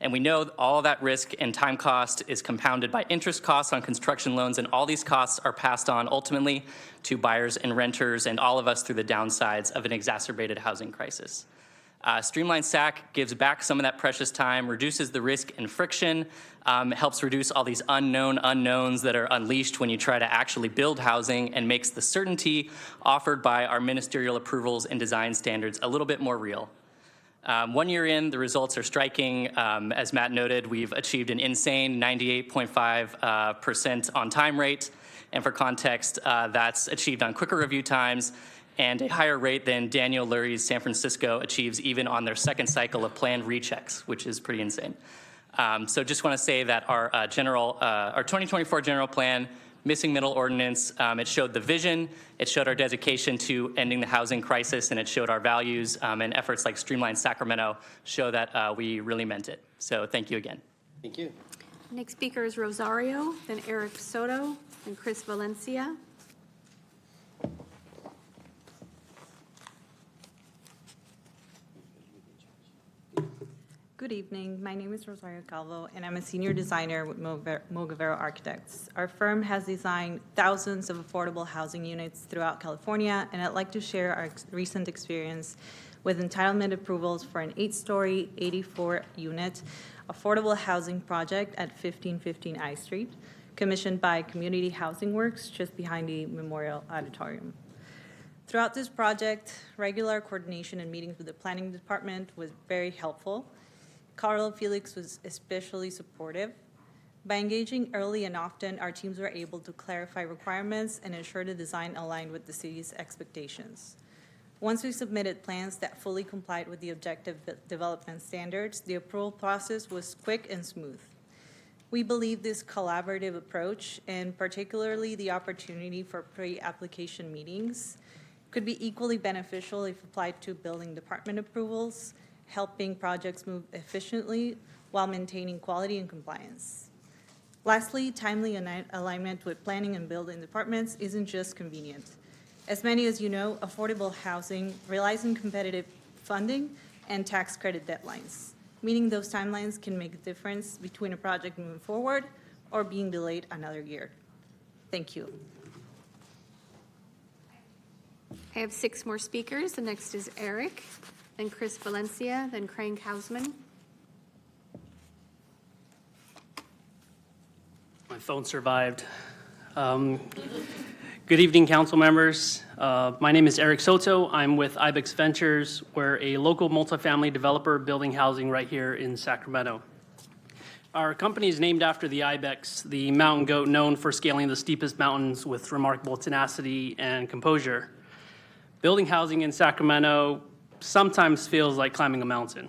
And we know all that risk and time cost is compounded by interest costs on construction loans, and all these costs are passed on ultimately to buyers and renters and all of us through the downsides of an exacerbated housing crisis. Streamlined SAC gives back some of that precious time, reduces the risk and friction, helps reduce all these unknown unknowns that are unleashed when you try to actually build housing, and makes the certainty offered by our ministerial approvals and design standards a little bit more real. 1 year in, the results are striking. As Matt noted, we've achieved an insane 98.5% on-time rate. And for context, that's achieved on quicker review times and a higher rate than Daniel Lurie's San Francisco achieves even on their second cycle of planned rechecks, which is pretty insane. So just want to say that our 2024 general plan, missing middle ordinance, it showed the vision, it showed our dedication to ending the housing crisis, and it showed our values, and efforts like Streamline Sacramento show that we really meant it. So thank you again. Thank you. Next speaker is Rosario, then Eric Soto, then Chris Valencia. Good evening. My name is Rosario Calvo, and I'm a senior designer with Mogavero Architects. Our firm has designed thousands of affordable housing units throughout California, and I'd like to share our recent experience with entitlement approvals for an 8-story, 84-unit affordable housing project at 1515 I Street, commissioned by Community Housing Works just behind the Memorial Auditorium. Throughout this project, regular coordination and meetings with the planning department was very helpful. Carl Felix was especially supportive. By engaging early and often, our teams were able to clarify requirements and ensure the design aligned with the city's expectations. Once we submitted plans that fully complied with the objective development standards, the approval process was quick and smooth. We believe this collaborative approach, and particularly the opportunity for pre-application meetings, could be equally beneficial if applied to building department approvals, helping projects move efficiently while maintaining quality and compliance. Lastly, timely alignment with planning and building departments isn't just convenient. As many as you know, affordable housing relies on competitive funding and tax credit deadlines. Meeting those timelines can make a difference between a project moving forward or being delayed another year. Thank you. I have 6 more speakers. The next is Eric, then Chris Valencia, then Craig Hausman. My phone survived. Good evening, council members. My name is Eric Soto. I'm with Ibex Ventures. We're a local multifamily developer building housing right here in Sacramento. Our company is named after the Ibex, the mountain goat known for scaling the steepest mountains with remarkable tenacity and composure. Building housing in Sacramento sometimes feels like climbing a mountain.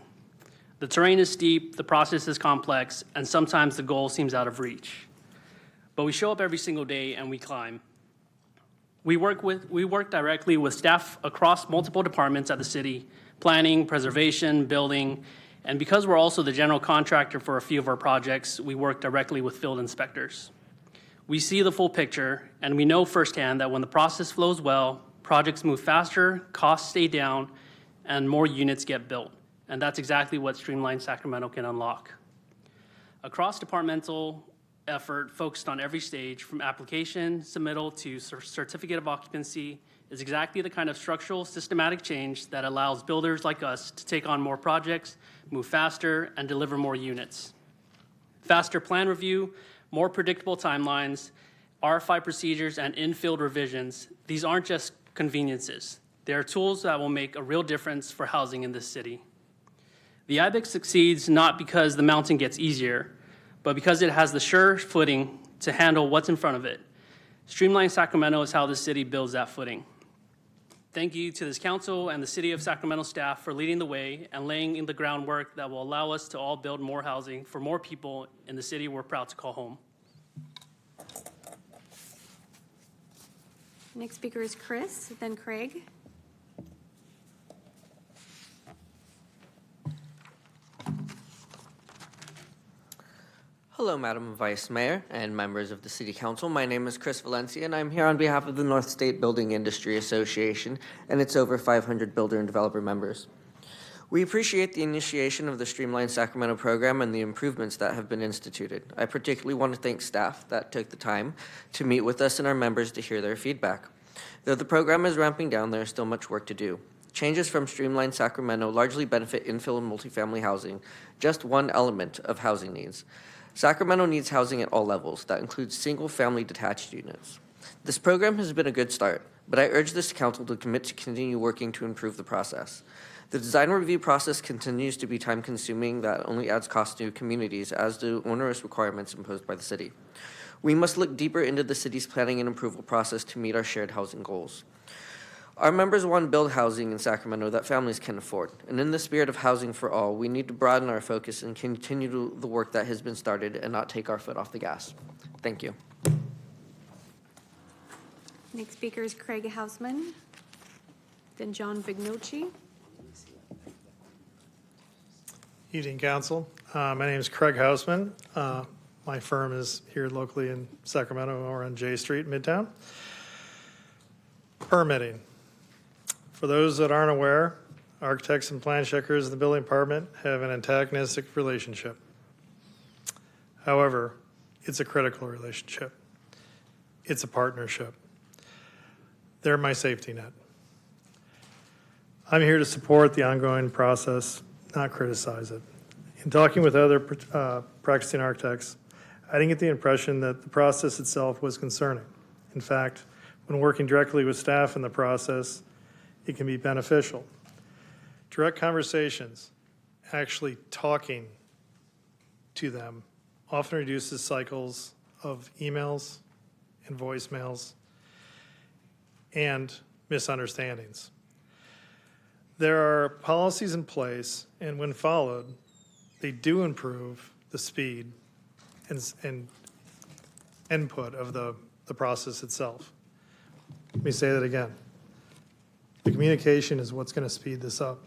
The terrain is steep, the process is complex, and sometimes the goal seems out of reach. But we show up every single day and we climb. We work directly with staff across multiple departments at the city, planning, preservation, building, and because we're also the general contractor for a few of our projects, we work directly with field inspectors. We see the full picture, and we know firsthand that when the process flows well, projects move faster, costs stay down, and more units get built. And that's exactly what Streamline Sacramento can unlock. A cross-departmental effort focused on every stage, from application, submittal, to certificate of occupancy, is exactly the kind of structural, systematic change that allows builders like us to take on more projects, move faster, and deliver more units. Faster plan review, more predictable timelines, RFI procedures, and in-field revisions, these aren't just conveniences. They are tools that will make a real difference for housing in this city. The IBEX succeeds not because the mountain gets easier, but because it has the sure footing to handle what's in front of it. Streamline Sacramento is how the city builds that footing. Thank you to this council and the City of Sacramento staff for leading the way and laying in the groundwork that will allow us to all build more housing for more people in the city we're proud to call home. Next speaker is Chris, then Craig. Hello, Madam Vice Mayor and members of the City Council. My name is Chris Valencia, and I'm here on behalf of the North State Building Industry Association and its over 500 builder and developer members. We appreciate the initiation of the Streamline Sacramento program and the improvements that have been instituted. I particularly want to thank staff that took the time to meet with us and our members to hear their feedback. Though the program is ramping down, there is still much work to do. Changes from Streamline Sacramento largely benefit infill and multifamily housing, just one element of housing needs. Sacramento needs housing at all levels. That includes single-family detached units. This program has been a good start, but I urge this council to commit to continue working to improve the process. The design review process continues to be time-consuming that only adds cost to communities, as do onerous requirements imposed by the city. We must look deeper into the city's planning and approval process to meet our shared housing goals. Our members want to build housing in Sacramento that families can afford, and in the spirit of housing for all, we need to broaden our focus and continue the work that has been started and not take our foot off the gas. Thank you. Next speaker is Craig Hausman, then John Vignocci. Evening, Council. My name is Craig Hausman. My firm is here locally in Sacramento or on J Street, Midtown. Permitting. For those that aren't aware, architects and plan checkers in the building department have an antagonistic relationship. However, it's a critical relationship. It's a partnership. They're my safety net. I'm here to support the ongoing process, not criticize it. In talking with other practicing architects, I didn't get the impression that the process itself was concerning. In fact, when working directly with staff in the process, it can be beneficial. Direct conversations, actually talking to them, often reduces cycles of emails and voicemails and misunderstandings. There are policies in place, and when followed, they do improve the speed and input of the process itself. Let me say that again. The communication is what's going to speed this up.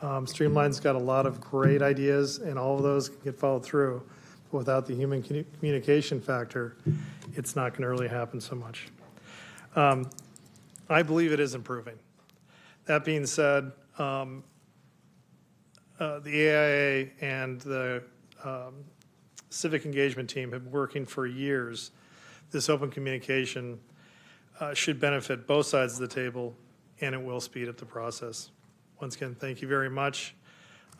Streamline's got a lot of great ideas, and all of those can get followed through. But without the human communication factor, it's not going to really happen so much. I believe it is improving. That being said, the AIA and the civic engagement team have been working for years. This open communication should benefit both sides of the table, and it will speed up the process. Once again, thank you very much.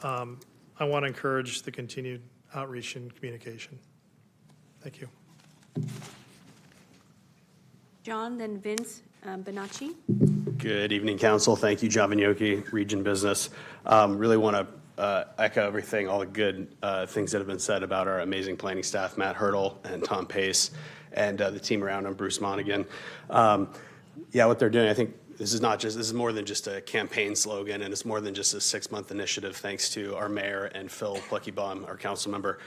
I want to encourage the continued outreach and communication. Thank you. John, then Vince Bonacci. Good evening, Council. Thank you, John Vignocchi, Region Business. Really want to echo everything, all the good things that have been said about our amazing planning staff, Matt Hurdle and Tom Pace, and the team around him, Bruce Monaghan. Yeah, what they're doing, I think this is more than just a campaign slogan, and it's more than just a 6-month initiative, thanks to our mayor and Phil Pluckybaum, our council member.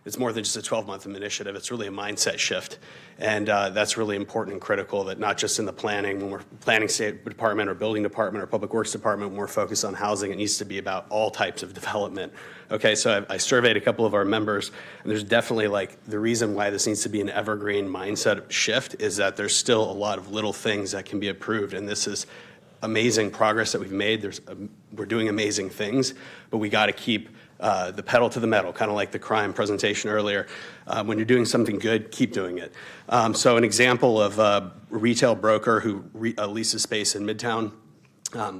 It's more than just a 12-month initiative. It's really a mindset shift. And that's really important and critical, that not just in the planning, when we're planning state department or building department or public works department, when we're focused on housing, it needs to be about all types of development. Okay, so I surveyed a couple of our members, and there's definitely the reason why this needs to be an evergreen mindset shift is that there's still a lot of little things that can be improved, and this is amazing progress that we've made. We're doing amazing things, but we got to keep the pedal to the metal, kind of like the crime presentation earlier. When you're doing something good, keep doing it. So an example of a retail broker who leases space in Midtown,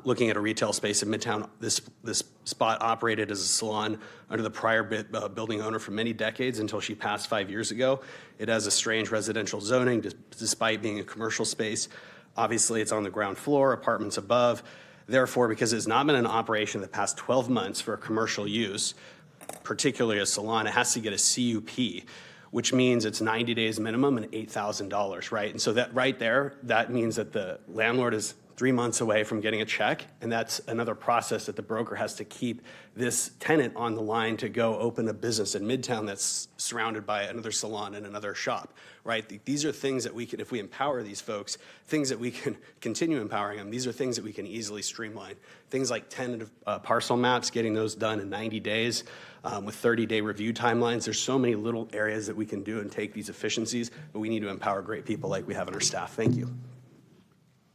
looking at a retail space in Midtown, this spot operated as a salon under the prior building owner for many decades until she passed 5 years ago. It has a strange residential zoning despite being a commercial space. Obviously, it's on the ground floor, apartments above. Therefore, because it's not been in operation the past 12 months for commercial use, particularly a salon, it has to get a CUP, which means it's 90 days minimum and $8,000, right? And so that right there, that means that the landlord is 3 months away from getting a check, and that's another process that the broker has to keep this tenant on the line to go open a business in Midtown that's surrounded by another salon and another shop, right? These are things that we can, if we empower these folks, things that we can continue empowering them. These are things that we can easily streamline. Things like tentative parcel maps, getting those done in 90 days with 30-day review timelines. There's so many little areas that we can do and take these efficiencies, but we need to empower great people like we have on our staff. Thank you.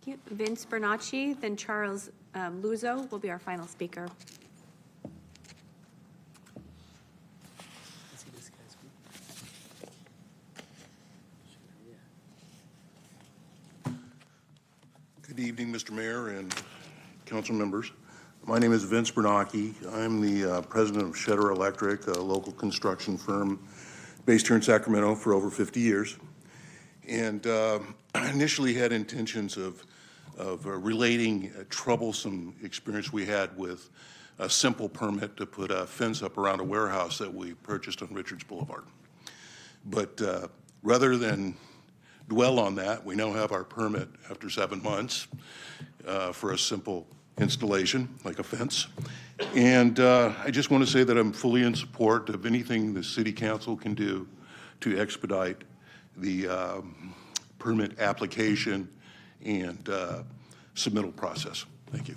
Thank you. Vince Bernacci, then Charles Luzo will be our final speaker. Good evening, Mr. Mayor and council members. My name is Vince Bernacchi. I'm the president of Shedder Electric, a local construction firm based here in Sacramento for over 50 years. And I initially had intentions of relating a troublesome experience we had with a simple permit to put a fence up around a warehouse that we purchased on Richards Boulevard. But rather than dwell on that, we now have our permit after 7 months for a simple installation, like a fence. And I just want to say that I'm fully in support of anything the city council can do to expedite the permit application and submittal process. Thank you.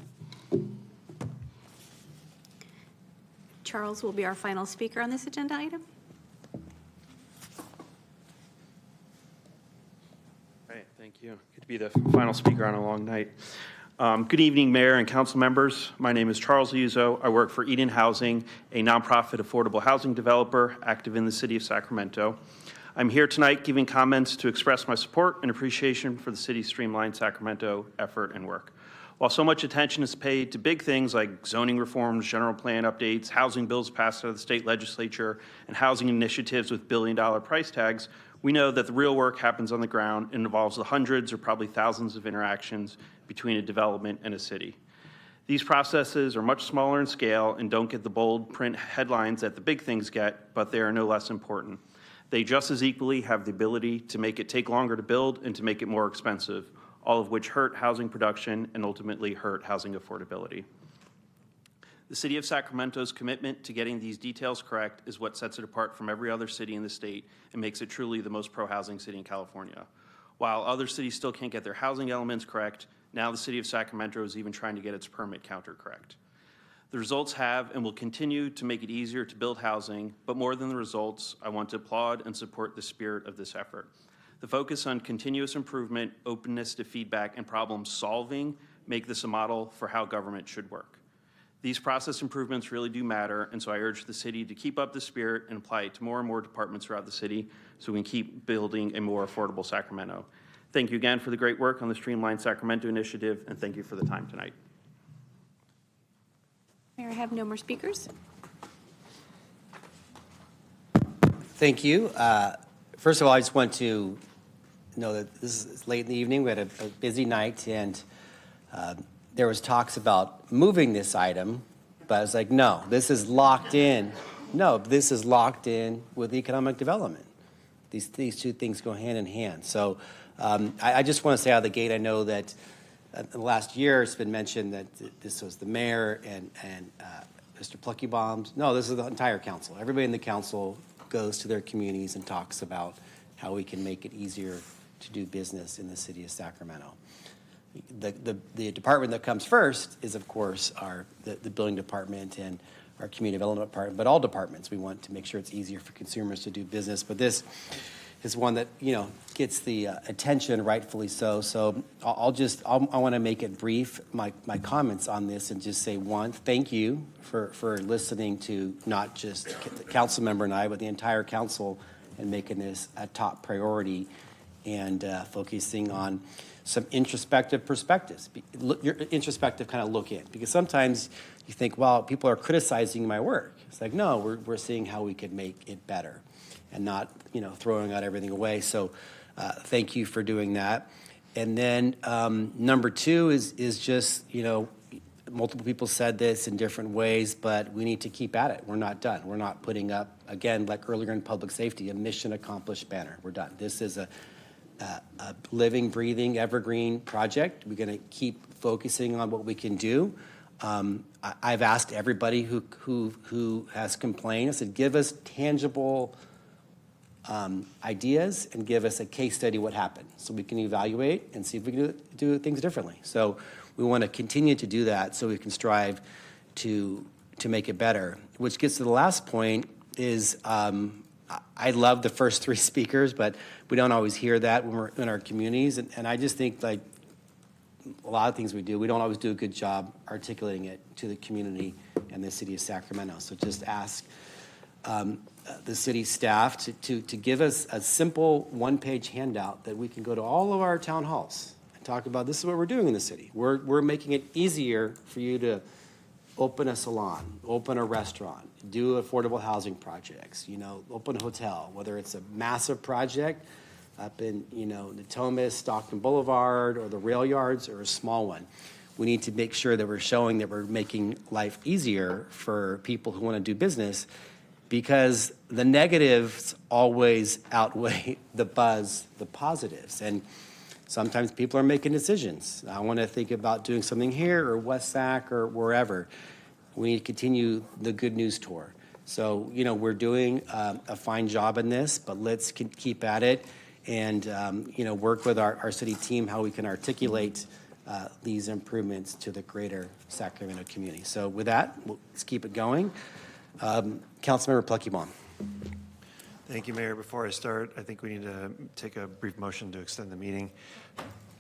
Charles will be our final speaker on this agenda item. All right, thank you. Good to be the final speaker on a long night. Good evening, Mayor and council members. My name is Charles Uzo. I work for Eden Housing, a nonprofit affordable housing developer active in the city of Sacramento. I'm here tonight giving comments to express my support and appreciation for the city's streamlined Sacramento effort and work. While so much attention is paid to big things like zoning reforms, general plan updates, housing bills passed out of the state legislature, and housing initiatives with billion-dollar price tags, we know that the real work happens on the ground and involves the hundreds or probably thousands of interactions between a development and a city. These processes are much smaller in scale and don't get the bold print headlines that the big things get, but they are no less important. They just as equally have the ability to make it take longer to build and to make it more expensive, all of which hurt housing production and ultimately hurt housing affordability. The city of Sacramento's commitment to getting these details correct is what sets it apart from every other city in the state and makes it truly the most pro-housing city in California. While other cities still can't get their housing elements correct, now the city of Sacramento is even trying to get its permit counter correct. The results have and will continue to make it easier to build housing, but more than the results, I want to applaud and support the spirit of this effort. The focus on continuous improvement, openness to feedback, and problem solving make this a model for how government should work. These process improvements really do matter, and so I urge the city to keep up the spirit and apply it to more and more departments throughout the city so we can keep building a more affordable Sacramento. Thank you again for the great work on the Streamlined Sacramento initiative, and thank you for the time tonight. Mayor, I have no more speakers. Thank you. First of all, I just want to know that this is late in the evening. We had a busy night, and there was talks about moving this item, but I was like, no, this is locked in. No, this is locked in with economic development. These two things go hand in hand. So I just want to say out of the gate, I know that the last year, it's been mentioned that this was the mayor and Mr. Pluckybombs. No, this is the entire council. Everybody in the council goes to their communities and talks about how we can make it easier to do business in the city of Sacramento. The department that comes first is, of course, the building department and our community development department, but all departments. We want to make sure it's easier for consumers to do business. But this is one that, gets the attention, rightfully so. So I want to make it brief, my comments on this, and just say, one, thank you for listening to not just the council member and I, but the entire council, and making this a top priority and focusing on some introspective perspectives. Your introspective kind of look in, because sometimes you think, well, people are criticizing my work. It's like, no, we're seeing how we could make it better and not, throwing out everything away. So thank you for doing that. And then number two is just, multiple people said this in different ways, but we need to keep at it. We're not done. We're not putting up, again, like earlier in public safety, a mission accomplished banner. We're done. This is a living, breathing, evergreen project. We're going to keep focusing on what we can do. I've asked everybody who has complained, I said, give us tangible ideas and give us a case study what happened, so we can evaluate and see if we can do things differently. So we want to continue to do that so we can strive to make it better. Which gets to the last point is I love the first three speakers, but we don't always hear that when we're in our communities. And I just think, like a lot of things we do, we don't always do a good job articulating it to the community and the city of Sacramento. So just ask the city staff to give us a simple one-page handout that we can go to all of our town halls and talk about, this is what we're doing in the city. We're making it easier for you to open a salon, open a restaurant, do affordable housing projects, open a hotel, whether it's a massive project up in, Natomas, Stockton Boulevard, or the rail yards, or a small one. We need to make sure that we're showing that we're making life easier for people who want to do business, because the negatives always outweigh the positives. And sometimes people are making decisions. I want to think about doing something here or West Sac or wherever. We need to continue the good news tour. So, we're doing a fine job in this, but let's keep at it and, work with our city team how we can articulate these improvements to the greater Sacramento community. So with that, let's keep it going. Councilmember Pluckybaum. Thank you, Mayor. Before I start, I think we need to take a brief motion to extend the meeting.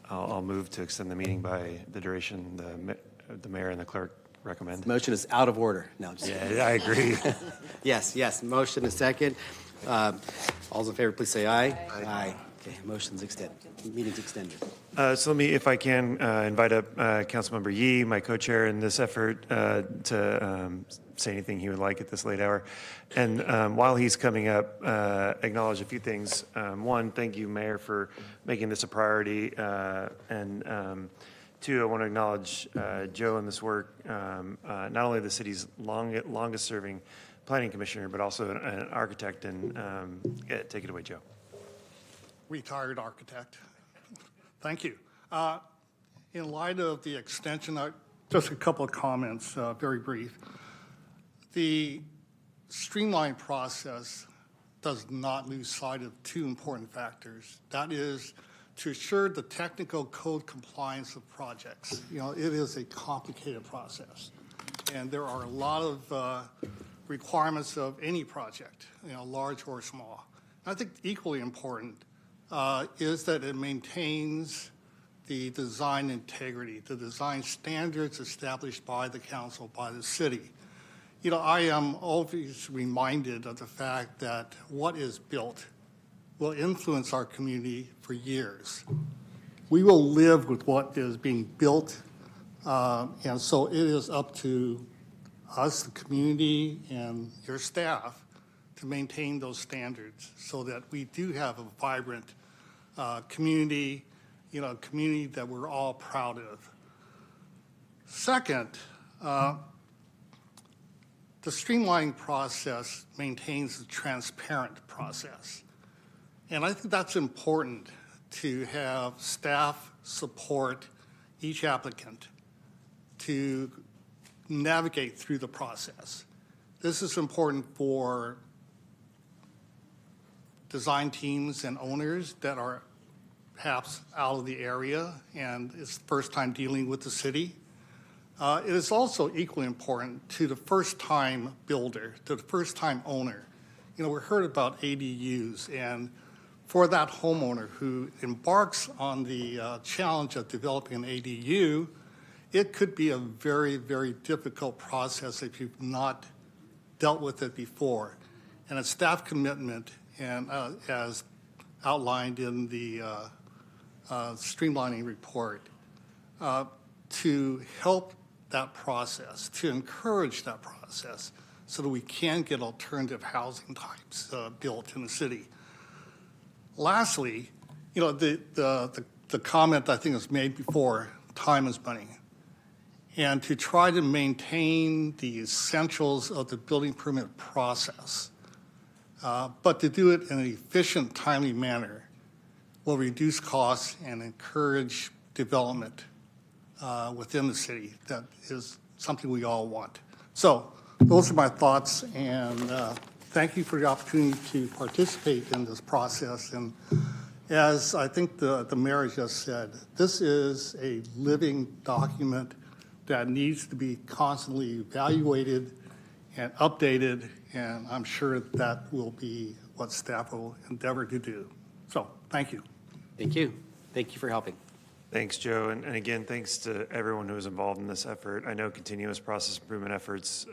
I'll move to extend the meeting by the duration the mayor and the clerk recommend. Motion is out of order. No, yeah, I agree. Yes. Motion is second. All those in favor, please say aye. Aye. Okay, motion's extended. Meeting's extended. So let me, if I can, invite up Councilmember Yee, my co-chair in this effort, to say anything he would like at this late hour. And while he's coming up, acknowledge a few things. One, thank you, Mayor, for making this a priority. And two, I want to acknowledge Joe in this work, not only the city's longest-serving planning commissioner, but also an architect. And take it away, Joe. Retired architect. Thank you. In light of the extension, just a couple of comments, very brief. The streamlined process does not lose sight of two important factors. That is to assure the technical code compliance of projects. It is a complicated process, and there are a lot of requirements of any project, large or small. I think equally important is that it maintains the design integrity, the design standards established by the council, by the city. I am always reminded of the fact that what is built will influence our community for years. We will live with what is being built, and so it is up to us, the community, and your staff to maintain those standards so that we do have a vibrant community, a community that we're all proud of. Second, the streamlining process maintains a transparent process. And I think that's important to have staff support each applicant to navigate through the process. This is important for design teams and owners that are perhaps out of the area and it's first time dealing with the city. It is also equally important to the first-time builder, to the first-time owner. You know, we heard about ADUs, and for that homeowner who embarks on the challenge of developing an ADU, it could be a very, very difficult process if you've not dealt with it before. And a staff commitment, and as outlined in the streamlining report, to help that process, to encourage that process so that we can get alternative housing types built in the city. Lastly, you know, the comment I think was made before, time is money. And to try to maintain the essentials of the building permit process, but to do it in an efficient, timely manner will reduce costs and encourage development within the city. That is something we all want. So those are my thoughts, and thank you for the opportunity to participate in this process. And as I think the mayor just said, this is a living document that needs to be constantly evaluated and updated, and I'm sure that will be what staff will endeavor to do. So thank you. Thank you. Thank you for helping. Thanks, Joe. And again, thanks to everyone who was involved in this effort. I know continuous process improvement efforts,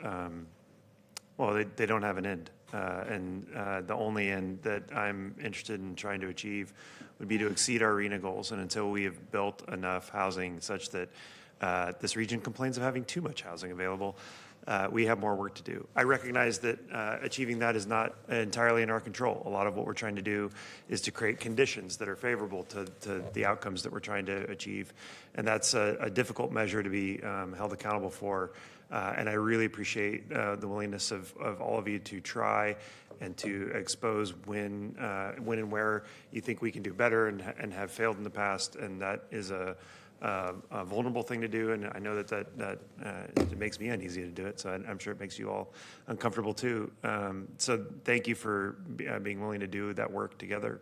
well, they don't have an end. And the only end that I'm interested in trying to achieve would be to exceed our RENA goals. And until we have built enough housing such that this region complains of having too much housing available, we have more work to do. I recognize that achieving that is not entirely in our control. A lot of what we're trying to do is to create conditions that are favorable to the outcomes that we're trying to achieve. And that's a difficult measure to be held accountable for. And I really appreciate the willingness of all of you to try and to expose when and where you think we can do better and have failed in the past. And that is a vulnerable thing to do, and I know that it makes me uneasy to do it, so I'm sure it makes you all uncomfortable too. So thank you for being willing to do that work together.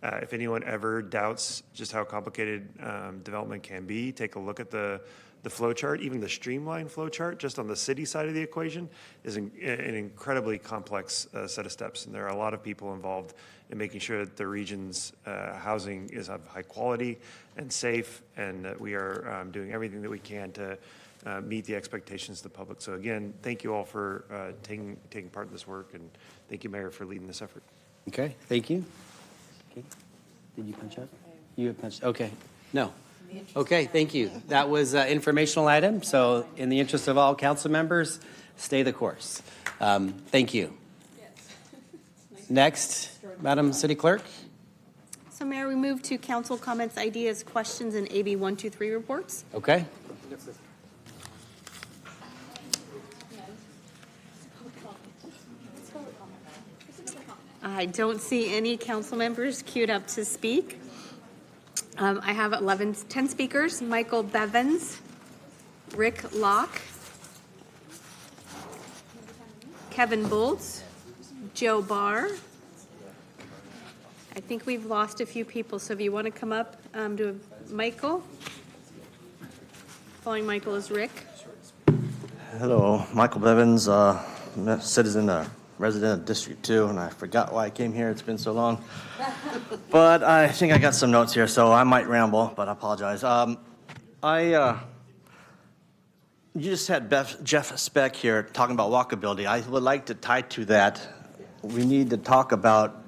If anyone ever doubts just how complicated development can be, take a look at the flow chart. Even the streamlined flow chart, just on the city side of the equation, is an incredibly complex set of steps, and there are a lot of people involved in making sure that the region's housing is of high quality and safe, and that we are doing everything that we can to meet the expectations of the public. So again, thank you all for taking part in this work, and thank you, Mayor, for leading this effort. Okay, thank you. Okay. Did you punch up? You have punched, okay. No. Okay, thank you. That was an informational item, so in the interest of all council members, stay the course. Thank you. Next, Madam City Clerk. So Mayor, we move to council comments, ideas, questions, and AB 123 reports. Okay. I don't see any council members queued up to speak. I have 10 speakers: Michael Bevins, Rick Locke, Kevin Boltz, Joe Barr. I think we've lost a few people, so if you want to come up to Michael. Following Michael is Rick. Hello, Michael Bevins, citizen, resident of District 2, and I forgot why I came here. It's been so long. But I think I got some notes here, so I might ramble, but I apologize. You just had Jeff Speck here talking about walkability. I would like to tie to that. We need to talk about,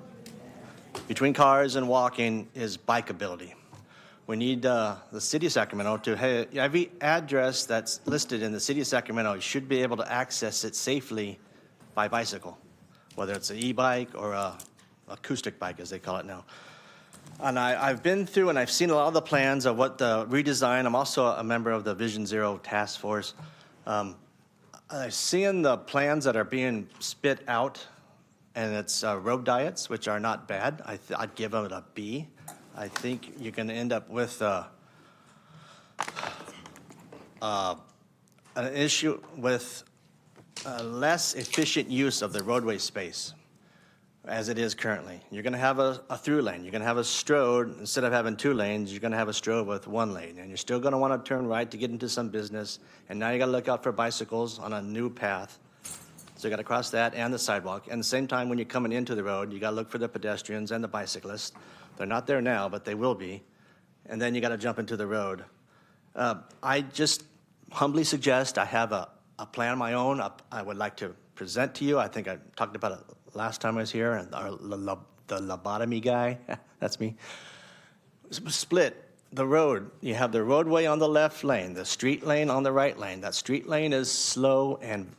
between cars and walking, is bikeability. We need the city of Sacramento to have every address that's listed in the city of Sacramento, you should be able to access it safely by bicycle, whether it's an e-bike or a acoustic bike, as they call it now. And I've been through and I've seen a lot of the plans of what the redesign. I'm also a member of the Vision Zero Task Force. I've seen the plans that are being spit out, and it's road diets, which are not bad. I'd give them a B. I think you're going to end up with an issue with less efficient use of the roadway space as it is currently. You're going to have a through lane. You're going to have a strode. Instead of having 2 lanes, you're going to have a strode with 1 lane. And you're still going to want to turn right to get into some business. And now you got to look out for bicycles on a new path. So you got to cross that and the sidewalk. And at the same time, when you're coming into the road, you got to look for the pedestrians and the bicyclists. They're not there now, but they will be. And then you got to jump into the road. I just humbly suggest I have a plan of my own. I would like to present to you. I think I talked about it last time I was here, and the lobotomy guy, that's me. Split the road. You have the roadway on the left lane, the street lane on the right lane. That street lane is slow, and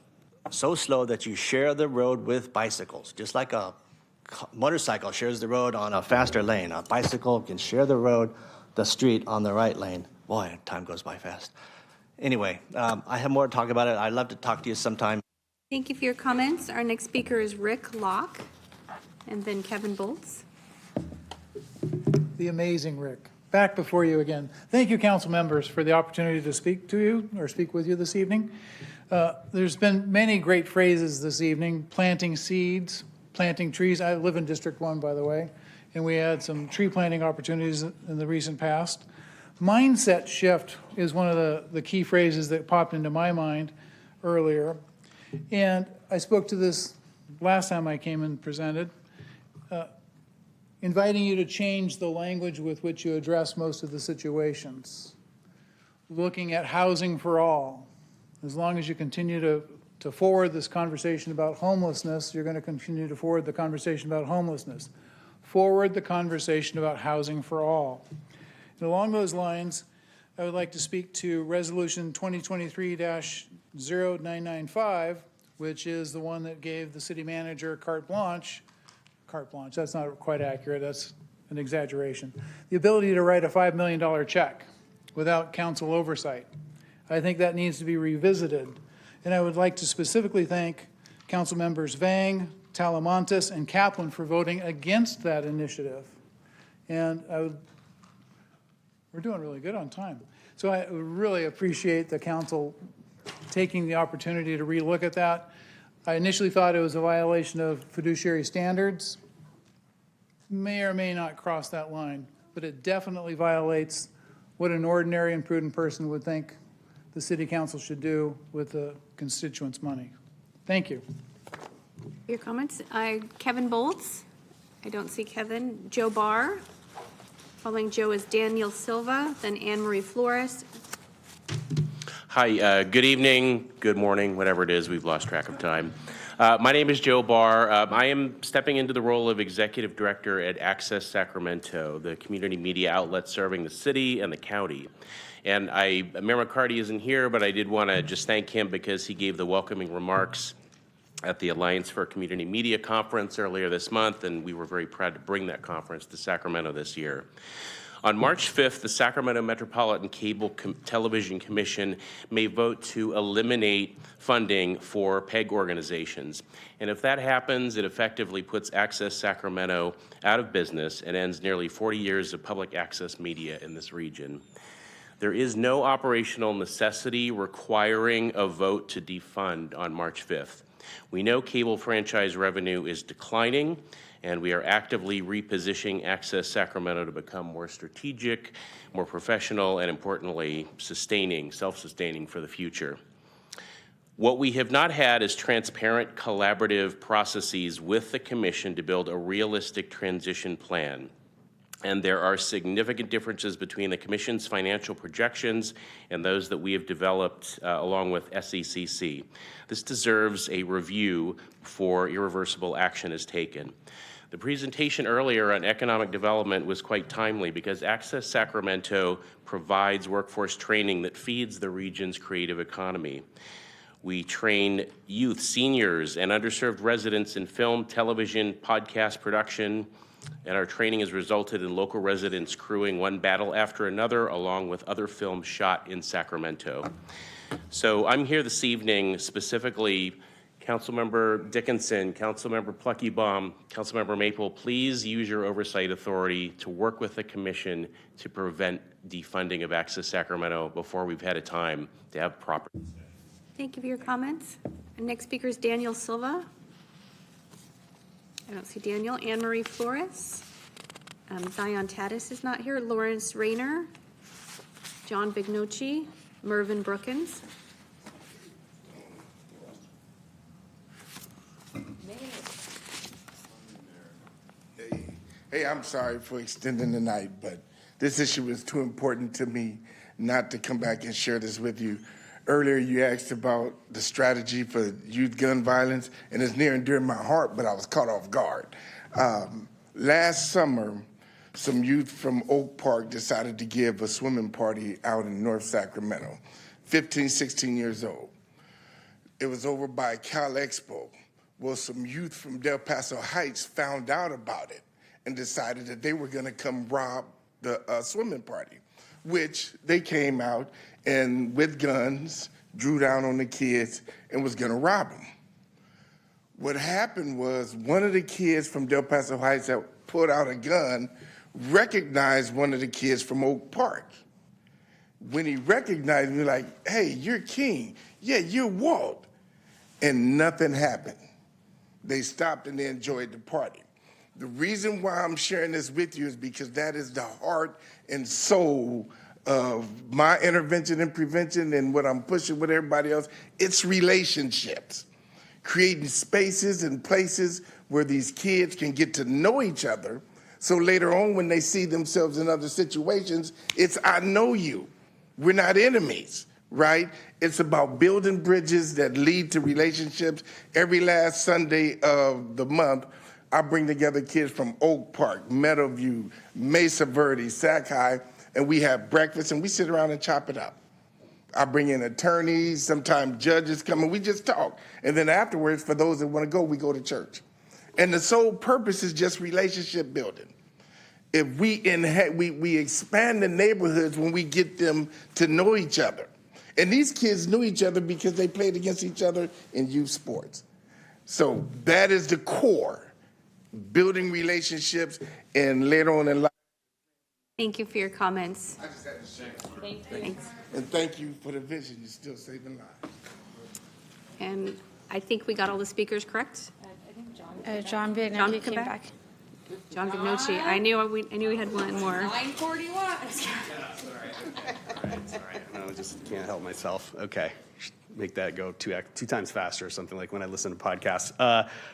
so slow that you share the road with bicycles, just like a motorcycle shares the road on a faster lane. A bicycle can share the street on the right lane. Boy, time goes by fast. Anyway, I have more to talk about it. I'd love to talk to you sometime. Thank you for your comments. Our next speaker is Rick Locke, and then Kevin Boltz. The amazing Rick. Back before you again. Thank you, council members, for the opportunity to speak to you or speak with you this evening. There's been many great phrases this evening: planting seeds, planting trees. I live in District 1, by the way, and we had some tree planting opportunities in the recent past. Mindset shift is one of the key phrases that popped into my mind earlier. And I spoke to this last time I came and presented, inviting you to change the language with which you address most of the situations. Looking at housing for all. As long as you continue to forward this conversation about homelessness, you're going to continue to forward the conversation about homelessness. Forward the conversation about housing for all. And along those lines, I would like to speak to Resolution 2023-0995, which is the one that gave the city manager carte blanche, that's not quite accurate, that's an exaggeration, the ability to write a $5 million check without council oversight. I think that needs to be revisited. And I would like to specifically thank council members Vang, Talamantes, and Kaplan for voting against that initiative. And we're doing really good on time. So I really appreciate the council taking the opportunity to relook at that. I initially thought it was a violation of fiduciary standards. May or may not cross that line, but it definitely violates what an ordinary and prudent person would think the city council should do with the constituents' money. Thank you. Your comments. Kevin Boltz. I don't see Kevin. Joe Barr. Following Joe is Daniel Silva, then Anne Marie Flores. Hi, good evening, good morning, whatever it is, we've lost track of time. My name is Joe Barr. I am stepping into the role of Executive Director at Access Sacramento, the community media outlet serving the city and the county. And Mayor McCarty isn't here, but I did want to just thank him because he gave the welcoming remarks at the Alliance for Community Media Conference earlier this month, and we were very proud to bring that conference to Sacramento this year. On March 5th, the Sacramento Metropolitan Cable Television Commission may vote to eliminate funding for PEG organizations. And if that happens, it effectively puts Access Sacramento out of business and ends nearly 40 years of public access media in this region. There is no operational necessity requiring a vote to defund on March 5th. We know cable franchise revenue is declining, and we are actively repositioning Access Sacramento to become more strategic, more professional, and importantly, self-sustaining for the future. What we have not had is transparent, collaborative processes with the Commission to build a realistic transition plan. And there are significant differences between the Commission's financial projections and those that we have developed along with SECC. This deserves a review before irreversible action is taken. The presentation earlier on economic development was quite timely because Access Sacramento provides workforce training that feeds the region's creative economy. We train youth, seniors, and underserved residents in film, television, podcast production, and our training has resulted in local residents crewing one battle after another, along with other films shot in Sacramento. So I'm here this evening specifically Councilmember Dickinson, Councilmember Pluckybaum, Councilmember Maple, please use your oversight authority to work with the commission to prevent defunding of Access Sacramento before we've had a time to have proper. Thank you for your comments. Our next speaker is Daniel Silva. I don't see Daniel. Anne Marie Flores. Zion Tatis is not here. Lawrence Rayner. John Vignoci. Mervyn Brookins. Hey, I'm sorry for extending the night, but this issue is too important to me not to come back and share this with you. Earlier, you asked about the strategy for youth gun violence, and it's near and dear to my heart, but I was caught off guard. Last summer, some youth from Oak Park decided to give a swimming party out in North Sacramento, 15, 16 years old. It was over by Cal Expo. Well, some youth from Del Paso Heights found out about it and decided that they were going to come rob the swimming party, which they came out and with guns, drew down on the kids and was going to rob them. What happened was one of the kids from Del Paso Heights that pulled out a gun recognized one of the kids from Oak Park. When he recognized me, like, hey, you're King. Yeah, you're Walt. And nothing happened. They stopped and they enjoyed the party. The reason why I'm sharing this with you is because that is the heart and soul of my intervention and prevention and what I'm pushing with everybody else. It's relationships, creating spaces and places where these kids can get to know each other. So later on, when they see themselves in other situations, it's, I know you. We're not enemies, right? It's about building bridges that lead to relationships. Every last Sunday of the month, I bring together kids from Oak Park, Meadowview, Mesa Verde, Sac High, and we have breakfast and we sit around and chop it up. I bring in attorneys, sometimes judges come and we just talk. And then afterwards, for those that want to go, we go to church. And the sole purpose is just relationship building. If we expand the neighborhoods when we get them to know each other. And these kids knew each other because they played against each other in youth sports. So that is the core, building relationships, and later on in life. Thank you for your comments. I just had to share. Thanks. And thank you for the vision. You're still saving lives. And I think we got all the speakers correct. John Vignoci John, came come back. back. John Vignoci. I knew we had one more. 941. Sorry, no, just can't help myself. Okay, make that go two times faster or something like when I listen to podcasts.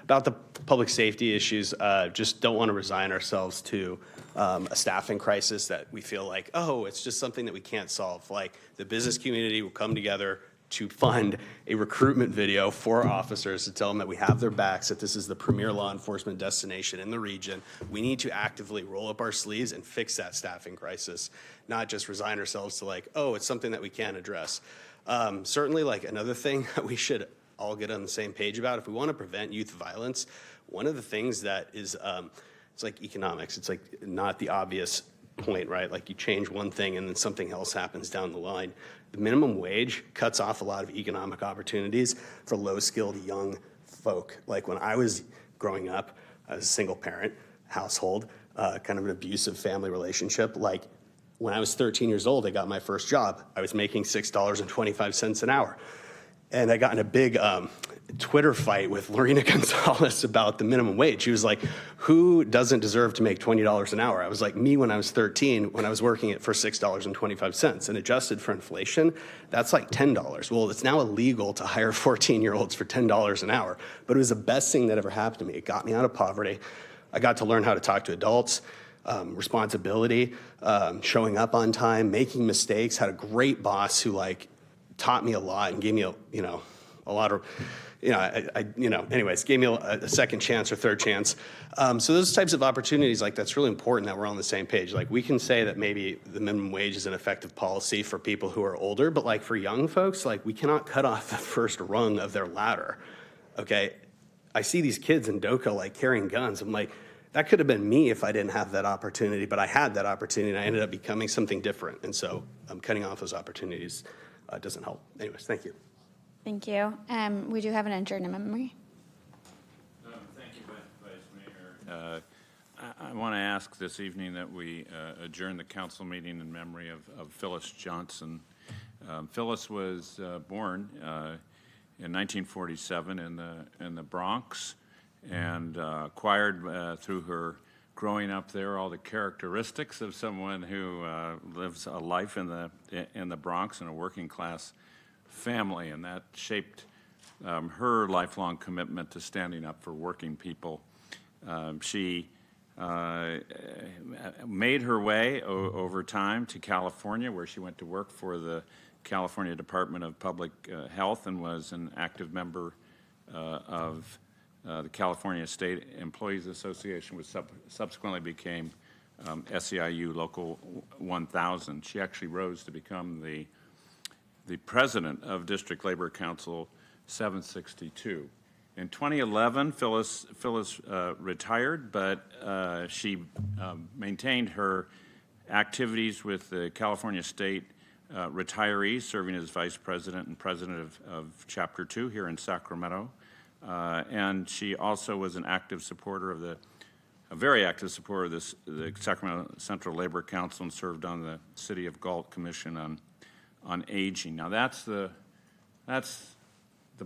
About the public safety issues, just don't want to resign ourselves to a staffing crisis that we feel like, oh, it's just something that we can't solve. Like the business community will come together to fund a recruitment video for officers to tell them that we have their backs, that this is the premier law enforcement destination in the region. We need to actively roll up our sleeves and fix that staffing crisis, not just resign ourselves to like, oh, it's something that we can't address. Certainly, like another thing that we should all get on the same page about, if we want to prevent youth violence, one of the things that is, it's like economics. It's like not the obvious point, right? Like you change one thing and then something else happens down the line. The minimum wage cuts off a lot of economic opportunities for low-skilled young folk. Like when I was growing up as a single parent household, kind of an abusive family relationship, like when I was 13 years old, I got my first job. I was making $6.25 an hour. And I got in a big Twitter fight with Lorena Gonzalez about the minimum wage. She was like, who doesn't deserve to make $20 an hour? I was like, me when I was 13, when I was working it for $6.25. And adjusted for inflation, that's like $10. Well, it's now illegal to hire 14-year-olds for $10 an hour. But it was the best thing that ever happened to me. It got me out of poverty. I got to learn how to talk to adults, responsibility, showing up on time, making mistakes, had a great boss who like taught me a lot and gave me a lot of, anyways, gave me a second chance or third chance. So those types of opportunities, like that's really important that we're on the same page. Like we can say that maybe the minimum wage is an effective policy for people who are older, but like for young folks, like we cannot cut off the first rung of their ladder, okay? I see these kids in DOCA like carrying guns. I'm like, that could have been me if I didn't have that opportunity, but I had that opportunity and I ended up becoming something different. And so cutting off those opportunities doesn't help. Anyways, thank you. Thank you. We do have an adjournment memory. Thank you, Vice Mayor. I want to ask this evening that we adjourn the council meeting in memory of Phyllis Johnson. Phyllis was born in 1947 in the Bronx and acquired through her growing up there all the characteristics of someone who lives a life in the Bronx in a working class family, and that shaped her lifelong commitment to standing up for working people. She made her way over time to California, where she went to work for the California Department of Public Health and was an active member of the California State Employees Association, which subsequently became SEIU Local 1000. She actually rose to become the president of District Labor Council 762. In 2011, Phyllis retired, but she maintained her activities with the California State Retirees, serving as vice president and president of Chapter 2 here in Sacramento. And she also was an active supporter of a very active supporter of the Sacramento Central Labor Council and served on the City of Galt Commission on Aging. Now that's the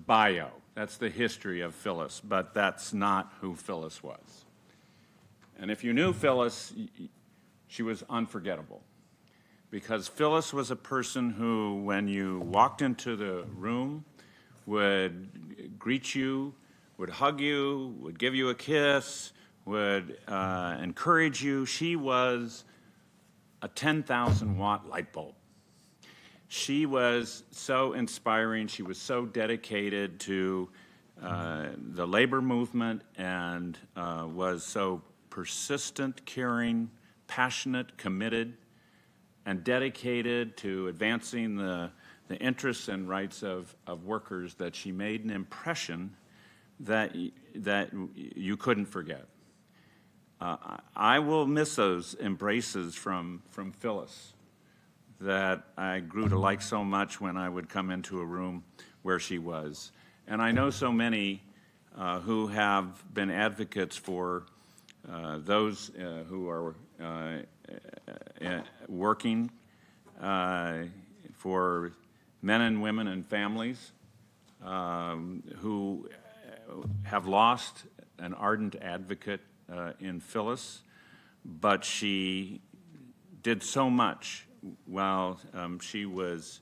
bio. That's the history of Phyllis, but that's not who Phyllis was. And if you knew Phyllis, she was unforgettable, because Phyllis was a person who, when you walked into the room, would greet you, would hug you, would give you a kiss, would encourage you. She was a 10,000-watt light bulb. She was so inspiring. She was so dedicated to the labor movement and was so persistent, caring, passionate, committed, and dedicated to advancing the interests and rights of workers that she made an impression that you couldn't forget. I will miss those embraces from Phyllis that I grew to like so much when I would come into a room where she was. And I know so many who have been advocates for those who are working, for men and women and families who have lost an ardent advocate in Phyllis, but she did so much while she was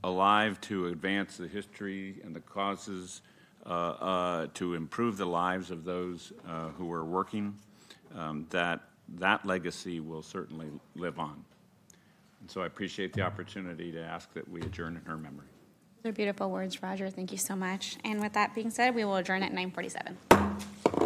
alive to advance the history and the causes to improve the lives of those who are working, that legacy will certainly live on. And so I appreciate the opportunity to ask that we adjourn in her memory. Those are beautiful words, Roger. Thank you so much. And with that being said, we will adjourn at 9:47.